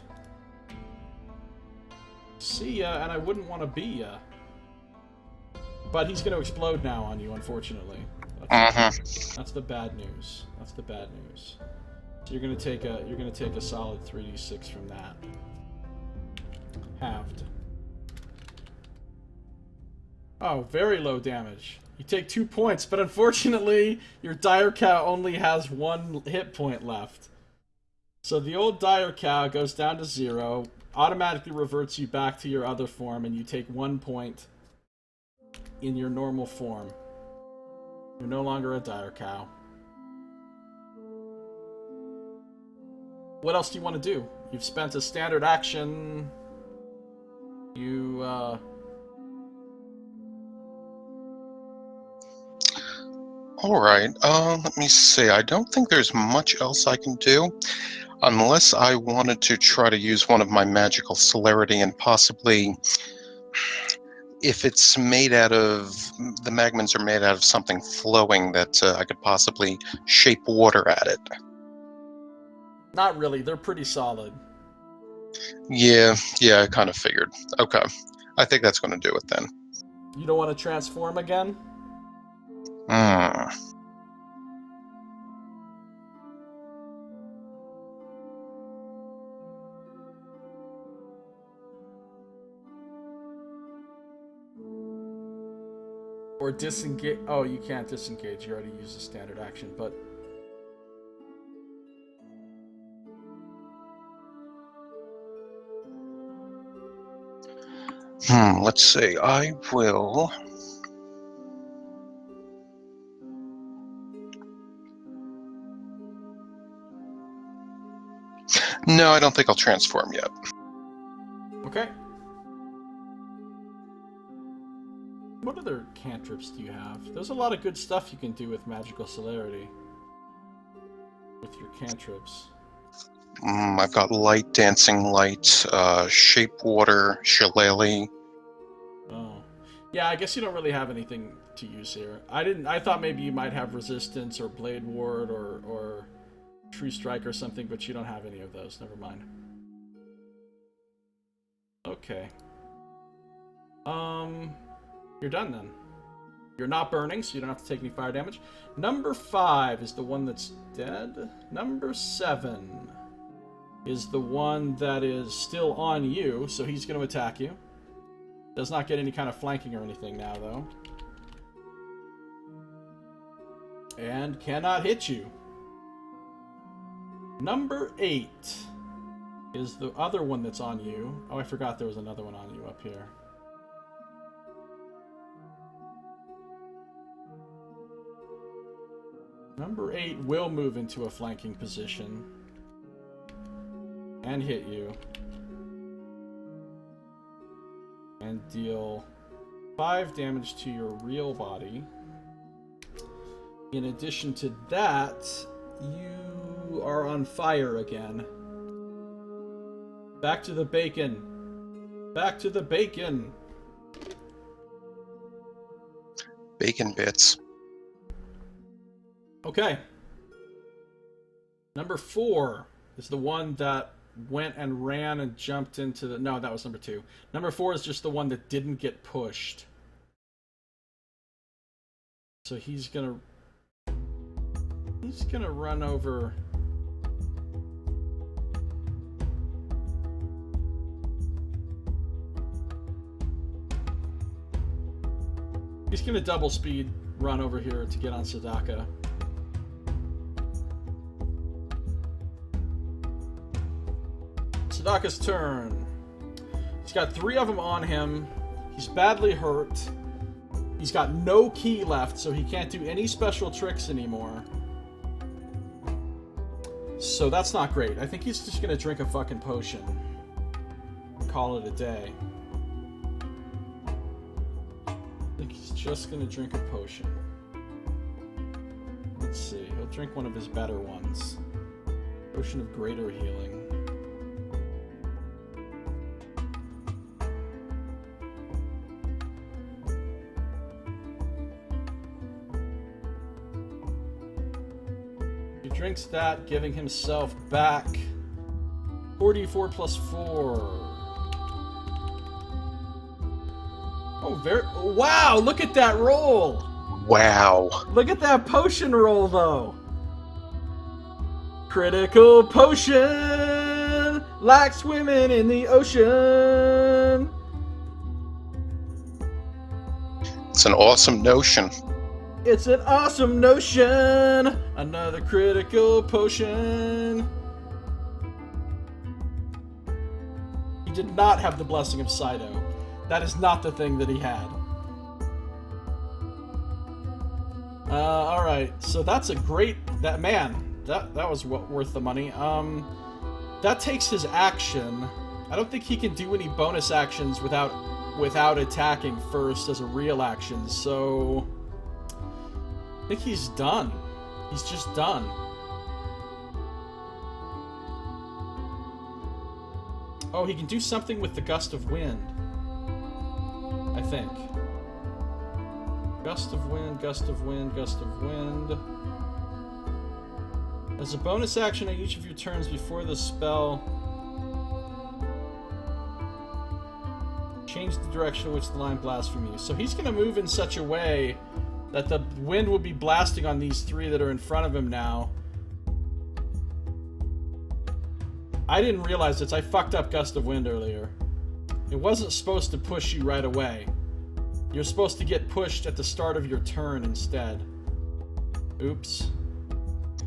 See ya, and I wouldn't want to be ya. But he's going to explode now on you, unfortunately. That's the bad news. That's the bad news. So you're going to take a solid 3d6 from that. Halved. Oh, very low damage. You take 2 points, but unfortunately, your Dire Cow only has 1 hit point left. So the old Dire Cow goes down to 0, automatically reverts you back to your other form, and you take 1 point in your normal form. You're no longer a Dire Cow. What else do you want to do? You've spent a standard action. You, Alright, let me see. I don't think there's much else I can do. Unless I wanted to try to use one of my magical celerity and possibly... If it's made out of... The magmans are made out of something flowing that I could possibly shape water at it. Not really. They're pretty solid. Yeah, I kind of figured. Okay. I think that's going to do it then. You don't want to transform again? Or disengage... Oh, you can't disengage. You already used a standard action, but... Let's see. I will... No, I don't think I'll transform yet. Okay. What other cantrips do you have? There's a lot of good stuff you can do with magical celerity. With your cantrips. I've got light, dancing light, shape water, shillelagh. Oh. Yeah, I guess you don't really have anything to use here. I thought maybe you might have resistance or blade ward or true strike or something, but you don't have any of those. Never mind. Okay. You're done then. You're not burning, so you don't have to take any fire damage. Number 5 is the one that's dead. Number 7 is the one that is still on you, so he's going to attack you. Does not get any kind of flanking or anything now, though. And cannot hit you. Number 8 is the other one that's on you. Oh, I forgot there was another one on you up here. Number 8 will move into a flanking position and hit you. And deal 5 damage to your real body. In addition to that, you are on fire again. Back to the bacon. Back to the bacon. Bacon bits. Okay. Number 4 is the one that went and ran and jumped into the... No, that was number 2. Number 4 is just the one that didn't get pushed. So he's gonna run over... He's gonna double speed run over here to get on Sadaka. Sadaka's turn. He's got 3 of them on him. He's badly hurt. He's got no key left, so he can't do any special tricks anymore. So that's not great. I think he's just gonna drink a fucking potion. Call it a day. I think he's just gonna drink a potion. Let's see. He'll drink one of his better ones. Potion of greater healing. He drinks that, giving himself back 44 plus 4. Oh, wow, look at that roll! Wow. Look at that potion roll, though! Critical potion! Like swimming in the ocean! It's an awesome notion. It's an awesome notion! Another critical potion! He did not have the blessing of Saito. That is not the thing that he had. Alright, so that's a great... That was worth the money. That takes his action. I don't think he can do any bonus actions without attacking first as a real action, so... I think he's done. He's just done. Oh, he can do something with the Gust of Wind. I think. Gust of Wind, Gust of Wind, Gust of Wind. As a bonus action on each of your turns before the spell, change the direction in which the line blasts from you. So he's going to move in such a way that the wind will be blasting on these three that are in front of him now. I didn't realize this. I fucked up Gust of Wind earlier. It wasn't supposed to push you right away. You're supposed to get pushed at the start of your turn instead. Oops.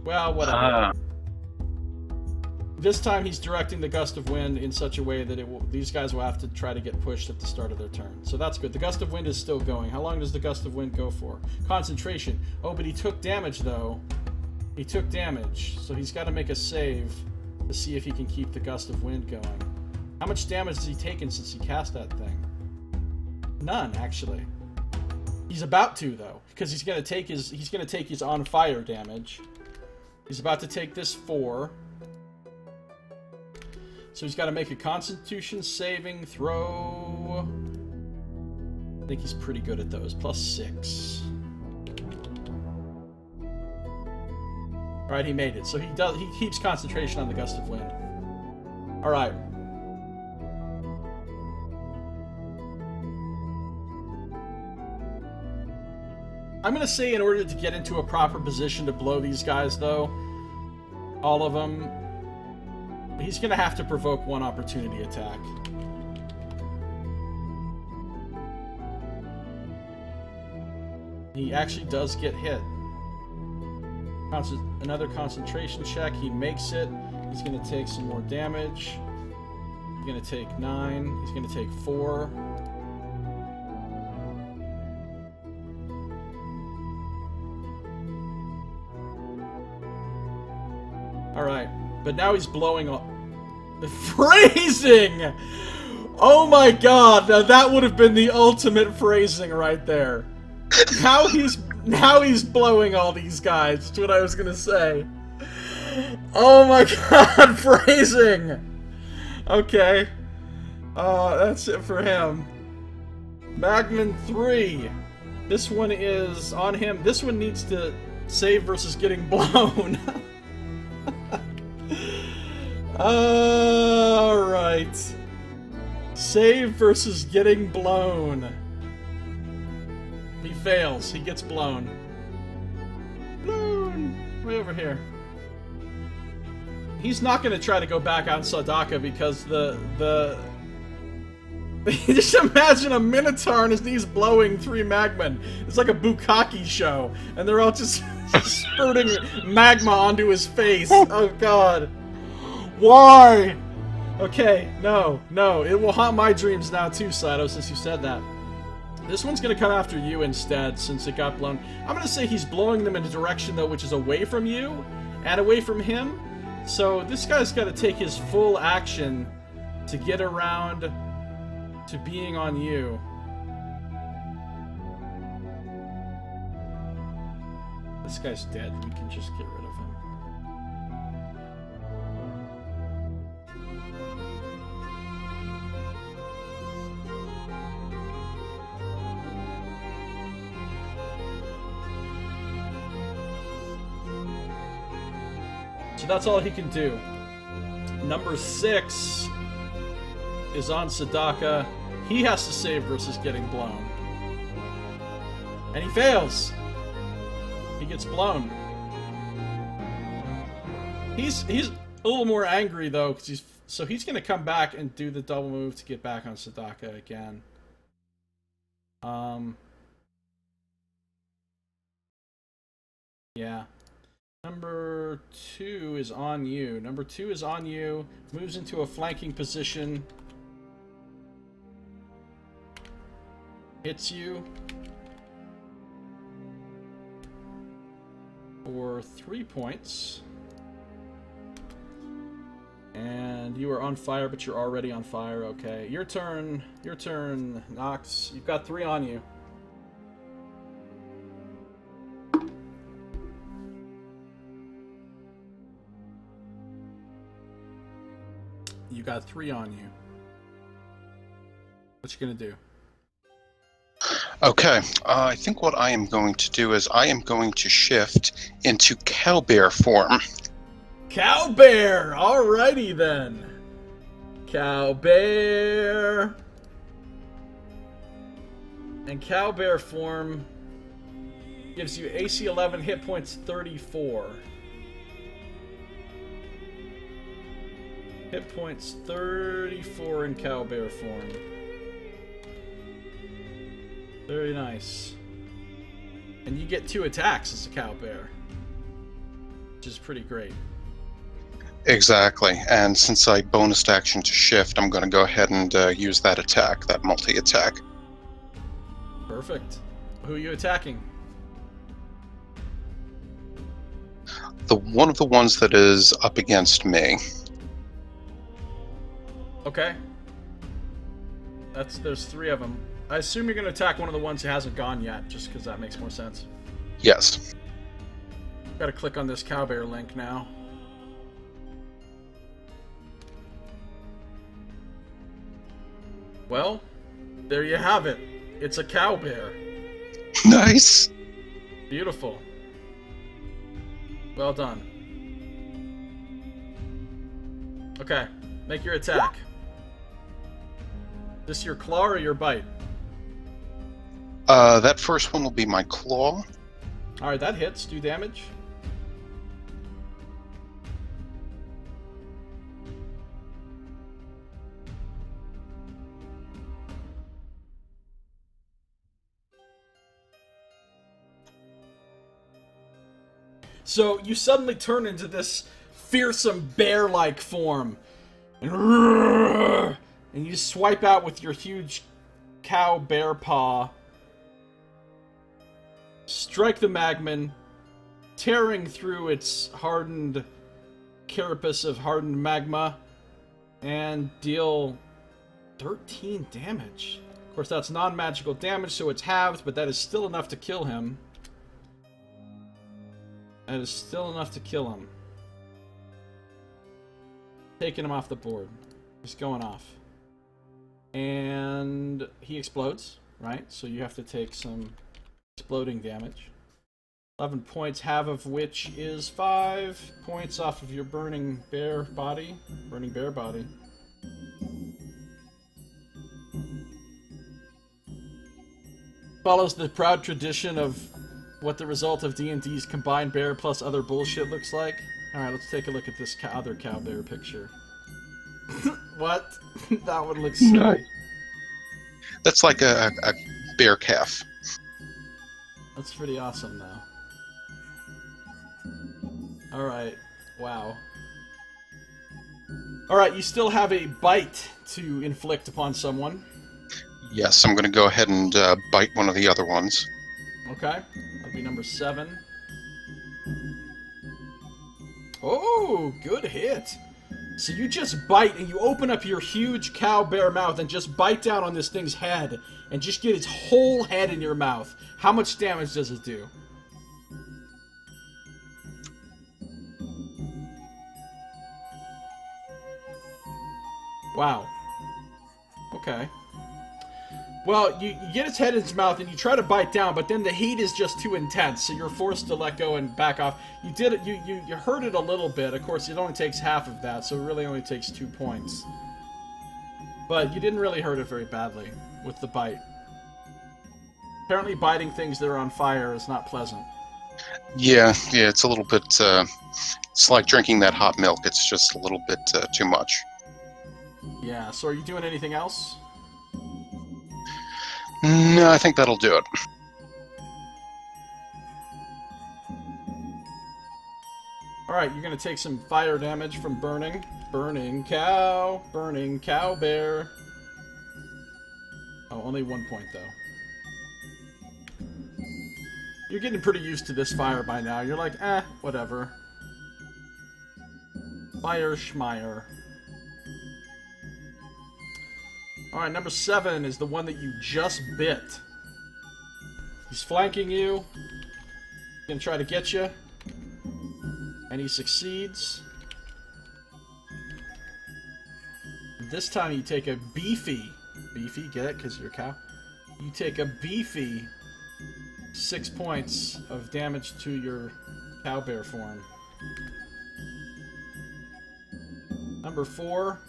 Well, whatever. This time he's directing the Gust of Wind in such a way that these guys will have to try to get pushed at the start of their turn. So that's good. The Gust of Wind is still going. How long does the Gust of Wind go for? Concentration. Oh, but he took damage, though. He took damage. So he's got to make a save to see if he can keep the Gust of Wind going. How much damage has he taken since he cast that thing? None, actually. He's about to, though, because he's gonna take his on fire damage. He's about to take this 4. So he's got to make a Constitution saving throw. I think he's pretty good at those. Plus 6. All right, he made it. So he keeps concentration on the Gust of Wind. All right. I'm going to say in order to get into a proper position to blow these guys, though, all of them, he's going to have to provoke one opportunity attack. He actually does get hit. Another concentration check. He makes it. He's going to take some more damage. He's going to take 9. He's going to take 4. Alright, but now he's blowing up. The phrasing! Oh my god, now that would have been the ultimate phrasing right there. Now he's blowing all these guys, that's what I was gonna say. Oh my god, phrasing! Okay. That's it for him. Magman 3. This one is on him. This one needs to save versus getting blown. Alright. Save versus getting blown. He fails. He gets blown. Blown! Way over here. He's not going to try to go back on Sadaka because just imagine a Minotaur on his knees blowing 3 magmen. It's like a bukkake show. And they're all just spurting magma onto his face. Oh god. Why? Okay, no. It will haunt my dreams now too, Saito, since you said that. This one's going to come after you instead, since it got blown. I'm going to say he's blowing them in a direction, though, which is away from you and away from him. So this guy's got to take his full action to get around to being on you. This guy's dead. We can just get rid of him. So that's all he can do. Number 6 is on Sadaka. He has to save versus getting blown. And he fails. He gets blown. He's a little more angry though, because he's gonna come back and do the double move to get back on Sadaka again. Yeah. Number 2 is on you. Number 2 is on you. Moves into a flanking position. Hits you. For 3 points. And you are on fire, but you're already on fire. Okay. Your turn. Your turn, Nox. You've got 3 on you. You got 3 on you. What you gonna do? Okay, I think what I am going to do is I am going to shift into cowbear form. Cowbear! Alrighty then. Cowbear. And cowbear form gives you AC 11, hit points 34. Hit points 34 in cowbear form. Very nice. And you get 2 attacks as a cowbear, which is pretty great. Exactly, and since I bonused action to shift, I'm going to go ahead and use that attack, that multi-attack. Perfect. Who are you attacking? One of the ones that is up against me. Okay. There's 3 of them. I assume you're going to attack one of the ones who hasn't gone yet, just because that makes more sense. Yes. Gotta click on this cowbear link now. Well, there you have it. It's a cowbear. Nice. Beautiful. Well done. Okay, make your attack. This your claw or your bite? That first one will be my claw. Alright, that hits. Do damage. So you suddenly turn into this fearsome bear-like form. And you swipe out with your huge cow bear paw. Strike the magman, tearing through its hardened carapace of hardened magma, and deal 13 damage. Of course, that's non-magical damage, so it's halved, but that is still enough to kill him. That is still enough to kill him. Taking him off the board. He's going off. And he explodes, right? So you have to take some exploding damage. 11 points, half of which is 5 points off of your burning bear body. Burning bear body. Follows the proud tradition of what the result of D&D's combined bear plus other bullshit looks like. Alright, let's take a look at this other cow bear picture. What? That one looks silly. No. That's like a bear calf. That's pretty awesome, though. Alright, wow. Alright, you still have a bite to inflict upon someone. Yes, I'm going to go ahead and bite one of the other ones. Okay. That'll be number 7. Oh, good hit. So you just bite and you open up your huge cow bear mouth and just bite down on this thing's head and just get its whole head in your mouth. How much damage does it do? Wow. Okay. Well, you get its head in its mouth and you try to bite down, but then the heat is just too intense, so you're forced to let go and back off. You did it. You hurt it a little bit. Of course, it only takes half of that, so it really only takes 2 points. But you didn't really hurt it very badly with the bite. Apparently, biting things that are on fire is not pleasant. Yeah, it's a little bit. It's like drinking that hot milk. It's just a little bit too much. Yeah. So, are you doing anything else? No, I think that'll do it. Alright, you're going to take some fire damage from burning. Burning cow bear. Oh, only 1 point, though. You're getting pretty used to this fire by now. You're like, whatever. Fire schmeyer. Alright, number 7 is the one that you just bit. He's flanking you. He's gonna try to get you. And he succeeds. This time you take a beefy, get it? Because you're a cow. You take a beefy 6 points of damage to your cow bear form. Number 4.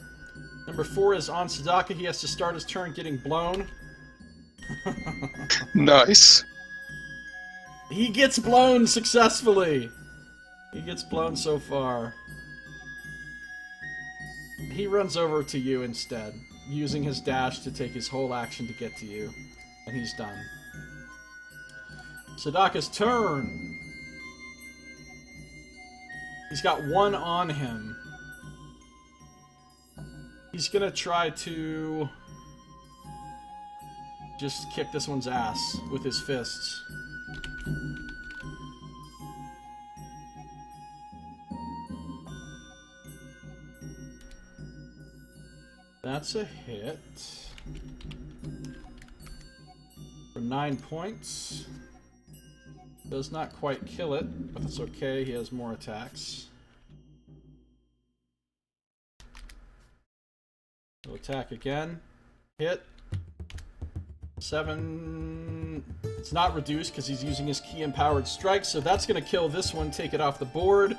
Number 4 is on Sadaka. He has to start his turn getting blown. Nice. He gets blown successfully. He gets blown so far. He runs over to you instead, using his dash to take his whole action to get to you. And he's done. Sadaka's turn. He's got 1 on him. He's gonna try to just kick this one's ass with his fists. That's a hit. For 9 points. Does not quite kill it, but that's okay, he has more attacks. He'll attack again. Hit. 7. It's not reduced because he's using his key empowered strike, so that's going to kill this one, take it off the board.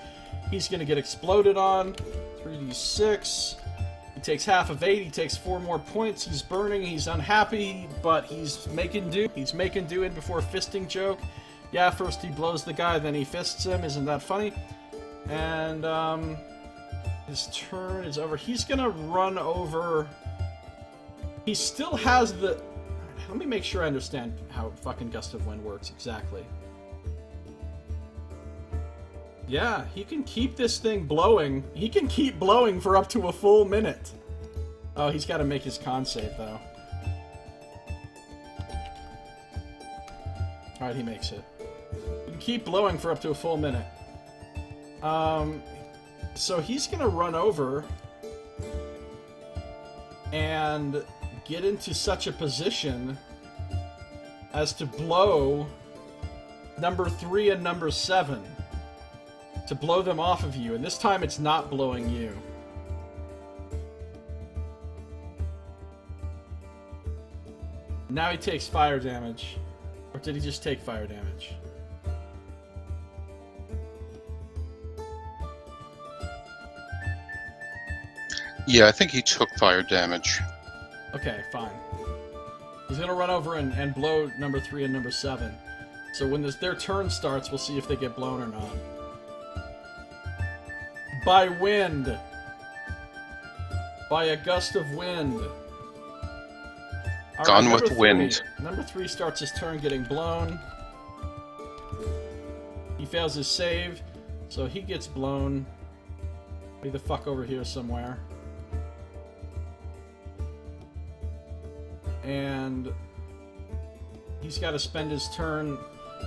He's going to get exploded on. 3d6. He takes half of 8. He takes 4 more points. He's burning. He's unhappy, but he's making do. He's making do in before a fisting joke. Yeah, first he blows the guy, then he fists him. Isn't that funny? And, his turn is over. He's gonna run over. He still has the... Let me make sure I understand how fucking Gust of Wind works exactly. Yeah, he can keep this thing blowing. He can keep blowing for up to a full minute. Oh, he's got to make his con save, though. Alright, he makes it. He can keep blowing for up to a full minute. So he's gonna run over and get into such a position as to blow number 3 and number 7. To blow them off of you, and this time it's not blowing you. Now he takes fire damage. Or did he just take fire damage? Yeah, I think he took fire damage. Okay, fine. He's gonna run over and blow number 3 and number 7. So when their turn starts, we'll see if they get blown or not. By wind. By a gust of wind. All Gone right, with wind. Number 3 starts his turn getting blown. He fails his save, so he gets blown. Be the fuck over here somewhere. and he's got to spend his turn.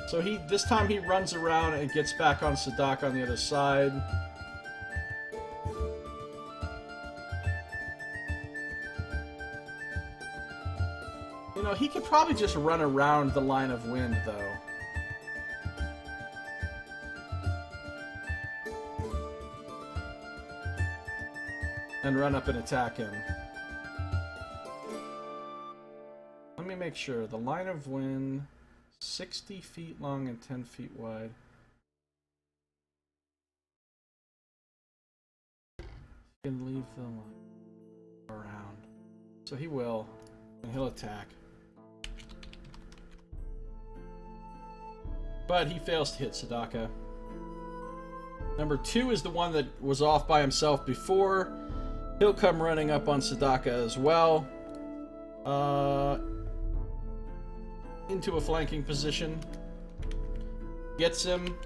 So this time he runs around and gets back on Sadaka on the other side. You know, he could probably just run around the line of wind, though. And run up and attack him. Let me make sure. The line of wind, 60 feet long and 10 feet wide. You can leave the line around. So he will. And he'll attack. But he fails to hit Sadaka. Number 2 is the one that was off by himself before. He'll come running up on Sadaka as well. Into a flanking position. Gets him.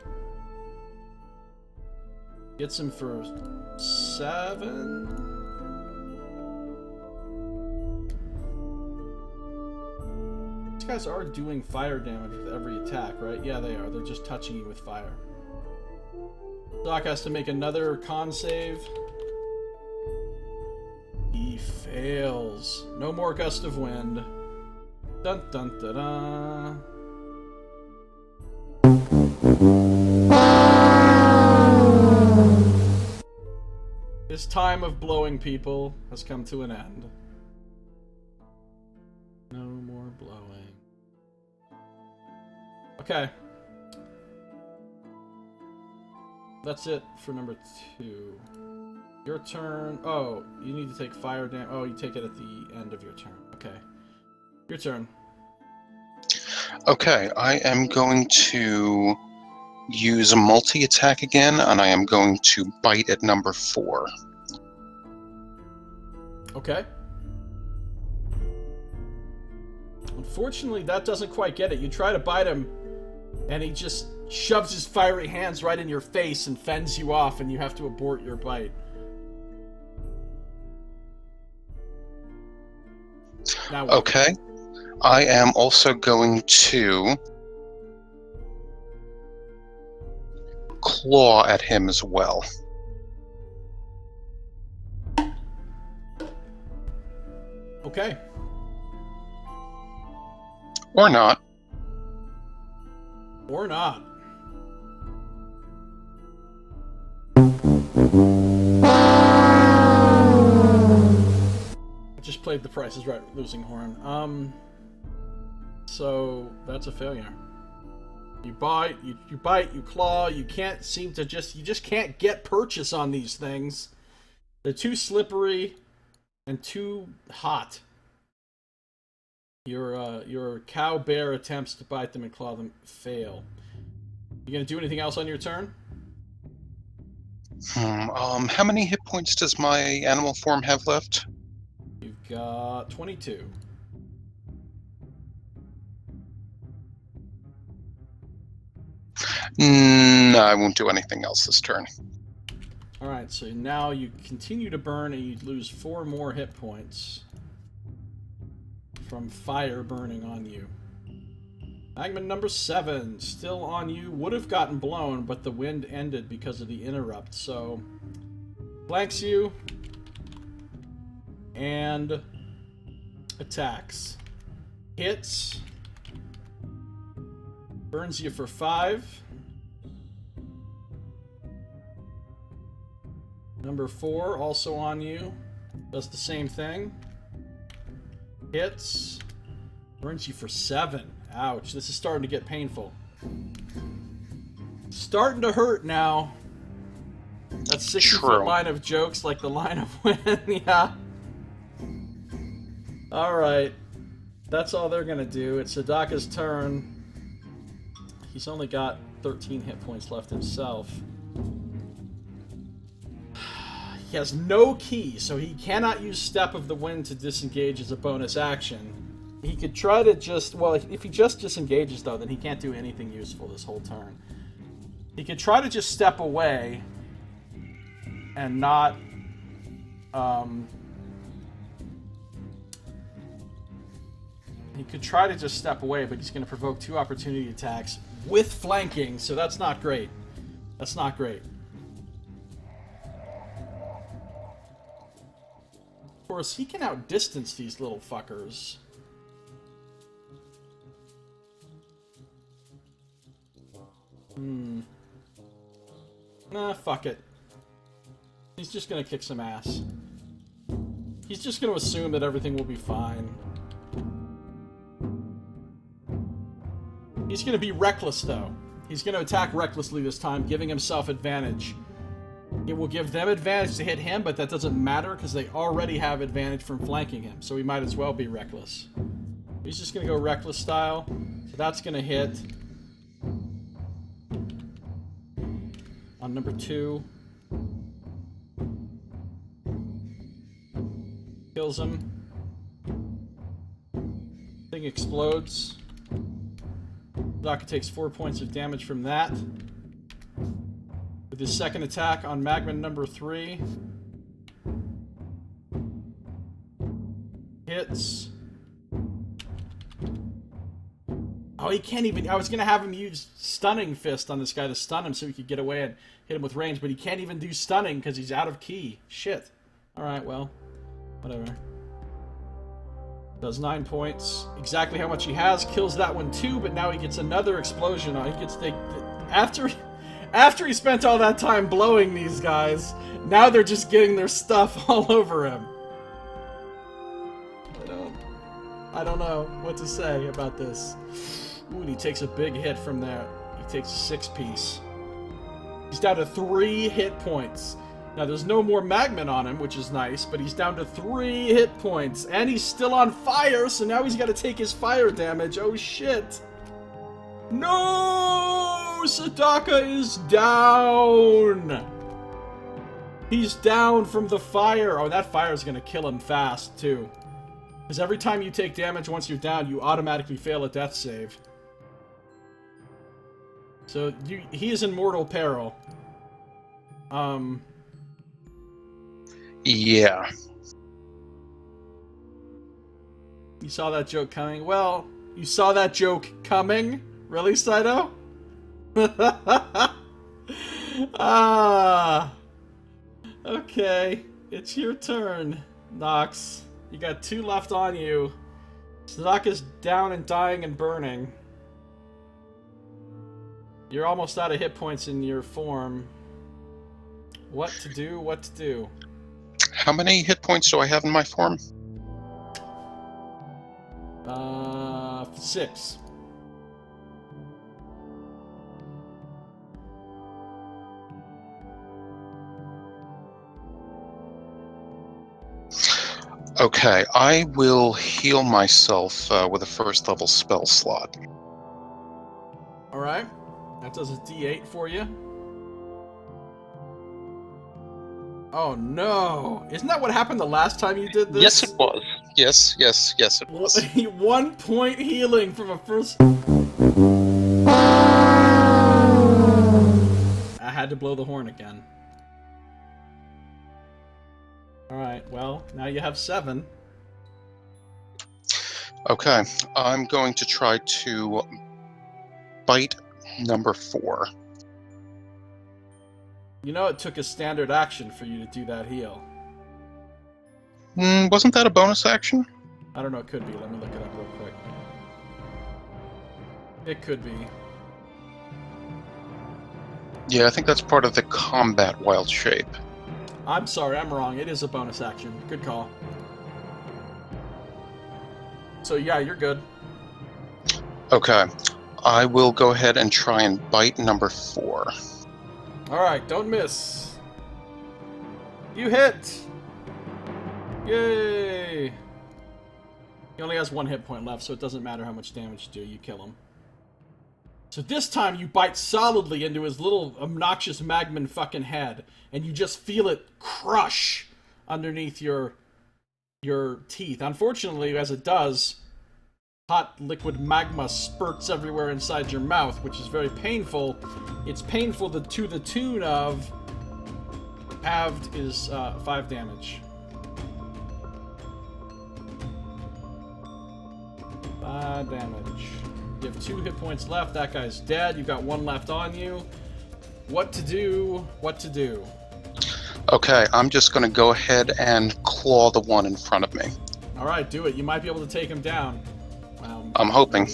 Gets him for 7. These guys are doing fire damage with every attack, right? Yeah, they are. They're just touching you with fire. Doc has to make another con save. He fails. No more gust of wind. Dun dun da da. His time of blowing people has come to an end. No more blowing. Okay. That's it for number 2. Your turn. Oh, you need to take fire damage. Oh, you take it at the end of your turn. Okay. Your turn. Okay, I am going to use a multi-attack again, and I am going to bite at number 4. Okay. Unfortunately, that doesn't quite get it. You try to bite him, and he just shoves his fiery hands right in your face and fends you off, and you have to abort your bite. Now what? Okay. I am also going to claw at him as well. Okay. Or not. Or not. I just played The Price is Right, losing horn. So that's a failure. You bite, you bite, you claw. You can't seem to you just can't get purchase on these things. They're too slippery and too hot. Your cow bear attempts to bite them and claw them fail. You gonna do anything else on your turn? How many hit points does my animal form have left? You've got 22. No, I won't do anything else this turn. Alright, so now you continue to burn and you lose 4 more hit points from fire burning on you. Magman number 7, still on you. Would have gotten blown, but the wind ended because of the interrupt. So, flanks you and attacks. Hits. Burns you for 5. Number 4, also on you. Does the same thing. Hits. Burns you for 7. Ouch, this is starting to get painful. Starting to hurt now. That 60-foot line of jokes like the line of wind, yeah. Alright. That's all they're gonna do. It's Sadaka's turn. He's only got 13 hit points left himself. He has no key, so he cannot use Step of the Wind to disengage as a bonus action. He could try to just... Well, if he just disengages, though, then he can't do anything useful this whole turn. He could try to just step away and not... He could try to just step away, but he's going to provoke 2 opportunity attacks with flanking, so that's not great. That's not great. Of course, he can outdistance these little fuckers. Nah, fuck it. He's just gonna kick some ass. He's just gonna assume that everything will be fine. He's gonna be reckless, though. He's gonna attack recklessly this time, giving himself advantage. It will give them advantage to hit him, but that doesn't matter because they already have advantage from flanking him, so he might as well be reckless. He's just gonna go reckless style, so that's gonna hit. On number 2. Kills him. Thing explodes. Daka takes 4 points of damage from that. With his second attack on Magma number 3. Hits. Oh, he can't even... I was going to have him use Stunning Fist on this guy to stun him so he could get away and hit him with range, but he can't even do stunning because he's out of key. Shit. Alright, well. Whatever. Does 9 points. Exactly how much he has. Kills that one too, but now he gets another explosion on. He gets the... After he spent all that time blowing these guys, now they're just getting their stuff all over him. I don't know what to say about this. Ooh, and he takes a big hit from there. He takes a 6-piece. He's down to 3 hit points. Now, there's no more Magman on him, which is nice, but he's down to 3 hit points. And he's still on fire, so now he's got to take his fire damage. Oh, shit. No! Sadaka is down! He's down from the fire. Oh, that fire is going to kill him fast, too. Because every time you take damage once you're down, you automatically fail a death save. So, he is in mortal peril. Yeah. You saw that joke coming? Well, you saw that joke coming? Really, Saito? Ah. Okay. It's your turn, Nox. You got 2 left on you. Sadaka's down and dying and burning. You're almost out of hit points in your form. What to do? What to do? How many hit points do I have in my form? 6. Okay, I will heal myself with a 1st level spell slot. Alright. That does a D8 for you. Oh no! Isn't that what happened the last time you did this? Yes, it was. Yes, it was. 1 point healing from a first... I had to blow the horn again. Alright, well, now you have 7. Okay, I'm going to try to bite number 4. You know it took a standard action for you to do that heal. Wasn't that a bonus action? I don't know, it could be. Let me look it up real quick. It could be. Yeah, I think that's part of the combat wild shape. I'm sorry, I'm wrong. It is a bonus action. Good call. So yeah, you're good. Okay, I will go ahead and try and bite number 4. Alright, don't miss. You hit! Yay! He only has 1 hit point left, so it doesn't matter how much damage you do, you kill him. So this time you bite solidly into his little obnoxious Magman fucking head, and you just feel it crush underneath your teeth. Unfortunately, as it does, hot liquid magma spurts everywhere inside your mouth, which is very painful. It's painful to the tune of... halved is 5 damage. 5 damage. You have 2 hit points left. That guy's dead. You've got 1 left on you. What to do? What to do? Okay, I'm just going to go ahead and claw the one in front of me. All right, do it. You might be able to take him down. I'm hoping.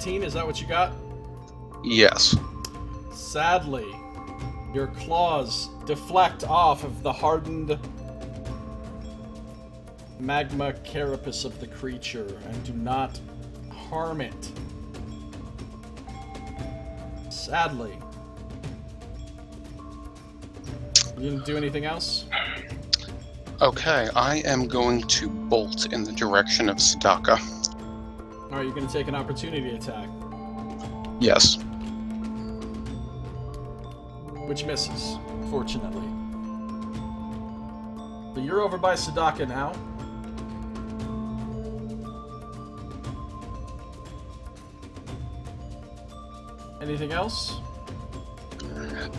Is that what you got? Yes. Sadly, your claws deflect off of the hardened magma carapace of the creature and do not harm it. Sadly. You didn't do anything else? Okay, I am going to bolt in the direction of Sadaka. Alright, you're going to take an opportunity attack. Yes. Which misses, fortunately. So you're over by Sadaka now. Anything else?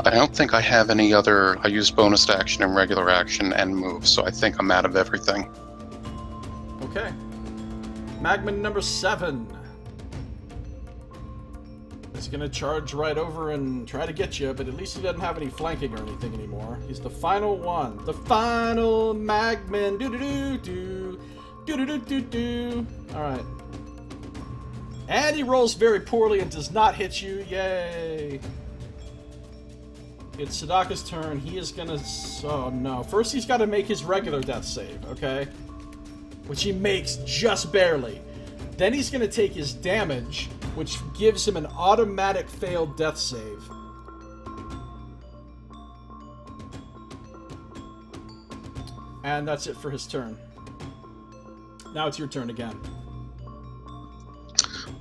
I don't think I have any other... I use bonus action and regular action and move, so I think I'm out of everything. Okay. Magman number 7. He's gonna charge right over and try to get you, but at least he doesn't have any flanking or anything anymore. He's the final one. The final Magman. Do-do-do-do. Do-do-do-do-do. Alright. And he rolls very poorly and does not hit you. Yay. It's Sadaka's turn. He is gonna... Oh, no. First, he's got to make his regular death save, okay? Which he makes just barely. Then he's gonna take his damage, which gives him an automatic failed death save. And that's it for his turn. Now it's your turn again.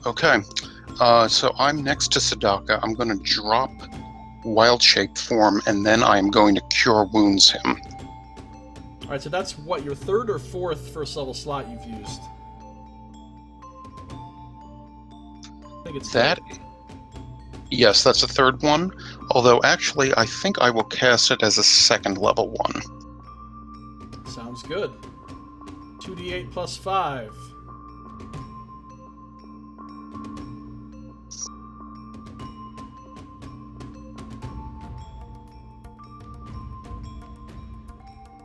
Okay, so I'm next to Sadaka. I'm going to drop Wild Shape form, and then I'm going to Cure Wounds him. Alright, so that's what, your 3rd or 4th first level slot you've used? I think it's that. Yes, that's a 3rd one. Although, actually, I think I will cast it as a 2nd level one. Sounds good. 2d8 plus 5.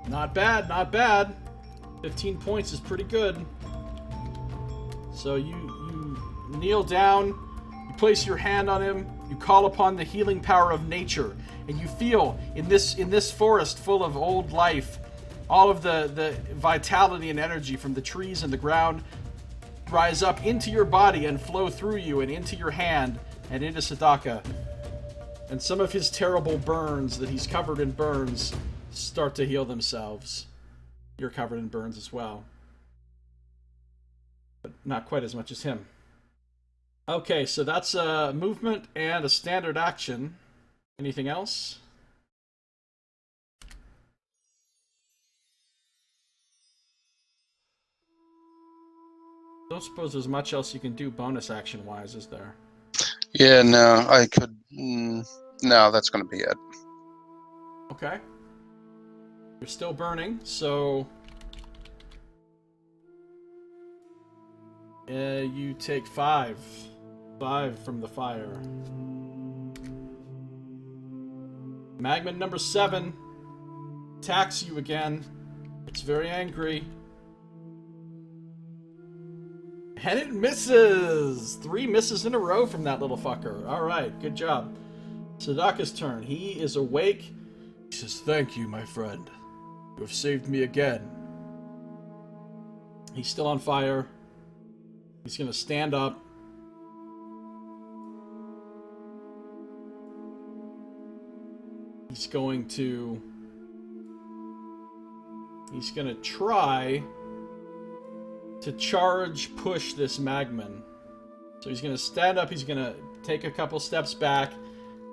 Not bad, not bad. 15 points is pretty good. So you kneel down, you place your hand on him, you call upon the healing power of nature, and you feel in this forest full of old life, all of the vitality and energy from the trees and the ground rise up into your body and flow through you and into your hand and into Sadaka. And some of his terrible burns that he's covered in burns start to heal themselves. You're covered in burns as well. But not quite as much as him. Okay, so that's a movement and a standard action. Anything else? Don't suppose there's much else you can do bonus action-wise, is there? Yeah, no, I could... no, that's going to be it. Okay. You're still burning, so... you take 5. 5 from the fire. Magman number 7 attacks you again. It's very angry. And it misses! 3 misses in a row from that little fucker. Alright, good job. Sadaka's turn. He is awake. He says, "Thank you, my friend. You have saved me again." He's still on fire. He's going to stand up. He's going to try to charge push this Magman. So he's going to stand up. He's going to take a couple steps back.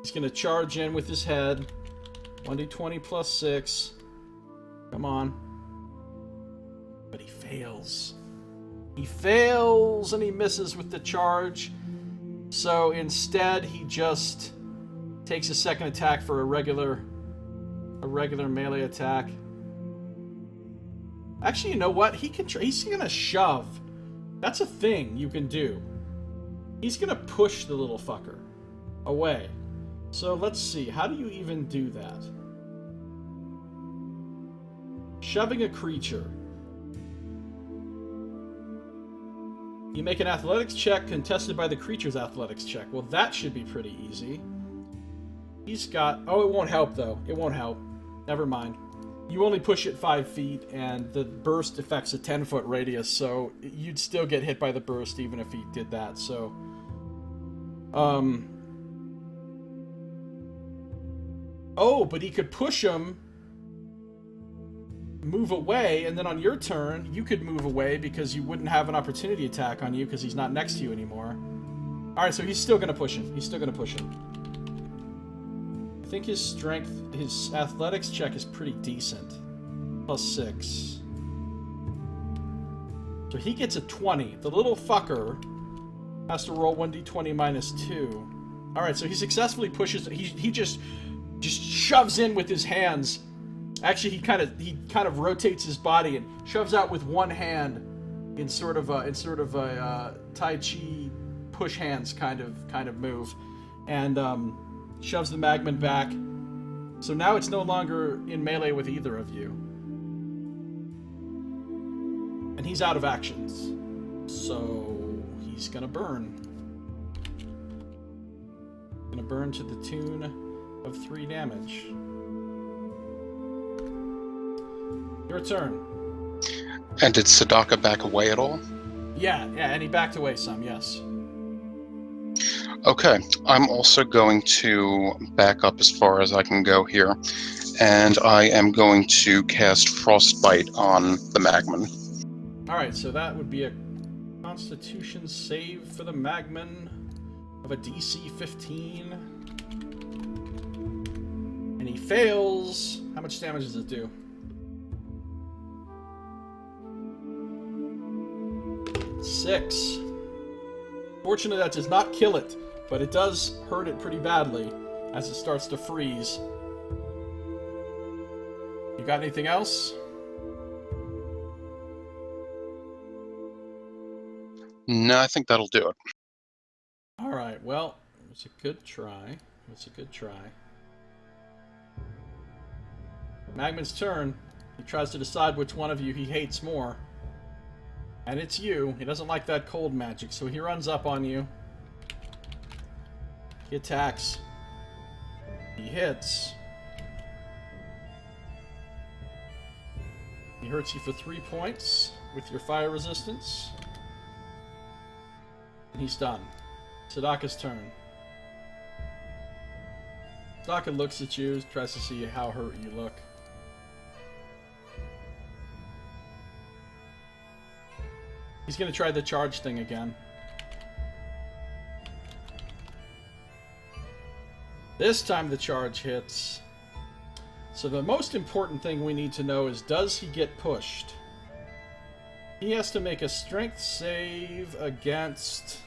He's going to charge in with his head. 1d20 plus 6. Come on. But he fails. He fails and he misses with the charge. So instead he just Takes a second attack for a regular melee attack. Actually, you know what? He's gonna shove. That's a thing you can do. He's gonna push the little fucker away. So let's see. How do you even do that? Shoving a creature. You make an athletics check contested by the creature's athletics check. Well, that should be pretty easy. He's got... Oh, it won't help, though. It won't help. Never mind. You only push it 5 feet, and the burst affects a 10-foot radius, so you'd still get hit by the burst even if he did that, so... Oh, but he could push him, move away, and then on your turn, you could move away because you wouldn't have an opportunity attack on you because he's not next to you anymore. Alright, so he's still going to push him. He's still going to push him. I think his strength, his athletics check is pretty decent. +6. So he gets a 20. The little fucker has to roll 1d20 -2. Alright, so he successfully pushes... He just shoves in with his hands. Actually, he kind of rotates his body and shoves out with one hand in sort of a Tai Chi push hands kind of move, and shoves the Magman back. So now it's no longer in melee with either of you, and he's out of actions. So he's gonna burn. Gonna burn to the tune of 3 damage. Your turn. And did Sadaka back away at all? Yeah, and he backed away some, yes. Okay, I'm also going to back up as far as I can go here, and I am going to cast Frostbite on the Magman. Alright, so that would be a Constitution save for the Magman of a DC 15. And he fails. How much damage does it do? 6. Fortunately, that does not kill it, but it does hurt it pretty badly as it starts to freeze. You got anything else? No, I think that'll do it. Alright, well, it's a good try. It's a good try. Magman's turn. He tries to decide which one of you he hates more. And it's you. He doesn't like that cold magic, so he runs up on you. He attacks. He hits. He hurts you for 3 points with your fire resistance. And he's done. Sadaka's turn. Sadaka looks at you, tries to see how hurt you look. He's going to try the charge thing again. This time the charge hits. So the most important thing we need to know is, does he get pushed? He has to make a strength save against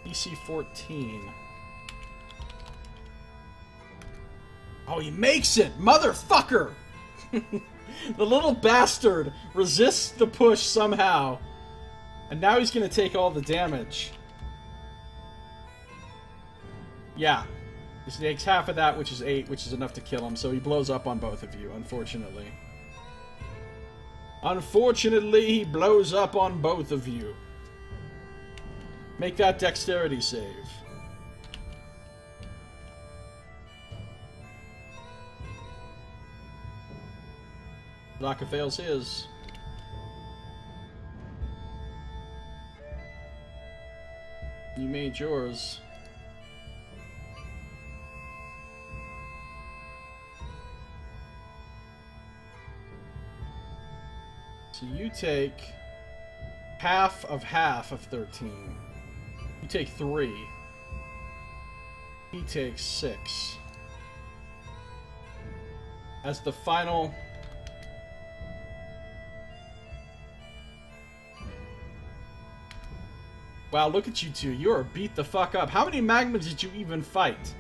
DC 14. Oh, he makes it! Motherfucker! The little bastard resists the push somehow. And now he's going to take all the damage. Yeah. He takes half of that, which is 8, which is enough to kill him. So he blows up on both of you, unfortunately. Unfortunately, he blows up on both of you. Make that dexterity save. Sadaka fails his. You made yours. So you take half of 13. You take 3. He takes 6. As the final... Wow, look at you two. You are beat the fuck up. How many Magmans did you even fight?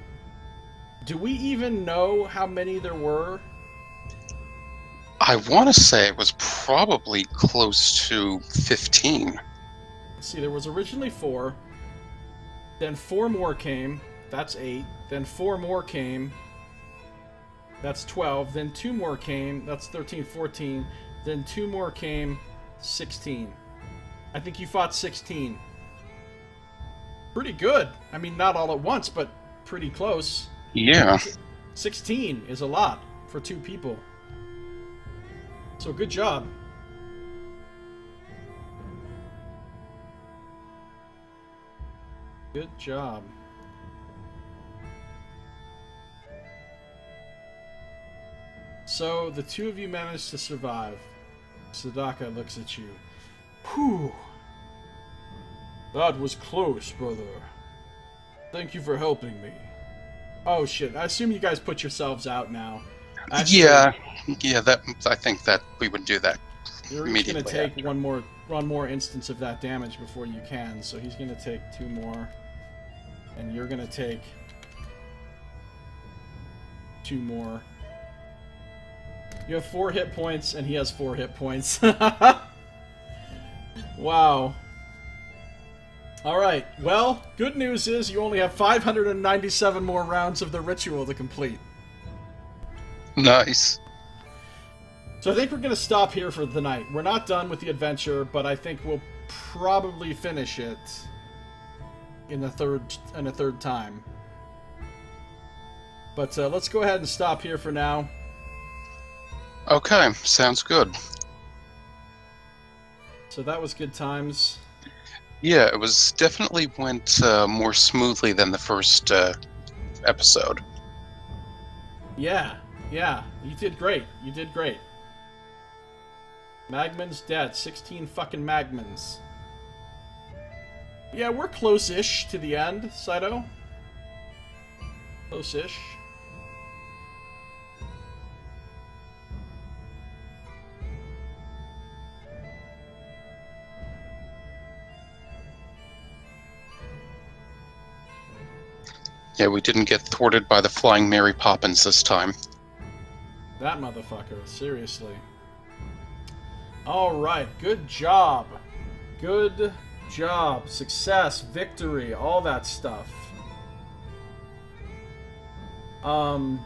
Do we even know how many there were? I want to say it was probably close to 15. Let's see, there was originally 4. Then 4 more came. That's 8. Then 4 more came. That's 12. Then 2 more came. That's 13, 14. Then 2 more came. 16. I think you fought 16. Pretty good. I mean, not all at once, but pretty close. Yeah. 16 is a lot for 2 people. So good job. Good job. So the 2 of you managed to survive. Sadaka looks at you. Whew. That was close, brother. Thank you for helping me. Oh shit, I assume you guys put yourselves out now. Actually, Yeah, that I think that we would do that you're each immediately. gonna take after. one more instance of that damage before you can, so he's gonna take 2 more. And you're gonna take 2 more. You have 4 hit points, and he has 4 hit points. Wow. Alright, well, good news is you only have 597 more rounds of the ritual to complete. Nice. So I think we're going to stop here for the night. We're not done with the adventure, but I think we'll probably finish it in a third time. But let's go ahead and stop here for now. Okay, sounds good. So that was good times. Yeah, it was definitely went more smoothly than the first episode. Yeah, you did great. You did great. Magman's dead. 16 fucking Magmans. Yeah, we're close-ish to the end, Saito. Close-ish. Yeah, we didn't get thwarted by the Flying Mary Poppins this time. That motherfucker, seriously. Alright, good job. Good job. Success, victory, all that stuff. So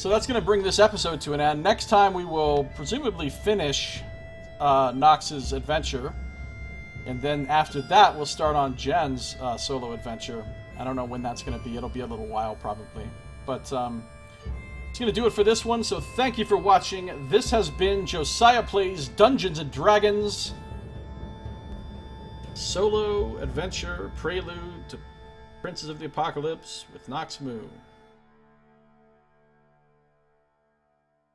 that's going to bring this episode to an end. Next time we will presumably finish Nox's adventure. And then after that, we'll start on Jen's solo adventure. I don't know when that's going to be. It'll be a little while, probably. But it's going to do it for this one, so thank you for watching. This has been Josiah Plays Dungeons & Dragons Solo Adventure Prelude to Princes of the Apocalypse with Nox Moo.